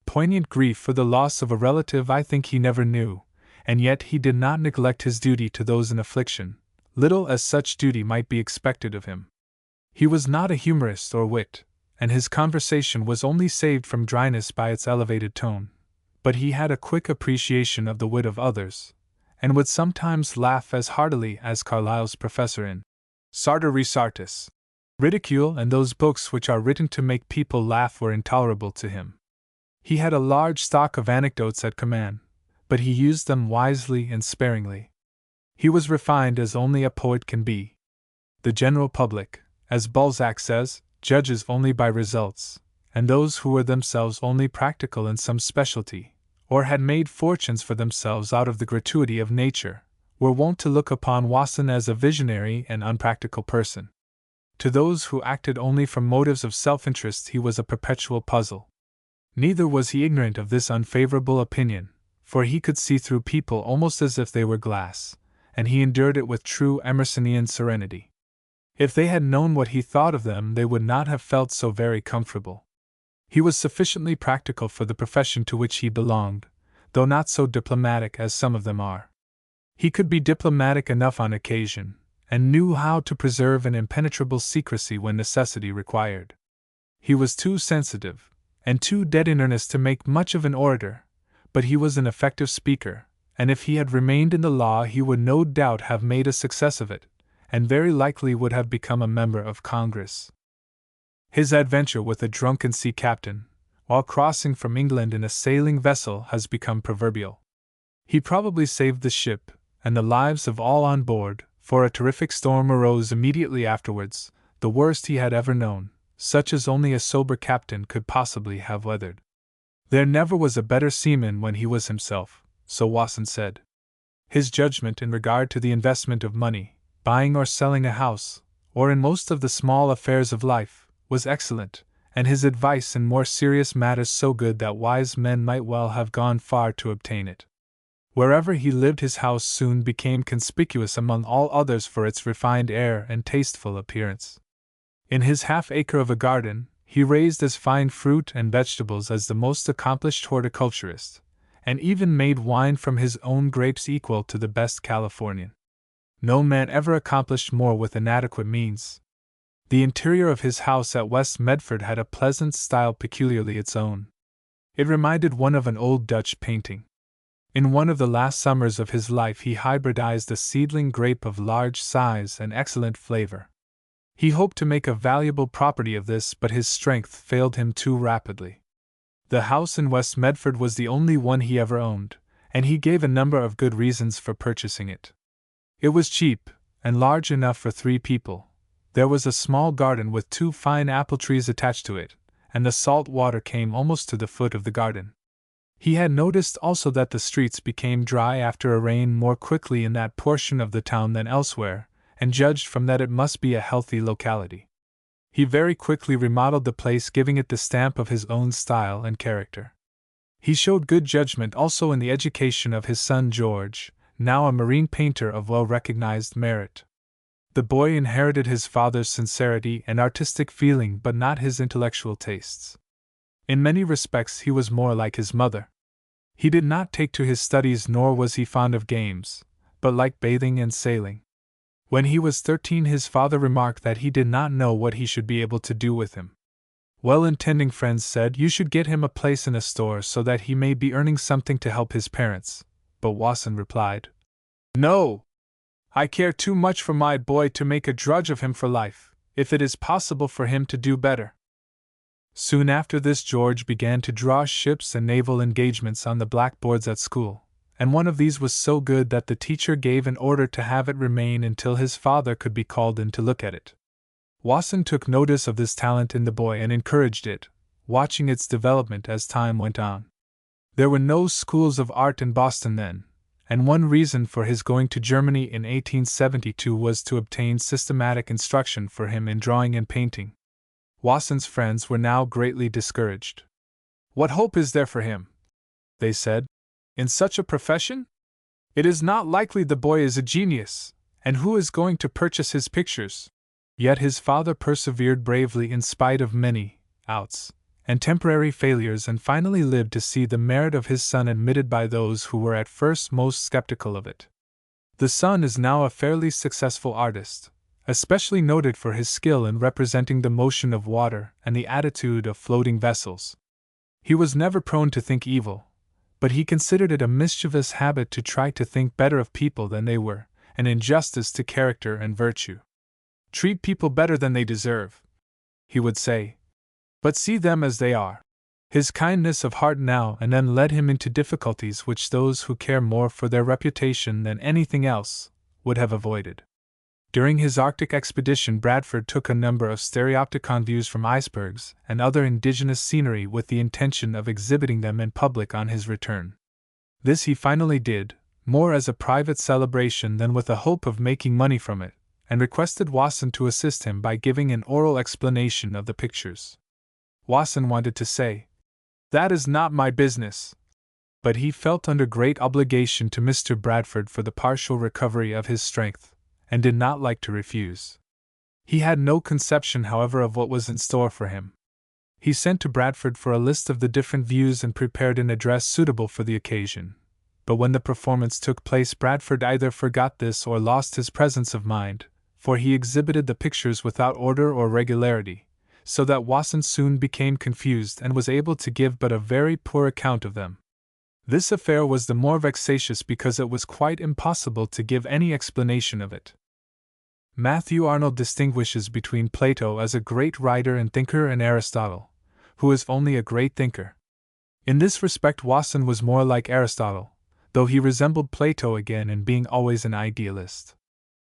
Poignant grief for the loss of a relative I think he never knew, and yet he did not neglect his duty to those in affliction, little as such duty might be expected of him. He was not a humorist or wit, and his conversation was only saved from dryness by its elevated tone, but he had a quick appreciation of the wit of others, and would sometimes laugh as heartily as Carlyle's professor in Sartor Resartus. Ridicule and those books which are written to make people laugh were intolerable to him. He had a large stock of anecdotes at command, but he used them wisely and sparingly. He was refined as only a poet can be. The general public, as Balzac says, judges only by results, and those who were themselves only practical in some specialty, or had made fortunes for themselves out of the gratuity of nature, were wont to look upon Wasson as a visionary and unpractical person. To those who acted only from motives of self-interest he was a perpetual puzzle. Neither was he ignorant of this unfavorable opinion, for he could see through people almost as if they were glass, and he endured it with true Emersonian serenity. If they had known what he thought of them they would not have felt so very comfortable. He was sufficiently practical for the profession to which he belonged, though not so diplomatic as some of them are. He could be diplomatic enough on occasion, and knew how to preserve an impenetrable secrecy when necessity required. He was too sensitive, and too dead in earnest to make much of an orator, but he was an effective speaker, and if he had remained in the law he would no doubt have made a success of it, and very likely would have become a member of Congress. His adventure with a drunken sea captain, while crossing from England in a sailing vessel, has become proverbial. He probably saved the ship, and the lives of all on board, for a terrific storm arose immediately afterwards, the worst he had ever known, such as only a sober captain could possibly have weathered. There never was a better seaman when he was himself, so Wasson said. His judgment in regard to the investment of money, buying or selling a house, or in most of the small affairs of life, was excellent, and his advice in more serious matters so good that wise men might well have gone far to obtain it. Wherever he lived his house soon became conspicuous among all others for its refined air and tasteful appearance. In his half-acre of a garden, he raised as fine fruit and vegetables as the most accomplished horticulturist, and even made wine from his own grapes equal to the best Californian. No man ever accomplished more with inadequate means. The interior of his house at West Medford had a pleasant style peculiarly its own. It reminded one of an old Dutch painting. In one of the last summers of his life he hybridized a seedling grape of large size and excellent flavor. He hoped to make a valuable property of this, but his strength failed him too rapidly. The house in West Medford was the only one he ever owned, and he gave a number of good reasons for purchasing it. It was cheap, and large enough for 3 people. There was a small garden with 2 fine apple trees attached to it, and the salt water came almost to the foot of the garden. He had noticed also that the streets became dry after a rain more quickly in that portion of the town than elsewhere, and judged from that it must be a healthy locality. He very quickly remodeled the place, giving it the stamp of his own style and character. He showed good judgment also in the education of his son George, now a marine painter of well-recognized merit. The boy inherited his father's sincerity and artistic feeling, but not his intellectual tastes. In many respects he was more like his mother. He did not take to his studies, nor was he fond of games, but liked bathing and sailing. When he was 13 his father remarked that he did not know what he should be able to do with him. Well-intending friends said, "You should get him a place in a store so that he may be earning something to help his parents," but Wasson replied, "No! I care too much for my boy to make a drudge of him for life. if it is possible for him to do better. Soon after this, George began to draw ships and naval engagements on the blackboards at school, and one of these was so good that the teacher gave an order to have it remain until his father could be called in to look at it. Wasson took notice of this talent in the boy and encouraged it, watching its development as time went on. There were no schools of art in Boston then, and one reason for his going to Germany in 1872 was to obtain systematic instruction for him in drawing and painting. Wasson's friends were now greatly discouraged. "What hope is there for him?" they said. "In such a profession? It is not likely the boy is a genius, and who is going to purchase his pictures?" Yet his father persevered bravely in spite of many outs and temporary failures, and finally lived to see the merit of his son admitted by those who were at first most skeptical of it. The son is now a fairly successful artist, especially noted for his skill in representing the motion of water and the attitude of floating vessels. He was never prone to think evil, but he considered it a mischievous habit to try to think better of people than they were, an injustice to character and virtue. "Treat people better than they deserve," he would say, "but see them as they are." His kindness of heart now and then led him into difficulties which those who care more for their reputation than anything else would have avoided. During his Arctic expedition, Bradford took a number of stereopticon views from icebergs and other indigenous scenery with the intention of exhibiting them in public on his return. This he finally did, more as a private celebration than with a hope of making money from it, and requested Wasson to assist him by giving an oral explanation of the pictures. Wasson wanted to say, "That is not my business," but he felt under great obligation to Mr. Bradford for the partial recovery of his strength, and did not like to refuse. He had no conception, however, of what was in store for him. He sent to Bradford for a list of the different views and prepared an address suitable for the occasion. But when the performance took place, Bradford either forgot this or lost his presence of mind, for he exhibited the pictures without order or regularity, so that Wasson soon became confused and was able to give but a very poor account of them. This affair was the more vexatious because it was quite impossible to give any explanation of it. Matthew Arnold distinguishes between Plato as a great writer and thinker and Aristotle, who is only a great thinker. In this respect, Wasson was more like Aristotle, though he resembled Plato again in being always an idealist.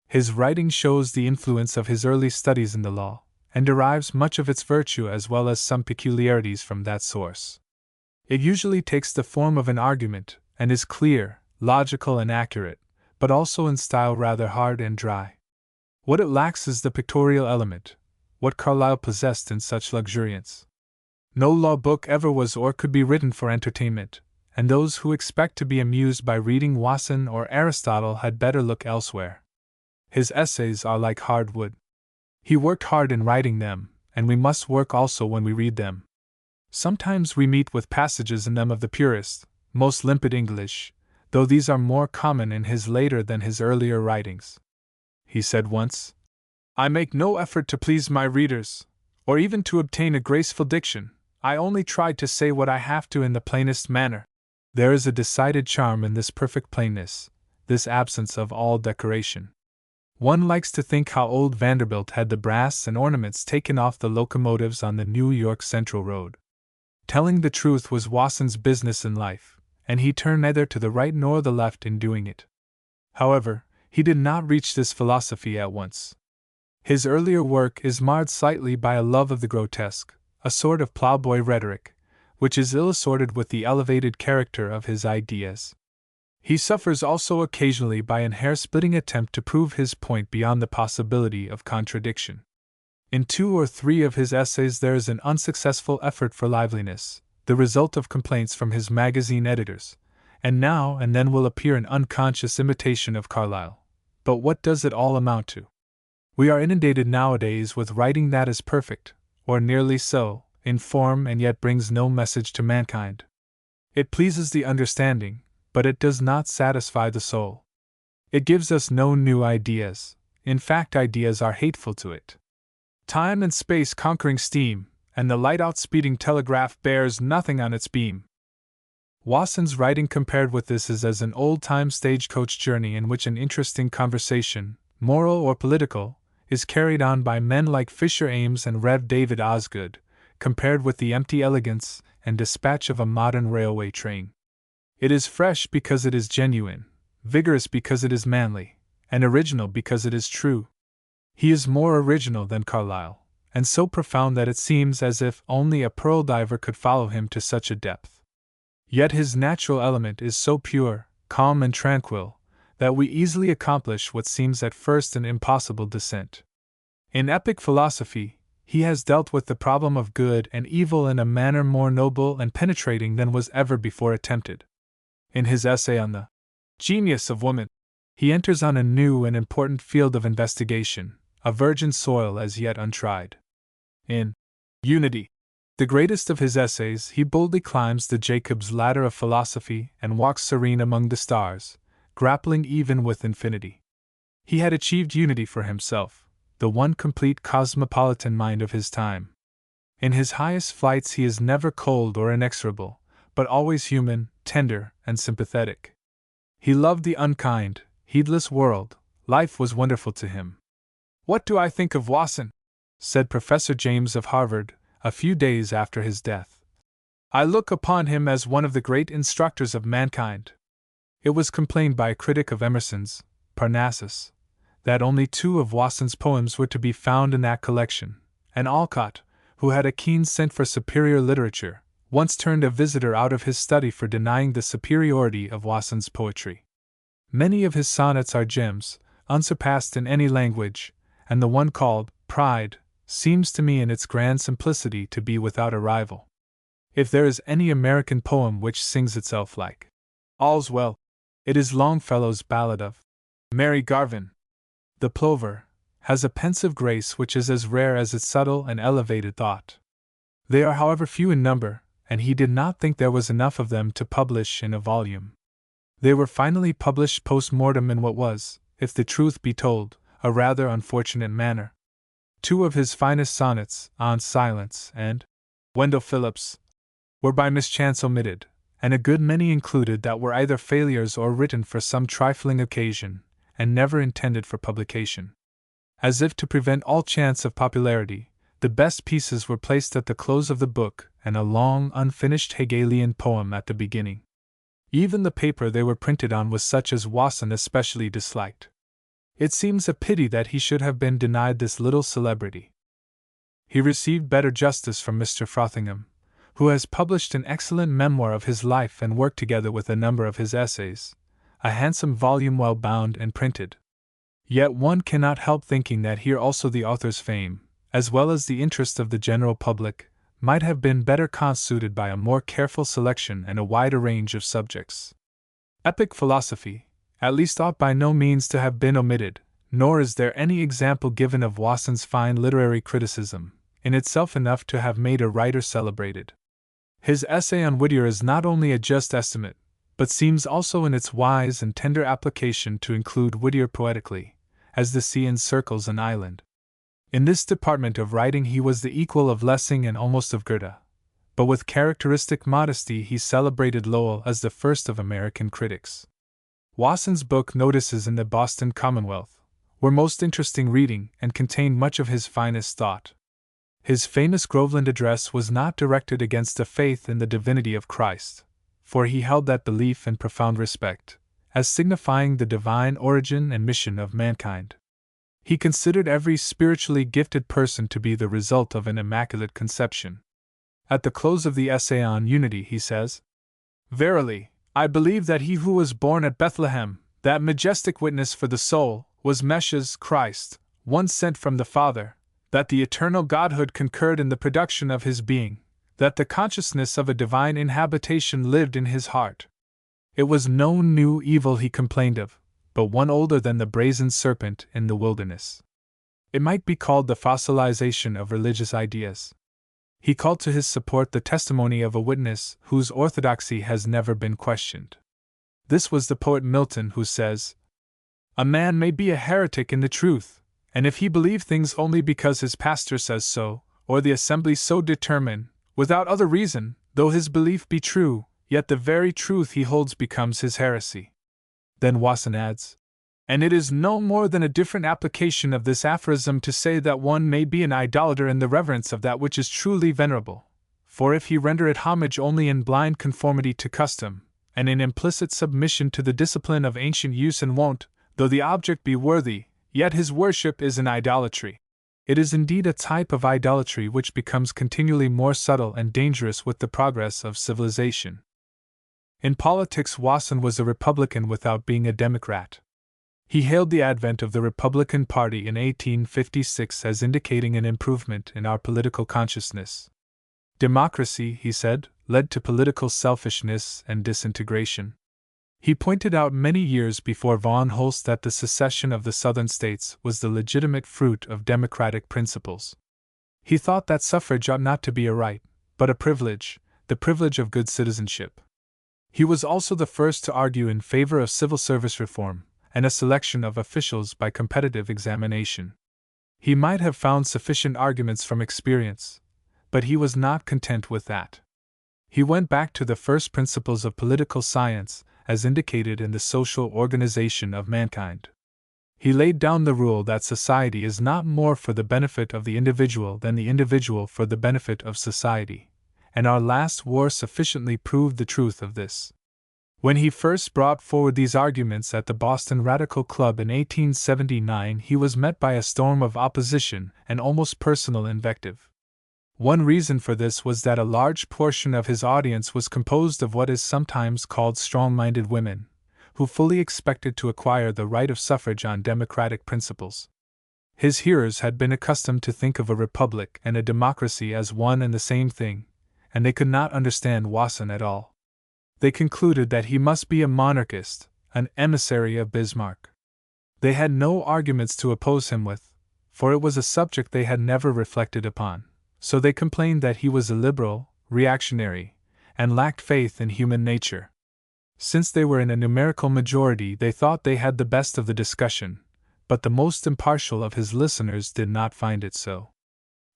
His writing shows the influence of his early studies in the law, and derives much of its virtue as well as some peculiarities from that source. It usually takes the form of an argument, and is clear, logical, and accurate, but also in style rather hard and dry. What it lacks is the pictorial element, what Carlyle possessed in such luxuriance. No law book ever was or could be written for entertainment, and those who expect to be amused by reading Wasson or Aristotle had better look elsewhere. His essays are like hard wood. He worked hard in writing them, and we must work also when we read them. Sometimes we meet with passages in them of the purest, most limpid English, though these are more common in his later than his earlier writings. He said once, "I make no effort to please my readers, or even to obtain a graceful diction. I only try to say what I have to in the plainest manner." There is a decided charm in this perfect plainness, this absence of all decoration. One likes to think how old Vanderbilt had the brass and ornaments taken off the locomotives on the New York Central Road. Telling the truth was Wasson's business in life, and he turned neither to the right nor the left in doing it. However, he did not reach this philosophy at once. His earlier work is marred slightly by a love of the grotesque, a sort of plowboy rhetoric, which is ill-assorted with the elevated character of his ideas. He suffers also occasionally by an hair-splitting attempt to prove his point beyond the possibility of contradiction. In 2 or 3 of his essays there is an unsuccessful effort for liveliness, the result of complaints from his magazine editors, and now and then will appear an unconscious imitation of Carlyle. But what does it all amount to? We are inundated nowadays with writing that is perfect, or nearly so, in form and yet brings no message to mankind. It pleases the understanding, but it does not satisfy the soul. It gives us no new ideas. In fact, ideas are hateful to it. Time and space conquering steam, and the light-outspeeding telegraph bears nothing on its beam. Wasson's writing compared with this is as an old-time stagecoach journey in which an interesting conversation, moral or political, is carried on by men like Fisher Ames and Rev. David Osgood, compared with the empty elegance and dispatch of a modern railway train. It is fresh because it is genuine, vigorous because it is manly, and original because it is true. He is more original than Carlyle, and so profound that it seems as if only a pearl diver could follow him to such a depth. Yet his natural element is so pure, calm, and tranquil, that we easily accomplish what seems at first an impossible descent. In epic philosophy, he has dealt with the problem of good and evil in a manner more noble and penetrating than was ever before attempted. In his essay on the genius of woman, he enters on a new and important field of investigation, a virgin soil as yet untried. In Unity, the greatest of his essays, he boldly climbs the Jacob's ladder of philosophy and walks serene among the stars, grappling even with infinity. He had achieved unity for himself, the one complete cosmopolitan mind of his time. In his highest flights he is never cold or inexorable, but always human, tender, and sympathetic. He loved the unkind, heedless world. Life was wonderful to him. "What do I think of Wasson?" said Professor James of Harvard, a few days after his death. "I look upon him as one of the great instructors of mankind." It was complained by a critic of Emerson's Parnassus that only 2 of Wasson's poems were to be found in that collection, and Alcott, who had a keen scent for superior literature, once turned a visitor out of his study for denying the superiority of Wasson's poetry. Many of his sonnets are gems, unsurpassed in any language, and the one called Pride seems to me in its grand simplicity to be without a rival. If there is any American poem which sings itself like "All's Well," it is Longfellow's ballad of Mary Garvin. The Plover has a pensive grace which is as rare as its subtle and elevated thought. They are, however, few in number, and he did not think there was enough of them to publish in a volume. They were finally published post-mortem in what was, if the truth be told, a rather unfortunate manner. 2 of his finest sonnets, On Silence and Wendell Phillips, were by mischance omitted, and a good many included that were either failures or written for some trifling occasion, and never intended for publication. As if to prevent all chance of popularity, the best pieces were placed at the close of the book, and a long, unfinished Hegelian poem at the beginning. Even the paper they were printed on was such as Wasson especially disliked. It seems a pity that he should have been denied this little celebrity. He received better justice from Mr. Frothingham, who has published an excellent memoir of his life and work together with a number of his essays, a handsome volume well bound and printed. Yet one cannot help thinking that here also the author's fame, as well as the interest of the general public, might have been better consuited by a more careful selection and a wider range of subjects. Epic philosophy, at least, ought by no means to have been omitted, nor is there any example given of Wasson's fine literary criticism, in itself enough to have made a writer celebrated. His essay on Whittier is not only a just estimate, but seems also in its wise and tender application to include Whittier poetically, as the sea encircles an island. In this department of writing he was the equal of Lessing and almost of Goethe, but with characteristic modesty he celebrated Lowell as the first of American critics. Wasson's book Notices in the Boston Commonwealth were most interesting reading and contained much of his finest thought. His famous Groveland address was not directed against a faith in the divinity of Christ, for he held that belief in profound respect, as signifying the divine origin and mission of mankind. He considered every spiritually gifted person to be the result of an immaculate conception. At the close of the essay on Unity he says, "Verily, I believe that he who was born at Bethlehem, that majestic witness for the soul, was Messiah's Christ, one sent from the Father, that the eternal Godhood concurred in the production of his being, that the consciousness of a divine inhabitation lived in his heart. It was no new evil he complained of, but one older than the brazen serpent in the wilderness. It might be called the fossilization of religious ideas." He called to his support the testimony of a witness whose orthodoxy has never been questioned. This was the poet Milton, who says, "A man may be a heretic in the truth, and if he believe things only because his pastor says so, or the assembly so determine, without other reason, though his belief be true, yet the very truth he holds becomes his heresy." Then Wasson adds, And it is no more than a different application of this aphorism to say that one may be an idolater in the reverence of that which is truly venerable. For if he render it homage only in blind conformity to custom, and in implicit submission to the discipline of ancient use and wont, though the object be worthy, yet his worship is an idolatry. It is indeed a type of idolatry which becomes continually more subtle and dangerous with the progress of civilization. In politics, Wasson was a Republican without being a Democrat. He hailed the advent of the Republican Party in 1856 as indicating an improvement in our political consciousness. Democracy, he said, led to political selfishness and disintegration. He pointed out many years before Vaughan Holst that the secession of the Southern states was the legitimate fruit of democratic principles. He thought that suffrage ought not to be a right, but a privilege, the privilege of good citizenship. He was also the first to argue in favor of civil service reform, and a selection of officials by competitive examination. He might have found sufficient arguments from experience, but he was not content with that. He went back to the first principles of political science, as indicated in the social organization of mankind. He laid down the rule that society is not more for the benefit of the individual than the individual for the benefit of society, and our last war sufficiently proved the truth of this. When he first brought forward these arguments at the Boston Radical Club in 1879, he was met by a storm of opposition and almost personal invective. One reason for this was that a large portion of his audience was composed of what is sometimes called strong-minded women, who fully expected to acquire the right of suffrage on democratic principles. His hearers had been accustomed to think of a republic and a democracy as one and the same thing, and they could not understand Wasson at all. They concluded that he must be a monarchist, an emissary of Bismarck. They had no arguments to oppose him with, for it was a subject they had never reflected upon, so they complained that he was illiberal, reactionary, and lacked faith in human nature. Since they were in a numerical majority, they thought they had the best of the discussion, but the most impartial of his listeners did not find it so.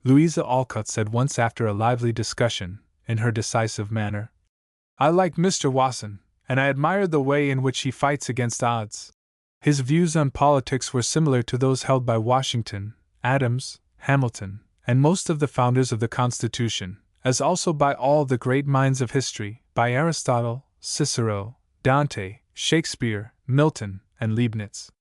Louisa Alcott said once after a lively discussion, in her decisive manner, "I like Mr. Wasson, and I admire the way in which he fights against odds." His views on politics were similar to those held by Washington, Adams, Hamilton, and most of the founders of the Constitution, as also by all the great minds of history, by Aristotle, Cicero, Dante, Shakespeare, Milton, and Leibniz.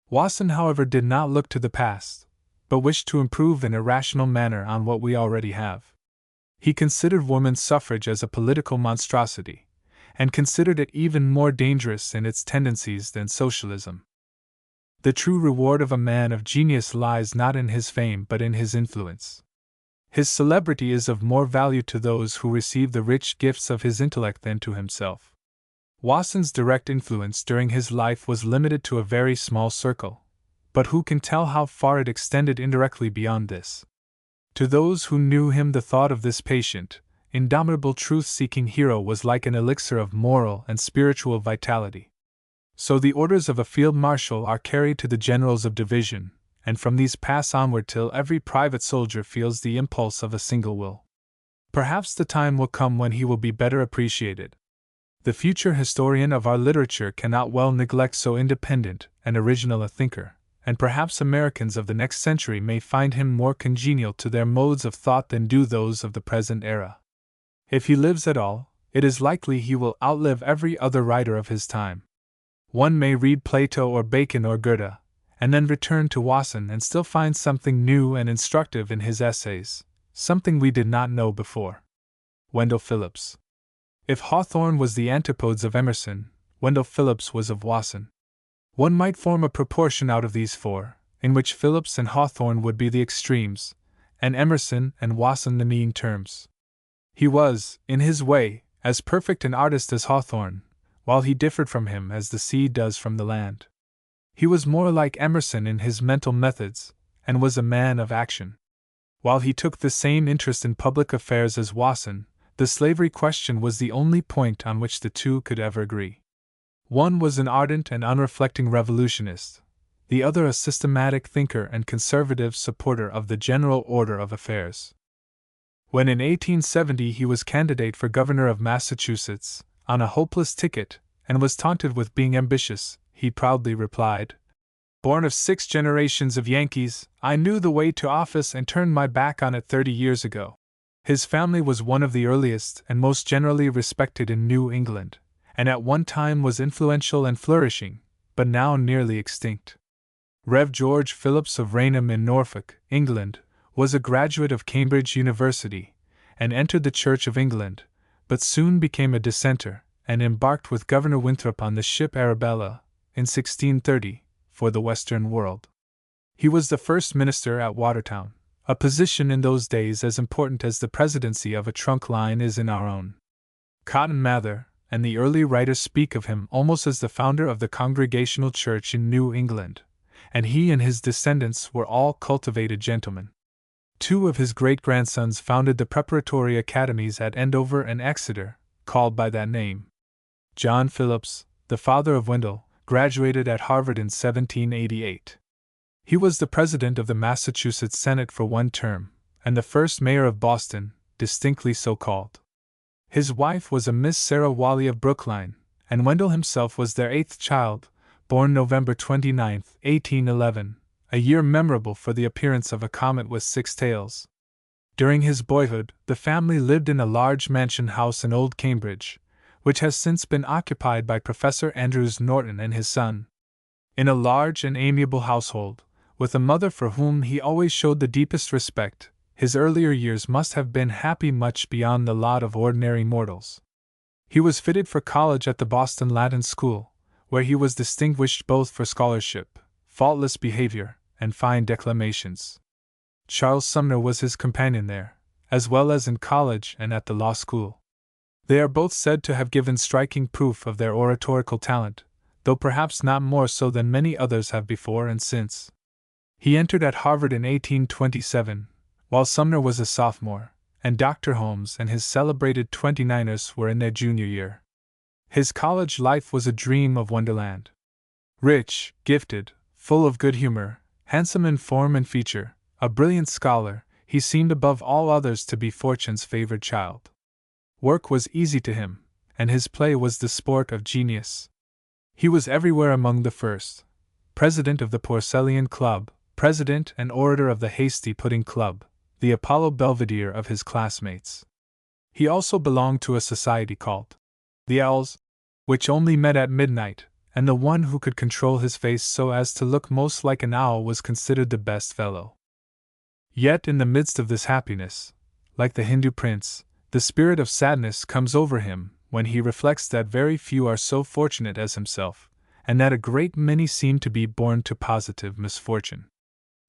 Wasson, however, did not look to the past, but wished to improve in a rational manner on what we already have. He considered women's suffrage as a political monstrosity, and considered it even more dangerous in its tendencies than socialism. The true reward of a man of genius lies not in his fame but in his influence. His celebrity is of more value to those who receive the rich gifts of his intellect than to himself. Wasson's direct influence during his life was limited to a very small circle, but who can tell how far it extended indirectly beyond this? To those who knew him, the thought of this patient, indomitable truth-seeking hero was like an elixir of moral and spiritual vitality. So the orders of a field marshal are carried to the generals of division, and from these pass onward till every private soldier feels the impulse of a single will. Perhaps the time will come when he will be better appreciated. The future historian of our literature cannot well neglect so independent and original a thinker, and perhaps Americans of the next century may find him more congenial to their modes of thought than do those of the present era. If he lives at all, it is likely he will outlive every other writer of his time. One may read Plato or Bacon or Goethe, and then return to Wasson and still find something new and instructive in his essays, something we did not know before. Wendell Phillips. If Hawthorne was the antipodes of Emerson, Wendell Phillips was of Wasson. One might form a proportion out of these four, in which Phillips and Hawthorne would be the extremes, and Emerson and Wasson the mean terms. He was, in his way, as perfect an artist as Hawthorne, while he differed from him as the sea does from the land. He was more like Emerson in his mental methods, and was a man of action. While he took the same interest in public affairs as Wasson, the slavery question was the only point on which the two could ever agree. One was an ardent and unreflecting revolutionist, the other a systematic thinker and conservative supporter of the general order of affairs. When in 1870 he was candidate for governor of Massachusetts, on a hopeless ticket, and was taunted with being ambitious, he proudly replied, Born of 6 generations of Yankees, I knew the way to office and turned my back on it 30 years ago. His family was one of the earliest and most generally respected in New England, and at one time was influential and flourishing, but now nearly extinct. Rev. George Phillips of Rainham in Norfolk, England, was a graduate of Cambridge University, and entered the Church of England, but soon became a dissenter, and embarked with Governor Winthrop on the ship Arabella, in 1630, for the Western world. He was the first minister at Watertown, a position in those days as important as the presidency of a trunk line is in our own. Cotton Mather and the early writers speak of him almost as the founder of the Congregational Church in New England, and he and his descendants were all cultivated gentlemen. 2 of his great-grandsons founded the preparatory academies at Andover and Exeter, called by that name. John Phillips, the father of Wendell, graduated at Harvard in 1788. He was the president of the Massachusetts Senate for 1 term, and the first mayor of Boston, distinctly so called. His wife was a Miss Sarah Whalley of Brookline, and Wendell himself was their 8th child, born November 29, 1811, a year memorable for the appearance of a comet with 6 tails. During his boyhood, the family lived in a large mansion house in Old Cambridge, which has since been occupied by Professor Andrews Norton and his son. In a large and amiable household, with a mother for whom he always showed the deepest respect, his earlier years must have been happy much beyond the lot of ordinary mortals. He was fitted for college at the Boston Latin School, where he was distinguished both for scholarship, faultless behavior, and fine declamations. Charles Sumner was his companion there, as well as in college and at the law school. They are both said to have given striking proof of their oratorical talent, though perhaps not more so than many others have before and since. He entered at Harvard in 1827, while Sumner was a sophomore, and Dr. Holmes and his celebrated 29ers were in their junior year. His college life was a dream of wonderland. Rich, gifted, full of good humor, handsome in form and feature, a brilliant scholar, he seemed above all others to be Fortune's favored child. Work was easy to him, and his play was the sport of genius. He was everywhere among the first, president of the Porcelain Club, president and orator of the Hasty Pudding Club, the Apollo Belvedere of his classmates. He also belonged to a society called the Owls, which only met at midnight, and the one who could control his face so as to look most like an owl was considered the best fellow. Yet in the midst of this happiness, like the Hindu prince, the spirit of sadness comes over him when he reflects that very few are so fortunate as himself, and that a great many seem to be born to positive misfortune.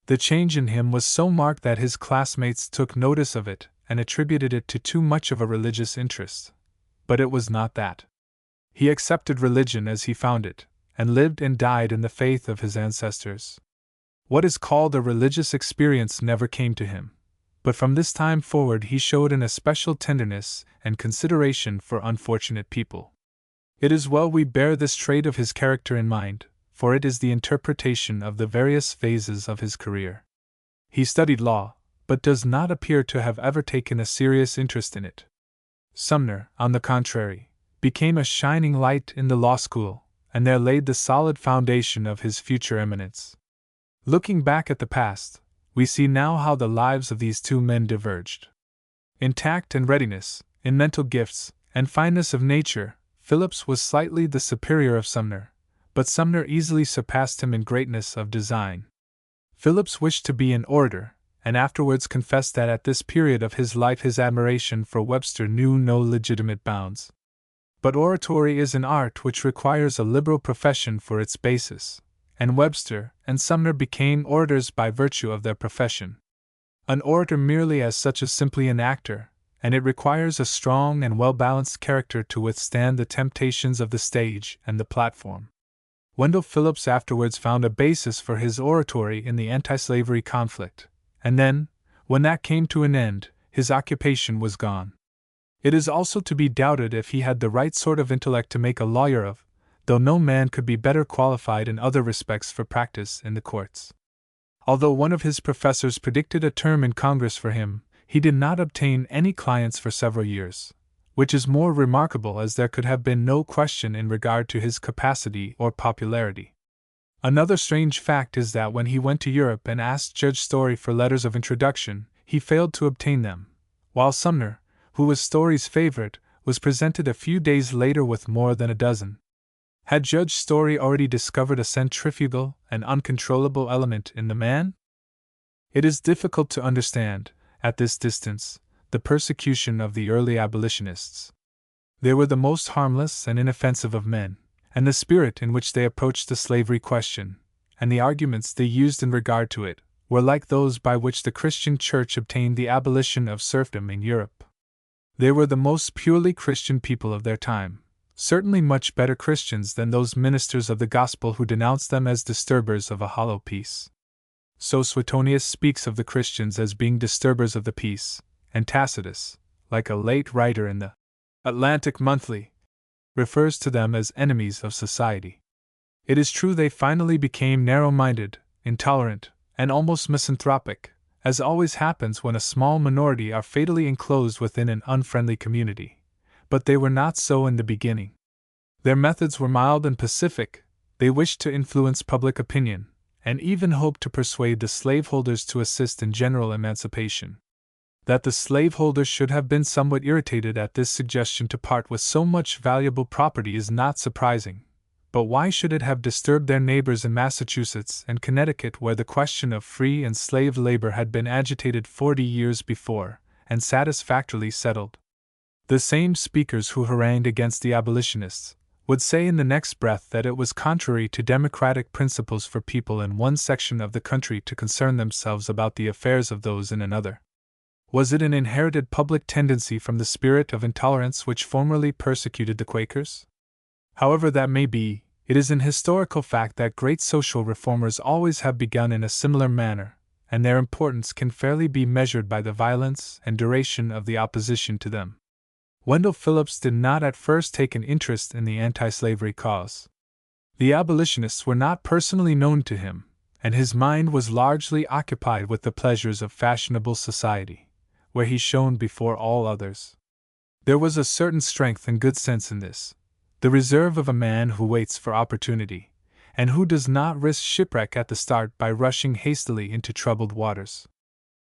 The change in him was so marked that his classmates took notice of it and attributed it to too much of a religious interest. But it was not that. He accepted religion as he found it, and lived and died in the faith of his ancestors. What is called a religious experience never came to him, but from this time forward he showed an especial tenderness and consideration for unfortunate people. It is well we bear this trait of his character in mind, for it is the interpretation of the various phases of his career. He studied law, but does not appear to have ever taken a serious interest in it. Sumner, on the contrary, became a shining light in the law school, and there laid the solid foundation of his future eminence. Looking back at the past, we see now how the lives of these 2 men diverged. In tact and readiness, in mental gifts, and fineness of nature, Phillips was slightly the superior of Sumner, but Sumner easily surpassed him in greatness of design. Phillips wished to be an orator, and afterwards confessed that at this period of his life his admiration for Webster knew no legitimate bounds. But oratory is an art which requires a liberal profession for its basis, and Webster and Sumner became orators by virtue of their profession. An orator merely as such is simply an actor, and it requires a strong and well-balanced character to withstand the temptations of the stage and the platform. Wendell Phillips afterwards found a basis for his oratory in the anti-slavery conflict, and then, when that came to an end, his occupation was gone. It is also to be doubted if he had the right sort of intellect to make a lawyer of, though no man could be better qualified in other respects for practice in the courts. Although one of his professors predicted a term in Congress for him, he did not obtain any clients for several years, which is more remarkable as there could have been no question in regard to his capacity or popularity. Another strange fact is that when he went to Europe and asked Judge Story for letters of introduction, he failed to obtain them, while Sumner, who was Story's favorite, was presented a few days later with more than a dozen. Had Judge Story already discovered a centrifugal and uncontrollable element in the man? It is difficult to understand, at this distance, the persecution of the early abolitionists. They were the most harmless and inoffensive of men, and the spirit in which they approached the slavery question, and the arguments they used in regard to it, were like those by which the Christian Church obtained the abolition of serfdom in Europe. They were the most purely Christian people of their time, certainly much better Christians than those ministers of the gospel who denounced them as disturbers of a hollow peace. So Suetonius speaks of the Christians as being disturbers of the peace, and Tacitus, like a late writer in the Atlantic Monthly, refers to them as enemies of society. It is true they finally became narrow-minded, intolerant, and almost misanthropic, as always happens when a small minority are fatally enclosed within an unfriendly community. But they were not so in the beginning. Their methods were mild and pacific. They wished to influence public opinion, and even hoped to persuade the slaveholders to assist in general emancipation. That the slaveholders should have been somewhat irritated at this suggestion to part with so much valuable property is not surprising. But why should it have disturbed their neighbors in Massachusetts and Connecticut, where the question of free and slave labor had been agitated 40 years before, and satisfactorily settled? The same speakers who harangued against the abolitionists would say in the next breath that it was contrary to democratic principles for people in one section of the country to concern themselves about the affairs of those in another. Was it an inherited public tendency from the spirit of intolerance which formerly persecuted the Quakers? However that may be, it is an historical fact that great social reformers always have begun in a similar manner, and their importance can fairly be measured by the violence and duration of the opposition to them. Wendell Phillips did not at first take an interest in the anti-slavery cause. The abolitionists were not personally known to him, and his mind was largely occupied with the pleasures of fashionable society, where he shone before all others. There was a certain strength and good sense in this, the reserve of a man who waits for opportunity, and who does not risk shipwreck at the start by rushing hastily into troubled waters.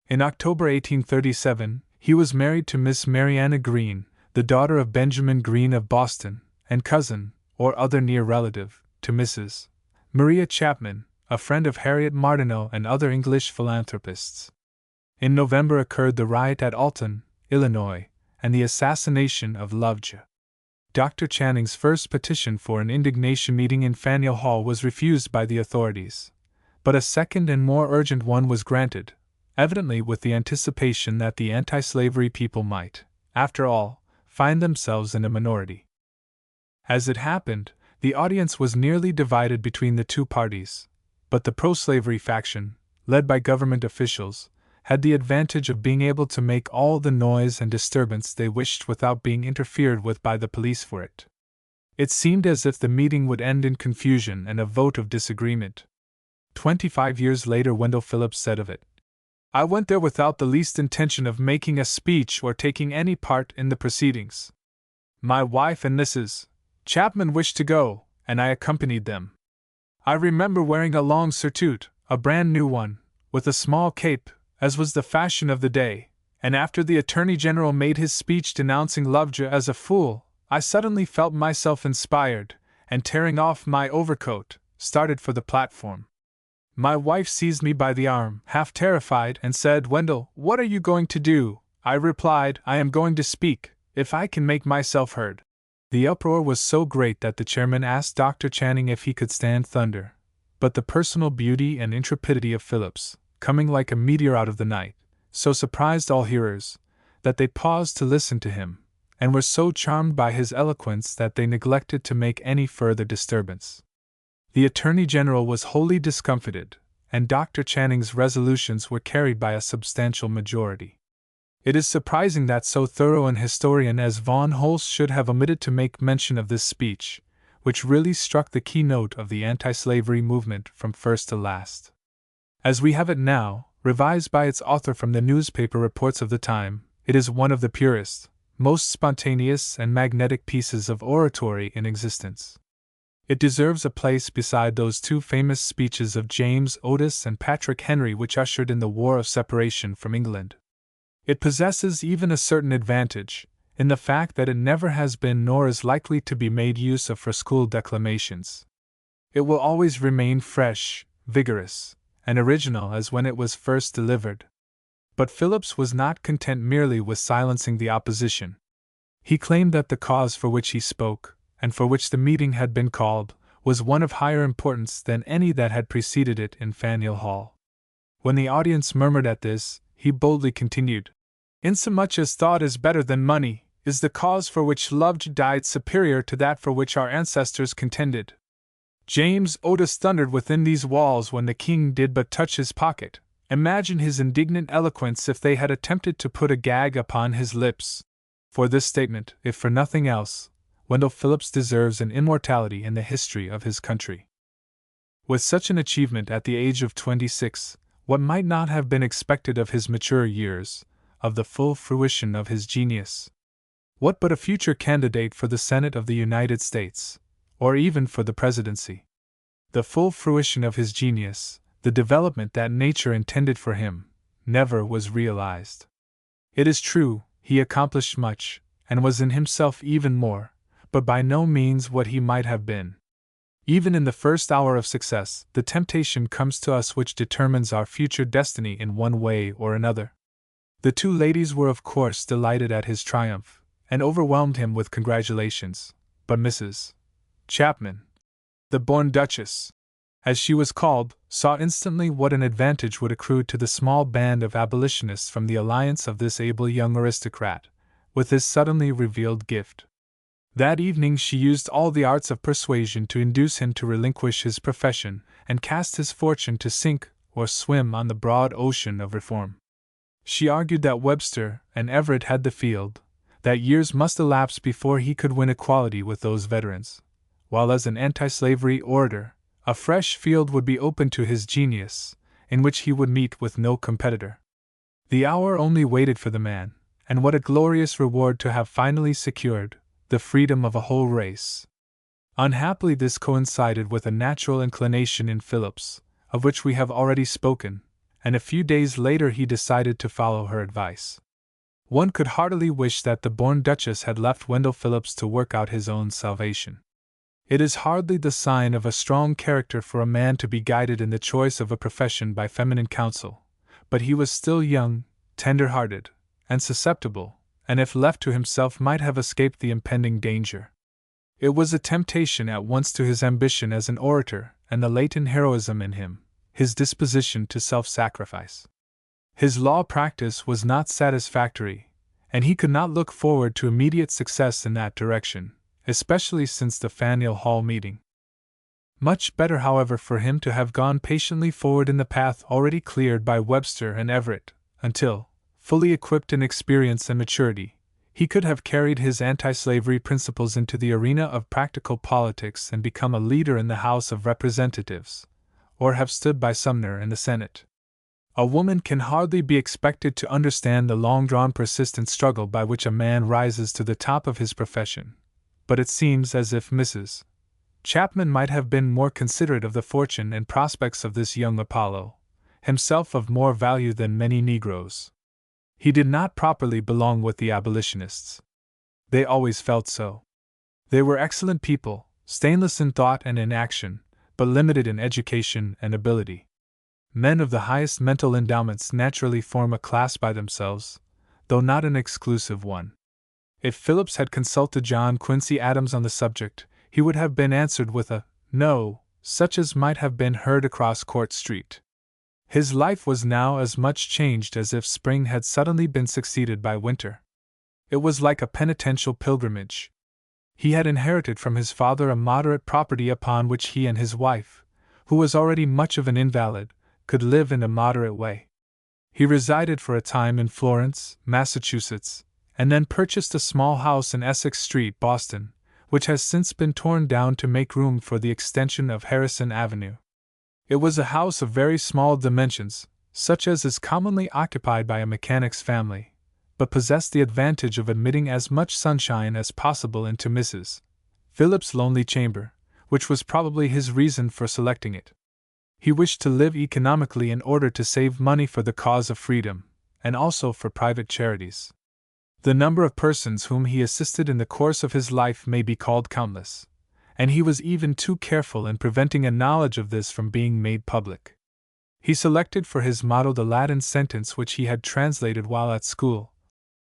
In October 1837, he was married to Miss Marianna Green, the daughter of Benjamin Green of Boston, and cousin, or other near relative, to Mrs. Maria Chapman, a friend of Harriet Martineau and other English philanthropists. In November occurred the riot at Alton, Illinois, and the assassination of Lovejoy. Dr. Channing's first petition for an indignation meeting in Faneuil Hall was refused by the authorities, but a second and more urgent one was granted, evidently with the anticipation that the anti-slavery people might, after all, find themselves in a minority. As it happened, the audience was nearly divided between the two parties, but the pro-slavery faction, led by government officials, had the advantage of being able to make all the noise and disturbance they wished without being interfered with by the police for it. It seemed as if the meeting would end in confusion and a vote of disagreement. 25 years later, Wendell Phillips said of it, "I went there without the least intention of making a speech or taking any part in the proceedings. My wife and Mrs. Chapman wished to go, and I accompanied them. I remember wearing a long surtout, a brand new one, with a small cape, as was the fashion of the day, and after the Attorney General made his speech denouncing Lovejoy as a fool, I suddenly felt myself inspired, and tearing off my overcoat, started for the platform. My wife seized me by the arm, half terrified, and said, 'Wendell, what are you going to do?' I replied, 'I am going to speak, if I can make myself heard.' The uproar was so great that the chairman asked Dr. Channing if he could stand thunder, but the personal beauty and intrepidity of Phillips, coming like a meteor out of the night, so surprised all hearers, that they paused to listen to him, and were so charmed by his eloquence that they neglected to make any further disturbance. The Attorney General was wholly discomfited, and Dr. Channing's resolutions were carried by a substantial majority. It is surprising that so thorough an historian as Vaughan Holst should have omitted to make mention of this speech, which really struck the keynote of the anti-slavery movement from first to last. As we have it now, revised by its author from the newspaper reports of the time, it is one of the purest, most spontaneous and magnetic pieces of oratory in existence. It deserves a place beside those two famous speeches of James Otis and Patrick Henry which ushered in the War of Separation from England. It possesses even a certain advantage, in the fact that it never has been nor is likely to be made use of for school declamations. It will always remain fresh, vigorous, and original as when it was first delivered. But Phillips was not content merely with silencing the opposition. He claimed that the cause for which he spoke, and for which the meeting had been called, was one of higher importance than any that had preceded it in Faneuil Hall. When the audience murmured at this, he boldly continued, "Insomuch as thought is better than money, is the cause for which love died superior to that for which our ancestors contended." James Otis thundered within these walls when the king did but touch his pocket. Imagine his indignant eloquence if they had attempted to put a gag upon his lips. For this statement, if for nothing else, Wendell Phillips deserves an immortality in the history of his country. With such an achievement at the age of 26, what might not have been expected of his mature years, of the full fruition of his genius? What but a future candidate for the Senate of the United States, or even for the presidency? The full fruition of his genius, the development that nature intended for him, never was realized. It is true, he accomplished much, and was in himself even more, but by no means what he might have been. Even in the first hour of success, the temptation comes to us which determines our future destiny in one way or another. The two ladies were of course delighted at his triumph, and overwhelmed him with congratulations, but Mrs. Chapman, the born Duchess, as she was called, saw instantly what an advantage would accrue to the small band of abolitionists from the alliance of this able young aristocrat, with his suddenly revealed gift. That evening she used all the arts of persuasion to induce him to relinquish his profession and cast his fortune to sink or swim on the broad ocean of reform. She argued that Webster and Everett had the field, that years must elapse before he could win equality with those veterans, while as an anti-slavery orator, a fresh field would be open to his genius, in which he would meet with no competitor. The hour only waited for the man, and what a glorious reward to have finally secured the freedom of a whole race. Unhappily this coincided with a natural inclination in Phillips, of which we have already spoken, and a few days later he decided to follow her advice. One could heartily wish that the born Duchess had left Wendell Phillips to work out his own salvation. It is hardly the sign of a strong character for a man to be guided in the choice of a profession by feminine counsel, but he was still young, tender-hearted, and susceptible, and if left to himself might have escaped the impending danger. It was a temptation at once to his ambition as an orator and the latent heroism in him, his disposition to self-sacrifice. His law practice was not satisfactory, and he could not look forward to immediate success in that direction, especially since the Faneuil Hall meeting. Much better, however, for him to have gone patiently forward in the path already cleared by Webster and Everett, until, fully equipped in experience and maturity, he could have carried his anti-slavery principles into the arena of practical politics and become a leader in the House of Representatives, or have stood by Sumner in the Senate. A woman can hardly be expected to understand the long-drawn persistent struggle by which a man rises to the top of his profession, but it seems as if Mrs. Chapman might have been more considerate of the fortune and prospects of this young Apollo, himself of more value than many Negroes. He did not properly belong with the abolitionists. They always felt so. They were excellent people, stainless in thought and in action, but limited in education and ability. Men of the highest mental endowments naturally form a class by themselves, though not an exclusive one. If Phillips had consulted John Quincy Adams on the subject, he would have been answered with a "no," such as might have been heard across Court Street. His life was now as much changed as if spring had suddenly been succeeded by winter. It was like a penitential pilgrimage. He had inherited from his father a moderate property upon which he and his wife, who was already much of an invalid, could live in a moderate way. He resided for a time in Florence, Massachusetts, and then purchased a small house in Essex Street, Boston, which has since been torn down to make room for the extension of Harrison Avenue. It was a house of very small dimensions, such as is commonly occupied by a mechanic's family, but possessed the advantage of admitting as much sunshine as possible into Mrs. Phillips' lonely chamber, which was probably his reason for selecting it. He wished to live economically in order to save money for the cause of freedom, and also for private charities. The number of persons whom he assisted in the course of his life may be called countless, and he was even too careful in preventing a knowledge of this from being made public. He selected for his motto the Latin sentence which he had translated while at school: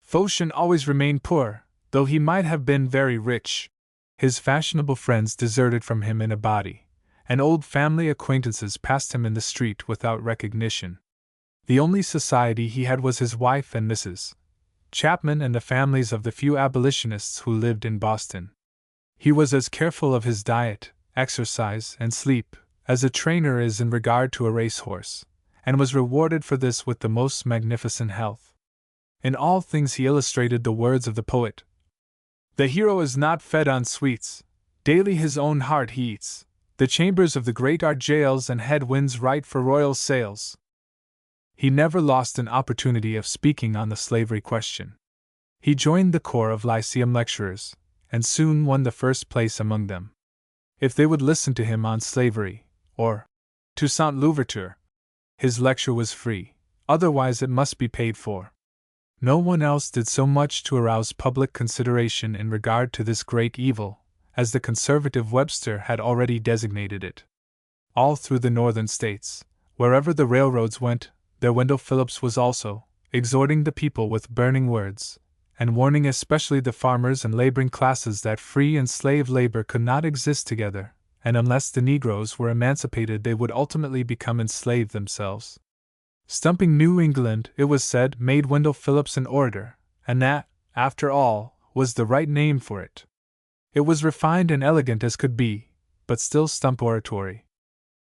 "Phocion always remained poor, though he might have been very rich." His fashionable friends deserted from him in a body, and old family acquaintances passed him in the street without recognition. The only society he had was his wife and Mrs. Chapman and the families of the few abolitionists who lived in Boston. He was as careful of his diet, exercise, and sleep as a trainer is in regard to a racehorse, and was rewarded for this with the most magnificent health. In all things he illustrated the words of the poet: "The hero is not fed on sweets, daily his own heart he eats. The chambers of the great are jails, and headwinds right for royal sails." He never lost an opportunity of speaking on the slavery question. He joined the corps of Lyceum lecturers, and soon won the first place among them. If they would listen to him on slavery, or Toussaint Louverture, his lecture was free, otherwise it must be paid for. No one else did so much to arouse public consideration in regard to this great evil, as the conservative Webster had already designated it. All through the northern states, wherever the railroads went, there Wendell Phillips was also, exhorting the people with burning words, and warning especially the farmers and laboring classes that free and slave labor could not exist together, and unless the Negroes were emancipated they would ultimately become enslaved themselves. Stumping New England, it was said, made Wendell Phillips an orator, and that, after all, was the right name for it. It was refined and elegant as could be, but still stump oratory.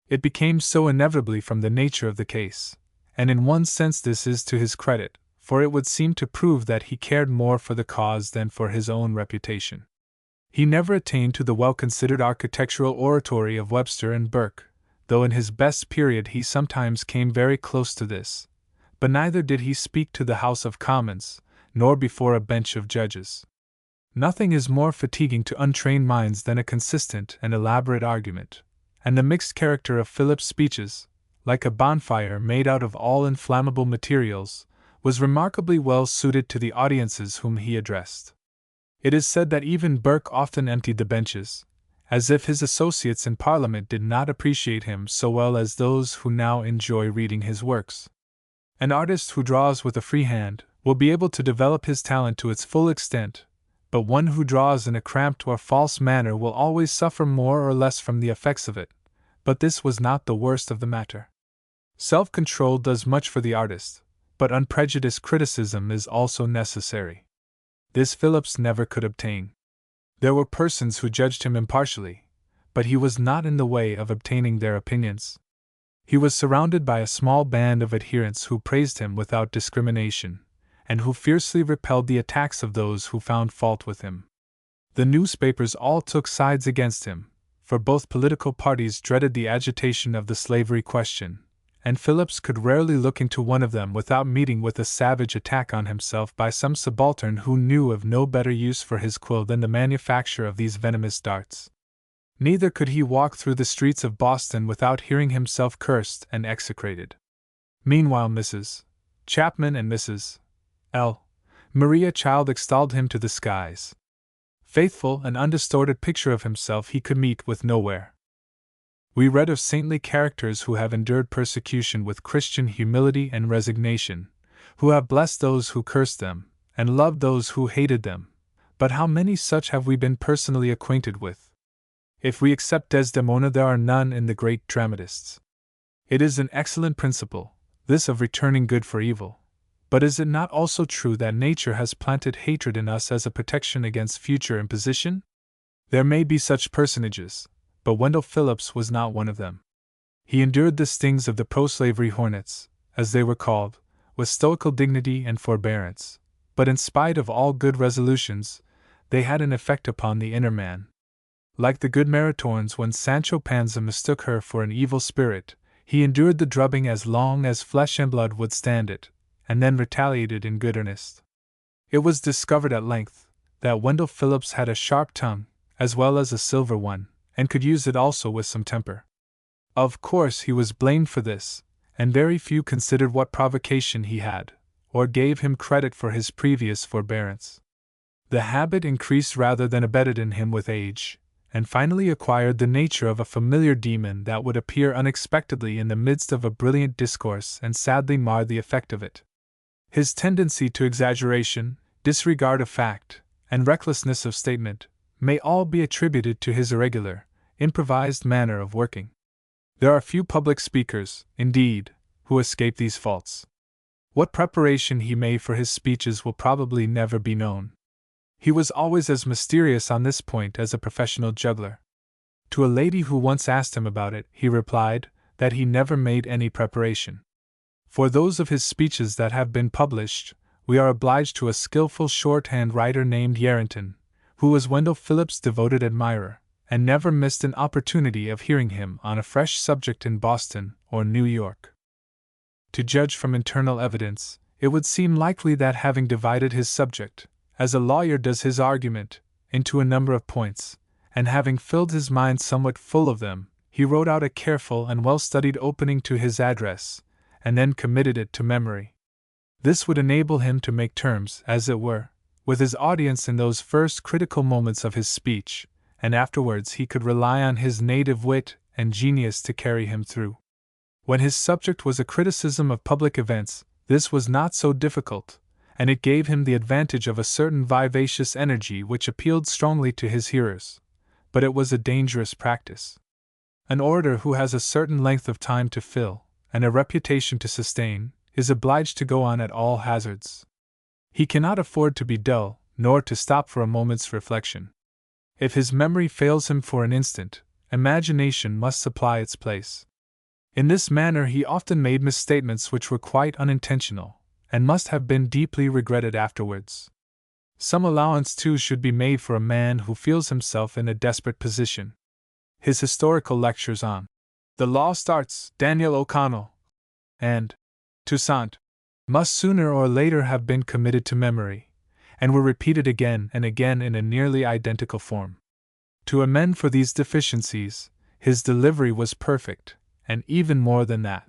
It became so inevitably from the nature of the case, and in one sense this is to his credit, for it would seem to prove that he cared more for the cause than for his own reputation. He never attained to the well-considered architectural oratory of Webster and Burke, though in his best period he sometimes came very close to this, but neither did he speak to the House of Commons, nor before a bench of judges. Nothing is more fatiguing to untrained minds than a consistent and elaborate argument, and the mixed character of Philip's speeches, like a bonfire made out of all inflammable materials, was remarkably well suited to the audiences whom he addressed. It is said that even Burke often emptied the benches, as if his associates in Parliament did not appreciate him so well as those who now enjoy reading his works. An artist who draws with a free hand will be able to develop his talent to its full extent, but one who draws in a cramped or false manner will always suffer more or less from the effects of it. But this was not the worst of the matter. Self-control does much for the artist, but unprejudiced criticism is also necessary. This Phillips never could obtain. There were persons who judged him impartially, but he was not in the way of obtaining their opinions. He was surrounded by a small band of adherents who praised him without discrimination, and who fiercely repelled the attacks of those who found fault with him. The newspapers all took sides against him, for both political parties dreaded the agitation of the slavery question, and Phillips could rarely look into one of them without meeting with a savage attack on himself by some subaltern who knew of no better use for his quill than the manufacture of these venomous darts. Neither could he walk through the streets of Boston without hearing himself cursed and execrated. Meanwhile Mrs. Chapman and Mrs. L. Maria Child extolled him to the skies. Faithful and undistorted picture of himself he could meet with nowhere. We read of saintly characters who have endured persecution with Christian humility and resignation, who have blessed those who cursed them, and loved those who hated them, but how many such have we been personally acquainted with? If we except Desdemona, there are none in the great dramatists. It is an excellent principle, this of returning good for evil, but is it not also true that nature has planted hatred in us as a protection against future imposition? There may be such personages, but Wendell Phillips was not one of them. He endured the stings of the pro-slavery hornets, as they were called, with stoical dignity and forbearance, but in spite of all good resolutions, they had an effect upon the inner man. Like the good Maritornes when Sancho Panza mistook her for an evil spirit, he endured the drubbing as long as flesh and blood would stand it, and then retaliated in good earnest. It was discovered at length that Wendell Phillips had a sharp tongue, as well as a silver one, and could use it also with some temper. Of course, he was blamed for this, and very few considered what provocation he had, or gave him credit for his previous forbearance. The habit increased rather than abated in him with age, and finally acquired the nature of a familiar demon that would appear unexpectedly in the midst of a brilliant discourse and sadly mar the effect of it. His tendency to exaggeration, disregard of fact, and recklessness of statement may all be attributed to his irregular, improvised manner of working. There are few public speakers, indeed, who escape these faults. What preparation he made for his speeches will probably never be known. He was always as mysterious on this point as a professional juggler. To a lady who once asked him about it, he replied that he never made any preparation. For those of his speeches that have been published, we are obliged to a skillful shorthand writer named Yarrington, who was Wendell Phillips' devoted admirer, and never missed an opportunity of hearing him on a fresh subject in Boston or New York. To judge from internal evidence, it would seem likely that having divided his subject, as a lawyer does his argument, into a number of points, and having filled his mind somewhat full of them, he wrote out a careful and well-studied opening to his address, and then committed it to memory. This would enable him to make terms, as it were, with his audience in those first critical moments of his speech, and afterwards he could rely on his native wit and genius to carry him through. When his subject was a criticism of public events, this was not so difficult, and it gave him the advantage of a certain vivacious energy which appealed strongly to his hearers. But it was a dangerous practice. An orator who has a certain length of time to fill, and a reputation to sustain, is obliged to go on at all hazards. He cannot afford to be dull, nor to stop for a moment's reflection. If his memory fails him for an instant, imagination must supply its place. In this manner he often made misstatements which were quite unintentional, and must have been deeply regretted afterwards. Some allowance too should be made for a man who feels himself in a desperate position. His historical lectures on The Law Starts, Daniel O'Connell, and Toussaint, must sooner or later have been committed to memory, and were repeated again and again in a nearly identical form. To amend for these deficiencies, his delivery was perfect, and even more than that.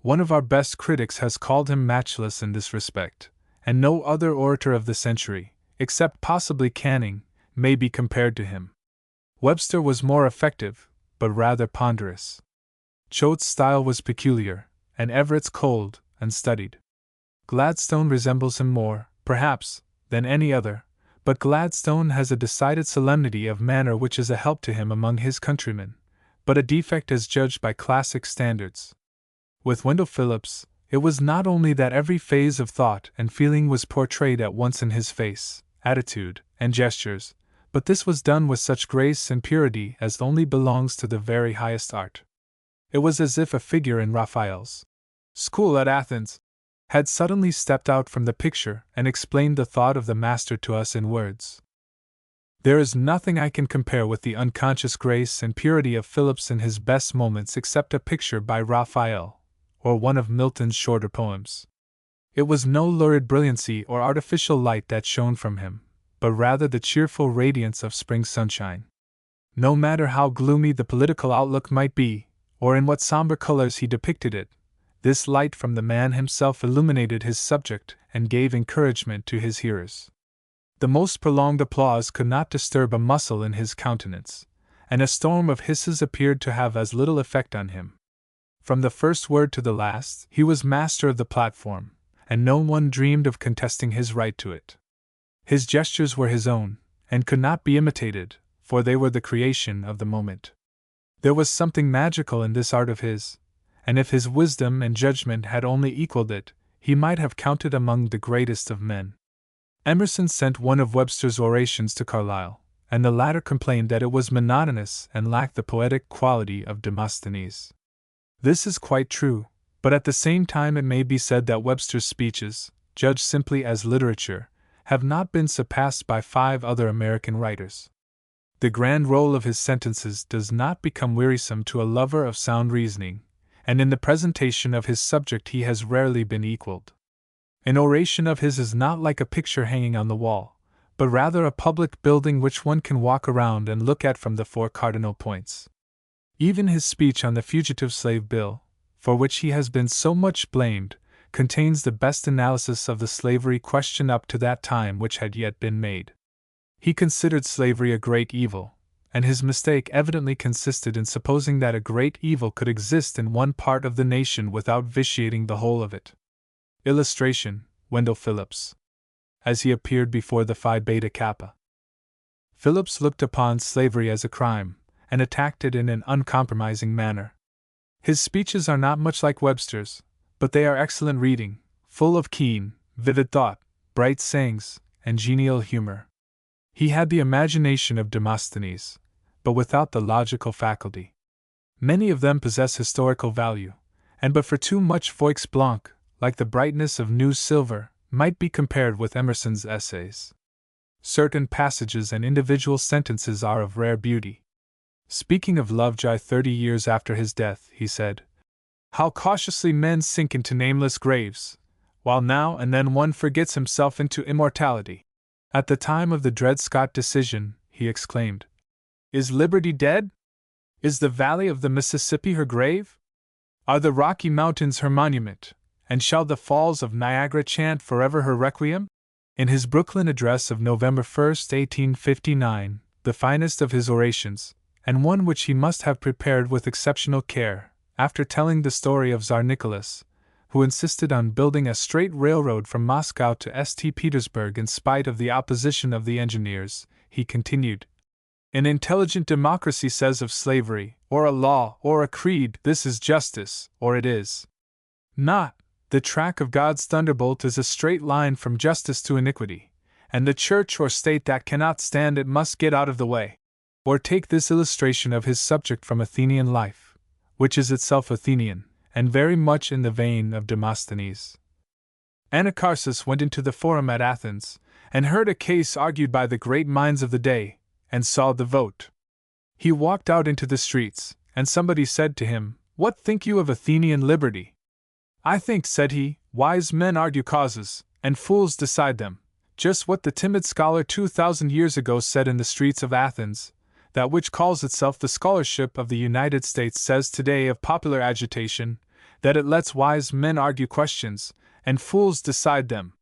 One of our best critics has called him matchless in this respect, and no other orator of the century, except possibly Canning, may be compared to him. Webster was more effective, but rather ponderous. Choate's style was peculiar, and Everett's cold and studied. Gladstone resembles him more, perhaps, than any other, but Gladstone has a decided solemnity of manner which is a help to him among his countrymen, but a defect as judged by classic standards. With Wendell Phillips, it was not only that every phase of thought and feeling was portrayed at once in his face, attitude, and gestures, but this was done with such grace and purity as only belongs to the very highest art. It was as if a figure in Raphael's school at Athens had suddenly stepped out from the picture and explained the thought of the master to us in words. There is nothing I can compare with the unconscious grace and purity of Phillips in his best moments except a picture by Raphael, or one of Milton's shorter poems. It was no lurid brilliancy or artificial light that shone from him, but rather the cheerful radiance of spring sunshine. No matter how gloomy the political outlook might be, or in what somber colors he depicted it, this light from the man himself illuminated his subject and gave encouragement to his hearers. The most prolonged applause could not disturb a muscle in his countenance, and a storm of hisses appeared to have as little effect on him. From the first word to the last, he was master of the platform, and no one dreamed of contesting his right to it. His gestures were his own, and could not be imitated, for they were the creation of the moment. There was something magical in this art of his, and if his wisdom and judgment had only equaled it, he might have counted among the greatest of men. Emerson sent one of Webster's orations to Carlyle, and the latter complained that it was monotonous and lacked the poetic quality of Demosthenes. This is quite true, but at the same time it may be said that Webster's speeches, judged simply as literature, have not been surpassed by 5 other American writers. The grand roll of his sentences does not become wearisome to a lover of sound reasoning, and in the presentation of his subject he has rarely been equaled. An oration of his is not like a picture hanging on the wall, but rather a public building which one can walk around and look at from the 4 cardinal points. Even his speech on the Fugitive Slave Bill, for which he has been so much blamed, contains the best analysis of the slavery question up to that time which had yet been made. He considered slavery a great evil, and his mistake evidently consisted in supposing that a great evil could exist in one part of the nation without vitiating the whole of it. Illustration: Wendell Phillips. As he appeared before the Phi Beta Kappa. Phillips looked upon slavery as a crime, and attacked it in an uncompromising manner. His speeches are not much like Webster's, but they are excellent reading, full of keen, vivid thought, bright sayings, and genial humor. He had the imagination of Demosthenes, but without the logical faculty. Many of them possess historical value, and but for too much voix blanc, like the brightness of new silver, might be compared with Emerson's essays. Certain passages and individual sentences are of rare beauty. Speaking of Lovejoy 30 years after his death, he said, "How cautiously men sink into nameless graves, while now and then one forgets himself into immortality." At the time of the Dred Scott decision, he exclaimed, "Is liberty dead? Is the valley of the Mississippi her grave? Are the Rocky Mountains her monument, and shall the falls of Niagara chant forever her requiem?" In his Brooklyn address of November 1, 1859, the finest of his orations, and one which he must have prepared with exceptional care, after telling the story of Tsar Nicholas, who insisted on building a straight railroad from Moscow to St. Petersburg in spite of the opposition of the engineers, he continued, "An intelligent democracy says of slavery, or a law, or a creed, this is justice, or it is not. The track of God's thunderbolt is a straight line from justice to iniquity, and the church or state that cannot stand it must get out of the way." Or take this illustration of his subject from Athenian life, which is itself Athenian, and very much in the vein of Demosthenes. Anacharsis went into the forum at Athens, and heard a case argued by the great minds of the day, and saw the vote. He walked out into the streets, and somebody said to him, "What think you of Athenian liberty?" "I think," said he, "wise men argue causes, and fools decide them, just what the timid scholar 2,000 years ago said in the streets of Athens. That which calls itself the scholarship of the United States says today of popular agitation, that it lets wise men argue questions, and fools decide them.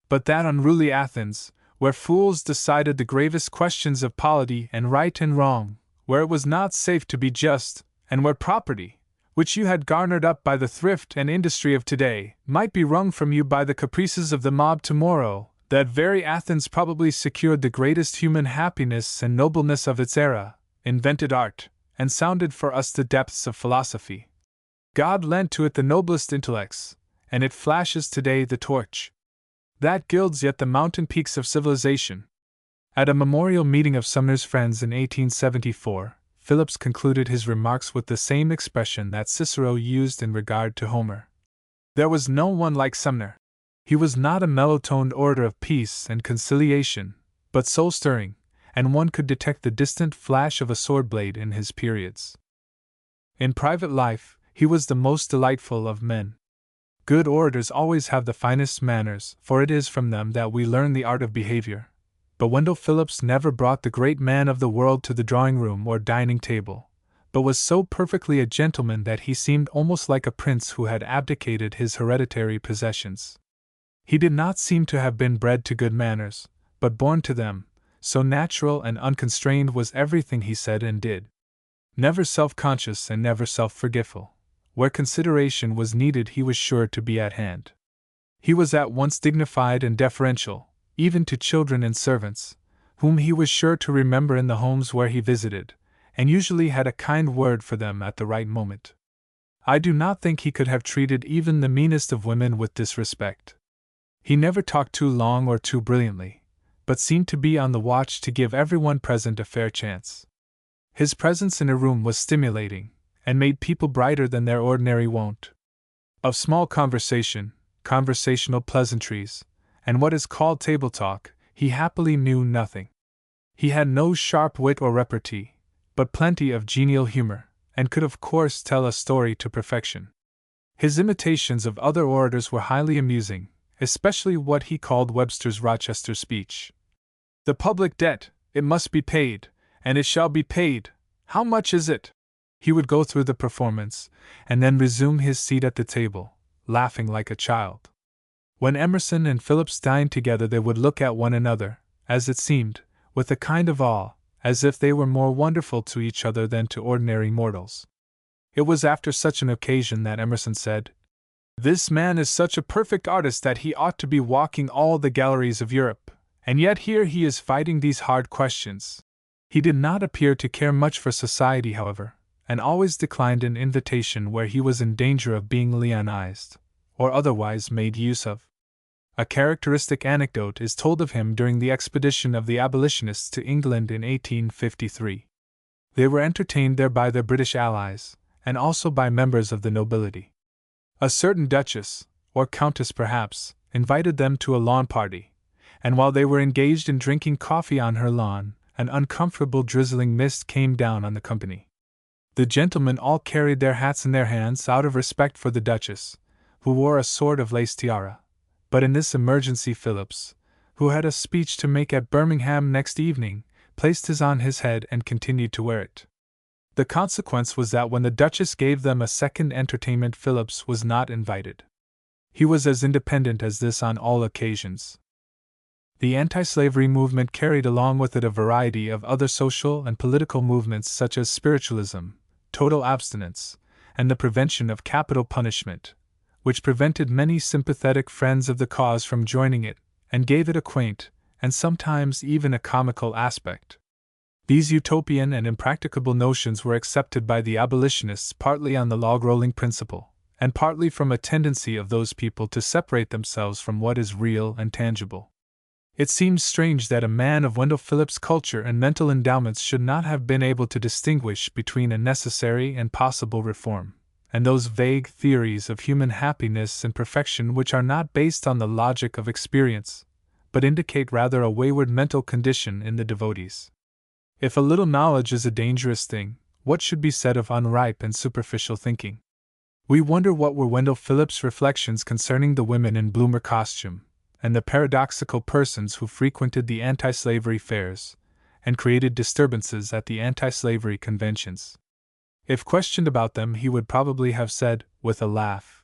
But that unruly Athens, where fools decided the gravest questions of polity and right and wrong, where it was not safe to be just, and where property, which you had garnered up by the thrift and industry of today, might be wrung from you by the caprices of the mob tomorrow, that very Athens probably secured the greatest human happiness and nobleness of its era, invented art, and sounded for us the depths of philosophy. God lent to it the noblest intellects, and it flashes today the torch that gilds yet the mountain peaks of civilization." At a memorial meeting of Sumner's friends in 1874, Phillips concluded his remarks with the same expression that Cicero used in regard to Homer. There was no one like Sumner. He was not a mellow-toned orator of peace and conciliation, but soul-stirring, and one could detect the distant flash of a sword-blade in his periods. In private life, he was the most delightful of men. Good orators always have the finest manners, for it is from them that we learn the art of behavior. But Wendell Phillips never brought the great man of the world to the drawing-room or dining-table, but was so perfectly a gentleman that he seemed almost like a prince who had abdicated his hereditary possessions. He did not seem to have been bred to good manners, but born to them, so natural and unconstrained was everything he said and did. Never self-conscious and never self-forgetful. Where consideration was needed he was sure to be at hand. He was at once dignified and deferential, even to children and servants, whom he was sure to remember in the homes where he visited, and usually had a kind word for them at the right moment. I do not think he could have treated even the meanest of women with disrespect. He never talked too long or too brilliantly, but seemed to be on the watch to give everyone present a fair chance. His presence in a room was stimulating, and made people brighter than their ordinary wont. Of small conversation, conversational pleasantries, and what is called table talk, he happily knew nothing. He had no sharp wit or repartee, but plenty of genial humor, and could of course tell a story to perfection. His imitations of other orators were highly amusing, especially what he called Webster's Rochester speech. "The public debt, it must be paid, and it shall be paid. How much is it?" He would go through the performance, and then resume his seat at the table, laughing like a child. When Emerson and Phillips dined together, they would look at one another, as it seemed, with a kind of awe, as if they were more wonderful to each other than to ordinary mortals. It was after such an occasion that Emerson said, "This man is such a perfect artist that he ought to be walking all the galleries of Europe, and yet here he is fighting these hard questions." He did not appear to care much for society, however, and always declined an invitation where he was in danger of being leonized, or otherwise made use of. A characteristic anecdote is told of him during the expedition of the abolitionists to England in 1853. They were entertained there by their British allies, and also by members of the nobility. A certain duchess, or countess perhaps, invited them to a lawn party, and while they were engaged in drinking coffee on her lawn, an uncomfortable drizzling mist came down on the company. The gentlemen all carried their hats in their hands out of respect for the duchess, who wore a sort of lace tiara, but in this emergency Phillips, who had a speech to make at Birmingham next evening, placed his on his head and continued to wear it. The consequence was that when the Duchess gave them a second entertainment, Phillips was not invited. He was as independent as this on all occasions. The anti-slavery movement carried along with it a variety of other social and political movements such as spiritualism, total abstinence, and the prevention of capital punishment, which prevented many sympathetic friends of the cause from joining it, and gave it a quaint, and sometimes even a comical aspect. These utopian and impracticable notions were accepted by the abolitionists partly on the log-rolling principle, and partly from a tendency of those people to separate themselves from what is real and tangible. It seems strange that a man of Wendell Phillips' culture and mental endowments should not have been able to distinguish between a necessary and possible reform, and those vague theories of human happiness and perfection which are not based on the logic of experience, but indicate rather a wayward mental condition in the devotees. If a little knowledge is a dangerous thing, what should be said of unripe and superficial thinking? We wonder what were Wendell Phillips' reflections concerning the women in bloomer costume, and the paradoxical persons who frequented the anti-slavery fairs, and created disturbances at the anti-slavery conventions. If questioned about them, he would probably have said, with a laugh,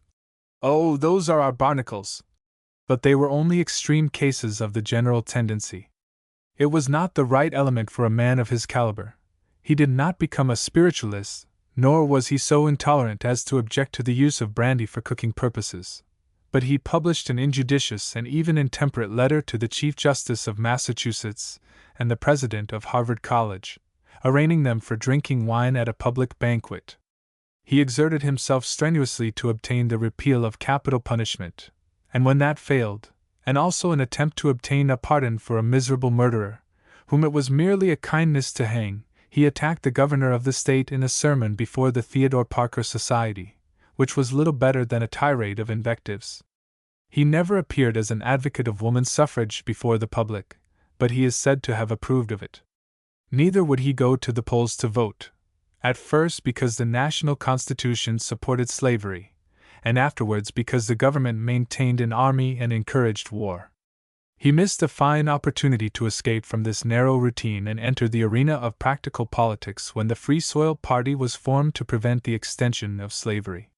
"Oh, those are our barnacles." But they were only extreme cases of the general tendency. It was not the right element for a man of his caliber. He did not become a spiritualist, nor was he so intolerant as to object to the use of brandy for cooking purposes. But he published an injudicious and even intemperate letter to the Chief Justice of Massachusetts and the President of Harvard College, arraigning them for drinking wine at a public banquet. He exerted himself strenuously to obtain the repeal of capital punishment, and when that failed, and also an attempt to obtain a pardon for a miserable murderer, whom it was merely a kindness to hang, he attacked the governor of the state in a sermon before the Theodore Parker Society, which was little better than a tirade of invectives. He never appeared as an advocate of woman's suffrage before the public, but he is said to have approved of it. Neither would he go to the polls to vote, at first because the national constitution supported slavery, and afterwards because the government maintained an army and encouraged war. He missed a fine opportunity to escape from this narrow routine and enter the arena of practical politics when the Free Soil Party was formed to prevent the extension of slavery.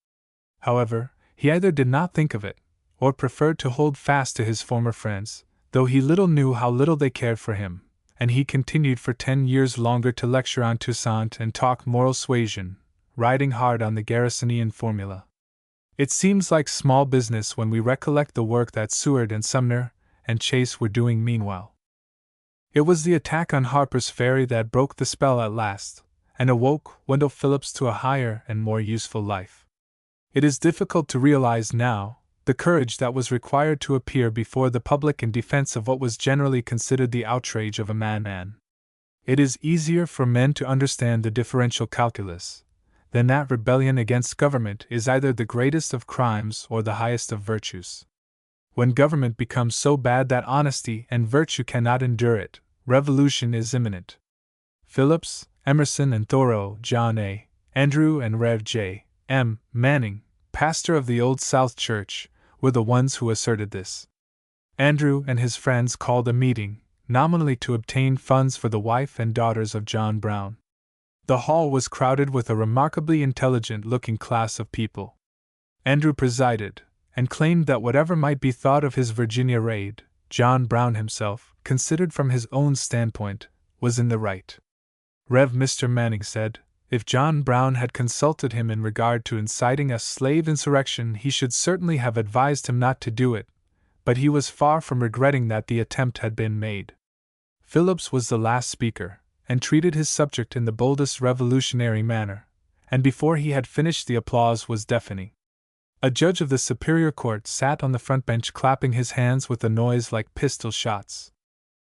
However, he either did not think of it, or preferred to hold fast to his former friends, though he little knew how little they cared for him, and he continued for 10 years longer to lecture on Toussaint and talk moral suasion, riding hard on the Garrisonian formula. It seems like small business when we recollect the work that Seward and Sumner and Chase were doing meanwhile. It was the attack on Harper's Ferry that broke the spell at last, and awoke Wendell Phillips to a higher and more useful life. It is difficult to realize now the courage that was required to appear before the public in defense of what was generally considered the outrage of a madman. It is easier for men to understand the differential calculus than that rebellion against government is either the greatest of crimes or the highest of virtues. When government becomes so bad that honesty and virtue cannot endure it, revolution is imminent. Phillips, Emerson and Thoreau, John A. Andrew and Rev. J. M. Manning, pastor of the Old South Church, were the ones who asserted this. Andrew and his friends called a meeting, nominally to obtain funds for the wife and daughters of John Brown. The hall was crowded with a remarkably intelligent-looking class of people. Andrew presided, and claimed that whatever might be thought of his Virginia raid, John Brown himself, considered from his own standpoint, was in the right. Rev. Mr. Manning said, if John Brown had consulted him in regard to inciting a slave insurrection, he should certainly have advised him not to do it, but he was far from regretting that the attempt had been made. Phillips was the last speaker, and treated his subject in the boldest revolutionary manner, and before he had finished the applause was deafening. A judge of the Superior Court sat on the front bench clapping his hands with a noise like pistol shots.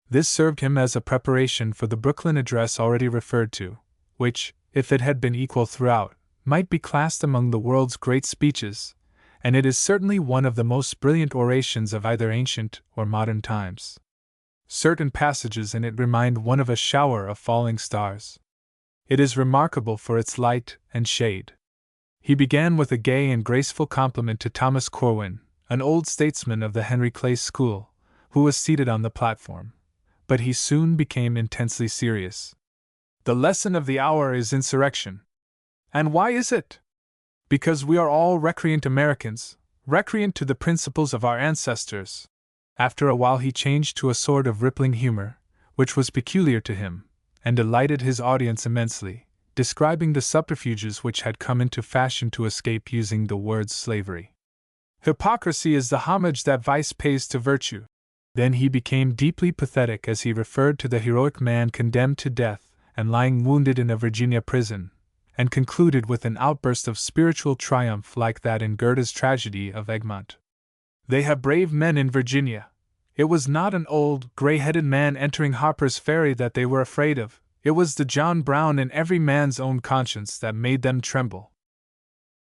This served him as a preparation for the Brooklyn address already referred to, which, if it had been equal throughout, might be classed among the world's great speeches, and it is certainly one of the most brilliant orations of either ancient or modern times. Certain passages in it remind one of a shower of falling stars. It is remarkable for its light and shade. He began with a gay and graceful compliment to Thomas Corwin, an old statesman of the Henry Clay School, who was seated on the platform. But he soon became intensely serious. The lesson of the hour is insurrection. And why is it? Because we are all recreant Americans, recreant to the principles of our ancestors. After a while he changed to a sort of rippling humor, which was peculiar to him, and delighted his audience immensely, describing the subterfuges which had come into fashion to escape using the word slavery. Hypocrisy is the homage that vice pays to virtue. Then he became deeply pathetic as he referred to the heroic man condemned to death and lying wounded in a Virginia prison, and concluded with an outburst of spiritual triumph like that in Goethe's tragedy of Egmont. They have brave men in Virginia. It was not an old, gray-headed man entering Harper's Ferry that they were afraid of. It was the John Brown in every man's own conscience that made them tremble.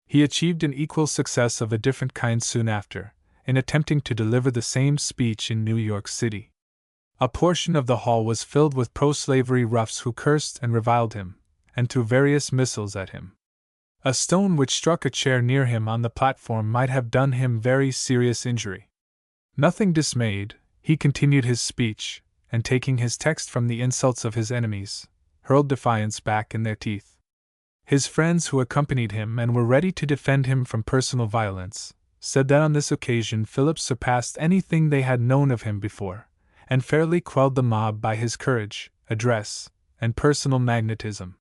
He achieved an equal success of a different kind soon after, in attempting to deliver the same speech in New York City. A portion of the hall was filled with pro-slavery roughs who cursed and reviled him, and threw various missiles at him. A stone which struck a chair near him on the platform might have done him very serious injury. Nothing dismayed, he continued his speech, and taking his text from the insults of his enemies, hurled defiance back in their teeth. His friends who accompanied him and were ready to defend him from personal violence, said that on this occasion Phillips surpassed anything they had known of him before, and fairly quelled the mob by his courage, address, and personal magnetism.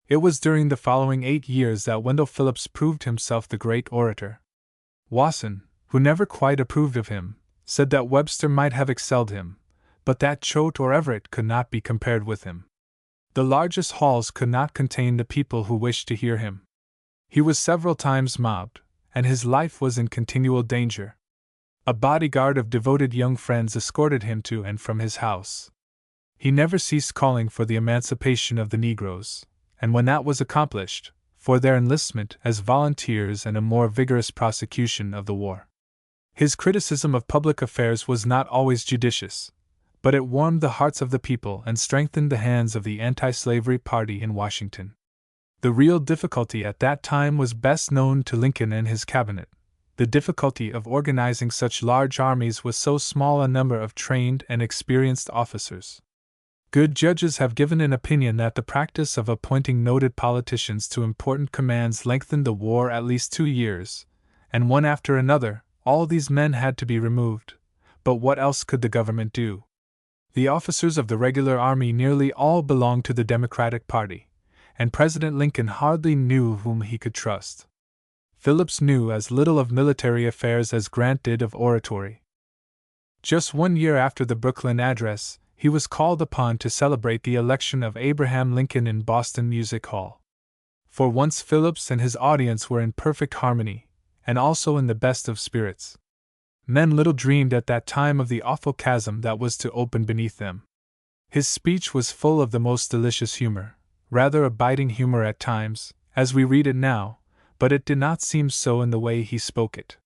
It was during the following 8 years that Wendell Phillips proved himself the great orator. Wasson, who never quite approved of him, said that Webster might have excelled him, but that Choate or Everett could not be compared with him. The largest halls could not contain the people who wished to hear him. He was several times mobbed, and his life was in continual danger. A bodyguard of devoted young friends escorted him to and from his house. He never ceased calling for the emancipation of the Negroes, and when that was accomplished, for their enlistment as volunteers and a more vigorous prosecution of the war. His criticism of public affairs was not always judicious, but it warmed the hearts of the people and strengthened the hands of the anti-slavery party in Washington. The real difficulty at that time was best known to Lincoln and his cabinet, the difficulty of organizing such large armies with so small a number of trained and experienced officers. Good judges have given an opinion that the practice of appointing noted politicians to important commands lengthened the war at least 2 years, and one after another, all these men had to be removed. But what else could the government do? The officers of the regular army nearly all belonged to the Democratic Party, and President Lincoln hardly knew whom he could trust. Phillips knew as little of military affairs as Grant did of oratory. Just 1 year after the Brooklyn address, he was called upon to celebrate the election of Abraham Lincoln in Boston Music Hall. For once Phillips and his audience were in perfect harmony, and also in the best of spirits. Men little dreamed at that time of the awful chasm that was to open beneath them. His speech was full of the most delicious humor, rather a biting humor at times, as we read it now, but it did not seem so in the way he spoke it.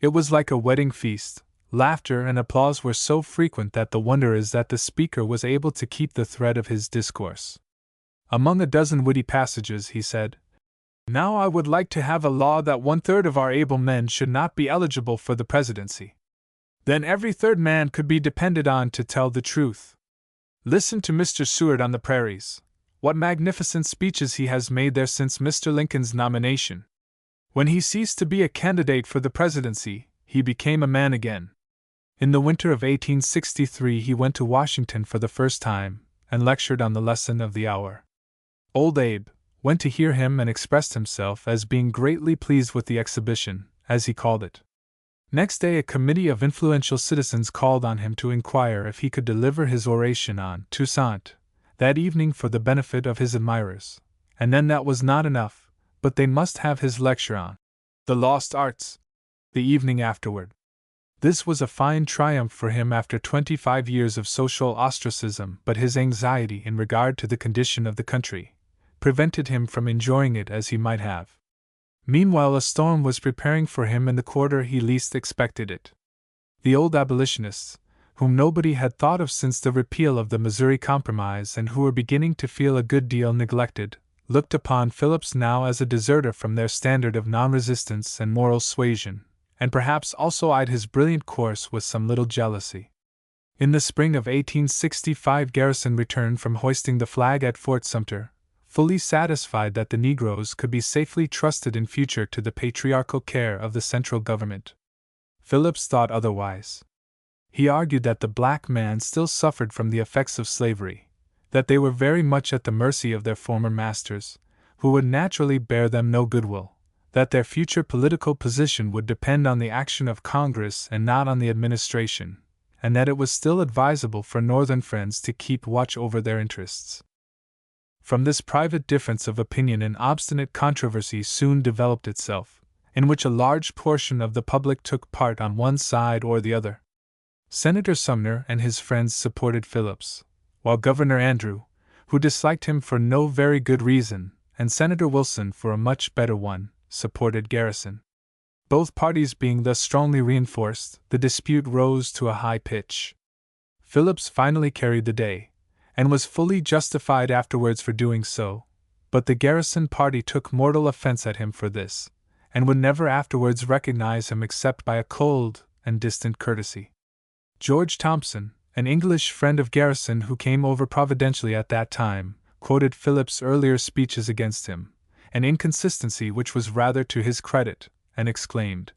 It was like a wedding feast. Laughter and applause were so frequent that the wonder is that the speaker was able to keep the thread of his discourse. Among a dozen witty passages he said, "Now I would like to have a law that 1/3 of our able men should not be eligible for the presidency. Then every third man could be depended on to tell the truth. Listen to Mr. Seward on the prairies. What magnificent speeches he has made there since Mr. Lincoln's nomination. When he ceased to be a candidate for the presidency, he became a man again. In the winter of 1863 he went to Washington for the first time, and lectured on the lesson of the hour. Old Abe went to hear him and expressed himself as being greatly pleased with the exhibition, as he called it. Next day a committee of influential citizens called on him to inquire if he could deliver his oration on Toussaint that evening for the benefit of his admirers, and then that was not enough, but they must have his lecture on the lost arts the evening afterward. This was a fine triumph for him after 25 years of social ostracism, but his anxiety in regard to the condition of the country prevented him from enjoying it as he might have. Meanwhile a storm was preparing for him in the quarter he least expected it. The old abolitionists, whom nobody had thought of since the repeal of the Missouri Compromise and who were beginning to feel a good deal neglected, looked upon Phillips now as a deserter from their standard of non-resistance and moral suasion, and perhaps also eyed his brilliant course with some little jealousy. In the spring of 1865 Garrison returned from hoisting the flag at Fort Sumter, fully satisfied that the Negroes could be safely trusted in future to the patriarchal care of the central government. Phillips thought otherwise. He argued that the black man still suffered from the effects of slavery, that they were very much at the mercy of their former masters, who would naturally bear them no goodwill, that their future political position would depend on the action of Congress and not on the administration, and that it was still advisable for Northern friends to keep watch over their interests. From this private difference of opinion an obstinate controversy soon developed itself, in which a large portion of the public took part on one side or the other. Senator Sumner and his friends supported Phillips, while Governor Andrew, who disliked him for no very good reason, and Senator Wilson for a much better one, supported Garrison. Both parties being thus strongly reinforced, the dispute rose to a high pitch. Phillips finally carried the day, and was fully justified afterwards for doing so, but the Garrison party took mortal offense at him for this, and would never afterwards recognize him except by a cold and distant courtesy. George Thompson, an English friend of Garrison who came over providentially at that time, quoted Phillips' earlier speeches against him, an inconsistency which was rather to his credit, and exclaimed,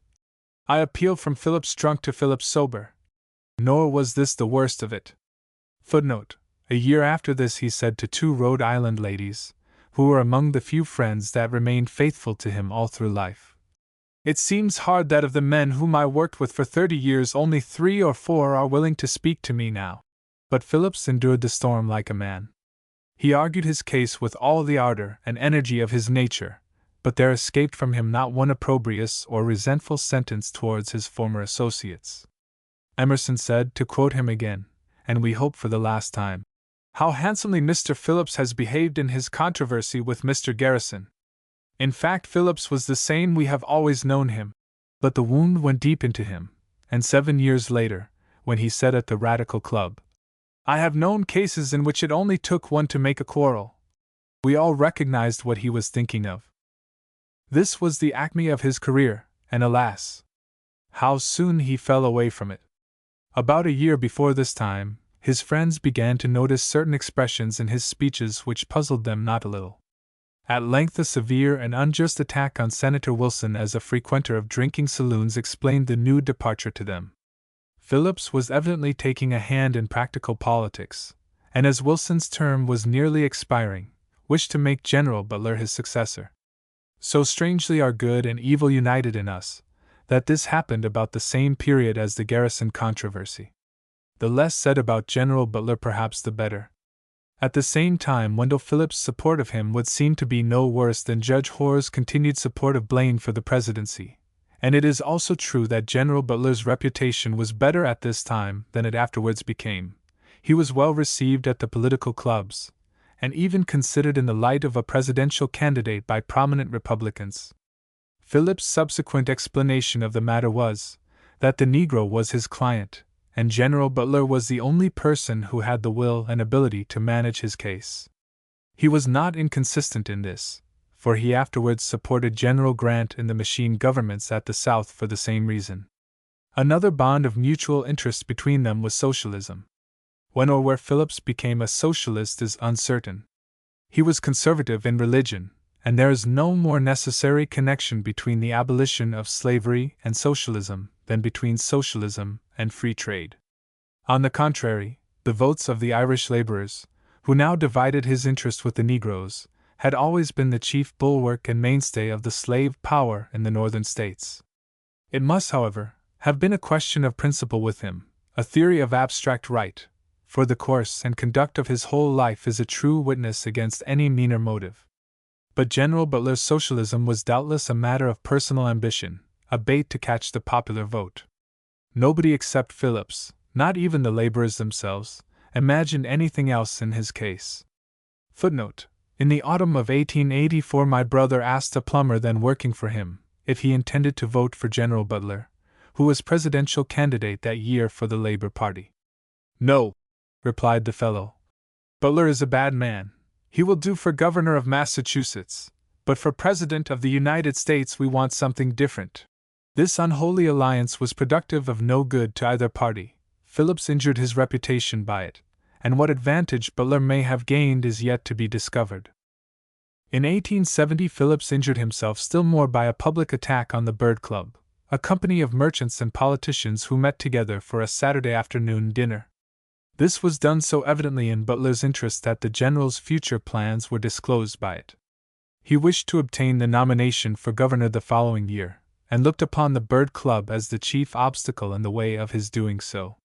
"I appeal from Phillips drunk to Phillips sober." Nor was this the worst of it. Footnote: a year after this he said to two Rhode Island ladies, who were among the few friends that remained faithful to him all through life, "It seems hard that of the men whom I worked with for 30 years only 3 or 4 are willing to speak to me now." But Phillips endured the storm like a man. He argued his case with all the ardor and energy of his nature, but there escaped from him not one opprobrious or resentful sentence towards his former associates. Emerson said, to quote him again, and we hope for the last time, "How handsomely Mr. Phillips has behaved in his controversy with Mr. Garrison." In fact, Phillips was the same we have always known him, but the wound went deep into him, and 7 years later, when he said at the Radical Club, "I have known cases in which it only took one to make a quarrel," we all recognized what he was thinking of. This was the acme of his career, and alas, how soon he fell away from it. About a year before this time, his friends began to notice certain expressions in his speeches which puzzled them not a little. At length a severe and unjust attack on Senator Wilson as a frequenter of drinking saloons explained the new departure to them. Phillips was evidently taking a hand in practical politics, and as Wilson's term was nearly expiring, wished to make General Butler his successor. So strangely are good and evil united in us, that this happened about the same period as the Garrison controversy. The less said about General Butler perhaps the better. At the same time Wendell Phillips' support of him would seem to be no worse than Judge Hoar's continued support of Blaine for the presidency, and it is also true that General Butler's reputation was better at this time than it afterwards became. He was well received at the political clubs, and even considered in the light of a presidential candidate by prominent Republicans. Phillips' subsequent explanation of the matter was that the Negro was his client, and General Butler was the only person who had the will and ability to manage his case. He was not inconsistent in this, for he afterwards supported General Grant in the machine governments at the South for the same reason. Another bond of mutual interest between them was socialism. When or where Phillips became a socialist is uncertain. He was conservative in religion, and there is no more necessary connection between the abolition of slavery and socialism than between socialism and free trade. On the contrary, the votes of the Irish laborers, who now divided his interest with the Negroes, had always been the chief bulwark and mainstay of the slave power in the northern states. It must, however, have been a question of principle with him, a theory of abstract right, for the course and conduct of his whole life is a true witness against any meaner motive. But General Butler's socialism was doubtless a matter of personal ambition, a bait to catch the popular vote. Nobody except Phillips, not even the laborers themselves, imagined anything else in his case. Footnote: in the autumn of 1884 my brother asked a plumber then working for him if he intended to vote for General Butler, who was presidential candidate that year for the Labor Party. "No," replied the fellow. "Butler is a bad man. He will do for governor of Massachusetts, but for president of the United States we want something different." This unholy alliance was productive of no good to either party. Phillips injured his reputation by it, and what advantage Butler may have gained is yet to be discovered. In 1870 Phillips injured himself still more by a public attack on the Bird Club, a company of merchants and politicians who met together for a Saturday afternoon dinner. This was done so evidently in Butler's interest that the general's future plans were disclosed by it. He wished to obtain the nomination for governor the following year, and looked upon the Bird Club as the chief obstacle in the way of his doing so.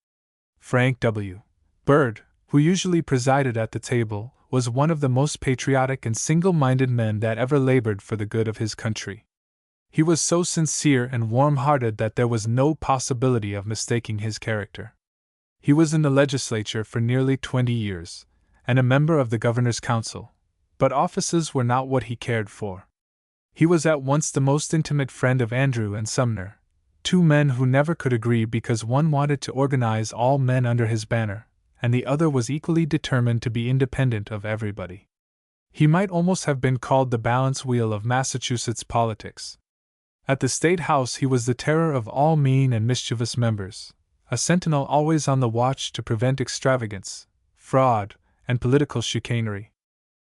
Frank W. Bird, who usually presided at the table, was one of the most patriotic and single-minded men that ever labored for the good of his country. He was so sincere and warm-hearted that there was no possibility of mistaking his character. He was in the legislature for nearly 20 years, and a member of the governor's council, but offices were not what he cared for. He was at once the most intimate friend of Andrew and Sumner, two men who never could agree because one wanted to organize all men under his banner, and the other was equally determined to be independent of everybody. He might almost have been called the balance wheel of Massachusetts politics. At the State House he was the terror of all mean and mischievous members, a sentinel always on the watch to prevent extravagance, fraud, and political chicanery.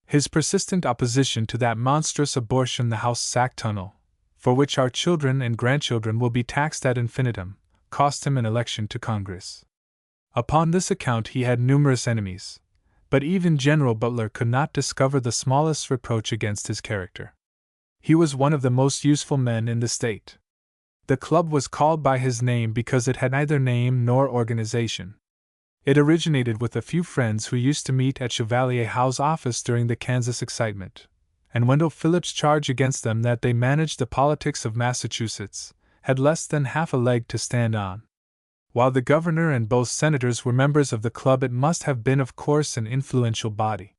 His persistent opposition to that monstrous abortion, the House Sack Tunnel, for which our children and grandchildren will be taxed ad infinitum, cost him an election to Congress. Upon this account he had numerous enemies, but even General Butler could not discover the smallest reproach against his character. He was one of the most useful men in the state. The club was called by his name because it had neither name nor organization. It originated with a few friends who used to meet at Chevalier Howe's office during the Kansas excitement, and Wendell Phillips' charge against them that they managed the politics of Massachusetts had less than half a leg to stand on. While the governor and both senators were members of the club, it must have been, of course, an influential body.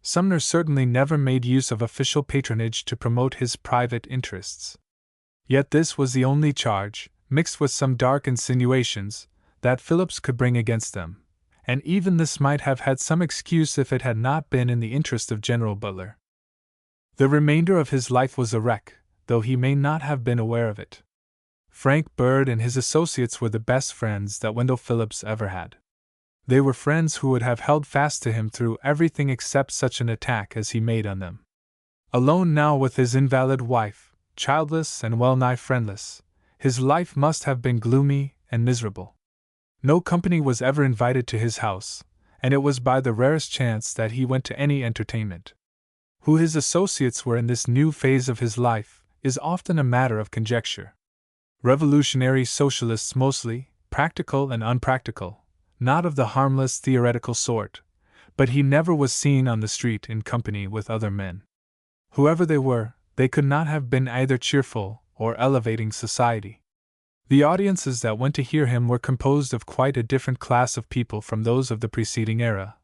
Sumner certainly never made use of official patronage to promote his private interests. Yet this was the only charge, mixed with some dark insinuations, that Phillips could bring against them, and even this might have had some excuse if it had not been in the interest of General Butler. The remainder of his life was a wreck, though he may not have been aware of it. Frank Bird and his associates were the best friends that Wendell Phillips ever had. They were friends who would have held fast to him through everything except such an attack as he made on them. Alone now with his invalid wife, childless and well-nigh friendless, his life must have been gloomy and miserable. No company was ever invited to his house, and it was by the rarest chance that he went to any entertainment. Who his associates were in this new phase of his life is often a matter of conjecture. Revolutionary socialists mostly, practical and unpractical, not of the harmless theoretical sort, but he never was seen on the street in company with other men. Whoever they were, they could not have been either cheerful or elevating society. The audiences that went to hear him were composed of quite a different class of people from those of the preceding era,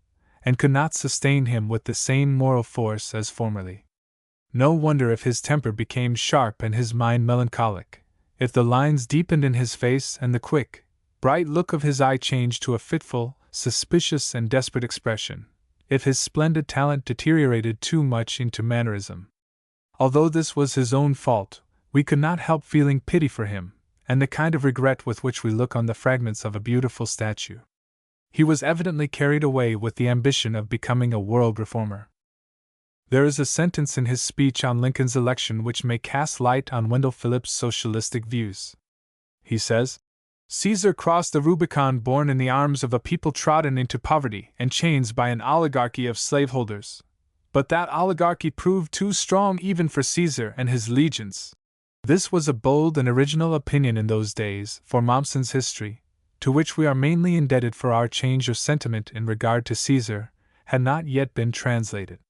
and could not sustain him with the same moral force as formerly. No wonder if his temper became sharp and his mind melancholic, if the lines deepened in his face and the quick, bright look of his eye changed to a fitful, suspicious and desperate expression, if his splendid talent deteriorated too much into mannerism. Although this was his own fault, we could not help feeling pity for him, and the kind of regret with which we look on the fragments of a beautiful statue. He was evidently carried away with the ambition of becoming a world reformer. There is a sentence in his speech on Lincoln's election which may cast light on Wendell Phillips' socialistic views. He says, "Caesar crossed the Rubicon born in the arms of a people trodden into poverty and chains by an oligarchy of slaveholders. But that oligarchy proved too strong even for Caesar and his legions." This was a bold and original opinion in those days, for Mommsen's history, to which we are mainly indebted for our change of sentiment in regard to Caesar, had not yet been translated.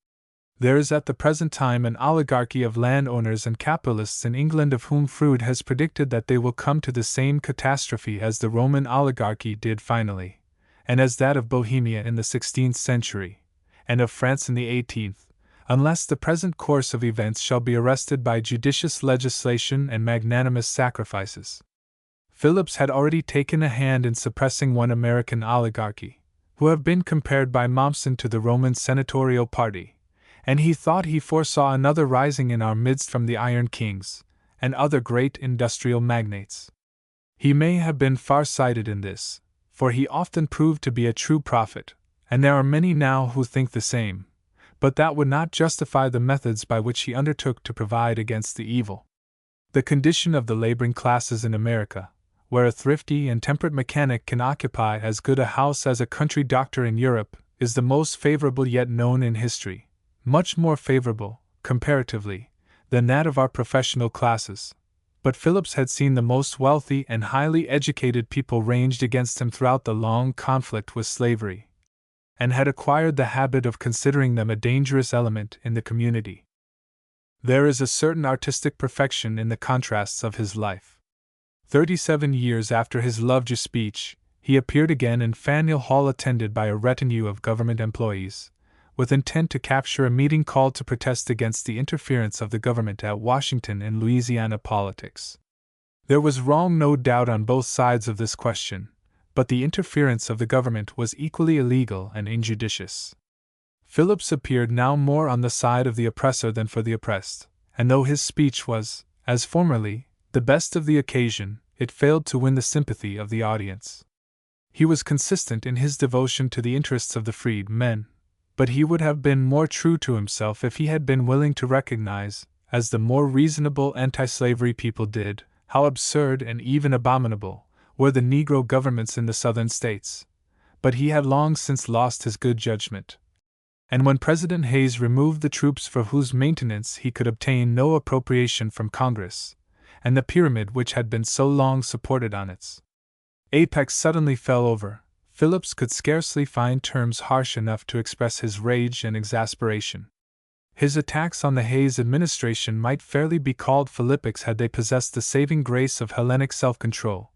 There is at the present time an oligarchy of landowners and capitalists in England of whom Froude has predicted that they will come to the same catastrophe as the Roman oligarchy did finally, and as that of Bohemia in the 16th century, and of France in the 18th, unless the present course of events shall be arrested by judicious legislation and magnanimous sacrifices. Phillips had already taken a hand in suppressing one American oligarchy, who have been compared by Mommsen to the Roman senatorial party, and he thought he foresaw another rising in our midst from the Iron Kings, and other great industrial magnates. He may have been far-sighted in this, for he often proved to be a true prophet, and there are many now who think the same, but that would not justify the methods by which he undertook to provide against the evil. The condition of the laboring classes in America, where a thrifty and temperate mechanic can occupy as good a house as a country doctor in Europe, is the most favorable yet known in history, much more favorable, comparatively, than that of our professional classes. But Phillips had seen the most wealthy and highly educated people ranged against him throughout the long conflict with slavery, and had acquired the habit of considering them a dangerous element in the community. There is a certain artistic perfection in the contrasts of his life. 37 years after his Lovejoy speech, he appeared again in Faneuil Hall attended by a retinue of government employees, with intent to capture a meeting called to protest against the interference of the government at Washington in Louisiana politics. There was wrong, no doubt, on both sides of this question, but the interference of the government was equally illegal and injudicious. Phillips appeared now more on the side of the oppressor than for the oppressed, and though his speech was, as formerly, the best of the occasion, it failed to win the sympathy of the audience. He was consistent in his devotion to the interests of the freed men, but he would have been more true to himself if he had been willing to recognize, as the more reasonable anti-slavery people did, how absurd and even abominable were the Negro governments in the Southern states. But he had long since lost his good judgment, and when President Hayes removed the troops for whose maintenance he could obtain no appropriation from Congress, and the pyramid which had been so long supported on its apex suddenly fell over, Phillips could scarcely find terms harsh enough to express his rage and exasperation. His attacks on the Hayes administration might fairly be called philippics had they possessed the saving grace of Hellenic self-control,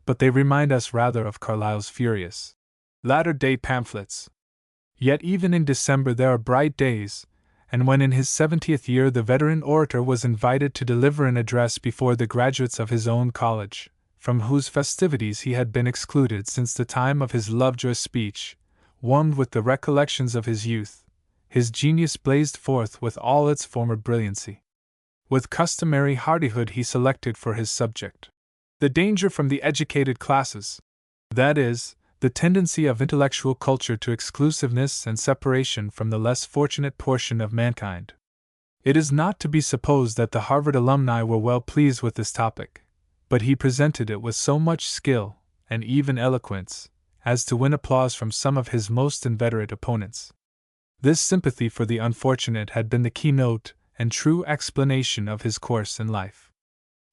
but they remind us rather of Carlyle's furious latter-day pamphlets. Yet even in December there are bright days, and when in his 70th year the veteran orator was invited to deliver an address before the graduates of his own college, from whose festivities he had been excluded since the time of his Lovejoy speech, warmed with the recollections of his youth, his genius blazed forth with all its former brilliancy. With customary hardihood he selected for his subject the danger from the educated classes, that is, the tendency of intellectual culture to exclusiveness and separation from the less fortunate portion of mankind. It is not to be supposed that the Harvard alumni were well pleased with this topic, but he presented it with so much skill, and even eloquence, as to win applause from some of his most inveterate opponents. This sympathy for the unfortunate had been the keynote and true explanation of his course in life.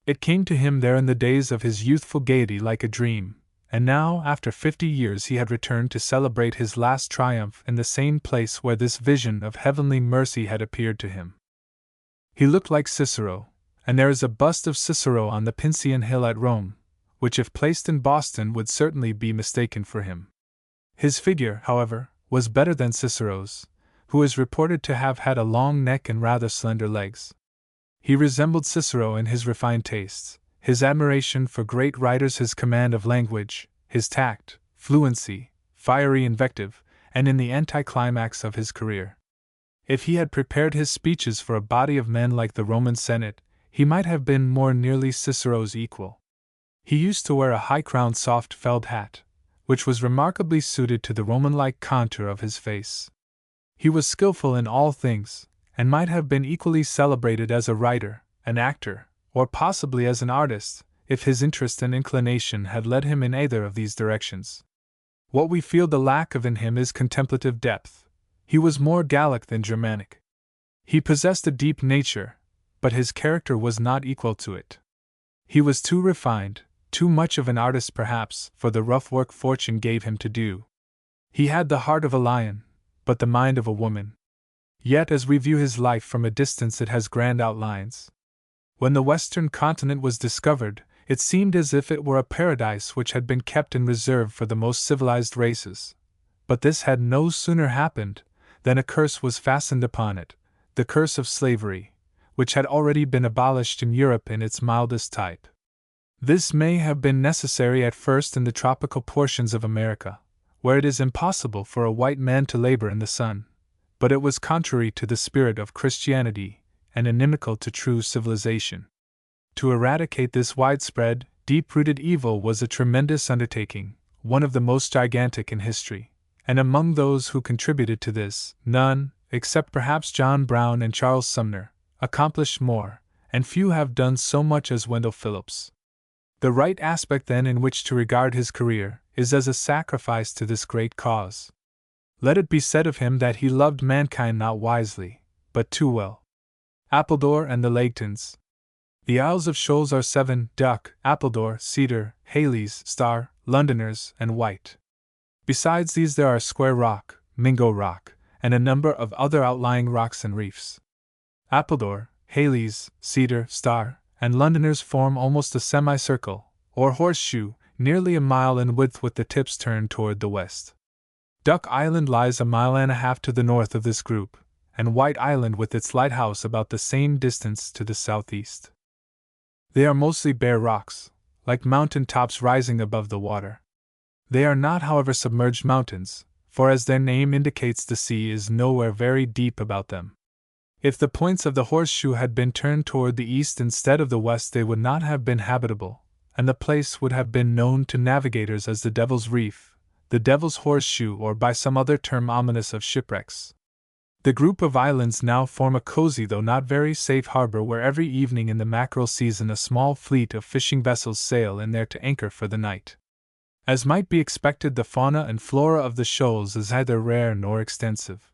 It came to him there in the days of his youthful gaiety like a dream, and now, after 50 years, he had returned to celebrate his last triumph in the same place where this vision of heavenly mercy had appeared to him. He looked like Cicero, and there is a bust of Cicero on the Pincian Hill at Rome, which if placed in Boston would certainly be mistaken for him. His figure, however, was better than Cicero's, who is reported to have had a long neck and rather slender legs. He resembled Cicero in his refined tastes, his admiration for great writers, his command of language, his tact, fluency, fiery invective, and in the anticlimax of his career. If he had prepared his speeches for a body of men like the Roman Senate, he might have been more nearly Cicero's equal. He used to wear a high-crowned soft felt hat, which was remarkably suited to the Roman-like contour of his face. He was skillful in all things, and might have been equally celebrated as a writer, an actor, or possibly as an artist, if his interest and inclination had led him in either of these directions. What we feel the lack of in him is contemplative depth. He was more Gallic than Germanic. He possessed a deep nature, but his character was not equal to it. He was too refined, too much of an artist perhaps, for the rough work fortune gave him to do. He had the heart of a lion, but the mind of a woman. Yet as we view his life from a distance it has grand outlines. When the western continent was discovered, it seemed as if it were a paradise which had been kept in reserve for the most civilized races. But this had no sooner happened than a curse was fastened upon it, the curse of slavery, which had already been abolished in Europe in its mildest type. This may have been necessary at first in the tropical portions of America, where it is impossible for a white man to labor in the sun, but it was contrary to the spirit of Christianity and inimical to true civilization. To eradicate this widespread, deep-rooted evil was a tremendous undertaking, one of the most gigantic in history, and among those who contributed to this, none, except perhaps John Brown and Charles Sumner, accomplished more, and few have done so much as Wendell Phillips. The right aspect, then, in which to regard his career is as a sacrifice to this great cause. Let it be said of him that he loved mankind not wisely, but too well. Appledore and the Leghtons. The Isles of Shoals are 7: Duck, Appledore, Cedar, Halley's, Star, Londoners, and White. Besides these there are Square Rock, Mingo Rock, and a number of other outlying rocks and reefs. Appledore, Halley's, Cedar, Star, and Londoners form almost a semicircle, or horseshoe, nearly a mile in width with the tips turned toward the west. Duck Island lies 1.5 miles to the north of this group, and White Island with its lighthouse about the same distance to the southeast. They are mostly bare rocks, like mountain tops rising above the water. They are not, however, submerged mountains, for as their name indicates, the sea is nowhere very deep about them. If the points of the horseshoe had been turned toward the east instead of the west, they would not have been habitable, and the place would have been known to navigators as the Devil's Reef, the Devil's Horseshoe, or by some other term ominous of shipwrecks. The group of islands now form a cozy though not very safe harbor where every evening in the mackerel season a small fleet of fishing vessels sail in there to anchor for the night. As might be expected, the fauna and flora of the shoals is neither rare nor extensive.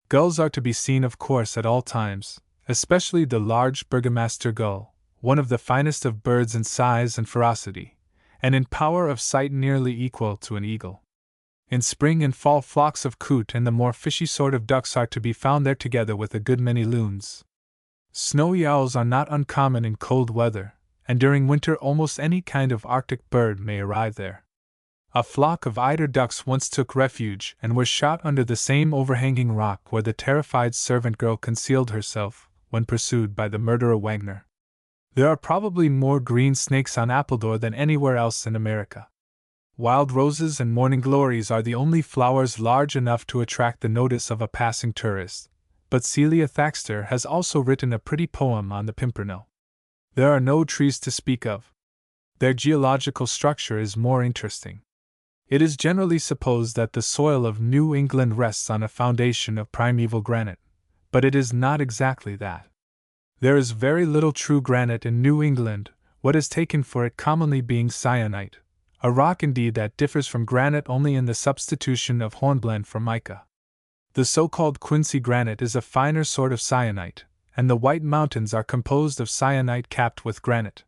Gulls are to be seen, of course, at all times, especially the large Burgomaster gull, one of the finest of birds in size and ferocity, and in power of sight nearly equal to an eagle. In spring and fall flocks of coot and the more fishy sort of ducks are to be found there, together with a good many loons. Snowy owls are not uncommon in cold weather, and during winter almost any kind of Arctic bird may arrive there. A flock of eider ducks once took refuge and were shot under the same overhanging rock where the terrified servant girl concealed herself when pursued by the murderer Wagner. There are probably more green snakes on Appledore than anywhere else in America. Wild roses and morning glories are the only flowers large enough to attract the notice of a passing tourist, but Celia Thaxter has also written a pretty poem on the Pimpernel. There are no trees to speak of. Their geological structure is more interesting. It is generally supposed that the soil of New England rests on a foundation of primeval granite, but it is not exactly that. There is very little true granite in New England, what is taken for it commonly being syenite, a rock indeed that differs from granite only in the substitution of hornblende for mica. The so-called Quincy granite is a finer sort of syenite, and the White Mountains are composed of syenite capped with granite.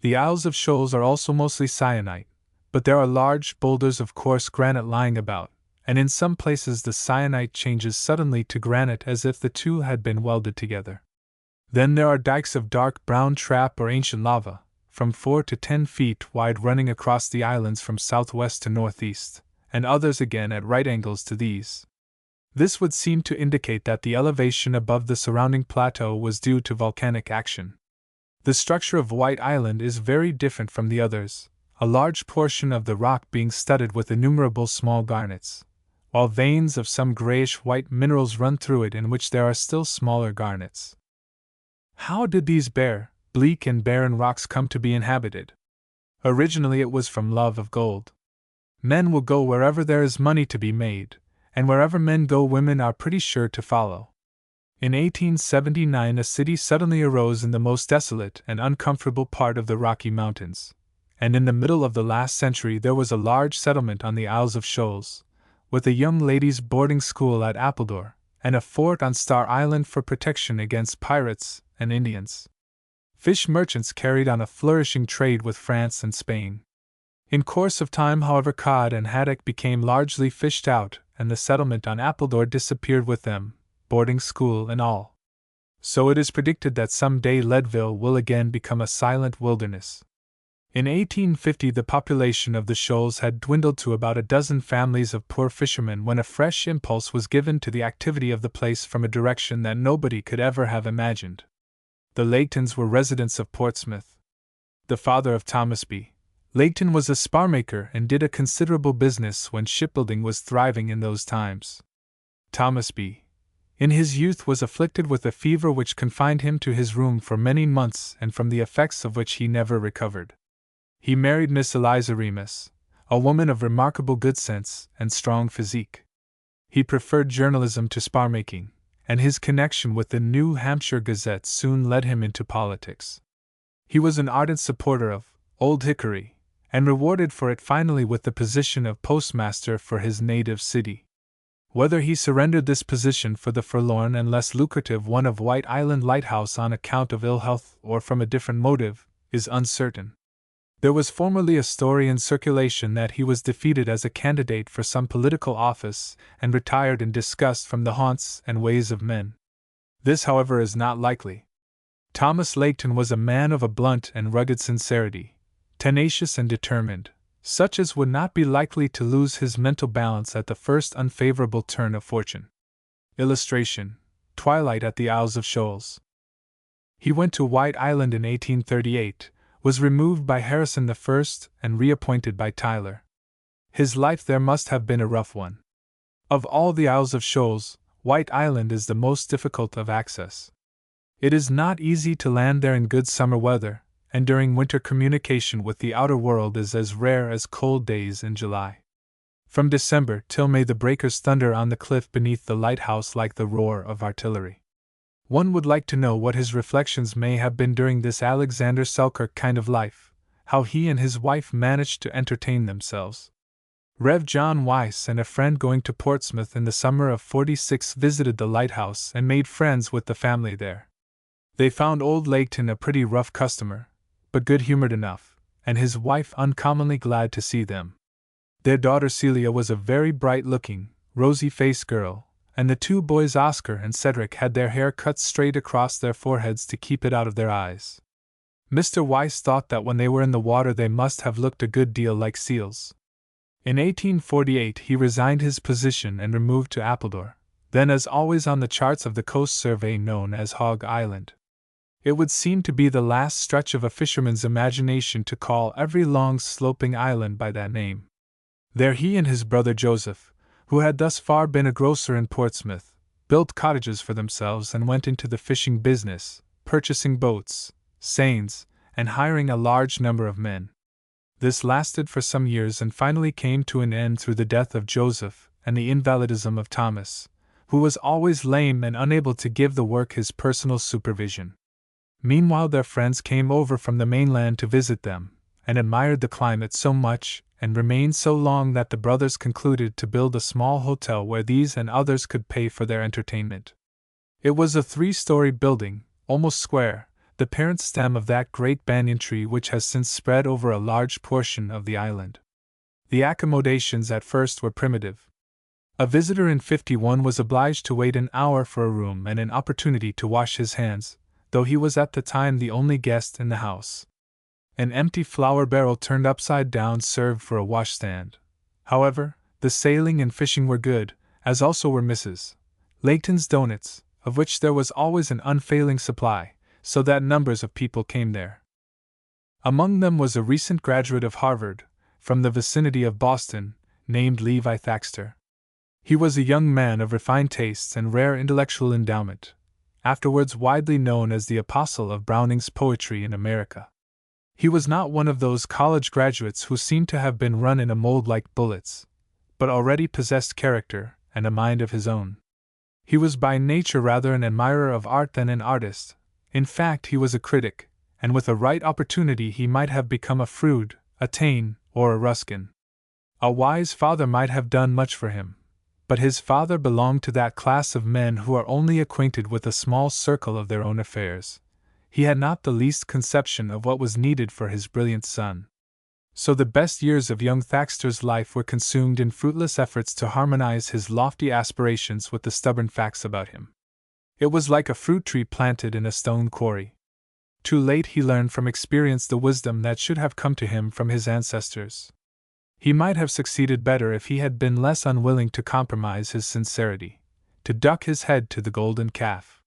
The Isles of Shoals are also mostly syenite, but there are large boulders of coarse granite lying about, and in some places the syenite changes suddenly to granite as if the two had been welded together. Then there are dikes of dark brown trap or ancient lava, from 4 to 10 feet wide, running across the islands from southwest to northeast, and others again at right angles to these. This would seem to indicate that the elevation above the surrounding plateau was due to volcanic action. The structure of White Island is very different from the others, a large portion of the rock being studded with innumerable small garnets, while veins of some grayish-white minerals run through it in which there are still smaller garnets. How did these bare, bleak and barren rocks come to be inhabited? Originally it was from love of gold. Men will go wherever there is money to be made, and wherever men go, women are pretty sure to follow. In 1879, a city suddenly arose in the most desolate and uncomfortable part of the Rocky Mountains, and in the middle of the last century there was a large settlement on the Isles of Shoals, with a young ladies' boarding school at Appledore, and a fort on Star Island for protection against pirates and Indians. Fish merchants carried on a flourishing trade with France and Spain. In course of time, however, cod and haddock became largely fished out, and the settlement on Appledore disappeared with them, boarding school and all. So it is predicted that some day Leadville will again become a silent wilderness. In 1850 the population of the Shoals had dwindled to about a dozen families of poor fishermen when a fresh impulse was given to the activity of the place from a direction that nobody could ever have imagined. The Leightons were residents of Portsmouth. The father of Thomas B. Leighton was a sparmaker and did a considerable business when shipbuilding was thriving in those times. Thomas B. in his youth was afflicted with a fever which confined him to his room for many months and from the effects of which he never recovered. He married Miss Eliza Remus, a woman of remarkable good sense and strong physique. He preferred journalism to sparmaking, and his connection with the New Hampshire Gazette soon led him into politics. He was an ardent supporter of Old Hickory, and rewarded for it finally with the position of postmaster for his native city. Whether he surrendered this position for the forlorn and less lucrative one of White Island Lighthouse on account of ill health or from a different motive, is uncertain. There was formerly a story in circulation that he was defeated as a candidate for some political office and retired in disgust from the haunts and ways of men. This, however, is not likely. Thomas Leighton was a man of a blunt and rugged sincerity, tenacious and determined, such as would not be likely to lose his mental balance at the first unfavorable turn of fortune. Illustration: Twilight at the Isles of Shoals. He went to White Island in 1838, was removed by Harrison I, and reappointed by Tyler. His life there must have been a rough one. Of all the Isles of Shoals, White Island is the most difficult of access. It is not easy to land there in good summer weather, and during winter communication with the outer world is as rare as cold days in July. From December till May the breakers thunder on the cliff beneath the lighthouse like the roar of artillery. One would like to know what his reflections may have been during this Alexander Selkirk kind of life, how he and his wife managed to entertain themselves. Rev. John Weiss and a friend going to Portsmouth in the summer of '46 visited the lighthouse and made friends with the family there. They found old Leighton a pretty rough customer, but good-humored enough, and his wife uncommonly glad to see them. Their daughter Celia was a very bright-looking, rosy-faced girl, and the two boys Oscar and Cedric had their hair cut straight across their foreheads to keep it out of their eyes. Mr. Weiss thought that when they were in the water they must have looked a good deal like seals. In 1848 he resigned his position and removed to Appledore, then as always on the charts of the Coast Survey known as Hog Island. It would seem to be the last stretch of a fisherman's imagination to call every long sloping island by that name. There he and his brother Joseph, who had thus far been a grocer in Portsmouth, built cottages for themselves and went into the fishing business, purchasing boats, seines, and hiring a large number of men. This lasted for some years and finally came to an end through the death of Joseph and the invalidism of Thomas, who was always lame and unable to give the work his personal supervision. Meanwhile their friends came over from the mainland to visit them, and admired the climate so much and remained so long that the brothers concluded to build a small hotel where these and others could pay for their entertainment. It was a 3-story building, almost square, the parent stem of that great banyan tree which has since spread over a large portion of the island. The accommodations at first were primitive. A visitor in '51 was obliged to wait an hour for a room and an opportunity to wash his hands, though he was at the time the only guest in the house. An empty flour barrel turned upside down served for a washstand. However, the sailing and fishing were good, as also were Mrs. Leighton's doughnuts, of which there was always an unfailing supply, so that numbers of people came there. Among them was a recent graduate of Harvard, from the vicinity of Boston, named Levi Thaxter. He was a young man of refined tastes and rare intellectual endowment, afterwards widely known as the apostle of Browning's poetry in America. He was not one of those college graduates who seem to have been run in a mold like bullets, but already possessed character and a mind of his own. He was by nature rather an admirer of art than an artist. In fact, he was a critic, and with a right opportunity he might have become a Froude, a Taine, or a Ruskin. A wise father might have done much for him, but his father belonged to that class of men who are only acquainted with a small circle of their own affairs. He had not the least conception of what was needed for his brilliant son. So the best years of young Thaxter's life were consumed in fruitless efforts to harmonize his lofty aspirations with the stubborn facts about him. It was like a fruit tree planted in a stone quarry. Too late he learned from experience the wisdom that should have come to him from his ancestors. He might have succeeded better if he had been less unwilling to compromise his sincerity, to duck his head to the golden calf.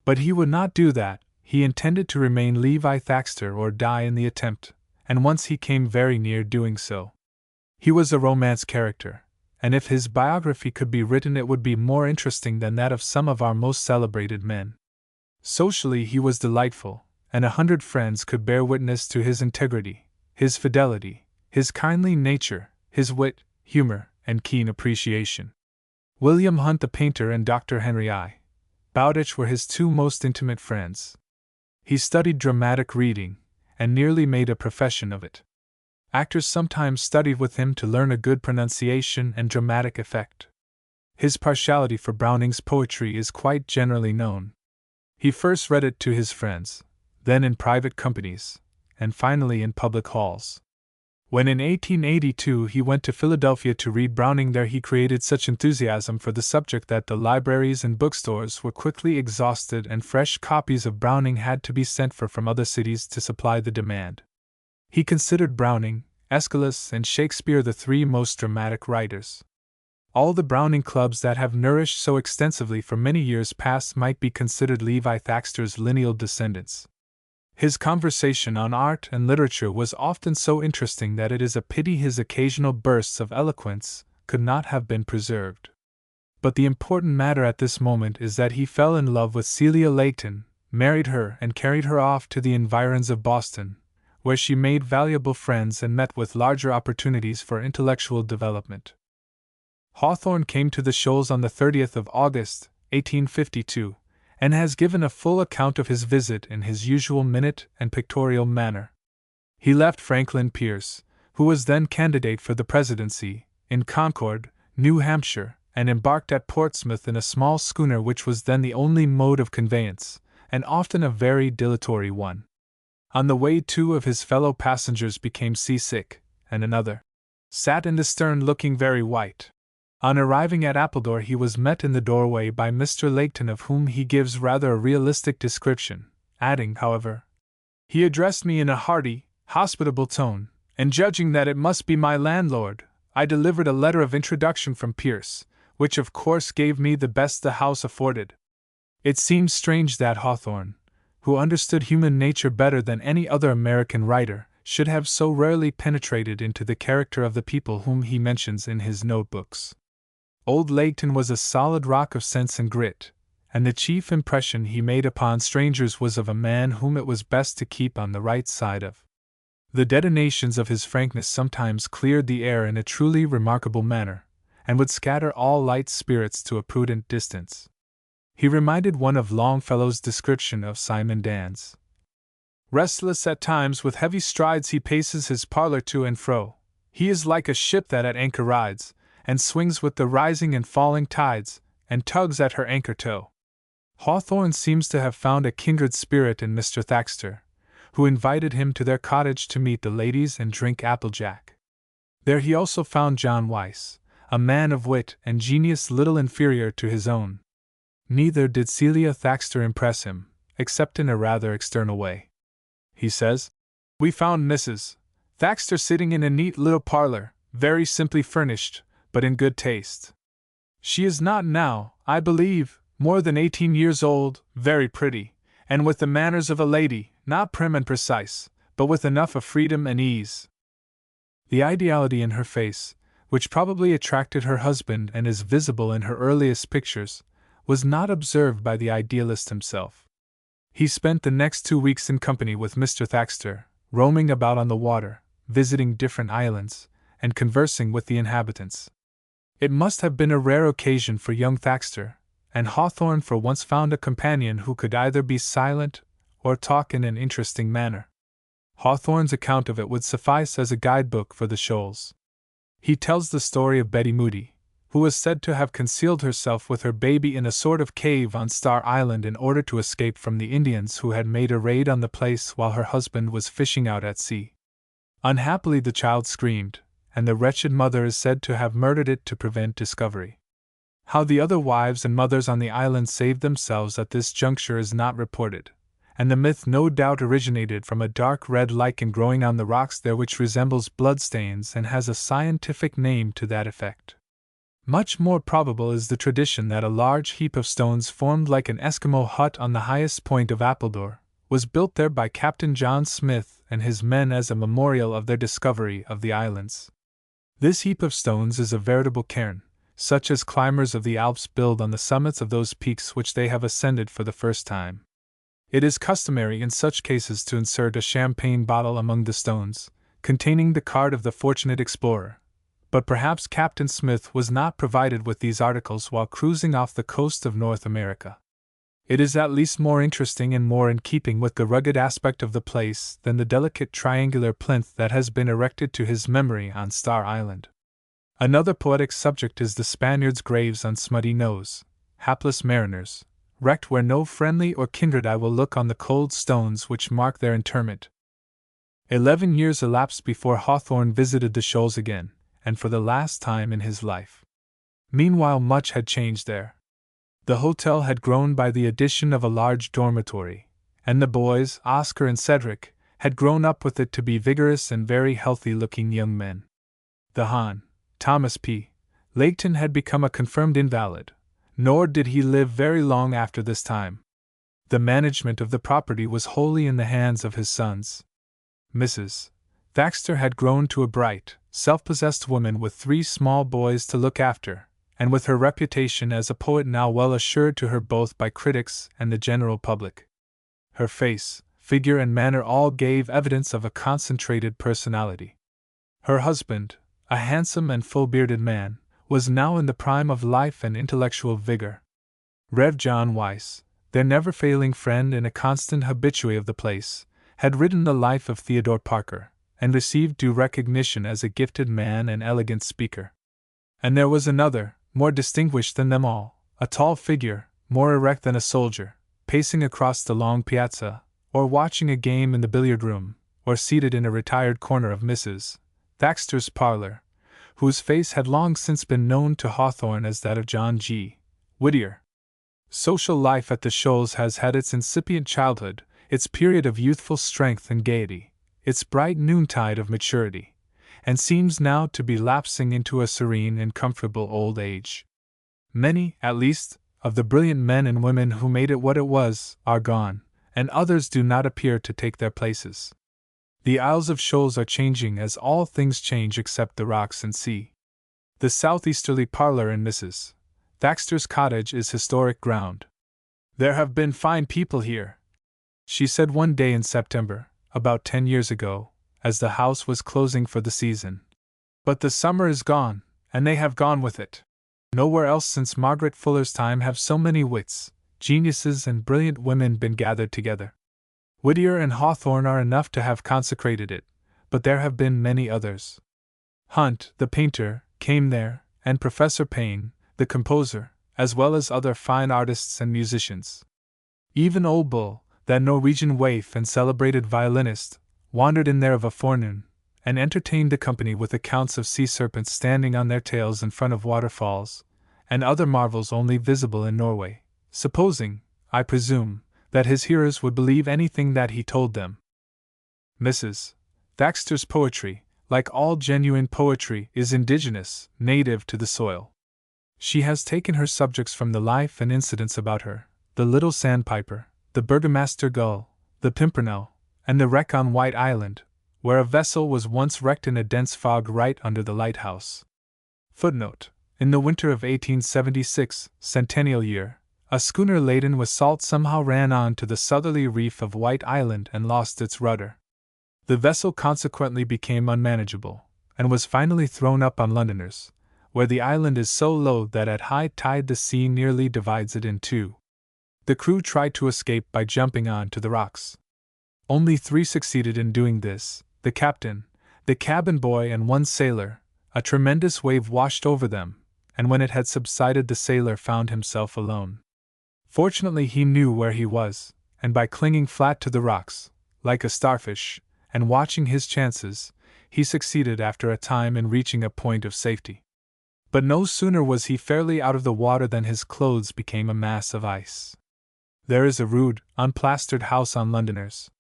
But he would not do that. He intended to remain Levi Thaxter or die in the attempt, and once he came very near doing so. He was a romance character, and if his biography could be written it would be more interesting than that of some of our most celebrated men. Socially he was delightful, and 100 friends could bear witness to his integrity, his fidelity, his kindly nature, his wit, humor, and keen appreciation. William Hunt the painter and Dr. Henry I. Bowditch were his two most intimate friends. He studied dramatic reading, and nearly made a profession of it. Actors sometimes studied with him to learn a good pronunciation and dramatic effect. His partiality for Browning's poetry is quite generally known. He first read it to his friends, then in private companies, and finally in public halls. When in 1882 he went to Philadelphia to read Browning there, he created such enthusiasm for the subject that the libraries and bookstores were quickly exhausted and fresh copies of Browning had to be sent for from other cities to supply the demand. He considered Browning, Aeschylus, and Shakespeare the three most dramatic writers. All the Browning clubs that have nourished so extensively for many years past might be considered Levi Thaxter's lineal descendants. His conversation on art and literature was often so interesting that it is a pity his occasional bursts of eloquence could not have been preserved. But the important matter at this moment is that he fell in love with Celia Layton, married her, and carried her off to the environs of Boston, where she made valuable friends and met with larger opportunities for intellectual development. Hawthorne came to the Shoals on the 30th of August, 1852, and has given a full account of his visit in his usual minute and pictorial manner. He left Franklin Pierce, who was then candidate for the presidency, in Concord, New Hampshire, and embarked at Portsmouth in a small schooner which was then the only mode of conveyance, and often a very dilatory one. On the way 2 of his fellow passengers became seasick, and another sat in the stern looking very white. On arriving at Appledore he was met in the doorway by Mr. Layton, of whom he gives rather a realistic description, adding, however, "He addressed me in a hearty, hospitable tone, and judging that it must be my landlord, I delivered a letter of introduction from Pierce, which of course gave me the best the house afforded." It seems strange that Hawthorne, who understood human nature better than any other American writer, should have so rarely penetrated into the character of the people whom he mentions in his notebooks. Old Layton was a solid rock of sense and grit, and the chief impression he made upon strangers was of a man whom it was best to keep on the right side of. The detonations of his frankness sometimes cleared the air in a truly remarkable manner, and would scatter all light spirits to a prudent distance. He reminded one of Longfellow's description of Simon Dan's. Restless at times with heavy strides he paces his parlor to and fro. He is like a ship that at anchor rides, and swings with the rising and falling tides, and tugs at her anchor toe. Hawthorne seems to have found a kindred spirit in Mr. Thaxter, who invited him to their cottage to meet the ladies and drink applejack. There he also found John Weiss, a man of wit and genius little inferior to his own. Neither did Celia Thaxter impress him, except in a rather external way. He says, "We found Mrs. Thaxter sitting in a neat little parlor, very simply furnished, but in good taste. She is not now, I believe, more than 18 years old, very pretty, and with the manners of a lady, not prim and precise, but with enough of freedom and ease." The ideality in her face, which probably attracted her husband and is visible in her earliest pictures, was not observed by the idealist himself. He spent the next 2 weeks in company with Mr. Thaxter, roaming about on the water, visiting different islands, and conversing with the inhabitants. It must have been a rare occasion for young Thaxter, and Hawthorne for once found a companion who could either be silent or talk in an interesting manner. Hawthorne's account of it would suffice as a guidebook for the Shoals. He tells the story of Betty Moody, who was said to have concealed herself with her baby in a sort of cave on Star Island in order to escape from the Indians who had made a raid on the place while her husband was fishing out at sea. Unhappily, the child screamed, and the wretched mother is said to have murdered it to prevent discovery. How the other wives and mothers on the island saved themselves at this juncture is not reported, and the myth no doubt originated from a dark red lichen growing on the rocks there which resembles bloodstains and has a scientific name to that effect. Much more probable is the tradition that a large heap of stones formed like an Eskimo hut on the highest point of Appledore was built there by Captain John Smith and his men as a memorial of their discovery of the islands. This heap of stones is a veritable cairn, such as climbers of the Alps build on the summits of those peaks which they have ascended for the first time. It is customary in such cases to insert a champagne bottle among the stones, containing the card of the fortunate explorer, but perhaps Captain Smith was not provided with these articles while cruising off the coast of North America. It is at least more interesting and more in keeping with the rugged aspect of the place than the delicate triangular plinth that has been erected to his memory on Star Island. Another poetic subject is the Spaniards' graves on Smutty Nose, hapless mariners, wrecked where no friendly or kindred eye will look on the cold stones which mark their interment. 11 years elapsed before Hawthorne visited the Shoals again, and for the last time in his life. Meanwhile, much had changed there. The hotel had grown by the addition of a large dormitory, and the boys, Oscar and Cedric, had grown up with it to be vigorous and very healthy-looking young men. The Hon. Thomas P. Laketon had become a confirmed invalid, nor did he live very long after this time. The management of the property was wholly in the hands of his sons. Mrs. Thaxter had grown to a bright, self-possessed woman with 3 small boys to look after, and with her reputation as a poet now well assured to her both by critics and the general public. Her face, figure, and manner all gave evidence of a concentrated personality. Her husband, a handsome and full-bearded man, was now in the prime of life and intellectual vigor. Rev. John Weiss, their never-failing friend and a constant habitué of the place, had written the life of Theodore Parker, and received due recognition as a gifted man and elegant speaker. And there was another, more distinguished than them all, a tall figure, more erect than a soldier, pacing across the long piazza, or watching a game in the billiard-room, or seated in a retired corner of Mrs. Thaxter's parlor, whose face had long since been known to Hawthorne as that of John G. Whittier. Social life at the Shoals has had its incipient childhood, its period of youthful strength and gaiety, its bright noontide of maturity, and seems now to be lapsing into a serene and comfortable old age. Many, at least, of the brilliant men and women who made it what it was are gone, and others do not appear to take their places. The Isles of Shoals are changing as all things change except the rocks and sea. The southeasterly parlor in Mrs. Thaxter's cottage is historic ground. "There have been fine people here," she said one day in September, about 10 years ago, as the house was closing for the season. "But the summer is gone, and they have gone with it. Nowhere else since Margaret Fuller's time have so many wits, geniuses, and brilliant women been gathered together. Whittier and Hawthorne are enough to have consecrated it, but there have been many others. Hunt, the painter, came there, and Professor Payne, the composer, as well as other fine artists and musicians. Even Old Bull, that Norwegian waif and celebrated violinist, wandered in there of a forenoon, and entertained the company with accounts of sea serpents standing on their tails in front of waterfalls, and other marvels only visible in Norway, supposing, I presume, that his hearers would believe anything that he told them. Mrs. Thaxter's poetry, like all genuine poetry, is indigenous, native to the soil. She has taken her subjects from the life and incidents about her, the little sandpiper, the Burgomaster gull, the Pimpernel, and the wreck on White Island, where a vessel was once wrecked in a dense fog right under the lighthouse. Footnote: in the winter of 1876, centennial year, a schooner laden with salt somehow ran on to the southerly reef of White Island and lost its rudder. The vessel consequently became unmanageable, and was finally thrown up on Londoners, where the island is so low that at high tide the sea nearly divides it in two. The crew tried to escape by jumping on to the rocks. Only 3 succeeded in doing this: the captain, the cabin boy, and 1 sailor. A tremendous wave washed over them, and when it had subsided the sailor found himself alone. Fortunately he knew where he was, and by clinging flat to the rocks, like a starfish, and watching his chances, he succeeded after a time in reaching a point of safety. But no sooner was he fairly out of the water than his clothes became a mass of ice. There is a rude, unplastered house on Londoners.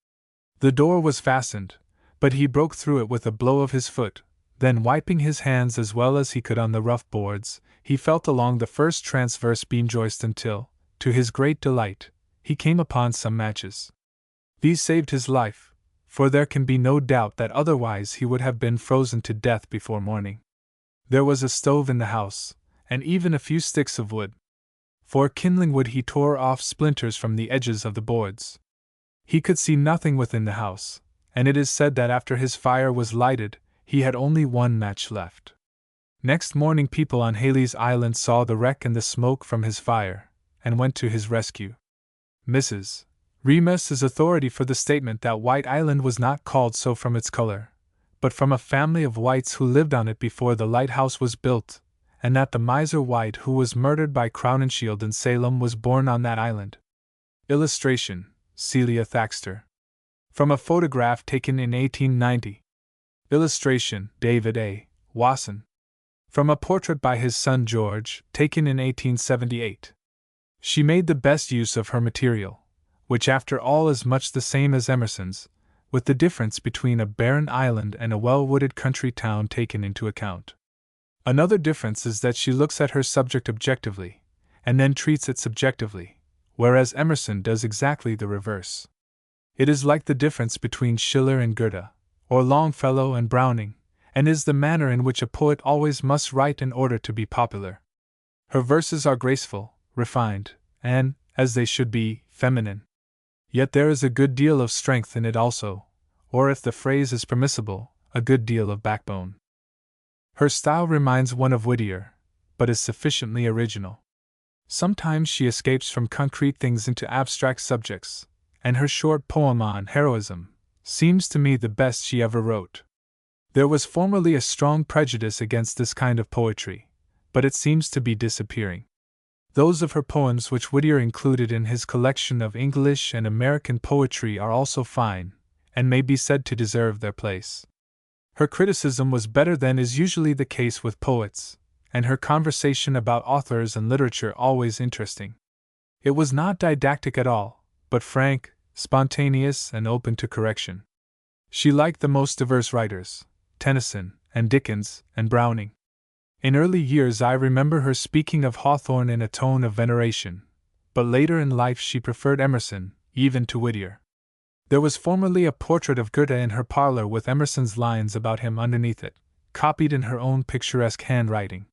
The door was fastened, but he broke through it with a blow of his foot. Then, wiping his hands as well as he could on the rough boards, he felt along the first transverse beam joist until, to his great delight, he came upon some matches. These saved his life, for there can be no doubt that otherwise he would have been frozen to death before morning. There was a stove in the house, and even a few sticks of wood. For kindling wood he tore off splinters from the edges of the boards. He could see nothing within the house, and it is said that after his fire was lighted, he had only 1 match left. Next morning people on Halley's Island saw the wreck and the smoke from his fire, and went to his rescue. Mrs. Remus is authority for the statement that White Island was not called so from its color, but from a family of whites who lived on it before the lighthouse was built, and that the miser White who was murdered by Crowninshield in Salem was born on that island. Illustration: Celia Thaxter. From a photograph taken in 1890. Illustration: David A. Wasson. From a portrait by his son George, taken in 1878. She made the best use of her material, which after all is much the same as Emerson's, with the difference between a barren island and a well-wooded country town taken into account. Another difference is that she looks at her subject objectively, and then treats it subjectively, whereas Emerson does exactly the reverse. It is like the difference between Schiller and Goethe, or Longfellow and Browning, and is the manner in which a poet always must write in order to be popular. Her verses are graceful, refined, and, as they should be, feminine. Yet there is a good deal of strength in it also, or if the phrase is permissible, a good deal of backbone. Her style reminds one of Whittier, but is sufficiently original. Sometimes she escapes from concrete things into abstract subjects, and her short poem on heroism seems to me the best she ever wrote. There was formerly a strong prejudice against this kind of poetry, but it seems to be disappearing. Those of her poems which Whittier included in his collection of English and American poetry are also fine, and may be said to deserve their place. Her criticism was better than is usually the case with poets, and her conversation about authors and literature always interesting. It was not didactic at all, but frank, spontaneous, and open to correction. She liked the most diverse writers, Tennyson, and Dickens, and Browning. In early years I remember her speaking of Hawthorne in a tone of veneration, but later in life she preferred Emerson, even to Whittier. There was formerly a portrait of Goethe in her parlor with Emerson's lines about him underneath it, copied in her own picturesque handwriting.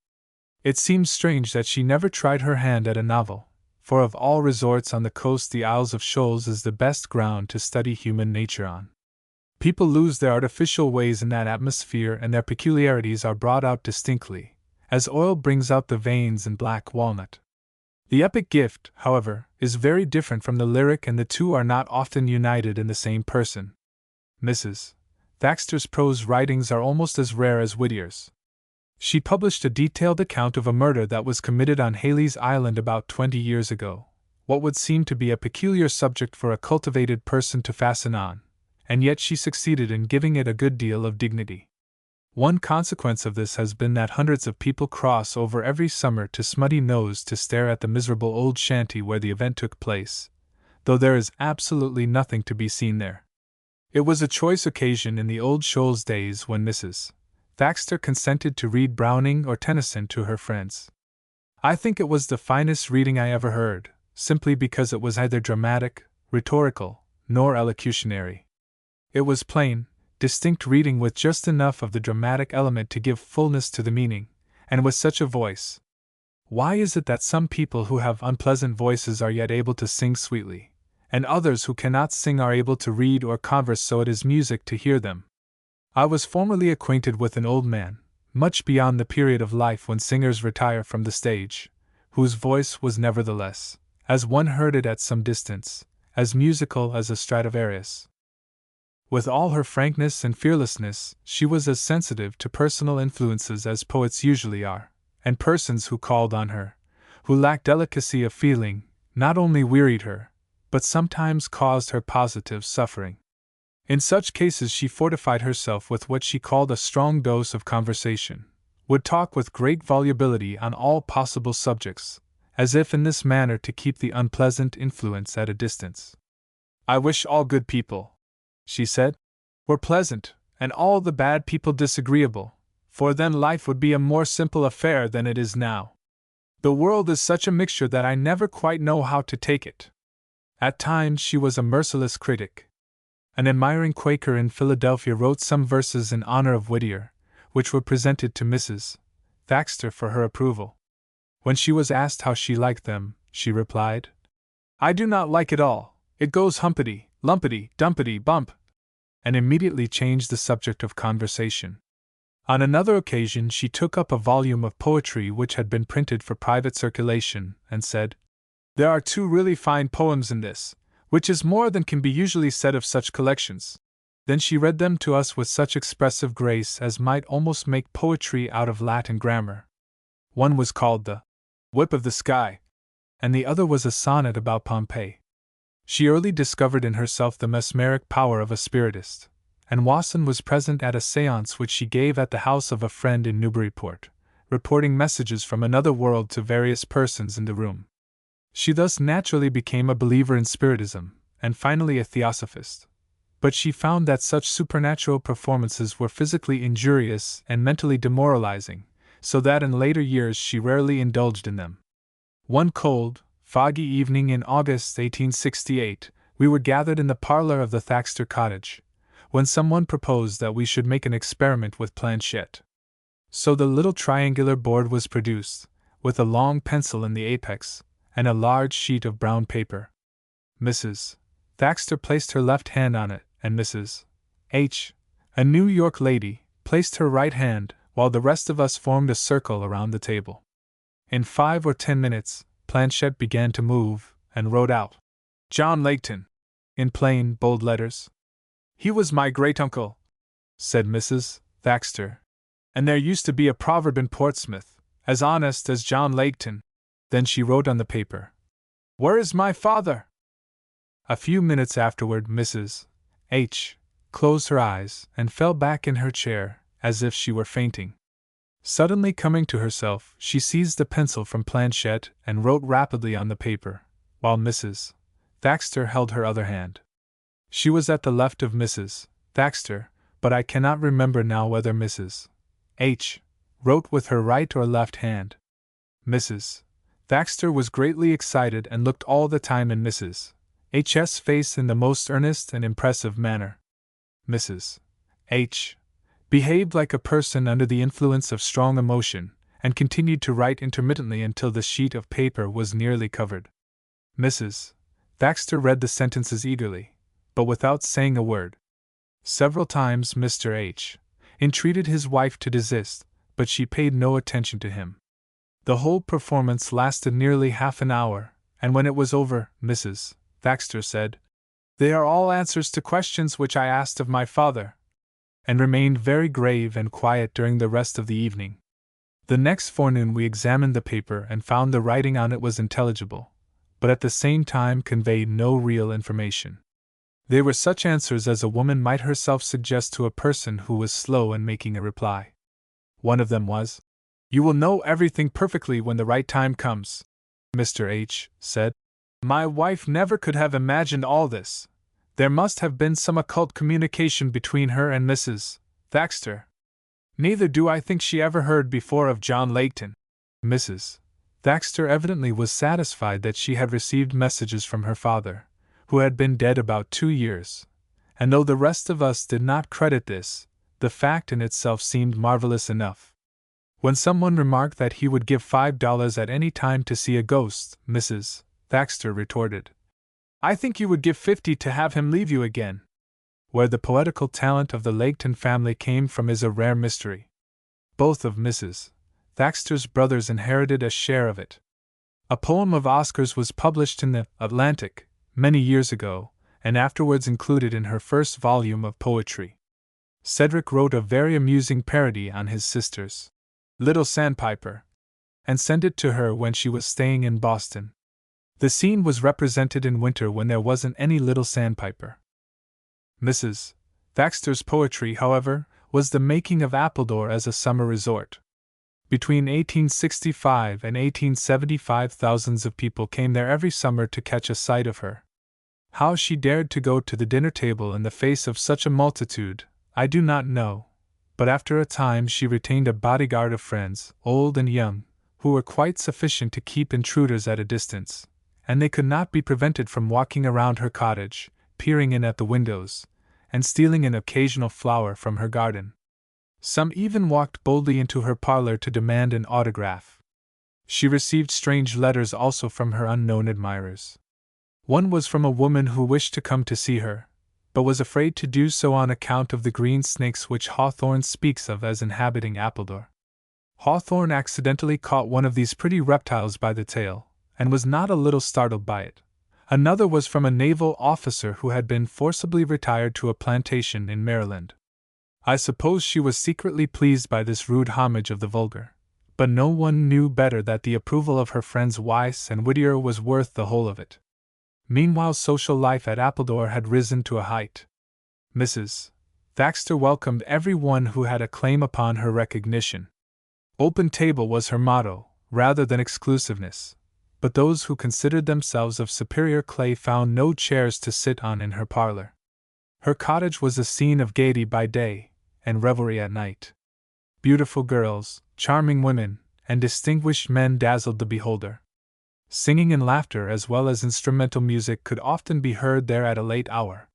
It seems strange that she never tried her hand at a novel, for of all resorts on the coast the Isles of Shoals is the best ground to study human nature on. People lose their artificial ways in that atmosphere and their peculiarities are brought out distinctly, as oil brings out the veins in black walnut. The epic gift, however, is very different from the lyric and the two are not often united in the same person. Mrs. Thaxter's prose writings are almost as rare as Whittier's. She published a detailed account of a murder that was committed on Halley's Island about 20 years ago, what would seem to be a peculiar subject for a cultivated person to fasten on, and yet she succeeded in giving it a good deal of dignity. One consequence of this has been that hundreds of people cross over every summer to Smutty Nose to stare at the miserable old shanty where the event took place, though there is absolutely nothing to be seen there. It was a choice occasion in the old Shoals days when Mrs. Thaxter consented to read Browning or Tennyson to her friends. I think it was the finest reading I ever heard, simply because it was neither dramatic, rhetorical, nor elocutionary. It was plain, distinct reading with just enough of the dramatic element to give fullness to the meaning, and with such a voice. Why is it that some people who have unpleasant voices are yet able to sing sweetly, and others who cannot sing are able to read or converse, so it is music to hear them. I was formerly acquainted with an old man, much beyond the period of life when singers retire from the stage, whose voice was nevertheless, as one heard it at some distance, as musical as a Stradivarius. With all her frankness and fearlessness, she was as sensitive to personal influences as poets usually are, and persons who called on her, who lacked delicacy of feeling, not only wearied her, but sometimes caused her positive suffering. In such cases she fortified herself with what she called a strong dose of conversation, would talk with great volubility on all possible subjects, as if in this manner to keep the unpleasant influence at a distance. "I wish all good people," she said, "were pleasant, and all the bad people disagreeable, for then life would be a more simple affair than it is now. The world is such a mixture that I never quite know how to take it." At times she was a merciless critic. An admiring Quaker in Philadelphia wrote some verses in honor of Whittier, which were presented to Mrs. Thaxter for her approval. When she was asked how she liked them, she replied, "I do not like it all, it goes humpity, lumpity, dumpity, bump," and immediately changed the subject of conversation. On another occasion she took up a volume of poetry which had been printed for private circulation, and said, "There are 2 really fine poems in this, which is more than can be usually said of such collections." Then she read them to us with such expressive grace as might almost make poetry out of Latin grammar. One was called The Whip of the Sky, and the other was a sonnet about Pompeii. She early discovered in herself the mesmeric power of a spiritist, and Wasson was present at a séance which she gave at the house of a friend in Newburyport, reporting messages from another world to various persons in the room. She thus naturally became a believer in Spiritism, and finally a Theosophist. But she found that such supernatural performances were physically injurious and mentally demoralizing, so that in later years she rarely indulged in them. One cold, foggy evening in August 1868, we were gathered in the parlor of the Thaxter cottage, when someone proposed that we should make an experiment with planchette. So the little triangular board was produced, with a long pencil in the apex, and a large sheet of brown paper. Mrs. Thaxter placed her left hand on it, and Mrs. H., a New York lady, placed her right hand, while the rest of us formed a circle around the table. In 5 or 10 minutes, planchette began to move, and wrote out, "John Laketon," in plain, bold letters. "He was my great-uncle," said Mrs. Thaxter, "and there used to be a proverb in Portsmouth, as honest as John Laketon." Then she wrote on the paper, "Where is my father?" A few minutes afterward Mrs. H. closed her eyes and fell back in her chair, as if she were fainting. Suddenly coming to herself, she seized the pencil from planchette and wrote rapidly on the paper, while Mrs. Thaxter held her other hand. She was at the left of Mrs. Thaxter, but I cannot remember now whether Mrs. H. wrote with her right or left hand. Mrs. Thaxter was greatly excited and looked all the time in Mrs. H.'s face in the most earnest and impressive manner. Mrs. H. behaved like a person under the influence of strong emotion, and continued to write intermittently until the sheet of paper was nearly covered. Mrs. Thaxter read the sentences eagerly, but without saying a word. Several times Mr. H. entreated his wife to desist, but she paid no attention to him. The whole performance lasted nearly half an hour, and when it was over, Mrs. Thaxter said, "They are all answers to questions which I asked of my father," and remained very grave and quiet during the rest of the evening. The next forenoon we examined the paper and found the writing on it was intelligible, but at the same time conveyed no real information. They were such answers as a woman might herself suggest to a person who was slow in making a reply. One of them was, "You will know everything perfectly when the right time comes," Mr. H. said. "My wife never could have imagined all this. There must have been some occult communication between her and Mrs. Thaxter. Neither do I think she ever heard before of John Laketon." Mrs. Thaxter evidently was satisfied that she had received messages from her father, who had been dead about 2 years, and though the rest of us did not credit this, the fact in itself seemed marvelous enough. When someone remarked that he would give $5 at any time to see a ghost, Mrs. Thaxter retorted, I think you would give 50 to have him leave you again. Where the poetical talent of the Legton family came from is a rare mystery. Both of Mrs. Thaxter's brothers inherited a share of it. A poem of Oscar's was published in the Atlantic many years ago, and afterwards included in her first volume of poetry. Cedric wrote a very amusing parody on his sister's Little Sandpiper, and sent it to her when she was staying in Boston. The scene was represented in winter when there wasn't any little sandpiper. Mrs. Thaxter's poetry, however, was the making of Appledore as a summer resort. Between 1865 and 1875, thousands of people came there every summer to catch a sight of her. How she dared to go to the dinner table in the face of such a multitude, I do not know, but after a time she retained a bodyguard of friends, old and young, who were quite sufficient to keep intruders at a distance, and they could not be prevented from walking around her cottage, peering in at the windows, and stealing an occasional flower from her garden. Some even walked boldly into her parlor to demand an autograph. She received strange letters also from her unknown admirers. One was from a woman who wished to come to see her, but was afraid to do so on account of the green snakes which Hawthorne speaks of as inhabiting Appledore. Hawthorne accidentally caught one of these pretty reptiles by the tail, and was not a little startled by it. Another was from a naval officer who had been forcibly retired to a plantation in Maryland. I suppose she was secretly pleased by this rude homage of the vulgar, but no one knew better that the approval of her friends Weiss and Whittier was worth the whole of it. Meanwhile, social life at Appledore had risen to a height. Mrs. Thaxter welcomed every one who had a claim upon her recognition. Open table was her motto, rather than exclusiveness, but those who considered themselves of superior clay found no chairs to sit on in her parlor. Her cottage was a scene of gaiety by day, and revelry at night. Beautiful girls, charming women, and distinguished men dazzled the beholder. Singing and laughter as well as instrumental music could often be heard there at a late hour.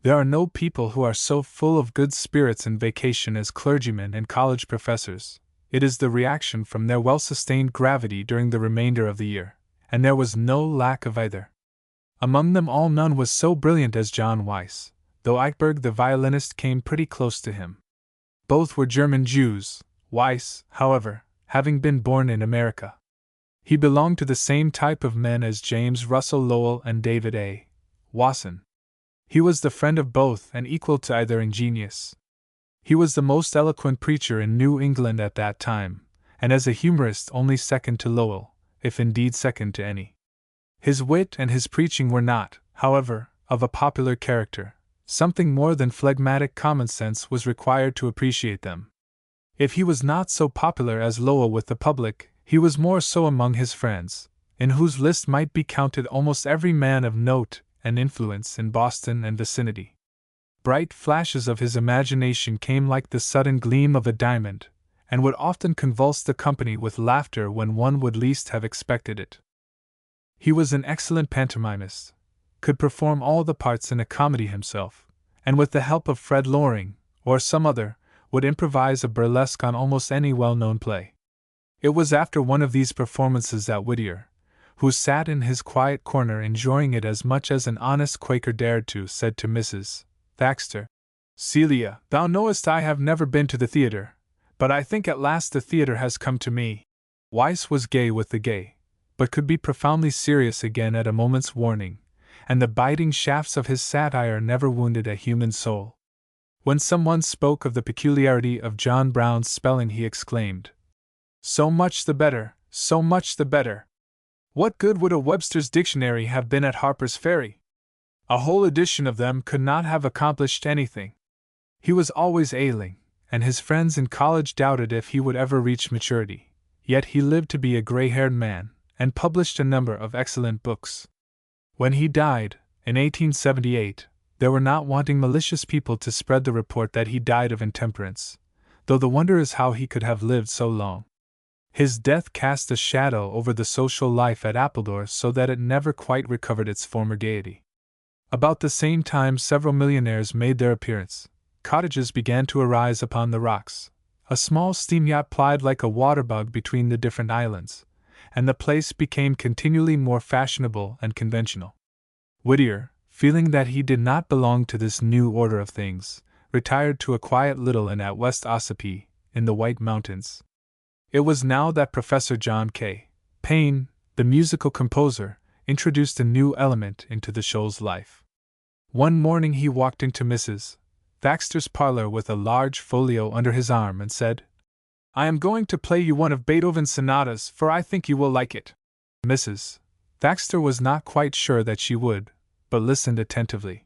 There are no people who are so full of good spirits in vacation as clergymen and college professors. It is the reaction from their well-sustained gravity during the remainder of the year, and there was no lack of either. Among them all none was so brilliant as John Weiss, though Eichberg the violinist came pretty close to him. Both were German Jews, Weiss, however, having been born in America. He belonged to the same type of men as James Russell Lowell and David A. Wasson. He was the friend of both and equal to either in genius. He was the most eloquent preacher in New England at that time, and as a humorist only second to Lowell, if indeed second to any. His wit and his preaching were not, however, of a popular character. Something more than phlegmatic common sense was required to appreciate them. If he was not so popular as Lowell with the public, he was more so among his friends, in whose list might be counted almost every man of note and influence in Boston and vicinity. Bright flashes of his imagination came like the sudden gleam of a diamond, and would often convulse the company with laughter when one would least have expected it. He was an excellent pantomimist, could perform all the parts in a comedy himself, and with the help of Fred Loring, or some other, would improvise a burlesque on almost any well-known play. It was after one of these performances that Whittier, who sat in his quiet corner enjoying it as much as an honest Quaker dared to, said to Mrs. Thaxter, "Celia, thou knowest I have never been to the theatre, but I think at last the theatre has come to me." Weiss was gay with the gay, but could be profoundly serious again at a moment's warning, and the biting shafts of his satire never wounded a human soul. When someone spoke of the peculiarity of John Brown's spelling, he exclaimed, "So much the better, so much the better! What good would a Webster's dictionary have been at Harper's Ferry? A whole edition of them could not have accomplished anything." He was always ailing, and his friends in college doubted if he would ever reach maturity, yet he lived to be a gray-haired man, and published a number of excellent books. When he died, in 1878, there were not wanting malicious people to spread the report that he died of intemperance, though the wonder is how he could have lived so long. His death cast a shadow over the social life at Appledore so that it never quite recovered its former gaiety. About the same time several millionaires made their appearance. Cottages began to arise upon the rocks. A small steam yacht plied like a water-bug between the different islands, and the place became continually more fashionable and conventional. Whittier, feeling that he did not belong to this new order of things, retired to a quiet little inn at West Ossipee, in the White Mountains. It was now that Professor John K. Payne, the musical composer, introduced a new element into the show's life. One morning he walked into Mrs. Thaxter's parlor with a large folio under his arm and said, "I am going to play you one of Beethoven's sonatas, for I think you will like it." Mrs. Thaxter was not quite sure that she would, but listened attentively.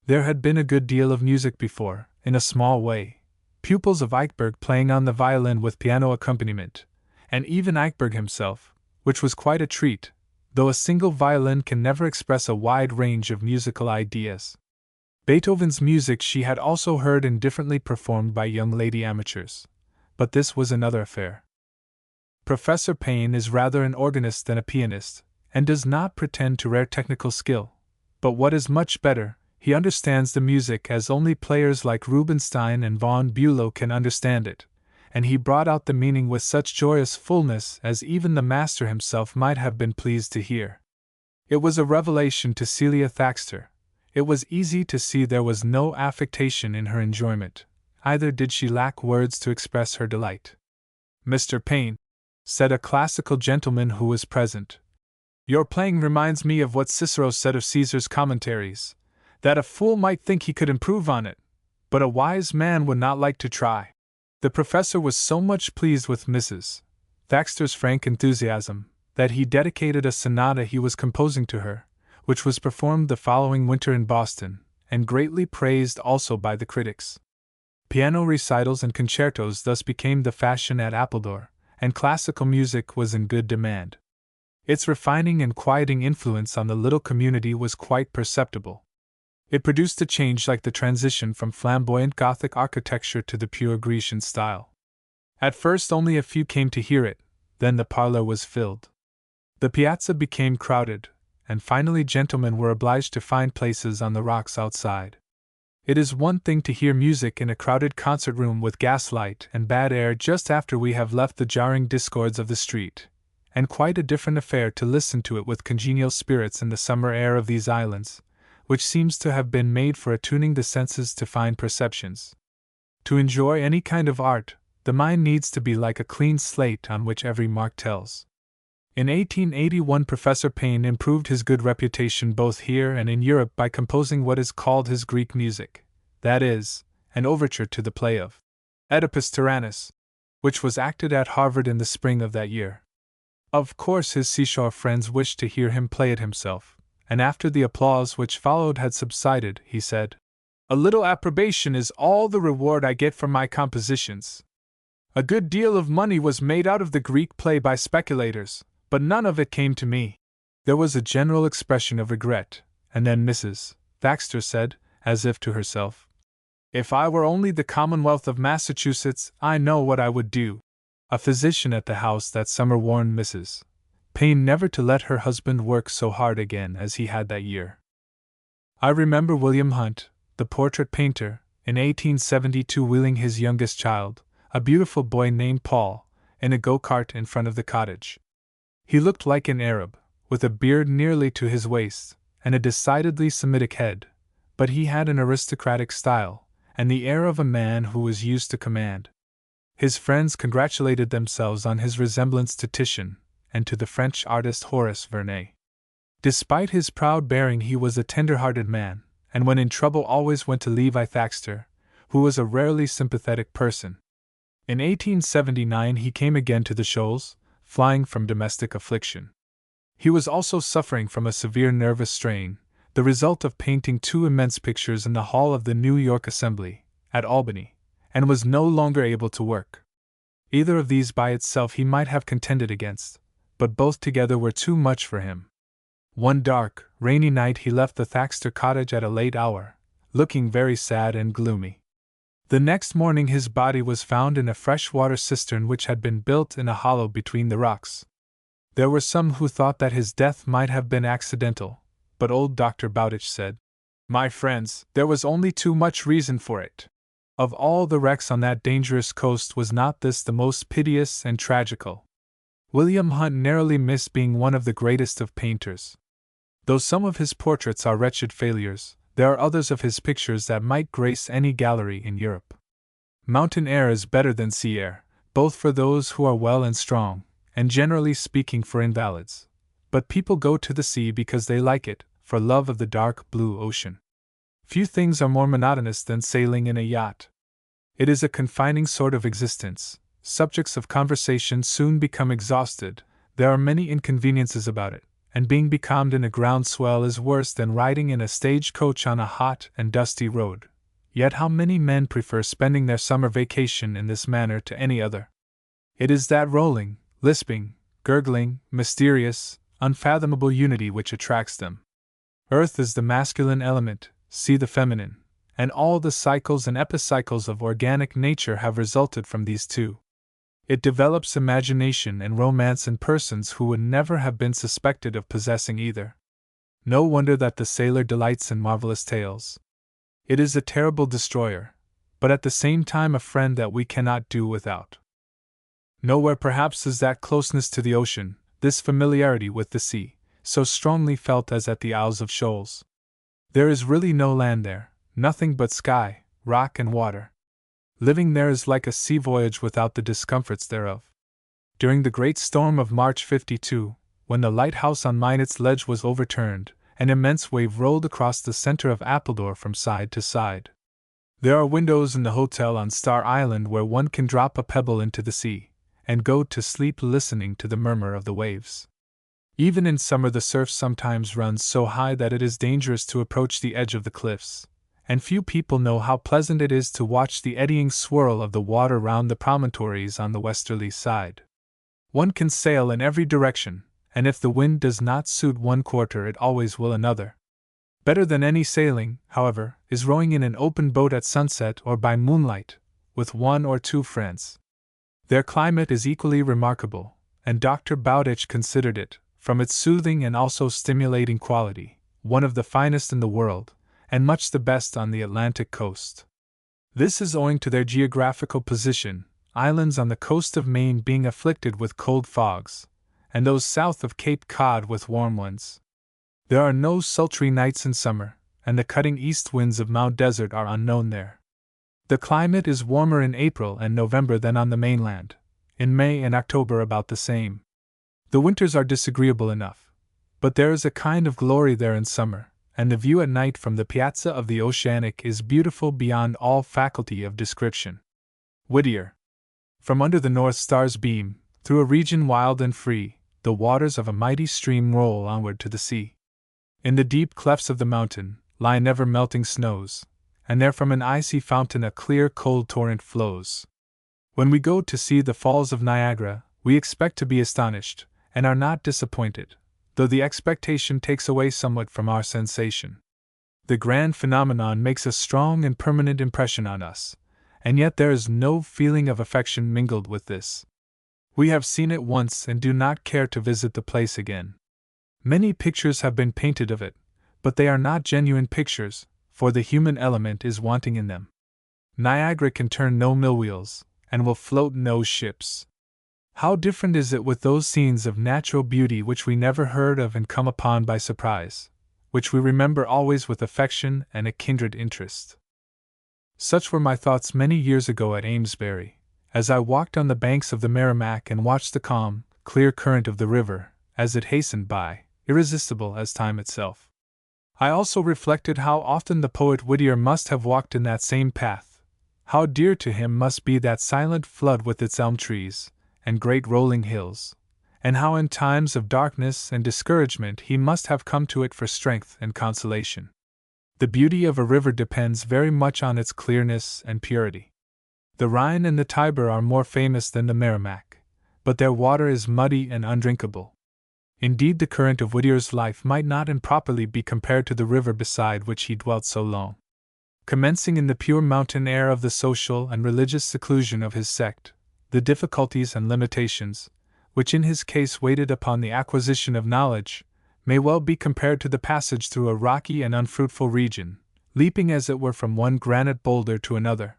There had been a good deal of music before, in a small way, pupils of Eichberg playing on the violin with piano accompaniment, and even Eichberg himself, which was quite a treat, though a single violin can never express a wide range of musical ideas. Beethoven's music she had also heard indifferently performed by young lady amateurs, but this was another affair. Professor Payne is rather an organist than a pianist, and does not pretend to rare technical skill, but what is much better, he understands the music as only players like Rubinstein and von Bülow can understand it, and he brought out the meaning with such joyous fullness as even the master himself might have been pleased to hear. It was a revelation to Celia Thaxter. It was easy to see there was no affectation in her enjoyment, either did she lack words to express her delight. "Mr. Payne," said a classical gentleman who was present, "your playing reminds me of what Cicero said of Caesar's commentaries, that a fool might think he could improve on it, but a wise man would not like to try." The professor was so much pleased with Mrs. Thaxter's frank enthusiasm that he dedicated a sonata he was composing to her, which was performed the following winter in Boston, and greatly praised also by the critics. Piano recitals and concertos thus became the fashion at Appledore, and classical music was in good demand. Its refining and quieting influence on the little community was quite perceptible. It produced a change like the transition from flamboyant Gothic architecture to the pure Grecian style. At first only a few came to hear it, then the parlor was filled. The piazza became crowded, and finally gentlemen were obliged to find places on the rocks outside. It is one thing to hear music in a crowded concert room with gaslight and bad air just after we have left the jarring discords of the street, and quite a different affair to listen to it with congenial spirits in the summer air of these islands, which seems to have been made for attuning the senses to fine perceptions. To enjoy any kind of art, the mind needs to be like a clean slate on which every mark tells. In 1881 Professor Payne improved his good reputation both here and in Europe by composing what is called his Greek music, that is, an overture to the play of Oedipus Tyrannus, which was acted at Harvard in the spring of that year. Of course his seashore friends wished to hear him play it himself, and after the applause which followed had subsided, he said, "A little approbation is all the reward I get for my compositions. A good deal of money was made out of the Greek play by speculators, but none of it came to me." There was a general expression of regret, and then Mrs. Thaxter said, as if to herself, "If I were only the Commonwealth of Massachusetts, I know what I would do." A physician at the house that summer warned Mrs. Payne never to let her husband work so hard again as he had that year. I remember William Hunt, the portrait painter, in 1872 wheeling his youngest child, a beautiful boy named Paul, in a go-cart in front of the cottage. He looked like an Arab, with a beard nearly to his waist, and a decidedly Semitic head, but he had an aristocratic style, and the air of a man who was used to command. His friends congratulated themselves on his resemblance to Titian, and to the French artist Horace Vernet. Despite his proud bearing he was a tender-hearted man, and when in trouble always went to Levi Thaxter, who was a rarely sympathetic person. In 1879 he came again to the Shoals, flying from domestic affliction. He was also suffering from a severe nervous strain, the result of painting 2 immense pictures in the hall of the New York Assembly, at Albany, and was no longer able to work. Either of these by itself he might have contended against, but both together were too much for him. One dark, rainy night he left the Thaxter cottage at a late hour, looking very sad and gloomy. The next morning his body was found in a fresh-water cistern which had been built in a hollow between the rocks. There were some who thought that his death might have been accidental, but old Dr. Bowditch said, "My friends, there was only too much reason for it. Of all the wrecks on that dangerous coast was not this the most piteous and tragical?" William Hunt narrowly missed being one of the greatest of painters. Though some of his portraits are wretched failures, there are others of his pictures that might grace any gallery in Europe. Mountain air is better than sea air, both for those who are well and strong, and generally speaking for invalids. But people go to the sea because they like it, for love of the dark blue ocean. Few things are more monotonous than sailing in a yacht. It is a confining sort of existence. Subjects of conversation soon become exhausted, there are many inconveniences about it, and being becalmed in a groundswell is worse than riding in a stage-coach on a hot and dusty road. Yet how many men prefer spending their summer vacation in this manner to any other? It is that rolling, lisping, gurgling, mysterious, unfathomable unity which attracts them. Earth is the masculine element, sea the feminine, and all the cycles and epicycles of organic nature have resulted from these two. It develops imagination and romance in persons who would never have been suspected of possessing either. No wonder that the sailor delights in marvelous tales. It is a terrible destroyer, but at the same time a friend that we cannot do without. Nowhere perhaps is that closeness to the ocean, this familiarity with the sea, so strongly felt as at the Isles of Shoals. There is really no land there, nothing but sky, rock and water. Living there is like a sea voyage without the discomforts thereof. During the great storm of March '52, when the lighthouse on Minot's Ledge was overturned, an immense wave rolled across the center of Appledore from side to side. There are windows in the hotel on Star Island where one can drop a pebble into the sea, and go to sleep listening to the murmur of the waves. Even in summer the surf sometimes runs so high that it is dangerous to approach the edge of the cliffs, and few people know how pleasant it is to watch the eddying swirl of the water round the promontories on the westerly side. One can sail in every direction, and if the wind does not suit one quarter it always will another. Better than any sailing, however, is rowing in an open boat at sunset or by moonlight, with one or two friends. Their climate is equally remarkable, and Dr. Bowditch considered it, from its soothing and also stimulating quality, one of the finest in the world, and much the best on the Atlantic coast. This is owing to their geographical position, islands on the coast of Maine being afflicted with cold fogs, and those south of Cape Cod with warm ones. There are no sultry nights in summer, and the cutting east winds of Mount Desert are unknown there. The climate is warmer in April and November than on the mainland, in May and October about the same. The winters are disagreeable enough, but there is a kind of glory there in summer, and the view at night from the piazza of the Oceanic is beautiful beyond all faculty of description. Whittier. From under the North Star's beam, through a region wild and free, the waters of a mighty stream roll onward to the sea. In the deep clefts of the mountain lie never-melting snows, and there from an icy fountain a clear cold torrent flows. When we go to see the Falls of Niagara, we expect to be astonished, and are not disappointed, though the expectation takes away somewhat from our sensation. The grand phenomenon makes a strong and permanent impression on us, and yet there is no feeling of affection mingled with this. We have seen it once and do not care to visit the place again. Many pictures have been painted of it, but they are not genuine pictures, for the human element is wanting in them. Niagara can turn no mill-wheels, and will float no ships. How different is it with those scenes of natural beauty which we never heard of and come upon by surprise, which we remember always with affection and a kindred interest. Such were my thoughts many years ago at Amesbury, as I walked on the banks of the Merrimack and watched the calm, clear current of the river, as it hastened by, irresistible as time itself. I also reflected how often the poet Whittier must have walked in that same path, how dear to him must be that silent flood with its elm trees and great rolling hills, and how in times of darkness and discouragement he must have come to it for strength and consolation. The beauty of a river depends very much on its clearness and purity. The Rhine and the Tiber are more famous than the Merrimack, but their water is muddy and undrinkable. Indeed, the current of Whittier's life might not improperly be compared to the river beside which he dwelt so long. Commencing in the pure mountain air of the social and religious seclusion of his sect, the difficulties and limitations, which in his case waited upon the acquisition of knowledge, may well be compared to the passage through a rocky and unfruitful region, leaping as it were from one granite boulder to another.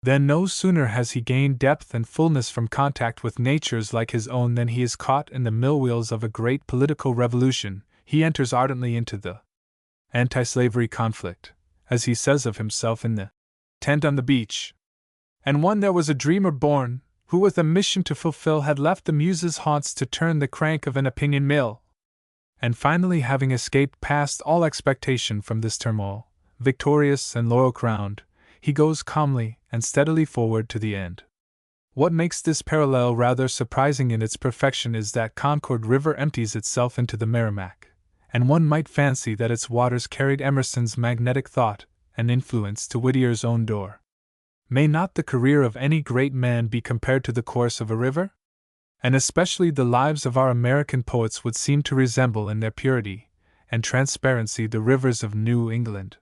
Then no sooner has he gained depth and fullness from contact with natures like his own than he is caught in the mill-wheels of a great political revolution, He enters ardently into the anti-slavery conflict, as he says of himself in the tent on the beach. And one there was a dreamer born, who with a mission to fulfill had left the muses' haunts to turn the crank of an opinion mill. And finally, having escaped past all expectation from this turmoil, victorious and laurel crowned, he goes calmly and steadily forward to the end. What makes this parallel rather surprising in its perfection is that Concord River empties itself into the Merrimack, and one might fancy that its waters carried Emerson's magnetic thought and influence to Whittier's own door. May not the career of any great man be compared to the course of a river? And especially the lives of our American poets would seem to resemble in their purity and transparency the rivers of New England.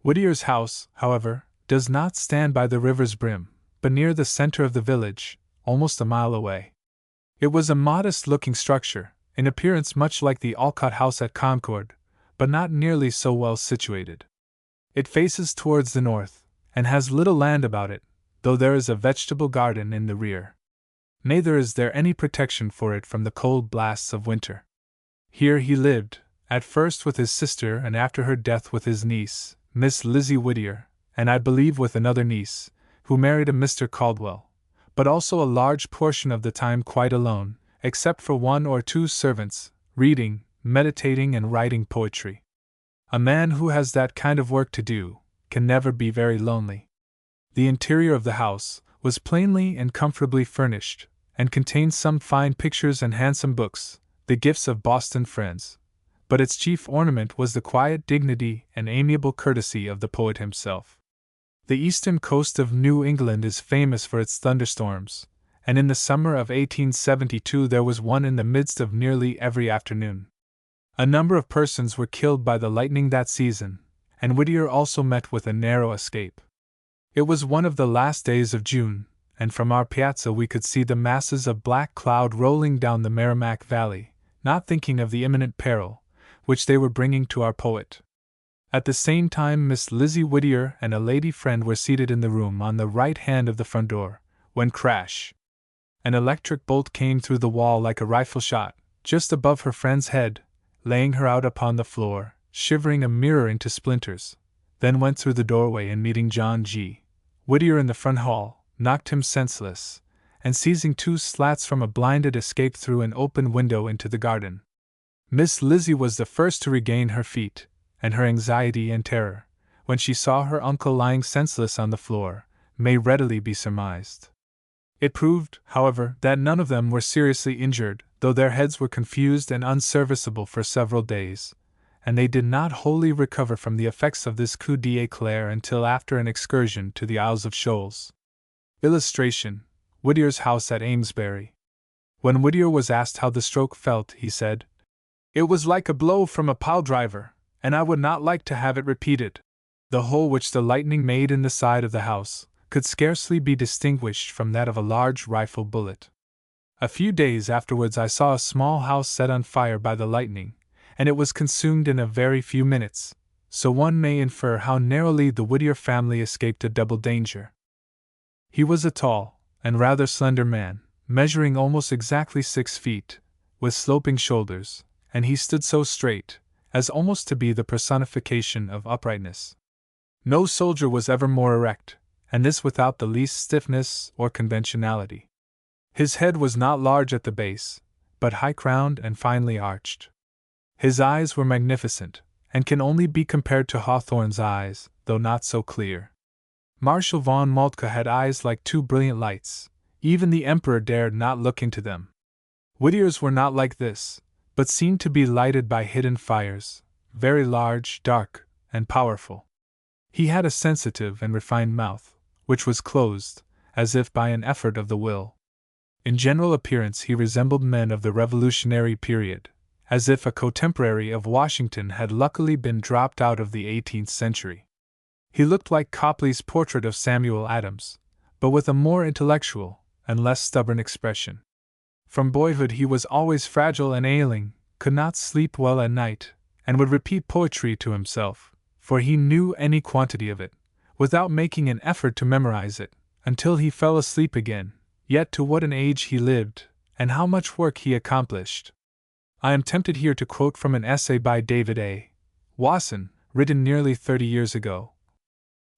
Whittier's house, however, does not stand by the river's brim, but near the center of the village, almost a mile away. It was a modest-looking structure, in appearance much like the Alcott House at Concord, but not nearly so well situated. It faces towards the north, and has little land about it, though there is a vegetable garden in the rear. Neither is there any protection for it from the cold blasts of winter. Here he lived, at first with his sister and after her death with his niece, Miss Lizzie Whittier, and I believe with another niece, who married a Mr. Caldwell, but also a large portion of the time quite alone, except for one or two servants, reading, meditating, and writing poetry. A man who has that kind of work to do can never be very lonely. The interior of the house was plainly and comfortably furnished, and contained some fine pictures and handsome books, the gifts of Boston friends, but its chief ornament was the quiet dignity and amiable courtesy of the poet himself. The eastern coast of New England is famous for its thunderstorms, and in the summer of 1872 there was one in the midst of nearly every afternoon. A number of persons were killed by the lightning that season, and Whittier also met with a narrow escape. It was one of the last days of June, and from our piazza we could see the masses of black cloud rolling down the Merrimack Valley, not thinking of the imminent peril which they were bringing to our poet. At the same time Miss Lizzie Whittier and a lady friend were seated in the room on the right hand of the front door, when crash! An electric bolt came through the wall like a rifle shot, just above her friend's head, laying her out upon the floor, shivering a mirror into splinters, then went through the doorway and meeting John G. Whittier in the front hall, knocked him senseless, and seizing two slats from a blinded escaped through an open window into the garden. Miss Lizzie was the first to regain her feet, and her anxiety and terror, when she saw her uncle lying senseless on the floor, may readily be surmised. It proved, however, that none of them were seriously injured, though their heads were confused and unserviceable for several days, and they did not wholly recover from the effects of this coup d'éclair until after an excursion to the Isles of Shoals. Illustration: Whittier's house at Amesbury. When Whittier was asked how the stroke felt, he said, "It was like a blow from a pile-driver, and I would not like to have it repeated." The hole which the lightning made in the side of the house could scarcely be distinguished from that of a large rifle bullet. A few days afterwards I saw a small house set on fire by the lightning, and it was consumed in a very few minutes, so one may infer how narrowly the Whittier family escaped a double danger. He was a tall and rather slender man, measuring almost exactly 6 feet, with sloping shoulders, and he stood so straight as almost to be the personification of uprightness. No soldier was ever more erect, and this without the least stiffness or conventionality. His head was not large at the base, but high-crowned and finely arched. His eyes were magnificent, and can only be compared to Hawthorne's eyes, though not so clear. Marshal von Moltke had eyes like 2 brilliant lights. Even the Emperor dared not look into them. Whittier's were not like this, but seemed to be lighted by hidden fires, very large, dark, and powerful. He had a sensitive and refined mouth, which was closed, as if by an effort of the will. In general appearance he resembled men of the Revolutionary period, as if a contemporary of Washington had luckily been dropped out of the 18th century. He looked like Copley's portrait of Samuel Adams, but with a more intellectual and less stubborn expression. From boyhood he was always fragile and ailing, could not sleep well at night, and would repeat poetry to himself, for he knew any quantity of it, without making an effort to memorize it, until he fell asleep again. Yet to what an age he lived, and how much work he accomplished! I am tempted here to quote from an essay by David A. Wasson, written nearly 30 years ago.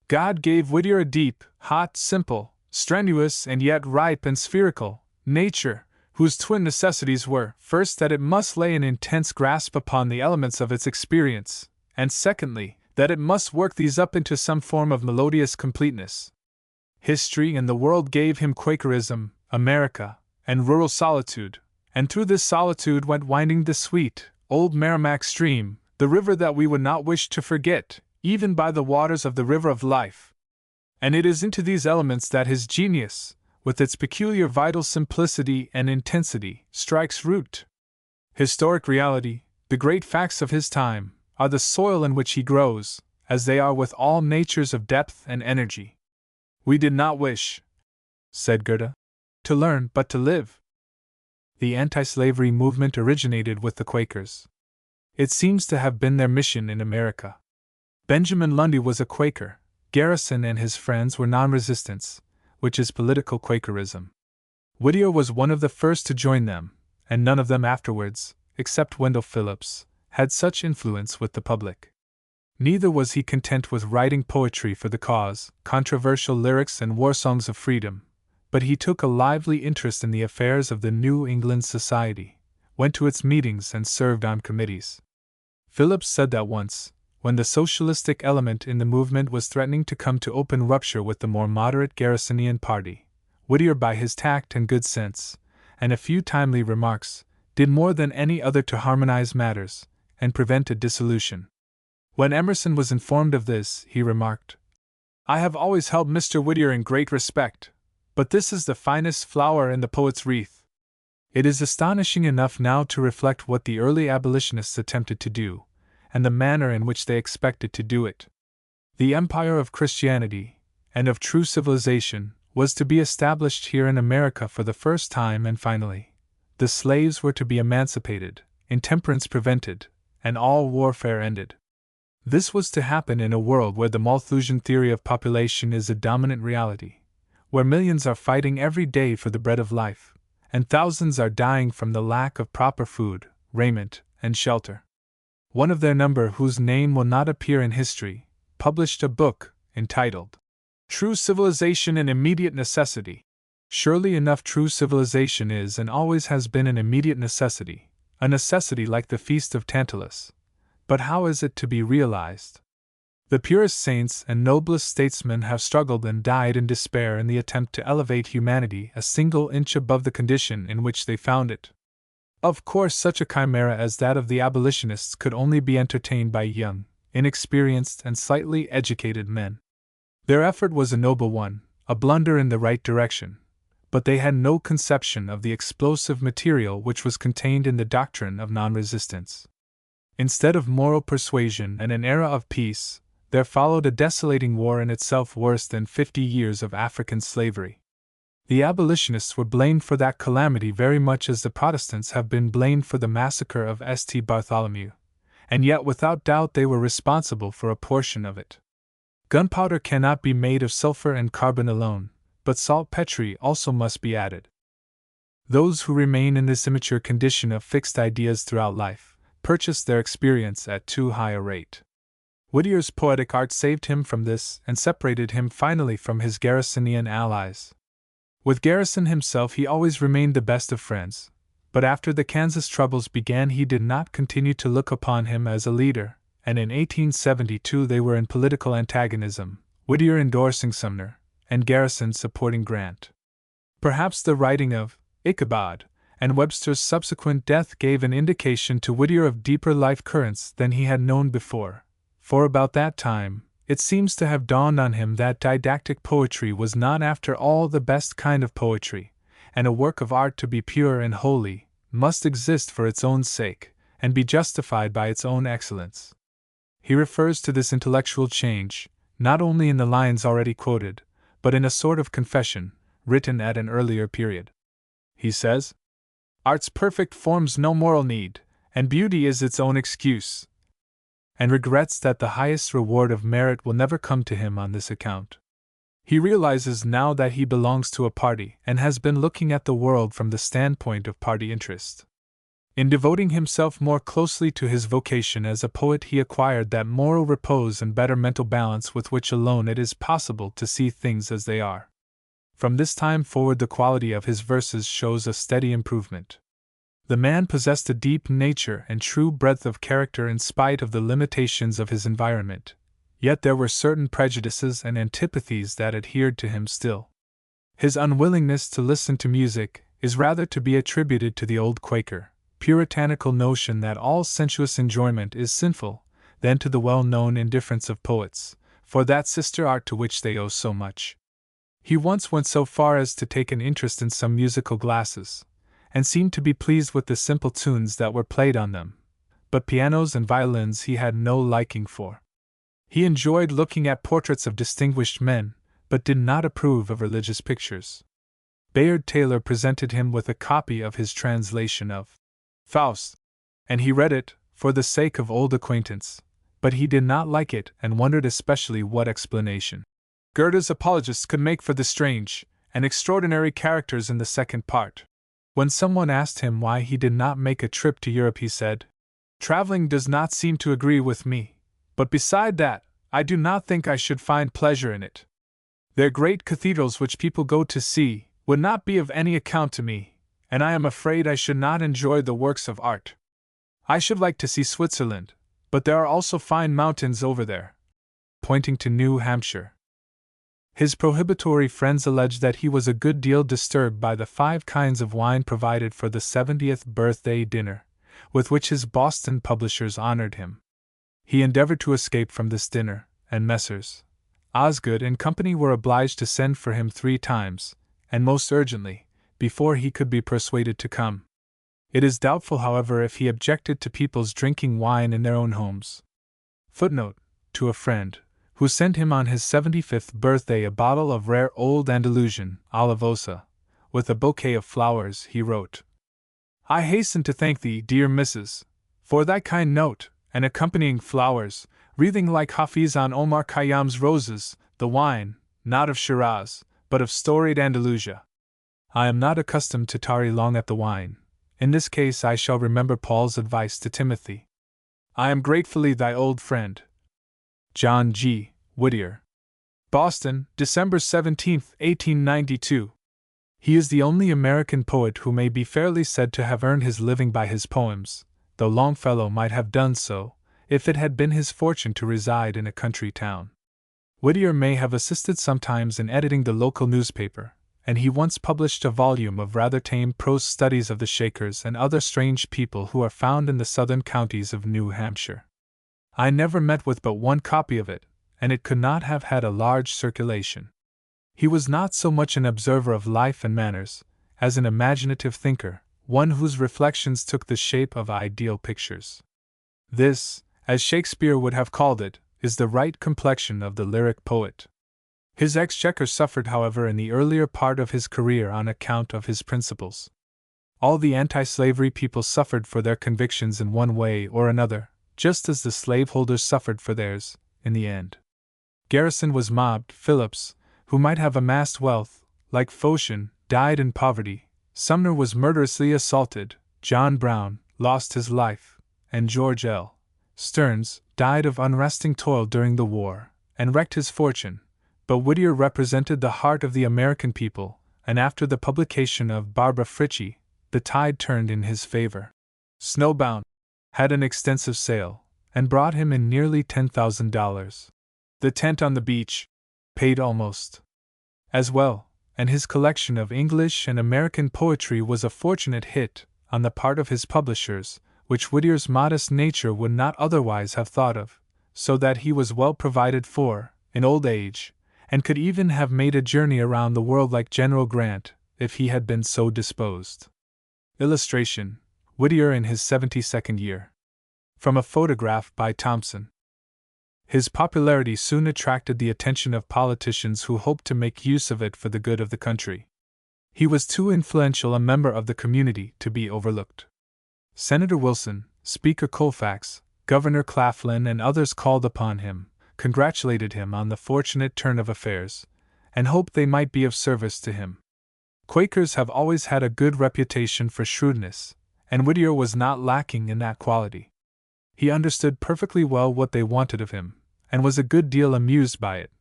God gave Whittier a deep, hot, simple, strenuous, and yet ripe and spherical nature, whose twin necessities were, first, that it must lay an intense grasp upon the elements of its experience, and secondly, that it must work these up into some form of melodious completeness. History and the world gave him Quakerism, America, and rural solitude, and through this solitude went winding the sweet, old Merrimack stream, the river that we would not wish to forget, even by the waters of the river of life. And it is into these elements that his genius, with its peculiar vital simplicity and intensity, strikes root. Historic reality, the great facts of his time, are the soil in which he grows, as they are with all natures of depth and energy. We did not wish, said Goethe, to learn but to live. The anti-slavery movement originated with the Quakers. It seems to have been their mission in America. Benjamin Lundy was a Quaker. Garrison and his friends were non-resistants, which is political Quakerism. Whittier was one of the first to join them, and none of them afterwards, except Wendell Phillips, had such influence with the public. Neither was he content with writing poetry for the cause, controversial lyrics and war songs of freedom, but he took a lively interest in the affairs of the New England Society, went to its meetings and served on committees. Phillips said that once, when the socialistic element in the movement was threatening to come to open rupture with the more moderate Garrisonian party, Whittier, by his tact and good sense, and a few timely remarks, did more than any other to harmonize matters, and prevent a dissolution. When Emerson was informed of this, he remarked, "I have always held Mr. Whittier in great respect, but this is the finest flower in the poet's wreath." It is astonishing enough now to reflect what the early abolitionists attempted to do, and the manner in which they expected to do it. The empire of Christianity, and of true civilization, was to be established here in America for the first time, and finally, the slaves were to be emancipated, intemperance prevented, and all warfare ended. This was to happen in a world where the Malthusian theory of population is a dominant reality, where millions are fighting every day for the bread of life, and thousands are dying from the lack of proper food, raiment, and shelter. One of their number, whose name will not appear in history, published a book entitled True Civilization and Immediate Necessity. Surely enough, true civilization is and always has been an immediate necessity, a necessity like the feast of Tantalus. But how is it to be realized? The purest saints and noblest statesmen have struggled and died in despair in the attempt to elevate humanity a single inch above the condition in which they found it. Of course, such a chimera as that of the abolitionists could only be entertained by young, inexperienced, and slightly educated men. Their effort was a noble one, a blunder in the right direction, but they had no conception of the explosive material which was contained in the doctrine of non-resistance. Instead of moral persuasion and an era of peace, there followed a desolating war, in itself worse than 50 years of African slavery. The abolitionists were blamed for that calamity very much as the Protestants have been blamed for the massacre of St. Bartholomew, and yet without doubt they were responsible for a portion of it. Gunpowder cannot be made of sulfur and carbon alone, but saltpetre also must be added. Those who remain in this immature condition of fixed ideas throughout life purchase their experience at too high a rate. Whittier's poetic art saved him from this and separated him finally from his Garrisonian allies. With Garrison himself he always remained the best of friends, but after the Kansas troubles began he did not continue to look upon him as a leader, and in 1872 they were in political antagonism, Whittier endorsing Sumner, and Garrison supporting Grant. Perhaps the writing of Ichabod and Webster's subsequent death gave an indication to Whittier of deeper life currents than he had known before, for about that time, it seems to have dawned on him that didactic poetry was not after all the best kind of poetry, and a work of art, to be pure and holy, must exist for its own sake, and be justified by its own excellence. He refers to this intellectual change, not only in the lines already quoted, but in a sort of confession, written at an earlier period. He says, "Art's perfect forms no moral need, and beauty is its own excuse," and regrets that the highest reward of merit will never come to him on this account. He realizes now that he belongs to a party and has been looking at the world from the standpoint of party interest. In devoting himself more closely to his vocation as a poet, he acquired that moral repose and better mental balance with which alone it is possible to see things as they are. From this time forward, the quality of his verses shows a steady improvement. The man possessed a deep nature and true breadth of character in spite of the limitations of his environment, yet there were certain prejudices and antipathies that adhered to him still. His unwillingness to listen to music is rather to be attributed to the old Quaker, puritanical notion that all sensuous enjoyment is sinful, than to the well-known indifference of poets, for that sister art to which they owe so much. He once went so far as to take an interest in some musical glasses, and seemed to be pleased with the simple tunes that were played on them, but pianos and violins he had no liking for. He enjoyed looking at portraits of distinguished men, but did not approve of religious pictures. Bayard Taylor presented him with a copy of his translation of Faust, and he read it, for the sake of old acquaintance, but he did not like it and wondered especially what explanation Goethe's apologists could make for the strange and extraordinary characters in the second part. When someone asked him why he did not make a trip to Europe, he said, "Traveling does not seem to agree with me, but beside that, I do not think I should find pleasure in it. Their great cathedrals which people go to see would not be of any account to me, and I am afraid I should not enjoy the works of art. I should like to see Switzerland, but there are also fine mountains over there," pointing to New Hampshire. His prohibitory friends alleged that he was a good deal disturbed by the 5 kinds of wine provided for the 70th birthday dinner, with which his Boston publishers honored him. He endeavored to escape from this dinner, and Messrs. Osgood and Company were obliged to send for him 3 times, and most urgently, before he could be persuaded to come. It is doubtful, however, if he objected to people's drinking wine in their own homes. Footnote: to a friend, who sent him on his 75th birthday a bottle of rare old Andalusian Olivosa, with a bouquet of flowers, he wrote, "I hasten to thank thee, dear Mrs., for thy kind note, and accompanying flowers, wreathing like Hafiz on Omar Khayyam's roses, the wine, not of Shiraz, but of storied Andalusia. I am not accustomed to tarry long at the wine. In this case I shall remember Paul's advice to Timothy. I am gratefully thy old friend, John G. Whittier." Boston, December 17, 1892. He is the only American poet who may be fairly said to have earned his living by his poems, though Longfellow might have done so, if it had been his fortune to reside in a country town. Whittier may have assisted sometimes in editing the local newspaper, and he once published a volume of rather tame prose studies of the Shakers and other strange people who are found in the southern counties of New Hampshire. I never met with but one copy of it, and it could not have had a large circulation. He was not so much an observer of life and manners, as an imaginative thinker, one whose reflections took the shape of ideal pictures. This, as Shakespeare would have called it, is the right complexion of the lyric poet. His exchequer suffered, however, in the earlier part of his career on account of his principles. All the anti-slavery people suffered for their convictions in one way or another, just as the slaveholders suffered for theirs, in the end. Garrison was mobbed, Phillips, who might have amassed wealth, like Phocion, died in poverty, Sumner was murderously assaulted, John Brown lost his life, and George L. Stearns died of unresting toil during the war, and wrecked his fortune, but Whittier represented the heart of the American people, and after the publication of Barbara Frietchie, the tide turned in his favor. Snowbound had an extensive sale, and brought him in nearly $10,000. The Tent on the Beach paid almost as well, and his collection of English and American poetry was a fortunate hit on the part of his publishers, which Whittier's modest nature would not otherwise have thought of, so that he was well provided for, in old age, and could even have made a journey around the world like General Grant, if he had been so disposed. Illustration: Whittier in his 72nd year. From a photograph by Thompson. His popularity soon attracted the attention of politicians who hoped to make use of it for the good of the country. He was too influential a member of the community to be overlooked. Senator Wilson, Speaker Colfax, Governor Claflin, and others called upon him, congratulated him on the fortunate turn of affairs, and hoped they might be of service to him. Quakers have always had a good reputation for shrewdness, and Whittier was not lacking in that quality. He understood perfectly well what they wanted of him, and was a good deal amused by it,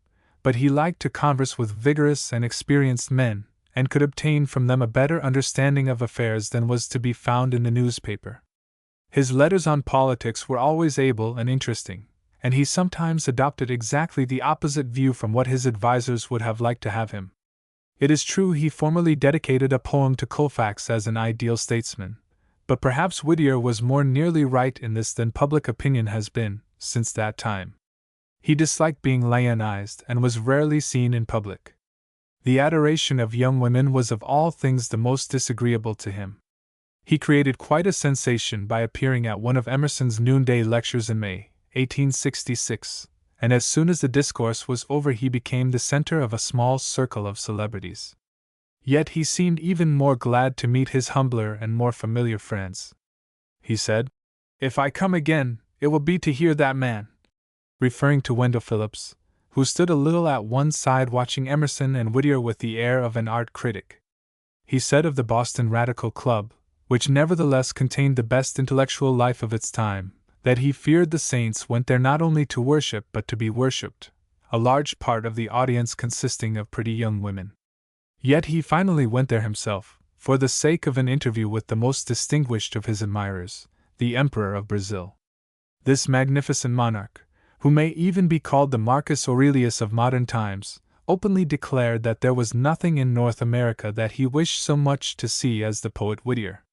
but he liked to converse with vigorous and experienced men, and could obtain from them a better understanding of affairs than was to be found in the newspaper. His letters on politics were always able and interesting, and he sometimes adopted exactly the opposite view from what his advisers would have liked to have him. It is true he formerly dedicated a poem to Colfax as an ideal statesman, but perhaps Whittier was more nearly right in this than public opinion has been, since that time. He disliked being lionized and was rarely seen in public. The adoration of young women was of all things the most disagreeable to him. He created quite a sensation by appearing at one of Emerson's noonday lectures in May, 1866, and as soon as the discourse was over he became the center of a small circle of celebrities. Yet he seemed even more glad to meet his humbler and more familiar friends. He said, "If I come again, it will be to hear that man," referring to Wendell Phillips, who stood a little at one side watching Emerson and Whittier with the air of an art critic. He said of the Boston Radical Club, which nevertheless contained the best intellectual life of its time, that he feared the saints went there not only to worship but to be worshipped, a large part of the audience consisting of pretty young women. Yet he finally went there himself, for the sake of an interview with the most distinguished of his admirers, the Emperor of Brazil. This magnificent monarch, who may even be called the Marcus Aurelius of modern times, openly declared that there was nothing in North America that he wished so much to see as the poet Whittier.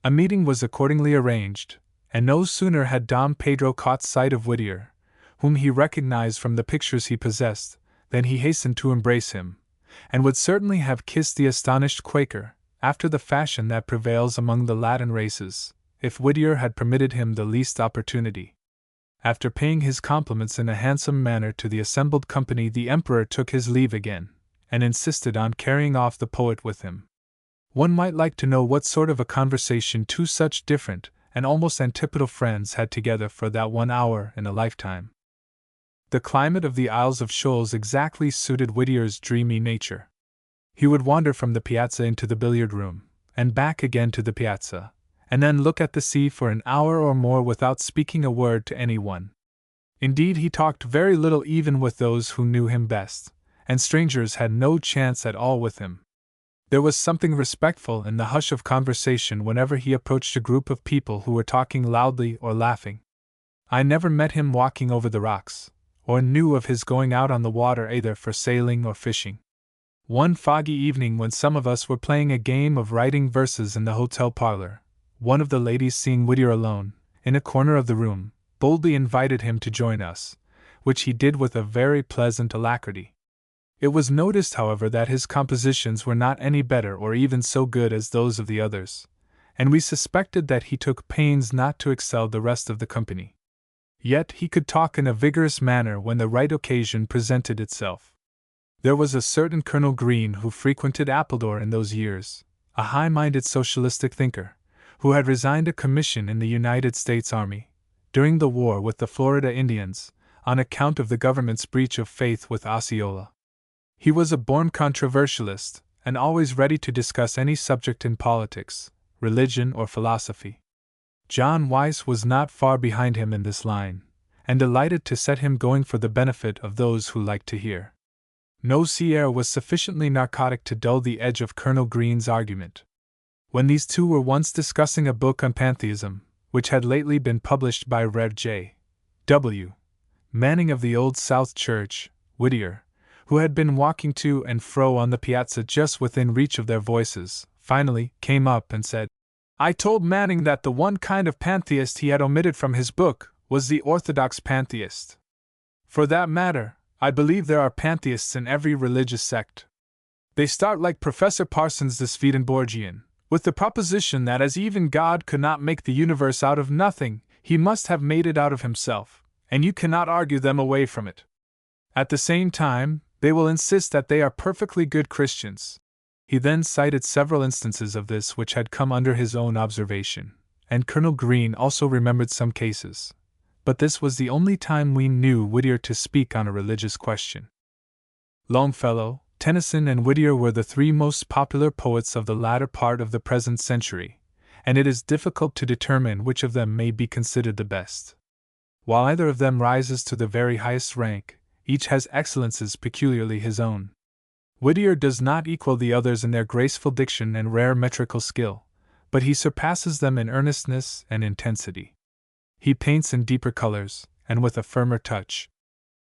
A meeting was accordingly arranged, and no sooner had Dom Pedro caught sight of Whittier, whom he recognized from the pictures he possessed, than he hastened to embrace him, and would certainly have kissed the astonished Quaker, after the fashion that prevails among the Latin races, if Whittier had permitted him the least opportunity. After paying his compliments in a handsome manner to the assembled company, the Emperor took his leave again, and insisted on carrying off the poet with him. One might like to know what sort of a conversation two such different and almost antipodal friends had together for that 1 hour in a lifetime. The climate of the Isles of Shoals exactly suited Whittier's dreamy nature. He would wander from the piazza into the billiard room, and back again to the piazza, and then look at the sea for an hour or more without speaking a word to anyone. Indeed, he talked very little even with those who knew him best, and strangers had no chance at all with him. There was something respectful in the hush of conversation whenever he approached a group of people who were talking loudly or laughing. I never met him walking over the rocks, or knew of his going out on the water either for sailing or fishing. One foggy evening, when some of us were playing a game of writing verses in the hotel parlor, one of the ladies, seeing Whittier alone, in a corner of the room, boldly invited him to join us, which he did with a very pleasant alacrity. It was noticed, however, that his compositions were not any better or even so good as those of the others, and we suspected that he took pains not to excel the rest of the company. Yet he could talk in a vigorous manner when the right occasion presented itself. There was a certain Colonel Green who frequented Appledore in those years, a high-minded socialistic thinker, who had resigned a commission in the United States Army, during the war with the Florida Indians, on account of the government's breach of faith with Osceola. He was a born controversialist, and always ready to discuss any subject in politics, religion, or philosophy. John Weiss was not far behind him in this line, and delighted to set him going for the benefit of those who liked to hear. No sea air was sufficiently narcotic to dull the edge of Colonel Green's argument. When these two were once discussing a book on pantheism, which had lately been published by Rev. J. W. Manning of the Old South Church, Whittier, who had been walking to and fro on the piazza just within reach of their voices, finally came up and said, "I told Manning that the one kind of pantheist he had omitted from his book was the orthodox pantheist. For that matter, I believe there are pantheists in every religious sect. They start like Professor Parsons the Swedenborgian, with the proposition that as even God could not make the universe out of nothing, he must have made it out of himself, and you cannot argue them away from it. At the same time, they will insist that they are perfectly good Christians." He then cited several instances of this which had come under his own observation, and Colonel Green also remembered some cases, but this was the only time we knew Whittier to speak on a religious question. Longfellow, Tennyson, and Whittier were the three most popular poets of the latter part of the present century, and it is difficult to determine which of them may be considered the best. While either of them rises to the very highest rank, each has excellences peculiarly his own. Whittier does not equal the others in their graceful diction and rare metrical skill, but he surpasses them in earnestness and intensity. He paints in deeper colors, and with a firmer touch.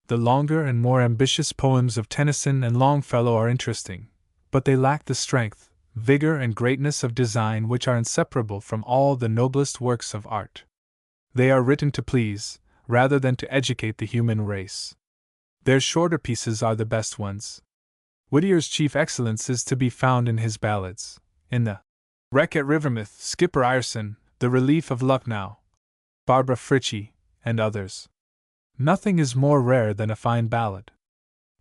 The longer and more ambitious poems of Tennyson and Longfellow are interesting, but they lack the strength, vigor, and greatness of design which are inseparable from all the noblest works of art. They are written to please, rather than to educate the human race. Their shorter pieces are the best ones. Whittier's chief excellence is to be found in his ballads, in the Wreck at Rivermouth, Skipper Ireson, The Relief of Lucknow, Barbara Frietchie, and others. Nothing is more rare than a fine ballad.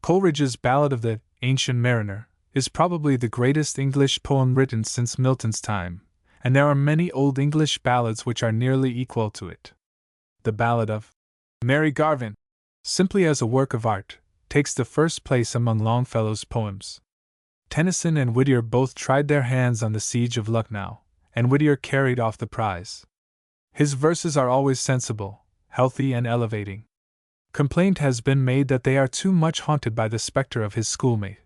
Coleridge's Ballad of the Ancient Mariner is probably the greatest English poem written since Milton's time, and there are many old English ballads which are nearly equal to it. The Ballad of Mary Garvin, simply as a work of art, takes the first place among Longfellow's poems. Tennyson and Whittier both tried their hands on the Siege of Lucknow, and Whittier carried off the prize. His verses are always sensible, healthy, and elevating. Complaint has been made that they are too much haunted by the spectre of his schoolmate,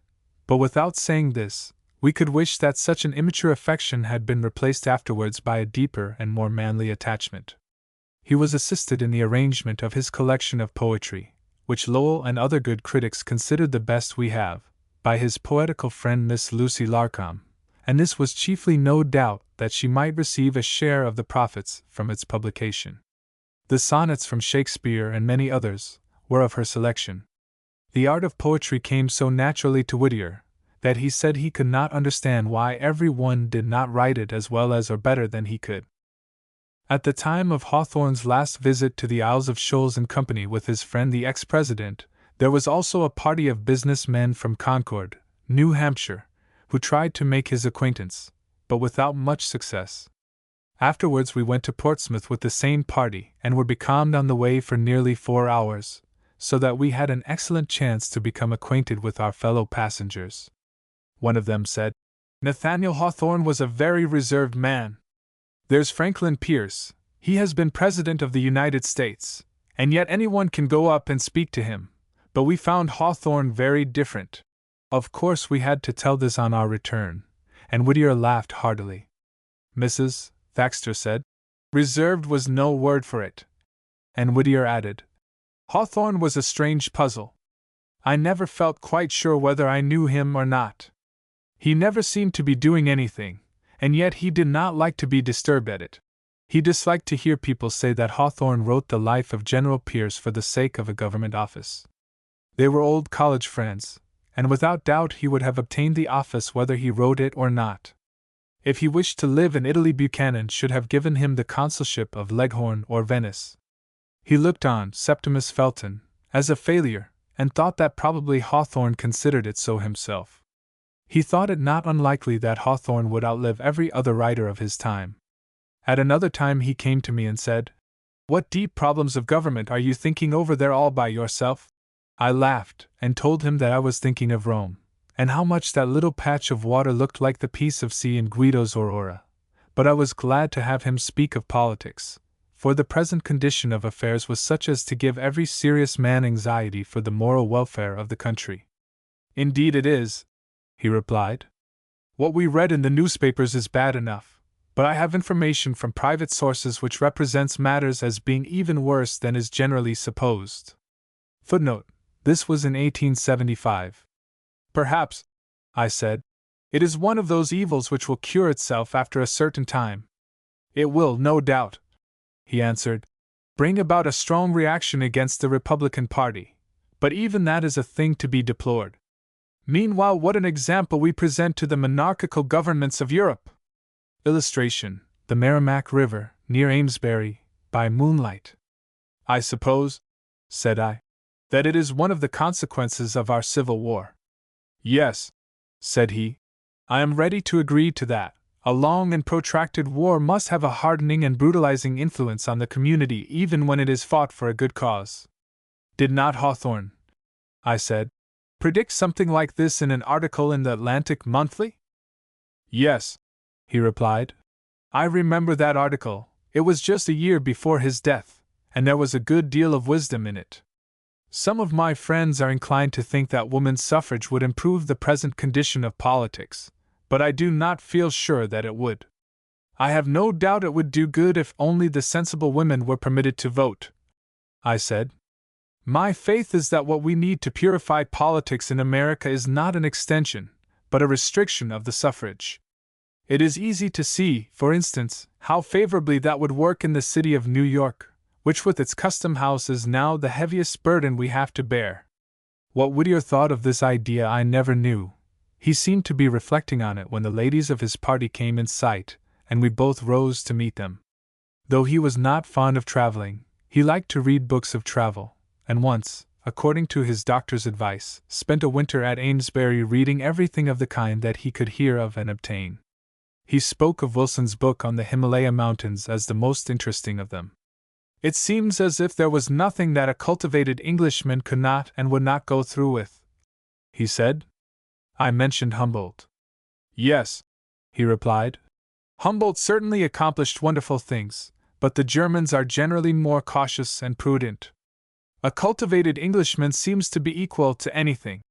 but without saying this, we could wish that such an immature affection had been replaced afterwards by a deeper and more manly attachment. He was assisted in the arrangement of his collection of poetry, which Lowell and other good critics considered the best we have, by his poetical friend Miss Lucy Larcom, and this was chiefly no doubt that she might receive a share of the profits from its publication. The sonnets from Shakespeare and many others were of her selection. The art of poetry came so naturally to Whittier that he said he could not understand why every one did not write it as well as or better than he could. At the time of Hawthorne's last visit to the Isles of Shoals in company with his friend the ex-president, there was also a party of business men from Concord, New Hampshire, who tried to make his acquaintance, but without much success. Afterwards we went to Portsmouth with the same party and were becalmed on the way for nearly 4 hours, so that we had an excellent chance to become acquainted with our fellow passengers. One of them said, "Nathaniel Hawthorne was a very reserved man. There's Franklin Pierce, he has been President of the United States, and yet anyone can go up and speak to him, but we found Hawthorne very different." Of course we had to tell this on our return, and Whittier laughed heartily. Mrs. Thaxter said, "Reserved was no word for it." And Whittier added, "Hawthorne was a strange puzzle. I never felt quite sure whether I knew him or not. He never seemed to be doing anything, and yet he did not like to be disturbed at it. He disliked to hear people say that Hawthorne wrote the life of General Pierce for the sake of a government office. They were old college friends, and without doubt he would have obtained the office whether he wrote it or not. If he wished to live in Italy, Buchanan should have given him the consulship of Leghorn or Venice. He looked on Septimus Felton as a failure, and thought that probably Hawthorne considered it so himself. He thought it not unlikely that Hawthorne would outlive every other writer of his time. At another time he came to me and said, "What deep problems of government are you thinking over there all by yourself?" I laughed, and told him that I was thinking of Rome, and how much that little patch of water looked like the piece of sea in Guido's Aurora, but I was glad to have him speak of politics, for the present condition of affairs was such as to give every serious man anxiety for the moral welfare of the country. "Indeed it is," he replied. "What we read in the newspapers is bad enough, but I have information from private sources which represents matters as being even worse than is generally supposed." Footnote: This was in 1875. "Perhaps," I said, "it is one of those evils which will cure itself after a certain time." "It will, no doubt," he answered, "bring about a strong reaction against the Republican party, but even that is a thing to be deplored. Meanwhile, what an example we present to the monarchical governments of Europe!" Illustration: The Merrimack River, near Amesbury, by moonlight. "I suppose," said I, "that it is one of the consequences of our Civil War." "Yes," said he, "I am ready to agree to that. A long and protracted war must have a hardening and brutalizing influence on the community even when it is fought for a good cause." "Did not Hawthorne," I said, "predict something like this in an article in the Atlantic Monthly?" "Yes," he replied. I remember that article. It was just a year before his death, and there was a good deal of wisdom in it. Some of my friends are inclined to think that women's suffrage would improve the present condition of politics, but I do not feel sure that it would. I have no doubt it would do good if only the sensible women were permitted to vote, I said. My faith is that what we need to purify politics in America is not an extension, but a restriction of the suffrage. It is easy to see, for instance, how favorably that would work in the city of New York, which with its custom house is now the heaviest burden we have to bear. What Whittier thought of this idea I never knew. He seemed to be reflecting on it when the ladies of his party came in sight, and we both rose to meet them. Though he was not fond of traveling, he liked to read books of travel, and once, according to his doctor's advice, spent a winter at Amesbury reading everything of the kind that he could hear of and obtain. He spoke of Wilson's book on the Himalaya Mountains as the most interesting of them. It seems as if there was nothing that a cultivated Englishman could not and would not go through with, he said. I mentioned Humboldt. Yes, he replied. Humboldt certainly accomplished wonderful things, but the Germans are generally more cautious and prudent. A cultivated Englishman seems to be equal to anything.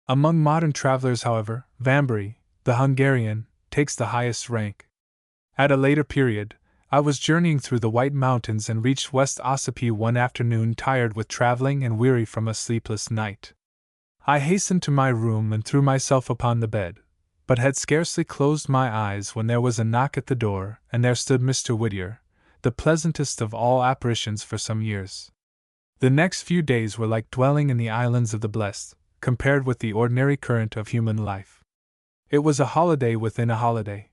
Among modern travelers, however, Vanbury, the Hungarian, takes the highest rank. At a later period, I was journeying through the White Mountains and reached West Ossipee one afternoon, tired with traveling and weary from a sleepless night. I hastened to my room and threw myself upon the bed, but had scarcely closed my eyes when there was a knock at the door, and there stood Mr. Whittier, the pleasantest of all apparitions for some years. The next few days were like dwelling in the islands of the blessed, compared with the ordinary current of human life. It was a holiday within a holiday.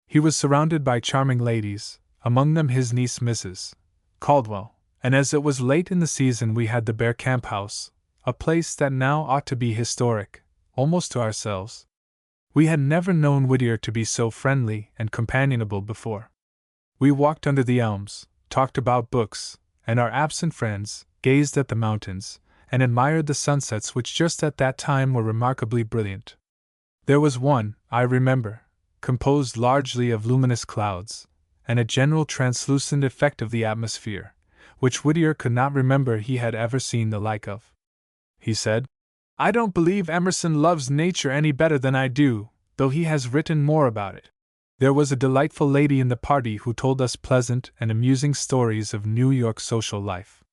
He was surrounded by charming ladies, among them his niece Mrs. Caldwell, and as it was late in the season we had the Bear Camp House, a place that now ought to be historic, almost to ourselves. We had never known Whittier to be so friendly and companionable before. We walked under the elms, talked about books, and our absent friends, gazed at the mountains, and admired the sunsets which just at that time were remarkably brilliant. There was one, I remember, composed largely of luminous clouds, and a general translucent effect of the atmosphere, which Whittier could not remember he had ever seen the like of. He said, I don't believe Emerson loves nature any better than I do, though he has written more about it. There was a delightful lady in the party who told us pleasant and amusing stories of New York social life.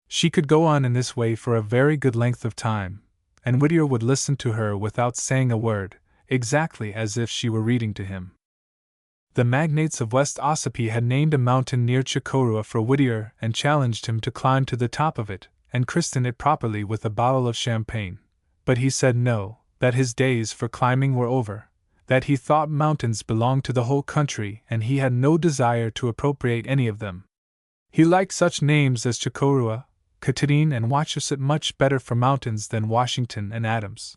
She could go on in this way for a very good length of time, and Whittier would listen to her without saying a word, exactly as if she were reading to him. The magnates of West Ossipee had named a mountain near Chocorua for Whittier and challenged him to climb to the top of it and christen it properly with a bottle of champagne, but he said no, that his days for climbing were over, that he thought mountains belonged to the whole country and he had no desire to appropriate any of them. He liked such names as Chocorua, Katahdin, and Wachusett much better for mountains than Washington and Adams.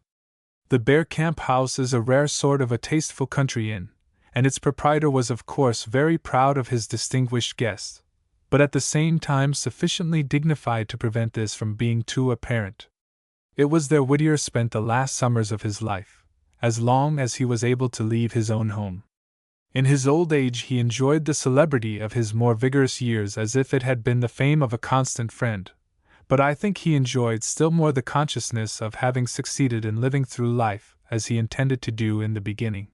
The Bear Camp House is a rare sort of a tasteful country inn, and its proprietor was of course very proud of his distinguished guest, but at the same time sufficiently dignified to prevent this from being too apparent. It was there Whittier spent the last summers of his life, as long as he was able to leave his own home. In his old age he enjoyed the celebrity of his more vigorous years as if it had been the fame of a constant friend, but I think he enjoyed still more the consciousness of having succeeded in living through life as he intended to do in the beginning.